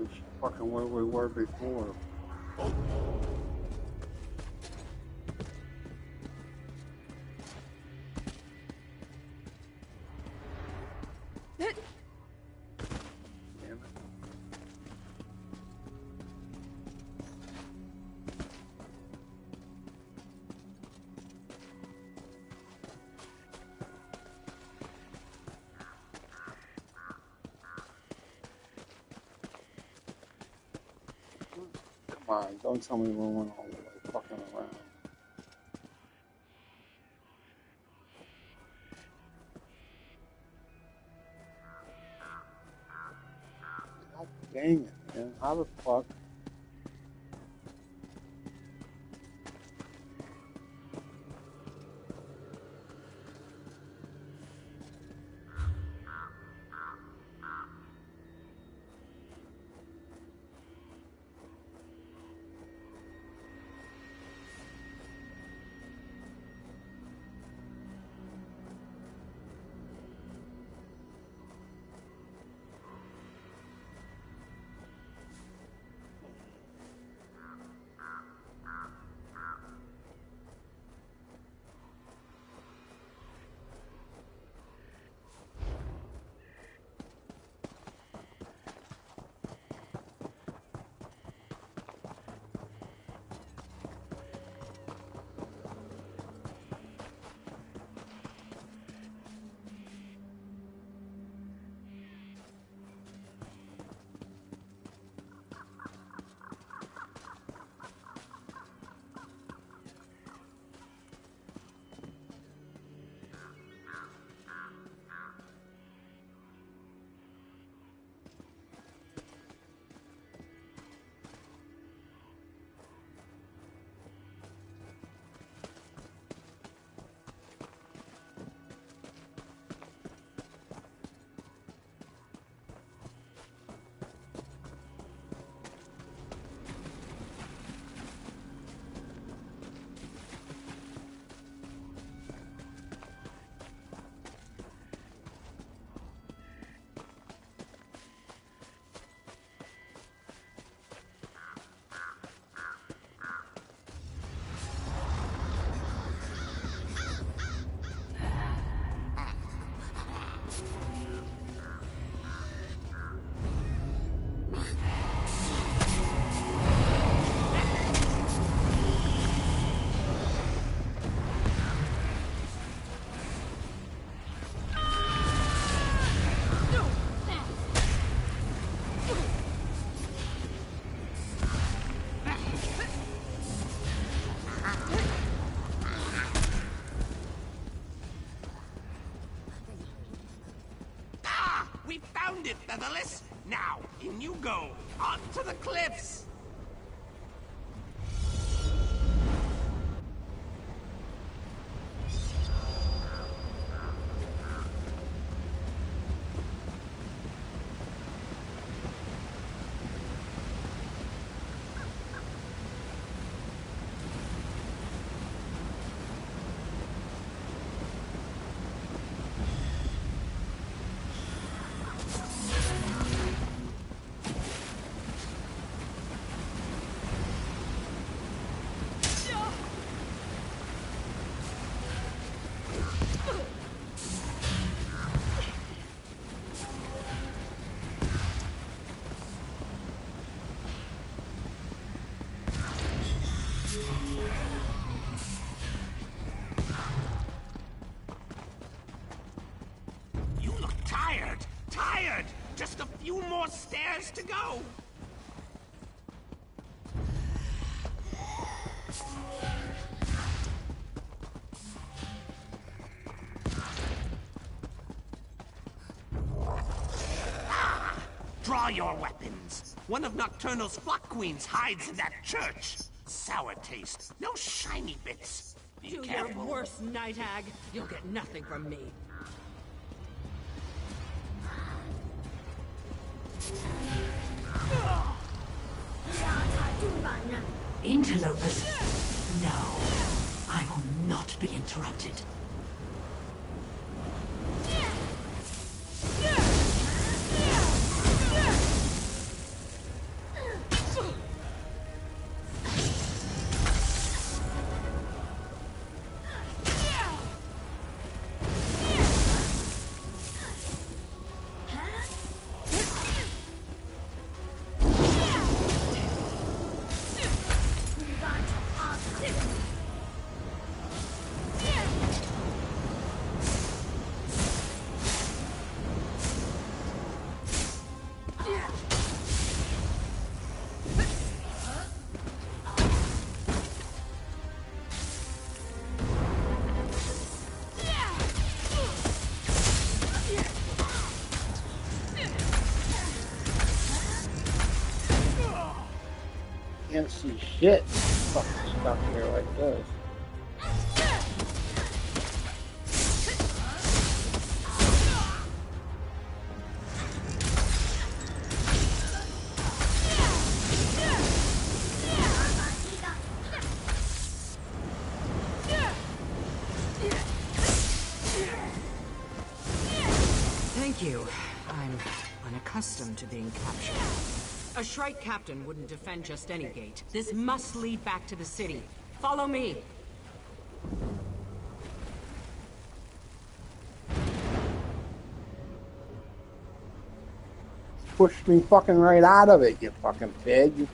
It's fucking where we were before. Come on, don't tell me we went all the way fucking around. God dang it, man. How the fuck? Found it, Featherless! Now, in you go! Onto the cliffs! You look tired! Tired! Just a few more stairs to go! Draw your weapons. One of Nocturnal's flock queens hides in that church. Sour taste. No shiny bits. Be Do careful. your worst, Night Hag. You'll get nothing from me. Interlopers? No. I will not be interrupted. Can't see shit. Fucking stuck here like this. Thank you. I'm unaccustomed to being captured. A Shrike captain wouldn't defend just any gate. This must lead back to the city. Follow me. Pushed me fucking right out of it, you fucking pig.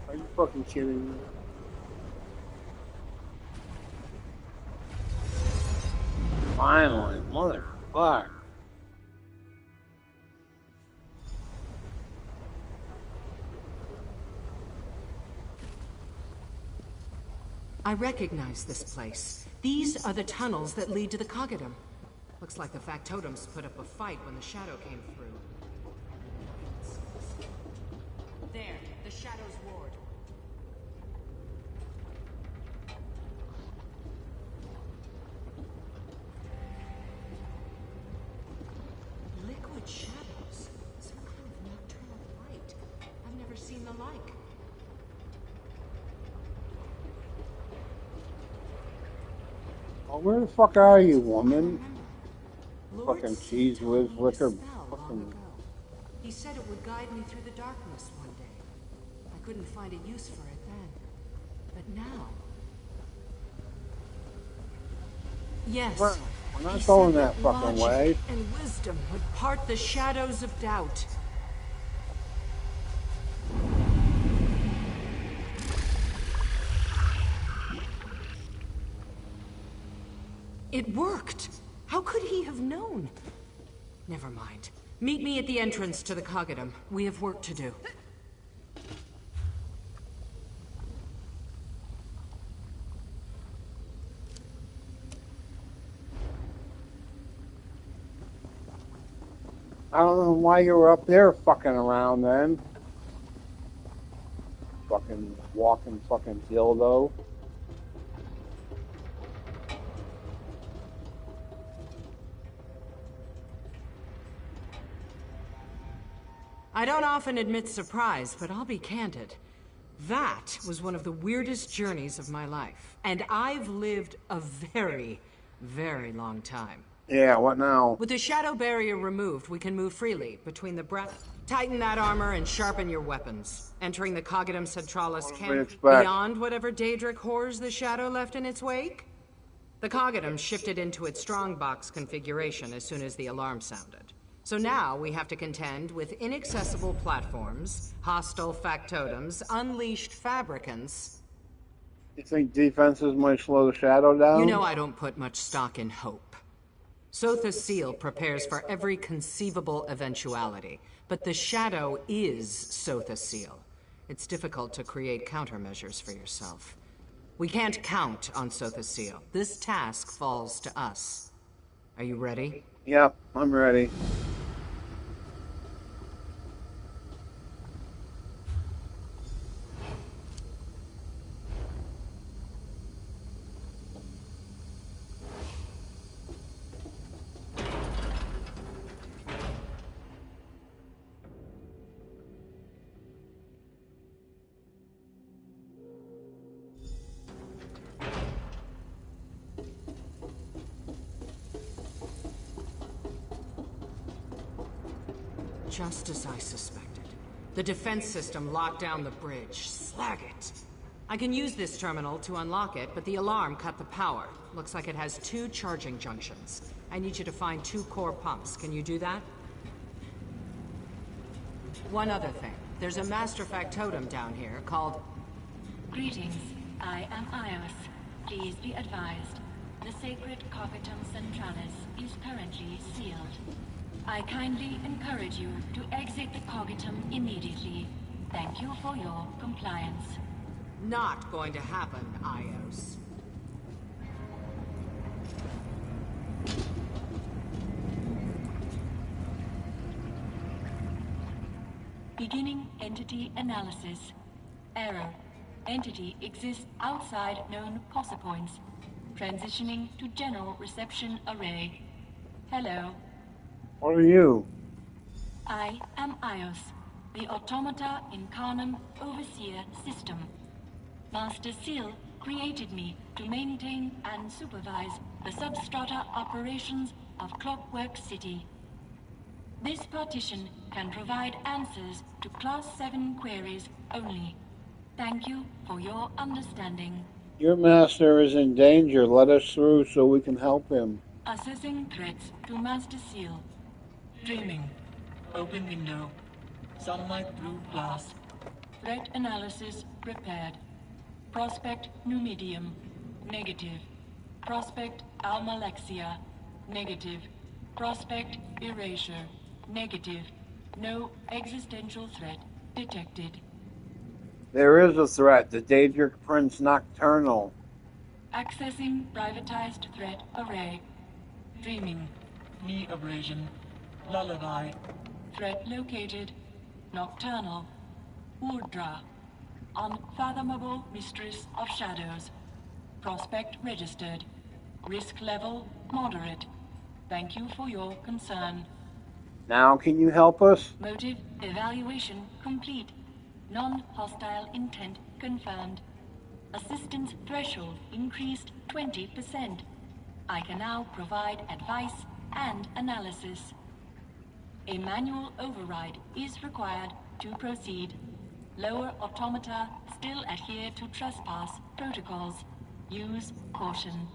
Are you fucking kidding me? Finally, motherfucker. I recognize this place. These are the tunnels that lead to the Cogidom. Looks like the Factotums put up a fight when the Shadow came through. There, the Shadow's ward. Liquid shadows. Some kind of nocturnal light. I've never seen the like. Oh, where the fuck are you, woman? Fucking cheese whiz liquor. Fucking. He said it would guide me through the darkness one day. I couldn't find a use for it then. But now... Yes. We're not going that fucking way. And wisdom would part the shadows of doubt. It worked! How could he have known? Never mind. Meet me at the entrance to the Cogidom. We have work to do. I don't know why you were up there fucking around then. Fucking walking fucking dildo. I don't often admit surprise, but I'll be candid. That was one of the weirdest journeys of my life. And I've lived a very, very long time. Yeah, what now? With the shadow barrier removed, we can move freely between the breath. Tighten that armor and sharpen your weapons. Entering the Cogidom Centralis camp beyond whatever Daedric horrors the shadow left in its wake? The Cogidom shifted into its strongbox configuration as soon as the alarm sounded. So now we have to contend with inaccessible platforms, hostile factotums, unleashed fabricants. You think defenses might slow the shadow down? You know I don't put much stock in hope. Sotha Seal prepares for every conceivable eventuality, but the shadow is Sotha Seal. It's difficult to create countermeasures for yourself. We can't count on Sotha Seal. This task falls to us. Are you ready? Yep, I'm ready. Just as I suspected. The defense system locked down the bridge. Slag it! I can use this terminal to unlock it, but the alarm cut the power. Looks like it has 2 charging junctions. I need you to find 2 core pumps. Can you do that? One other thing. There's a master factotum down here called... Greetings. I am Ios. Please be advised. The sacred Cogidom Centralis is currently sealed. I kindly encourage you to exit the Cogidom immediately Thank you for your compliance. Not going to happen, Ios. Beginning entity analysis. Error. Entity exists outside known POSA points. Transitioning to general reception array. Hello. What are you? I am Ios, the Automata Incarnum Overseer System. Master Seal created me to maintain and supervise the substrata operations of Clockwork City. This partition can provide answers to Class 7 queries only. Thank you for your understanding. Your master is in danger. Let us through so we can help him. Assessing threats to Master Seal. Dreaming. Open window. Sunlight through glass. Threat analysis prepared. Prospect Numidium. Negative. Prospect Almalexia. Negative. Prospect Erasure. Negative. No existential threat detected. There is a threat, the Daedric Prince Nocturnal. Accessing privatized threat array. Dreaming. Knee abrasion. Lullaby. Threat located. Nocturnal. Urdra. Unfathomable Mistress of Shadows. Prospect registered. Risk level moderate. Thank you for your concern. Now can you help us? Motive evaluation complete. Non-hostile intent confirmed. Assistance threshold increased 20%. I can now provide advice and analysis. A manual override is required to proceed. Lower automata still adhere to trespass protocols. Use caution.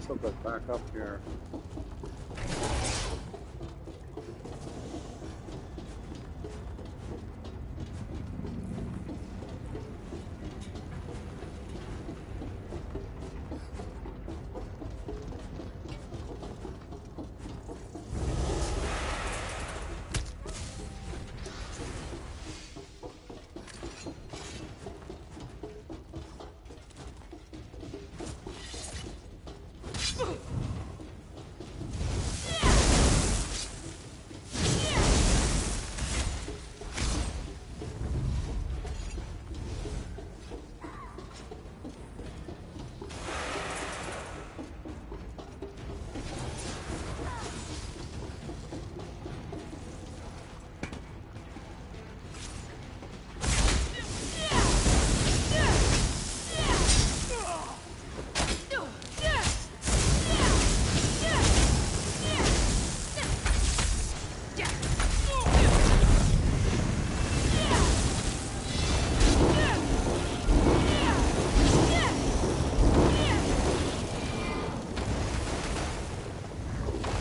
took us back up here.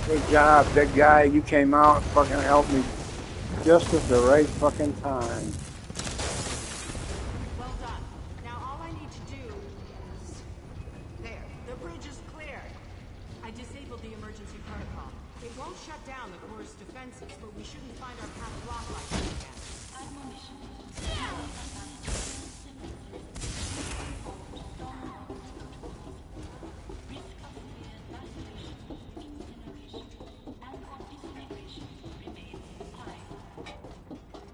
Good job, big guy. You came out and fucking helped me just at the right fucking time. Well done. Now all I need to do is... There. The bridge is clear. I disabled the emergency protocol. It won't shut down the Corps' defenses, but we shouldn't find our path blocked like that again.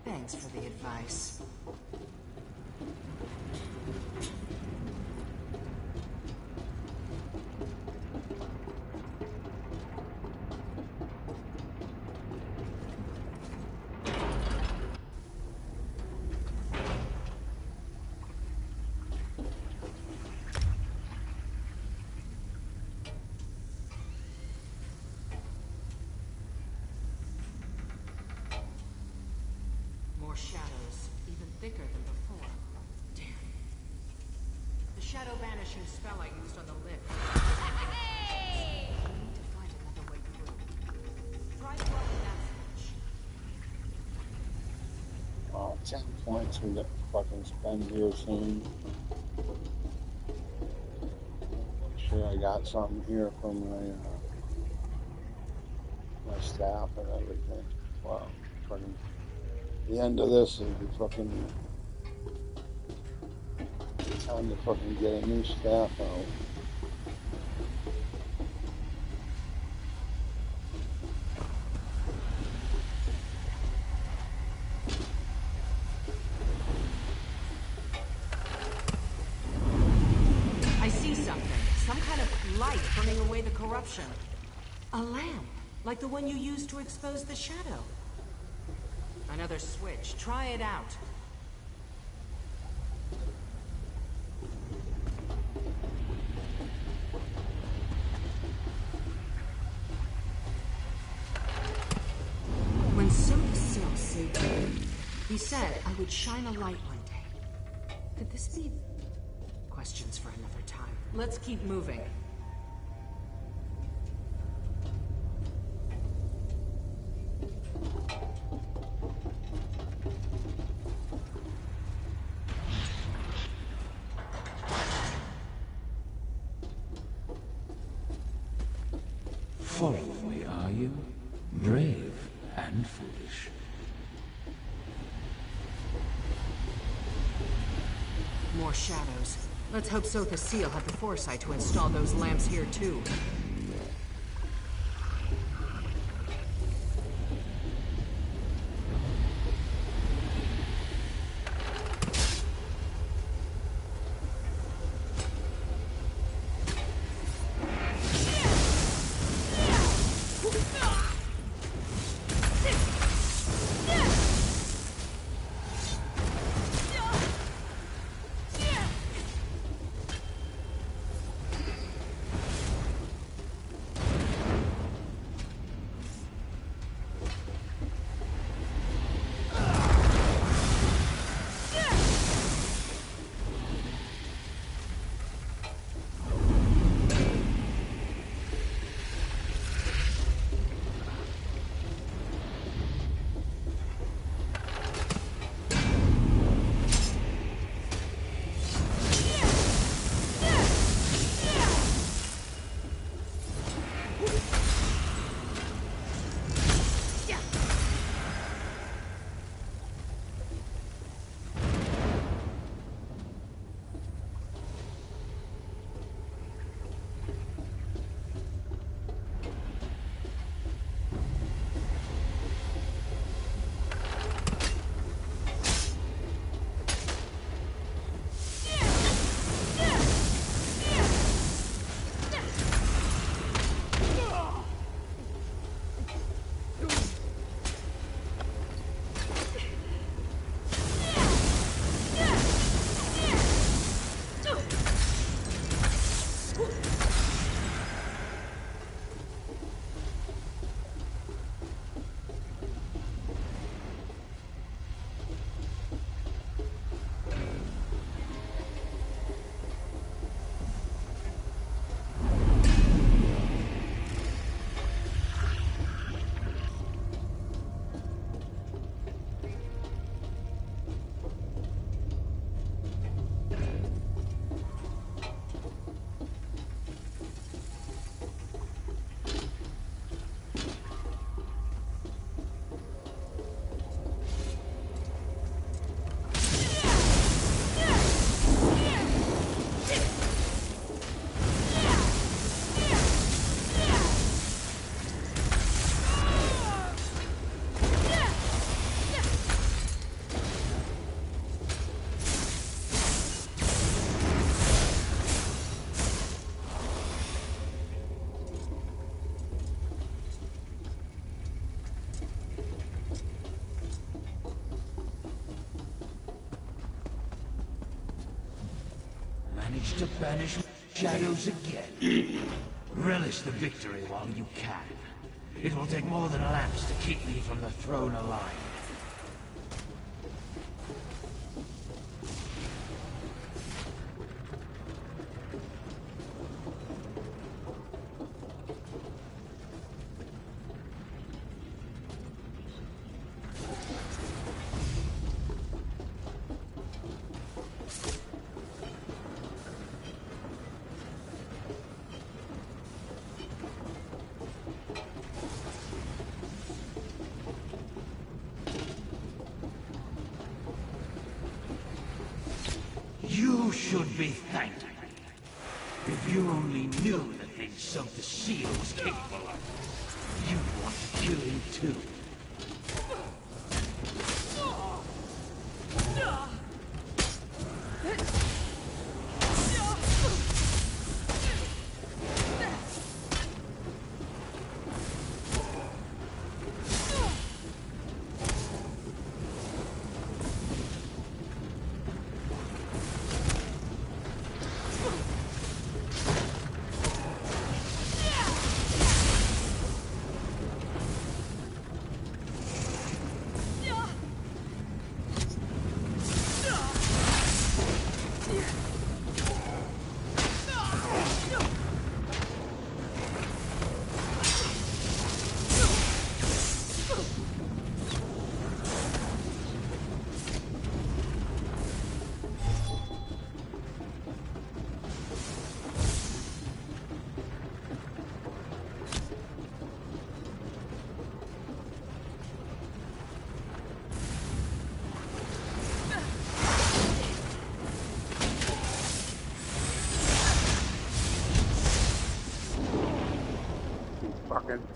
Thanks for the advice. More shadows, even thicker than before. Damn. The shadow banishing spell I used on the lift. I need to find another way through. Try throwing that switch. Oh, 10 points we got to fucking spend here soon. Make sure I got something here from my staff and everything. Wow, fucking. The end of this is the fucking time to fucking get a new staff out. I see something. Some kind of light burning away the corruption. A lamp, like the one you used to expose the shadow. Another switch. Try it out. When Sothis Sil saved me, he said I would shine a light one day. Could this be... Questions for another time. Let's keep moving. Follow me, are you? Brave and foolish. More shadows. Let's hope Sothis Sil had the foresight to install those lamps here too. managed to banish shadows again. Relish the victory while you can. It will take more than a lapse to keep me from the throne alive. You should be thanked. If you only knew the things Sotha Seal was capable of, you'd want to kill him too.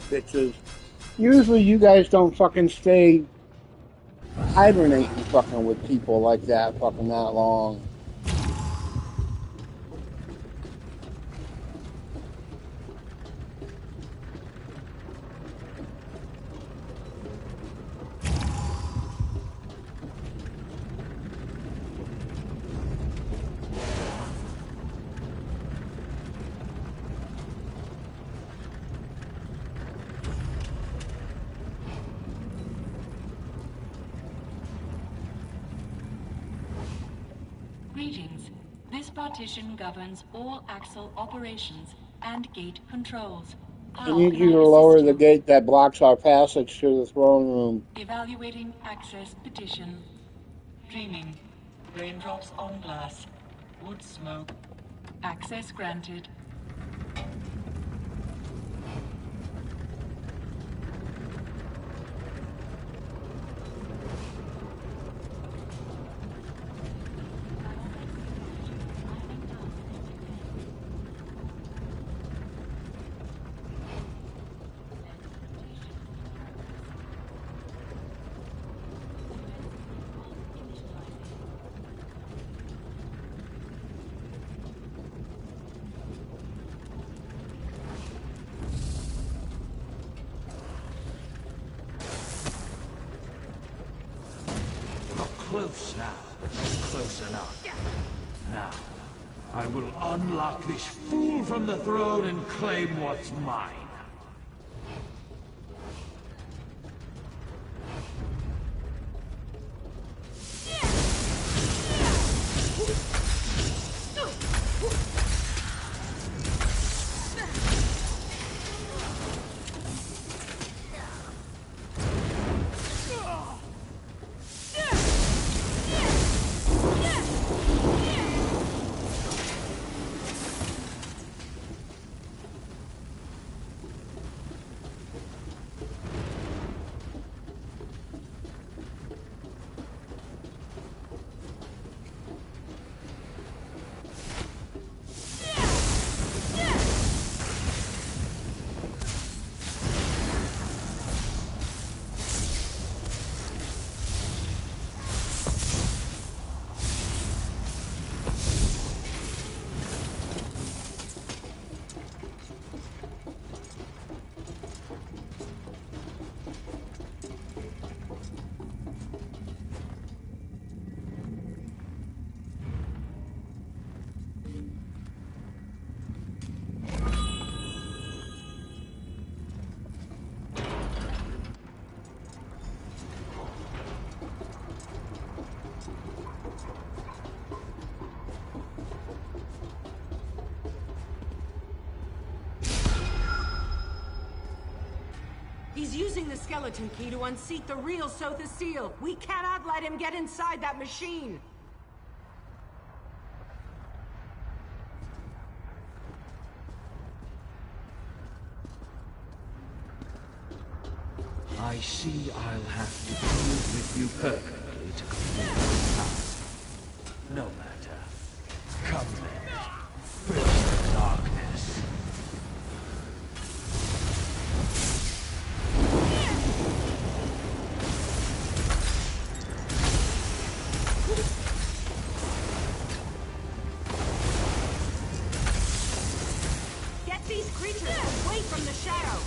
Bitches. Usually you guys don't fucking stay hibernating fucking with people like that fucking that long. Greetings. This partition governs all Axel operations and gate controls. I need you to lower the gate that blocks our passage to the throne room. Evaluating access petition. Dreaming. Raindrops on glass. Wood smoke. Access granted. Close now. Close enough. Now, I will unlock this fool from the throne and claim what's mine. using the skeleton key to unseat the real Sotha Seal. We cannot let him get inside that machine. I see I'll have to deal with you perfectly to complete the task. No matter. Come then. Face the darkness. Get these creatures away from the shadow.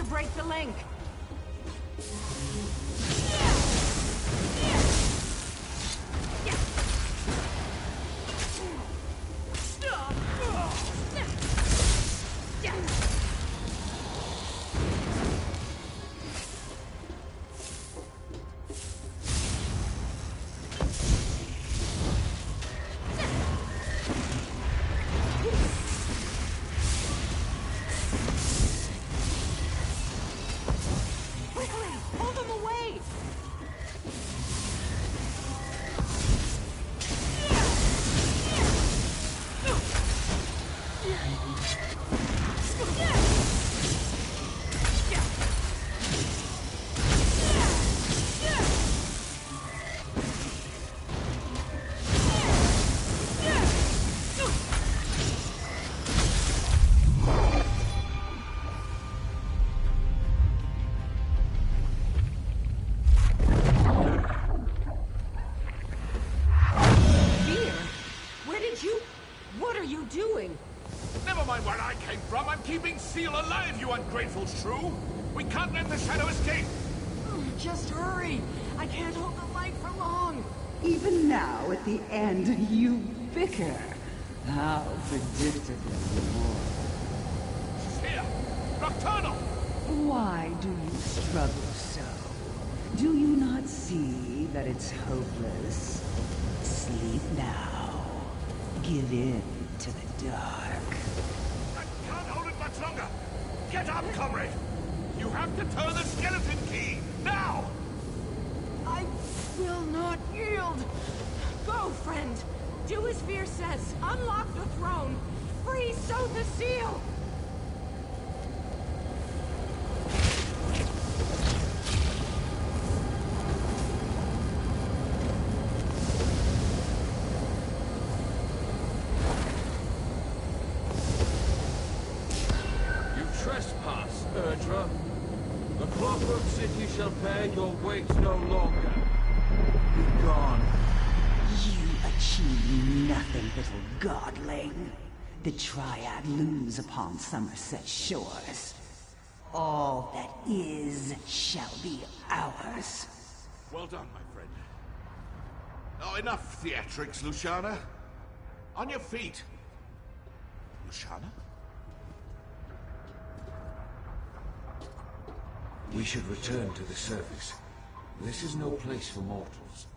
Break the link. Seal alive, you ungrateful shrew! We can't let the shadow escape! Just hurry! I can't hold the light for long! Even now, at the end, you bicker. How predictable you are. Here! Nocturnal! Why do you struggle so? Do you not see that it's hopeless? Sleep now. Give in to the dark. Longer! Get up, comrade! You have to turn the skeleton key! Now! I will not yield! Go, friend! Do as Fear says! Unlock the throne! Free Sotha Seal! Trespass, Erdra. The Clockwork City shall bear your weight no longer. Be gone. You achieve nothing, little godling. The Triad looms upon Somerset shores. All that is shall be ours. Well done, my friend. Oh, enough theatrics, Luciana. On your feet. Luciana? We should return to the surface. This is no place for mortals.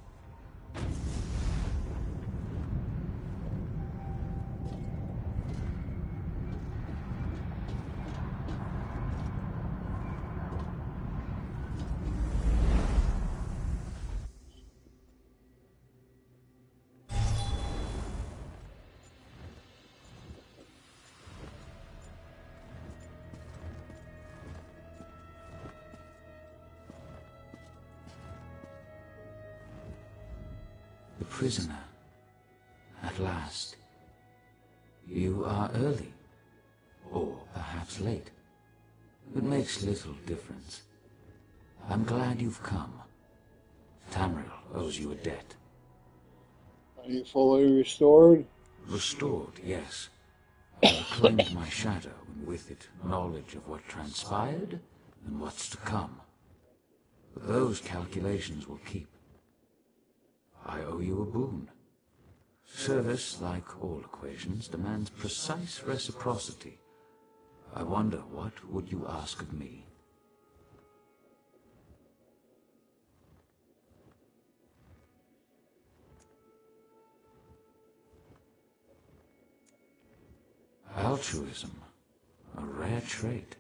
The prisoner. At last. You are early. Or perhaps late. It makes little difference. I'm glad you've come. Tamriel owes you a debt. Are you fully restored? Restored, yes. I reclaimed my shadow, and with it, knowledge of what transpired and what's to come. But those calculations will keep. I owe you a boon. Service, like all equations, demands precise reciprocity. I wonder, what would you ask of me? Altruism, a rare trait.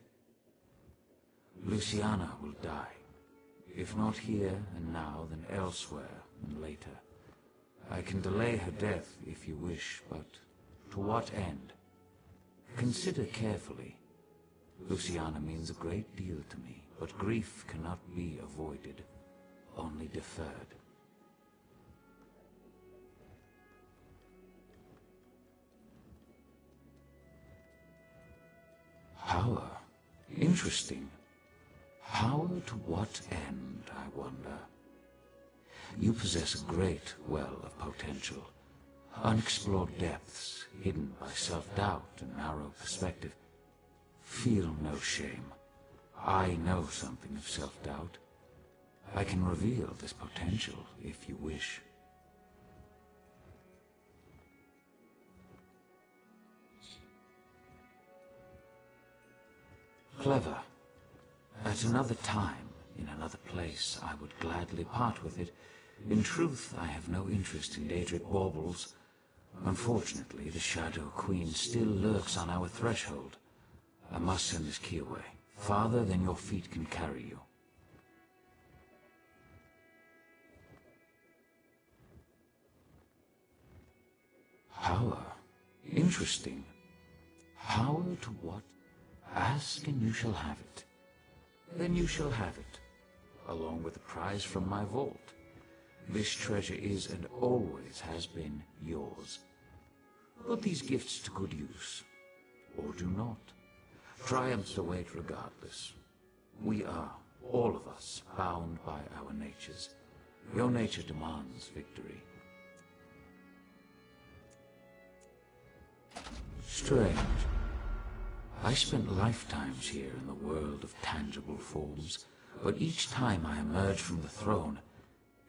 Luciana will die. If not here and now, then elsewhere and later. I can delay her death if you wish, but to what end? Consider carefully. Luciana means a great deal to me, but grief cannot be avoided, only deferred. Power. Interesting. Power to what end, I wonder? You possess a great well of potential. Unexplored depths, hidden by self-doubt and narrow perspective. Feel no shame. I know something of self-doubt. I can reveal this potential if you wish. Clever. At another time, in another place, I would gladly part with it. In truth, I have no interest in Daedric baubles. Unfortunately, the Shadow Queen still lurks on our threshold. I must send this key away, farther than your feet can carry you. Power. Interesting. Power to what? Ask and you shall have it. Then you shall have it, along with the prize from my vault. This treasure is and always has been yours. Put these gifts to good use, or do not. Triumphs await regardless. We are, all of us, bound by our natures. Your nature demands victory. Strange. I spent lifetimes here in the world of tangible forms, but each time I emerge from the throne,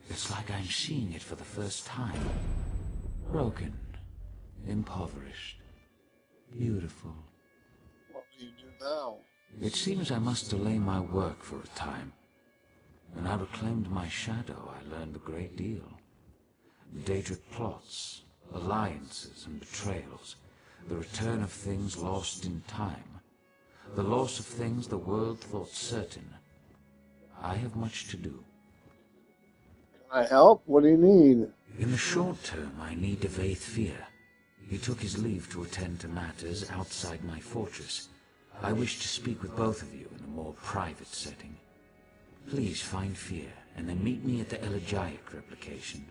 it's like I'm seeing it for the first time. Broken, impoverished, beautiful. What do you do now? It seems I must delay my work for a time. When I reclaimed my shadow, I learned a great deal. Daedric plots, alliances and betrayals, the return of things lost in time, the loss of things the world thought certain. I have much to do. Can I help? What do you need? In the short term, I need Devaith Fear. He took his leave to attend to matters outside my fortress. I wish to speak with both of you in a more private setting. Please find Fear, and then meet me at the Elegiac replication.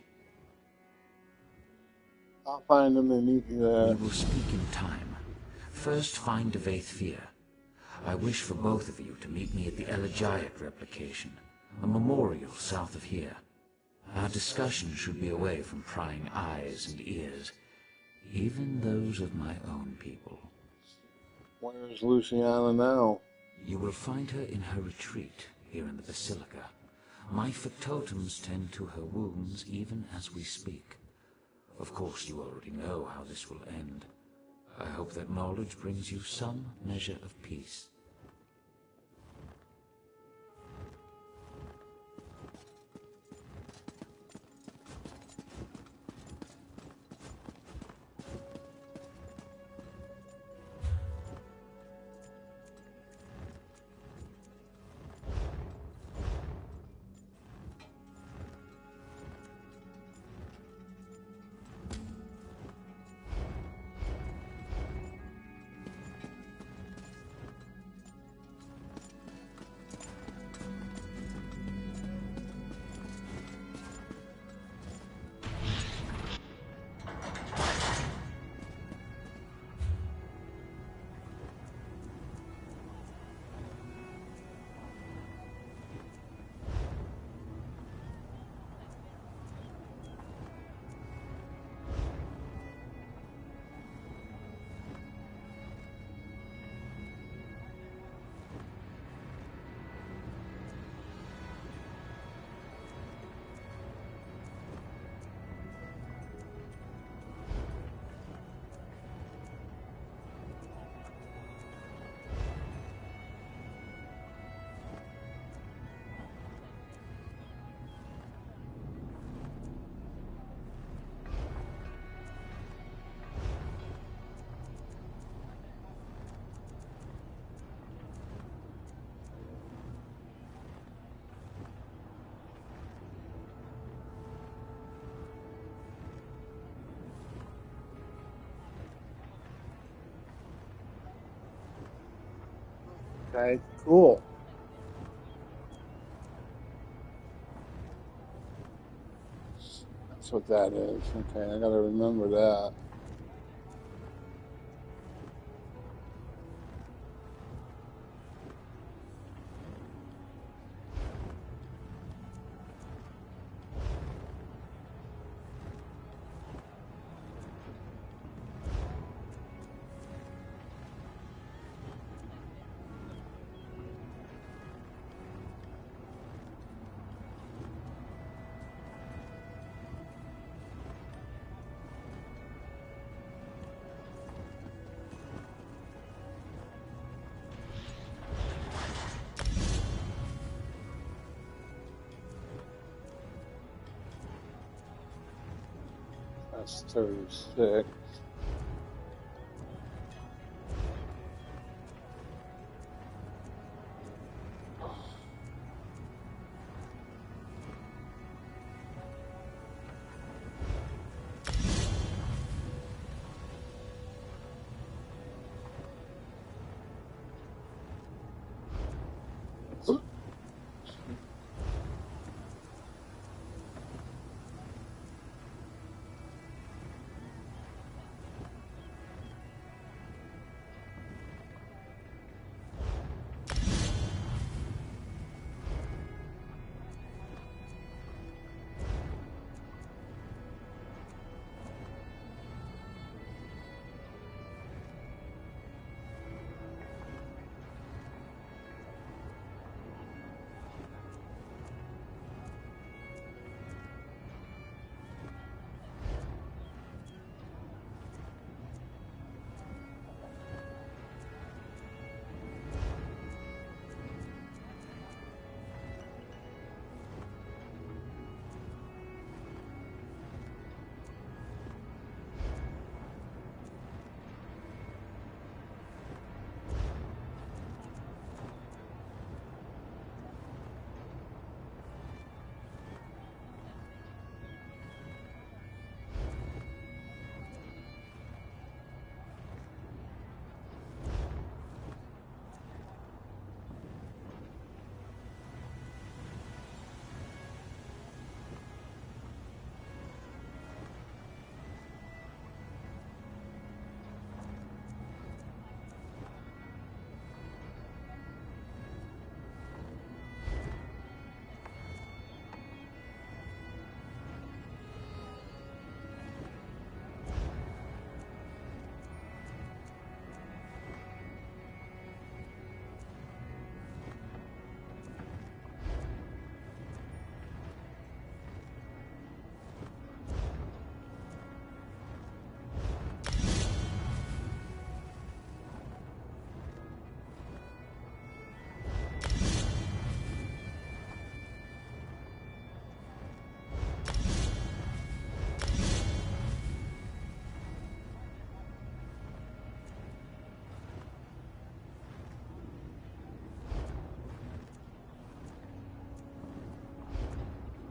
I'll find him and meet you there. We will speak in time. First, find Devaith Fear. I wish for both of you to meet me at the Elegiac replication, a memorial south of here. Our discussion should be away from prying eyes and ears, even those of my own people. Where is Luciana now? You will find her in her retreat here in the Basilica. My factotums tend to her wounds even as we speak. Of course, you already know how this will end. I hope that knowledge brings you some measure of peace. Okay, cool. That's what that is. Okay, I gotta remember that. That's 36.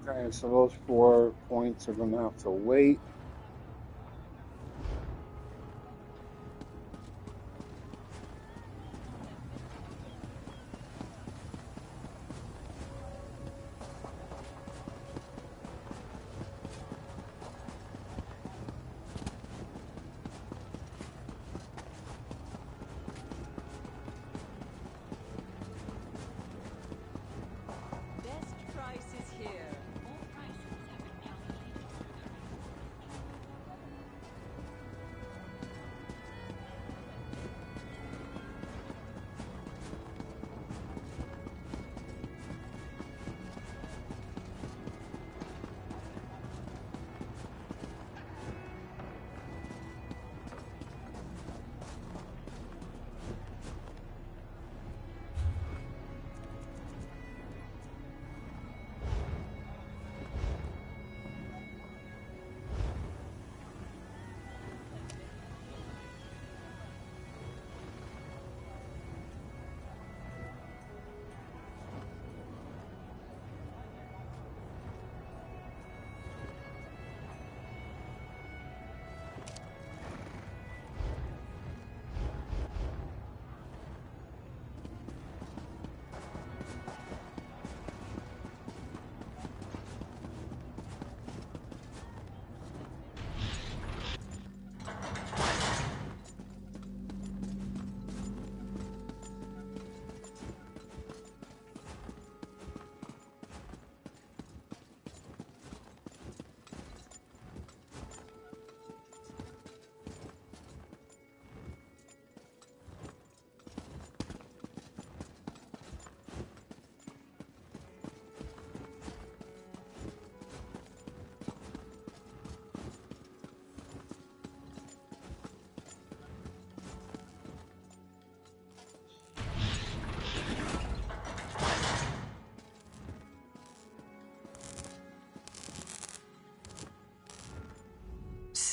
Okay, so those 4 points are gonna have to wait. Best price is here.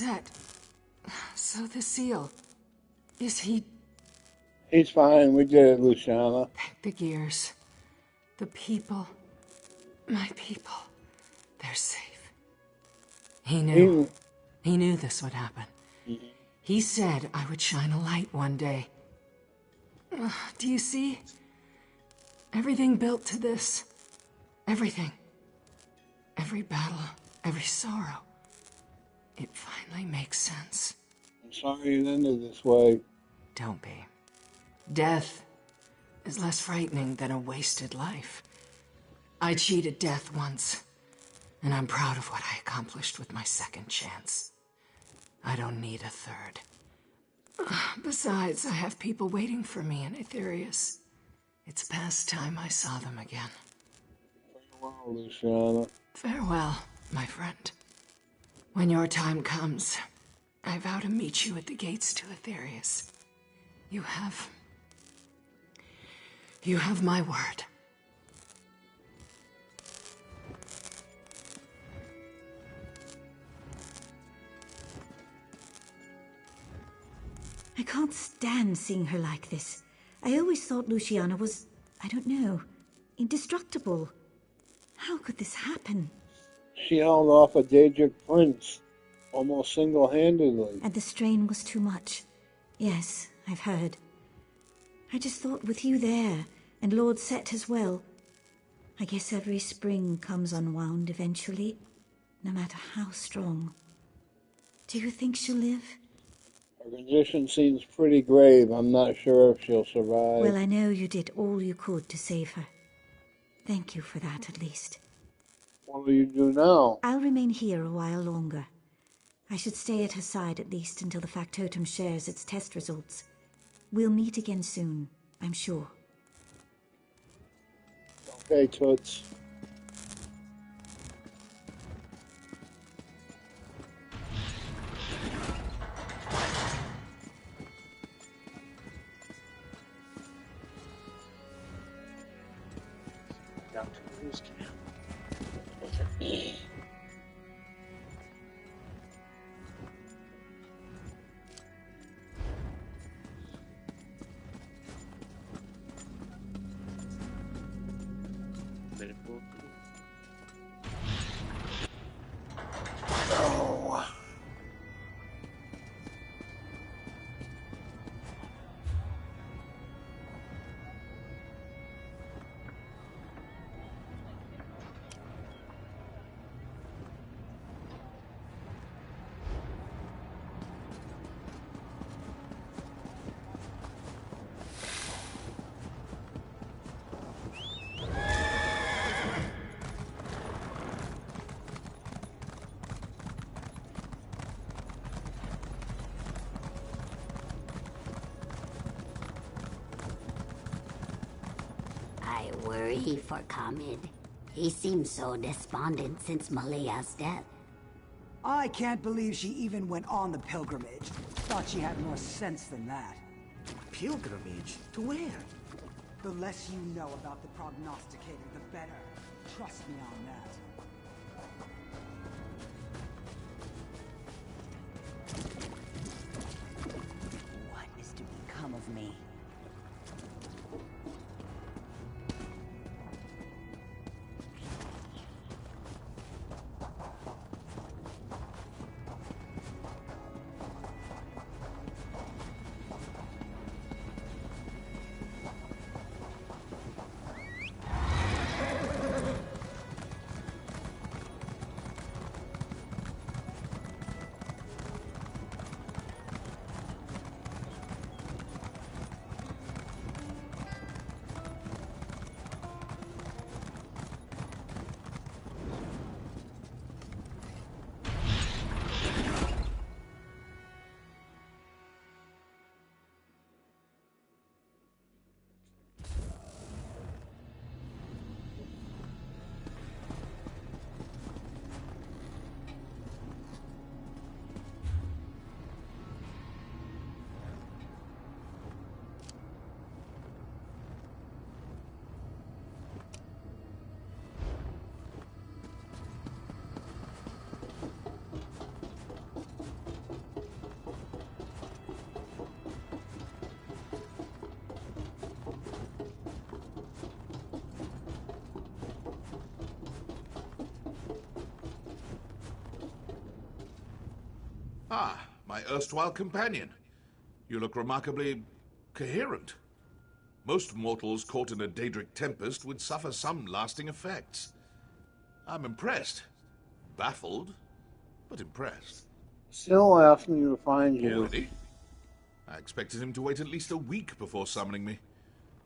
Set. So the seal. Is he... He's fine. We did it, Luciana. The gears. The people. My people. They're safe. He knew. He knew this would happen. He said I would shine a light one day. Do you see? Everything built to this. Everything. Every battle, every sorrow. It finally makes sense. I'm sorry it ended this way. Don't be. Death is less frightening than a wasted life. I cheated death once, and I'm proud of what I accomplished with my second chance. I don't need a third. Besides, I have people waiting for me in Aetherius. It's past time I saw them again. Farewell, Luciana. Farewell, my friend. When your time comes, I vow to meet you at the gates to Aetherius. You have my word. I can't stand seeing her like this. I always thought Luciana was, I don't know, indestructible. How could this happen? She held off a Daedric prince, almost single-handedly. And the strain was too much. Yes, I've heard. I just thought with you there, and Lord Set as well, I guess every spring comes unwound eventually, no matter how strong. Do you think she'll live? Her condition seems pretty grave. I'm not sure if she'll survive. Well, I know you did all you could to save her. Thank you for that, at least. What will you do now? I'll remain here a while longer. I should stay at her side at least until the factotum shares its test results. We'll meet again soon, I'm sure. Okay, Toots. Down to Bruce camp. Oh. I worry for Kamid. He seems so despondent since Malia's death. I can't believe she even went on the pilgrimage. Thought she had more sense than that. Pilgrimage? To where? The less you know about the prognosticator, the better. Trust me on that. What is to become of me? Ah, my erstwhile companion. You look remarkably coherent. Most mortals caught in a Daedric tempest would suffer some lasting effects. I'm impressed. Baffled, but impressed. Still asking you to find you. Already? I expected him to wait at least a week before summoning me.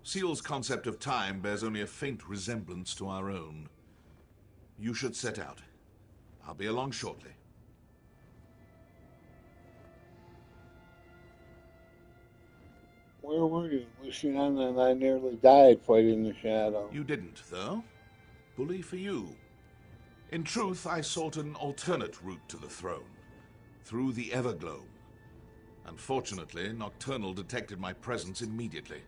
Seal's concept of time bears only a faint resemblance to our own. You should set out. I'll be along shortly. Where were you? Luciana and I nearly died fighting the shadow. You didn't, though. Bully for you. In truth, I sought an alternate route to the throne, through the Everglow. Unfortunately, Nocturnal detected my presence immediately.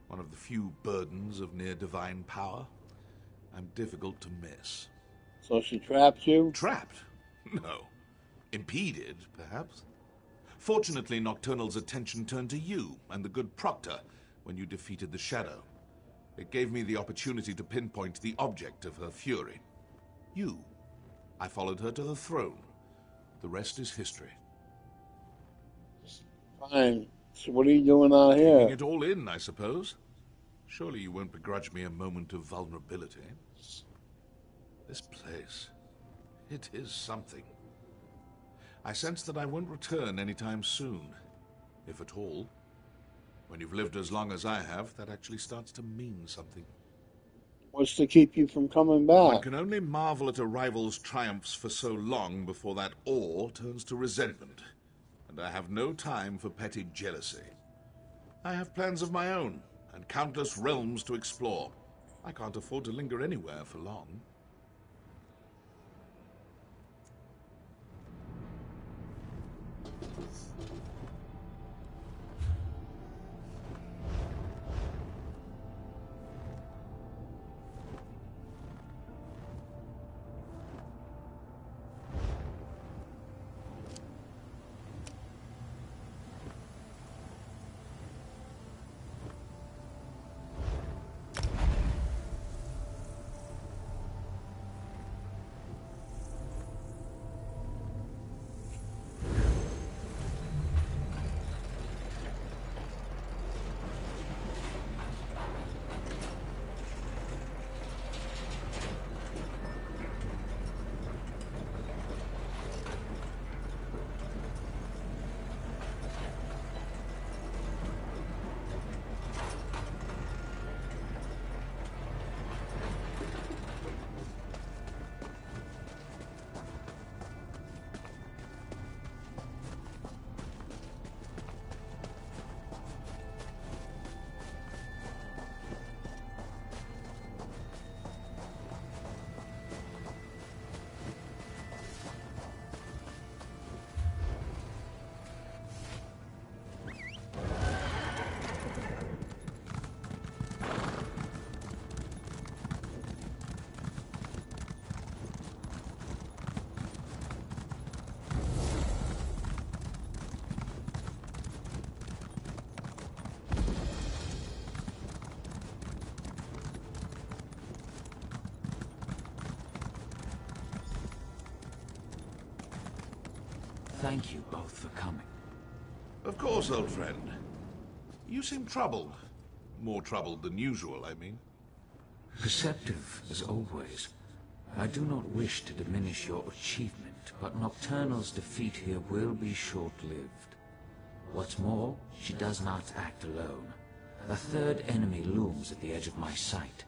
One of the few burdens of near-divine power. I'm difficult to miss. So she trapped you? Trapped? No. Impeded, perhaps. Fortunately, Nocturnal's attention turned to you and the good Proctor when you defeated the Shadow. It gave me the opportunity to pinpoint the object of her fury. You. I followed her to the throne. The rest is history. Fine. So what are you doing out here? Taking it all in, I suppose. Surely you won't begrudge me a moment of vulnerability. This place, it is something. I sense that I won't return anytime soon, if at all. When you've lived as long as I have, that actually starts to mean something. What's to keep you from coming back? One can only marvel at a rival's triumphs for so long before that awe turns to resentment. And I have no time for petty jealousy. I have plans of my own, and countless realms to explore. I can't afford to linger anywhere for long. Thank you both for coming. Of course, old friend. You seem troubled. More troubled than usual, I mean. Perceptive, as always. I do not wish to diminish your achievement, but Nocturnal's defeat here will be short-lived. What's more, she does not act alone. A third enemy looms at the edge of my sight.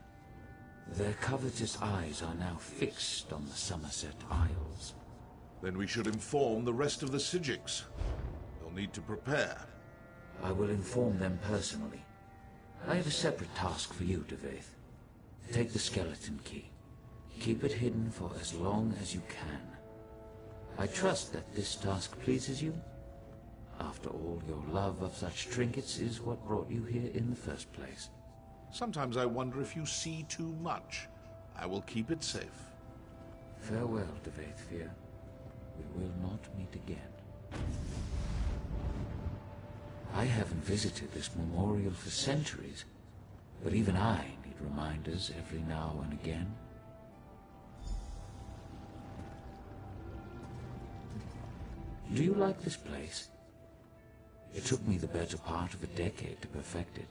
Their covetous eyes are now fixed on the Somerset Isles. Then we should inform the rest of the Psijics. They'll need to prepare. I will inform them personally. I have a separate task for you, Devaith. Take the skeleton key. Keep it hidden for as long as you can. I trust that this task pleases you. After all, your love of such trinkets is what brought you here in the first place. Sometimes I wonder if you see too much. I will keep it safe. Farewell, Devaithfir. We will not meet again. I haven't visited this memorial for centuries, but even I need reminders every now and again. Do you like this place? It took me the better part of a decade to perfect it.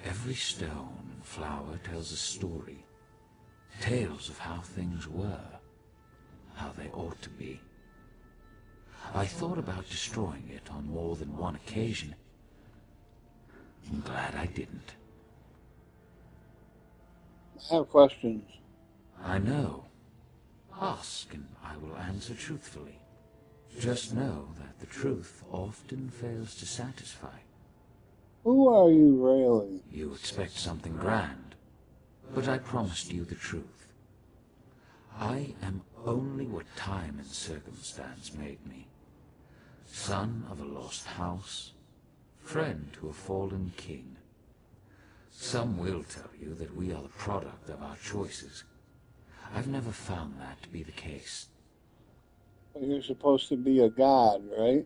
Every stone and flower tells a story. Tales of how things were, how they ought to be. I thought about destroying it on more than one occasion. I'm glad I didn't. I have questions. I know. Ask, and I will answer truthfully. Just know that the truth often fails to satisfy. Who are you really? You expect something grand, but I promised you the truth. I am only what time and circumstance made me. Son of a lost house, friend to a fallen king. Some will tell you that we are the product of our choices. I've never found that to be the case. Well, you're supposed to be a god, right?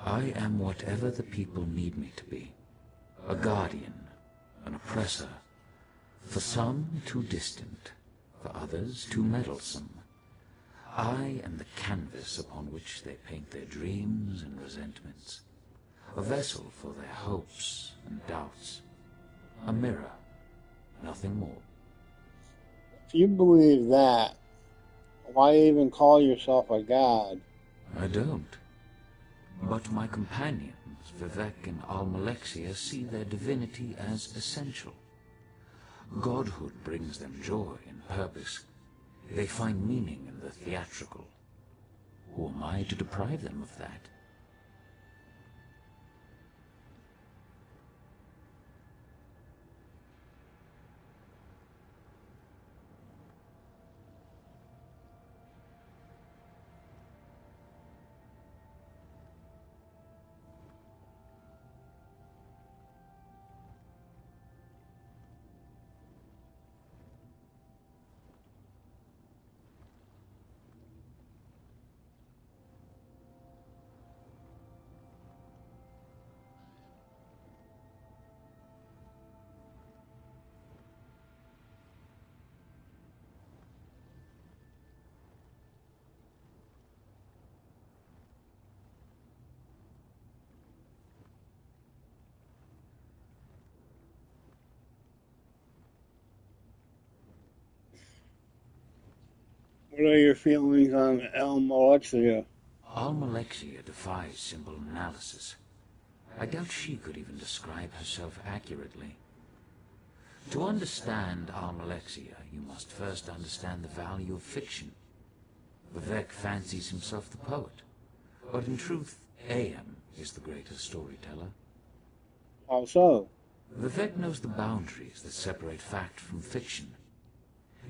I am whatever the people need me to be. A guardian, an oppressor. For some, too distant. For others, too meddlesome. I am the canvas upon which they paint their dreams and resentments. A vessel for their hopes and doubts. A mirror, nothing more. If you believe that, why even call yourself a god? I don't. But my companions, Vivec and Almalexia, see their divinity as essential. Godhood brings them joy and purpose. They find meaning in the theatrical. Who am I to deprive them of that? What are your feelings on Almalexia? Almalexia defies simple analysis. I doubt she could even describe herself accurately. To understand Almalexia, you must first understand the value of fiction. Vivec fancies himself the poet, but in truth, AM is the greater storyteller. How so? Vivec knows the boundaries that separate fact from fiction.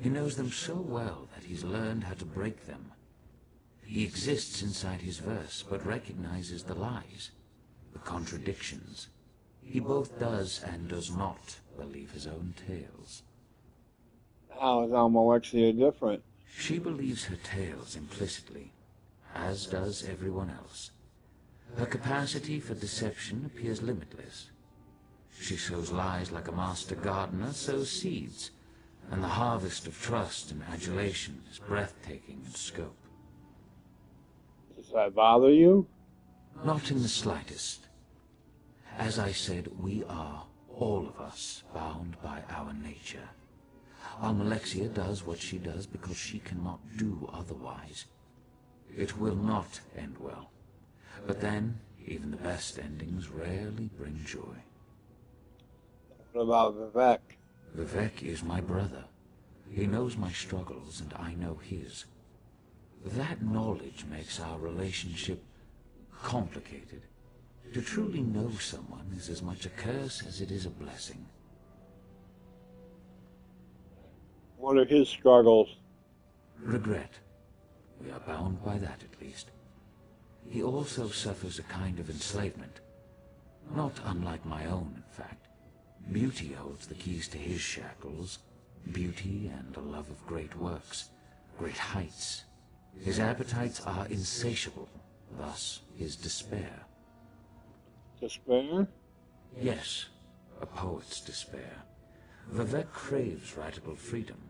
He knows them so well that he's learned how to break them. He exists inside his verse, but recognizes the lies, the contradictions. He both does and does not believe his own tales. How is Almalexia different? She believes her tales implicitly, as does everyone else. Her capacity for deception appears limitless. She sows lies like a master gardener sows seeds, and the harvest of trust and adulation is breathtaking in scope. Does that bother you? Not in the slightest. As I said, we are, all of us, bound by our nature. Almalexia does what she does because she cannot do otherwise. It will not end well. But then, even the best endings rarely bring joy. What about Vivec? Vivec is my brother. He knows my struggles, and I know his. That knowledge makes our relationship complicated. To truly know someone is as much a curse as it is a blessing. What are his struggles? Regret. We are bound by that, at least. He also suffers a kind of enslavement. Not unlike my own, in fact. Beauty holds the keys to his shackles. Beauty and a love of great works, great heights. His appetites are insatiable, thus his despair. Despair? Yes, a poet's despair. Vivec craves writable freedom,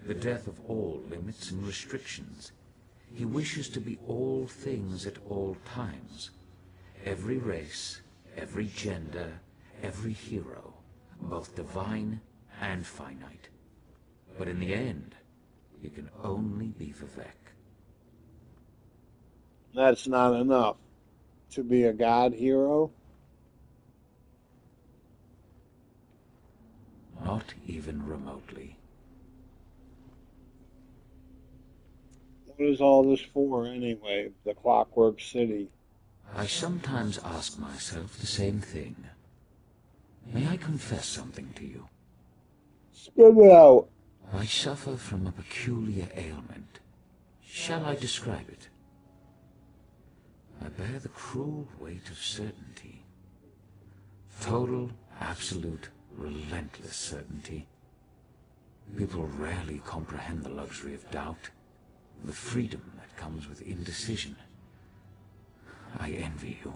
the death of all limits and restrictions. He wishes to be all things at all times. Every race, every gender, every hero, both divine and finite. But in the end, he can only be Vivek. That's not enough. To be a god hero? Not even remotely. What is all this for, anyway? The Clockwork City. I sometimes ask myself the same thing. May I confess something to you? Spit it out. I suffer from a peculiar ailment. Shall I describe it? I bear the cruel weight of certainty. Total, absolute, relentless certainty. People rarely comprehend the luxury of doubt, the freedom that comes with indecision. I envy you.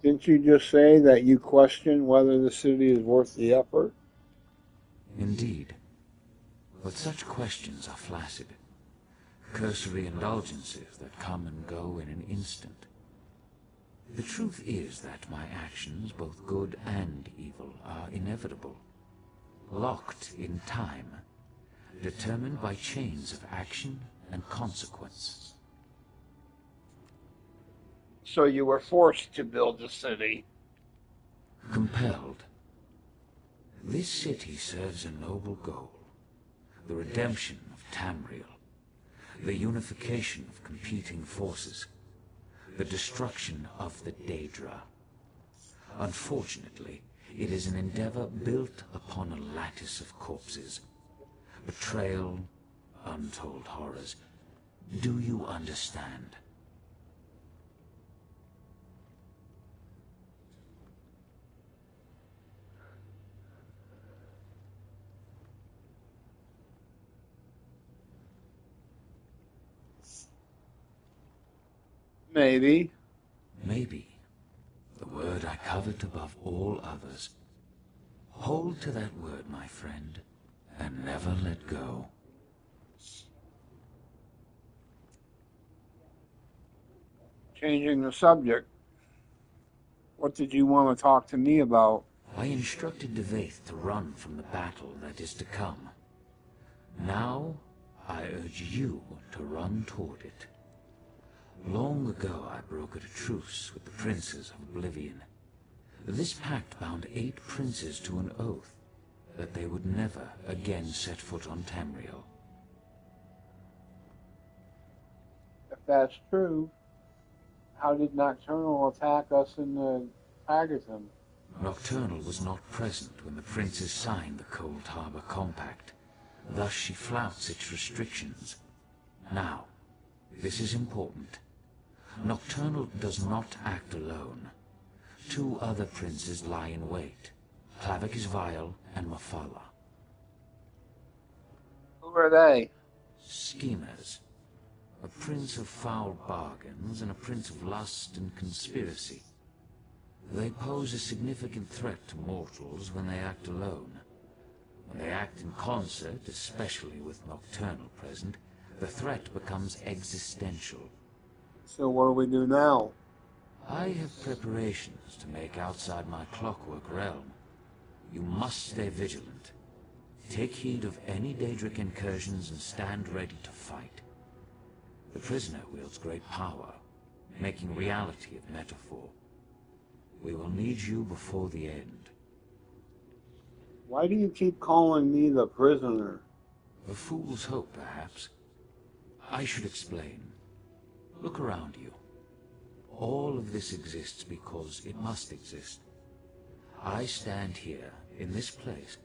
Didn't you just say that you question whether the city is worth the effort? Indeed. But such questions are flaccid. Cursory indulgences that come and go in an instant. The truth is that my actions, both good and evil, are inevitable. Locked in time. Determined by chains of action and consequence. So you were forced to build the city. Compelled. This city serves a noble goal. The redemption of Tamriel. The unification of competing forces. The destruction of the Daedra. Unfortunately, it is an endeavor built upon a lattice of corpses. Betrayal, untold horrors. Do you understand? Maybe. Maybe. The word I covet above all others. Hold to that word, my friend, and never let go. Changing the subject. What did you want to talk to me about? I instructed Devaith to run from the battle that is to come. Now, I urge you to run toward it. Long ago I brokered a truce with the princes of Oblivion. This pact bound 8 princes to an oath that they would never again set foot on Tamriel. If that's true, how did Nocturnal attack us in the Agathon? Nocturnal was not present when the princes signed the Cold Harbor Compact. Thus she flouts its restrictions. Now, this is important. Nocturnal does not act alone. 2 other princes lie in wait. Clavicus Vile and Mephala. Who are they? Schemers. A prince of foul bargains and a prince of lust and conspiracy. They pose a significant threat to mortals when they act alone. When they act in concert, especially with Nocturnal present, the threat becomes existential. So what do we do now? I have preparations to make outside my clockwork realm. You must stay vigilant. Take heed of any Daedric incursions and stand ready to fight. The prisoner wields great power, making reality of metaphor. We will need you before the end. Why do you keep calling me the prisoner? A fool's hope, perhaps. I should explain. Look around you. All of this exists because it must exist. I stand here, in this place,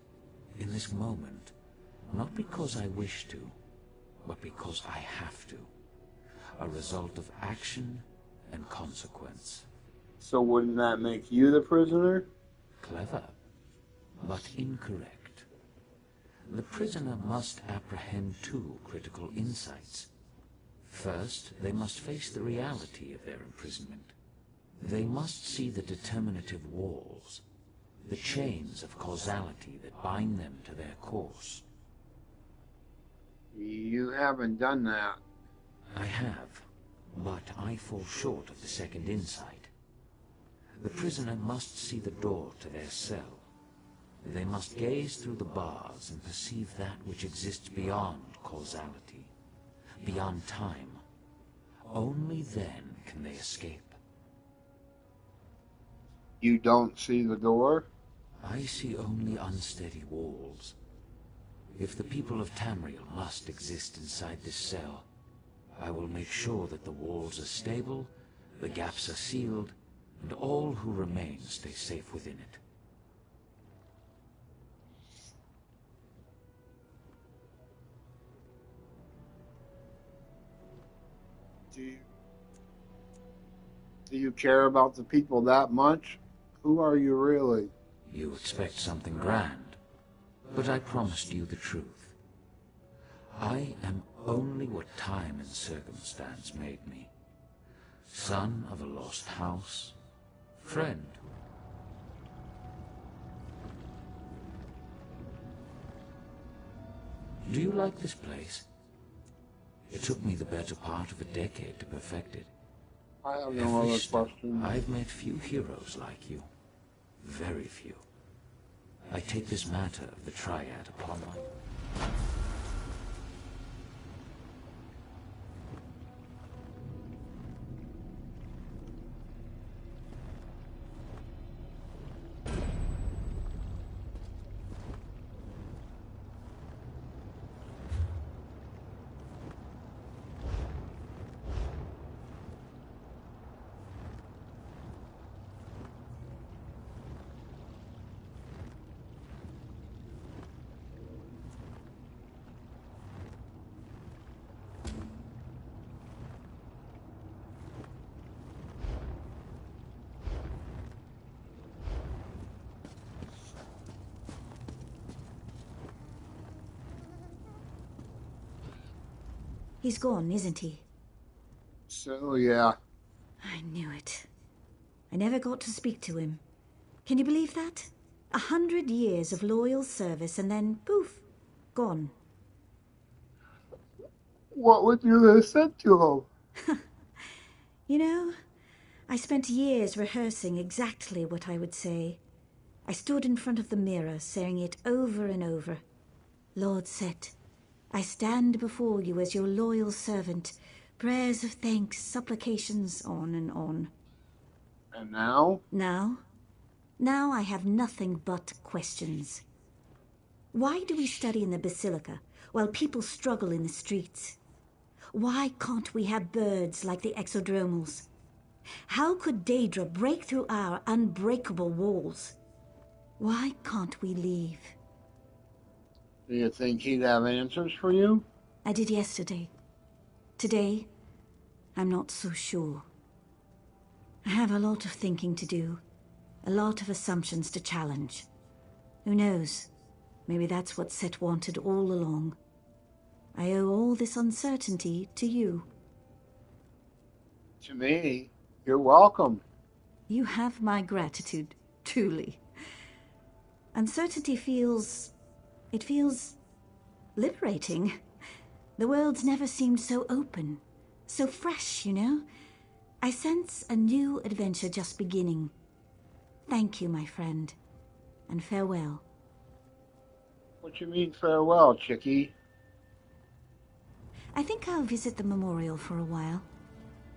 in this moment, not because I wish to, but because I have to. A result of action and consequence. So wouldn't that make you the prisoner? Clever, but incorrect. The prisoner must apprehend 2 critical insights. First, they must face the reality of their imprisonment. They must see the determinative walls, the chains of causality that bind them to their course. You haven't done that. I have, but I fall short of the second insight. The prisoner must see the door to their cell. They must gaze through the bars and perceive that which exists beyond causality, beyond time. Only then can they escape. You don't see the door? I see only unsteady walls. If the people of Tamriel must exist inside this cell, I will make sure that the walls are stable, the gaps are sealed, and all who remain stay safe within it. Do you care about the people that much? Who are you really? You expect something grand, but I promised you the truth. I am only what time and circumstance made me. Son of a lost house, friend. Do you like this place? It took me the better part of a decade to perfect it. I have no other questions. I've met few heroes like you. Very few. I take this matter of the Triad upon my... He's gone, isn't he? So, yeah. I knew it. I never got to speak to him. Can you believe that? 100 years of loyal service and then, poof, gone. What would you have said to him? You know, I spent years rehearsing exactly what I would say. I stood in front of the mirror, saying it over and over. Lord Set, I stand before you as your loyal servant. Prayers of thanks, supplications, on and on. And now? Now I have nothing but questions. Why do we study in the Basilica while people struggle in the streets? Why can't we have birds like the Exodromals? How could Daedra break through our unbreakable walls? Why can't we leave? Do you think he'd have answers for you? I did yesterday. Today, I'm not so sure. I have a lot of thinking to do. A lot of assumptions to challenge. Who knows? Maybe that's what Set wanted all along. I owe all this uncertainty to you. To me, you're welcome. You have my gratitude, truly. Uncertainty feels... it feels... liberating. The world's never seemed so open, so fresh, you know? I sense a new adventure just beginning. Thank you, my friend, and farewell. What you mean farewell, chickie? I think I'll visit the memorial for a while.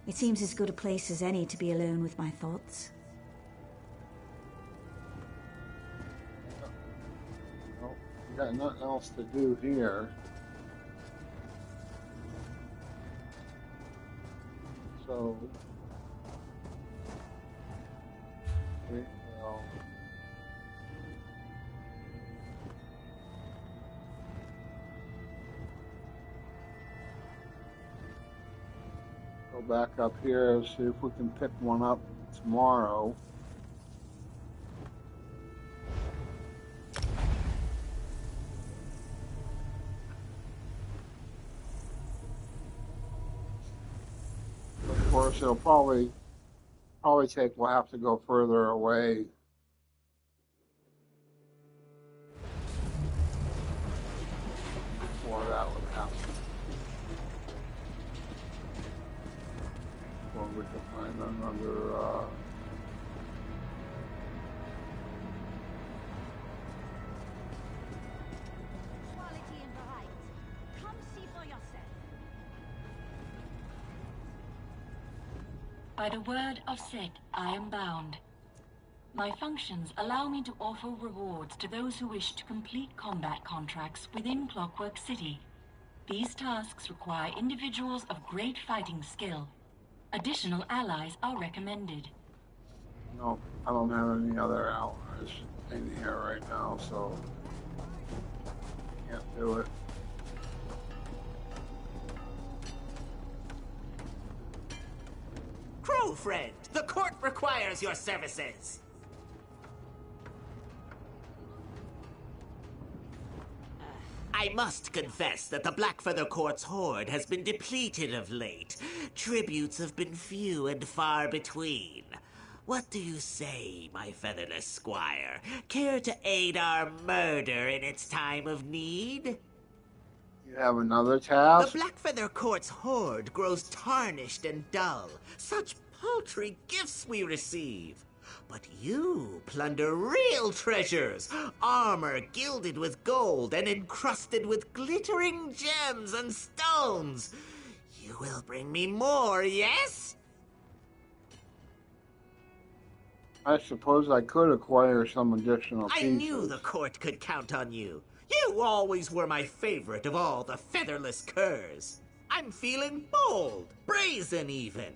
It seems as good a place as any to be alone with my thoughts. Well, we got nothing else to do here. So... we will... go back up here and see if we can pick one up tomorrow. Of course, it'll probably take, we'll have to go further away. Before that would happen. Or we could find another, Quality and variety. Come see for yourself. By the word of Set, I am bound. My functions allow me to offer rewards to those who wish to complete combat contracts within Clockwork City. These tasks require individuals of great fighting skill. Additional allies are recommended. no, I don't have any other allies in here right now, so can't do it. Crow friend, the court requires your services. I must confess that the Blackfeather Court's hoard has been depleted of late. Tributes have been few and far between. What do you say, my featherless squire? Care to aid our murder in its time of need? You have another task? The Blackfeather Court's hoard grows tarnished and dull. Such paltry gifts we receive. But you plunder real treasures, armor gilded with gold and encrusted with glittering gems and stones. You will bring me more, yes? I suppose I could acquire some additional I pieces. knew the court could count on you. You always were my favorite of all the featherless curs. I'm feeling bold, brazen even.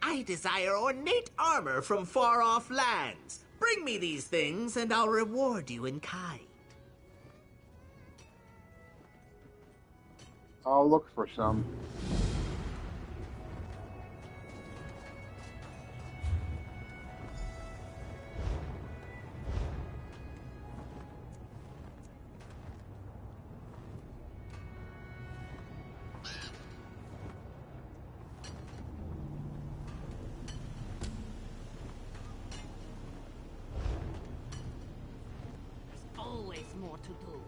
I desire ornate armor from far-off lands. Bring me these things and I'll reward you in kind. I'll look for some. Always more to do.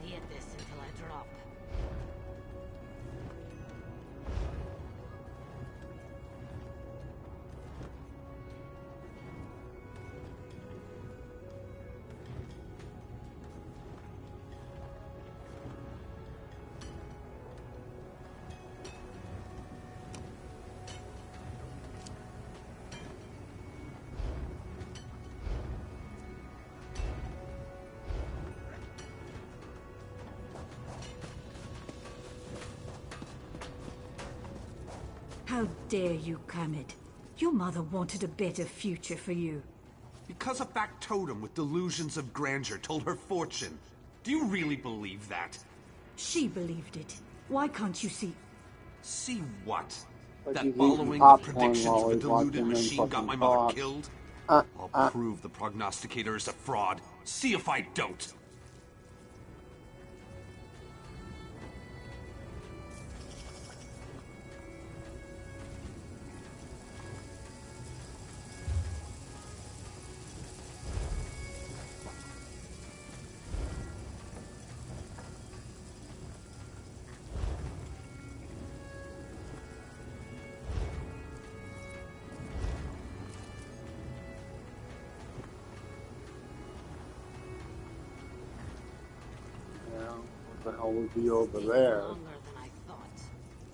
Hit this until I drop. How dare you, Kermit? Your mother wanted a better future for you. Because a factotum with delusions of grandeur told her fortune. Do you really believe that? She believed it. Why can't you see? See what? Like That he's following eating the popcorn predictions while of a he's deluded watching them machine got fucking my mother talk. killed? I'll prove the prognosticator is a fraud. See if I don't. Yeah, what the hell would be over there?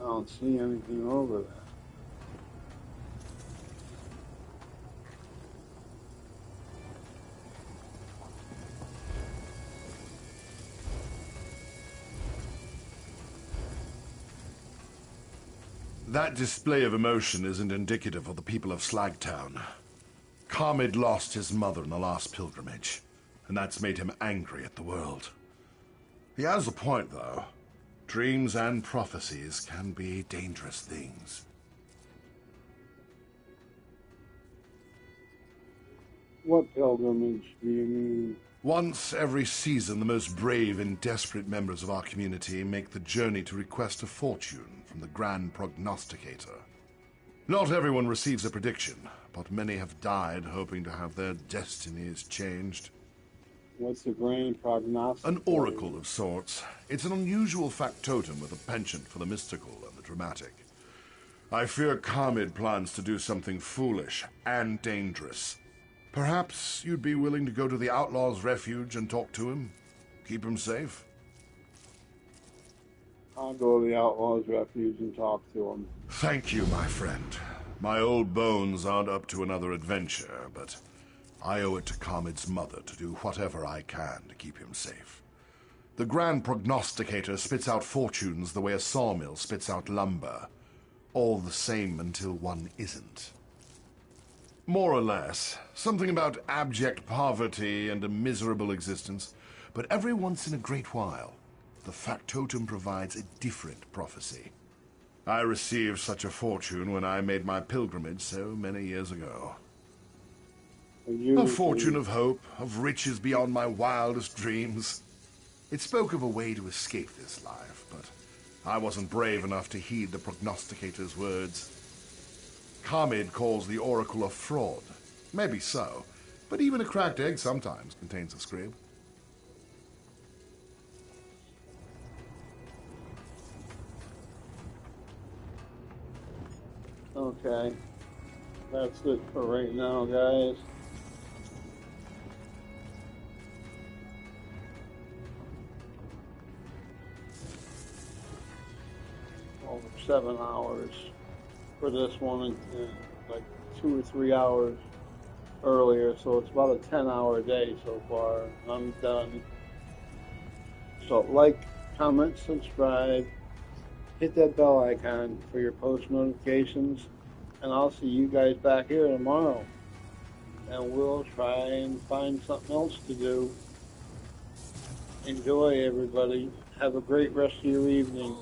I don't see anything over there. That display of emotion isn't indicative of the people of Slagtown. Carmid lost his mother in the last pilgrimage, and that's made him angry at the world. He has a point, though. Dreams and prophecies can be dangerous things. What pilgrimage do you mean? Once every season, the most brave and desperate members of our community make the journey to request a fortune from the Grand Prognosticator. Not everyone receives a prediction, but many have died hoping to have their destinies changed. What's the Grand Prognosticator? An oracle of sorts. It's an unusual factotum with a penchant for the mystical and the dramatic. I fear Carmid plans to do something foolish and dangerous. Perhaps you'd be willing to go to the Outlaw's Refuge and talk to him? Keep him safe? I'll go to the Outlaw's Refuge and talk to him. Thank you, my friend. My old bones aren't up to another adventure, but I owe it to Carmid's mother to do whatever I can to keep him safe. The Grand Prognosticator spits out fortunes the way a sawmill spits out lumber. All the same until one isn't. More or less. Something about abject poverty and a miserable existence. But every once in a great while, the factotum provides a different prophecy. I received such a fortune when I made my pilgrimage so many years ago. A fortune of hope, of riches beyond my wildest dreams. It spoke of a way to escape this life, but I wasn't brave enough to heed the prognosticator's words. Carmid calls the oracle a fraud. Maybe so, but even a cracked egg sometimes contains a scrib. Okay. That's it for right now, guys. Over 7 hours for this one, and like 2 or 3 hours earlier, so it's about a 10-hour day so far. I'm done. So like, comment, subscribe, hit that bell icon for your post notifications, and I'll see you guys back here tomorrow. And we'll try and find something else to do. Enjoy, everybody. Have a great rest of your evening.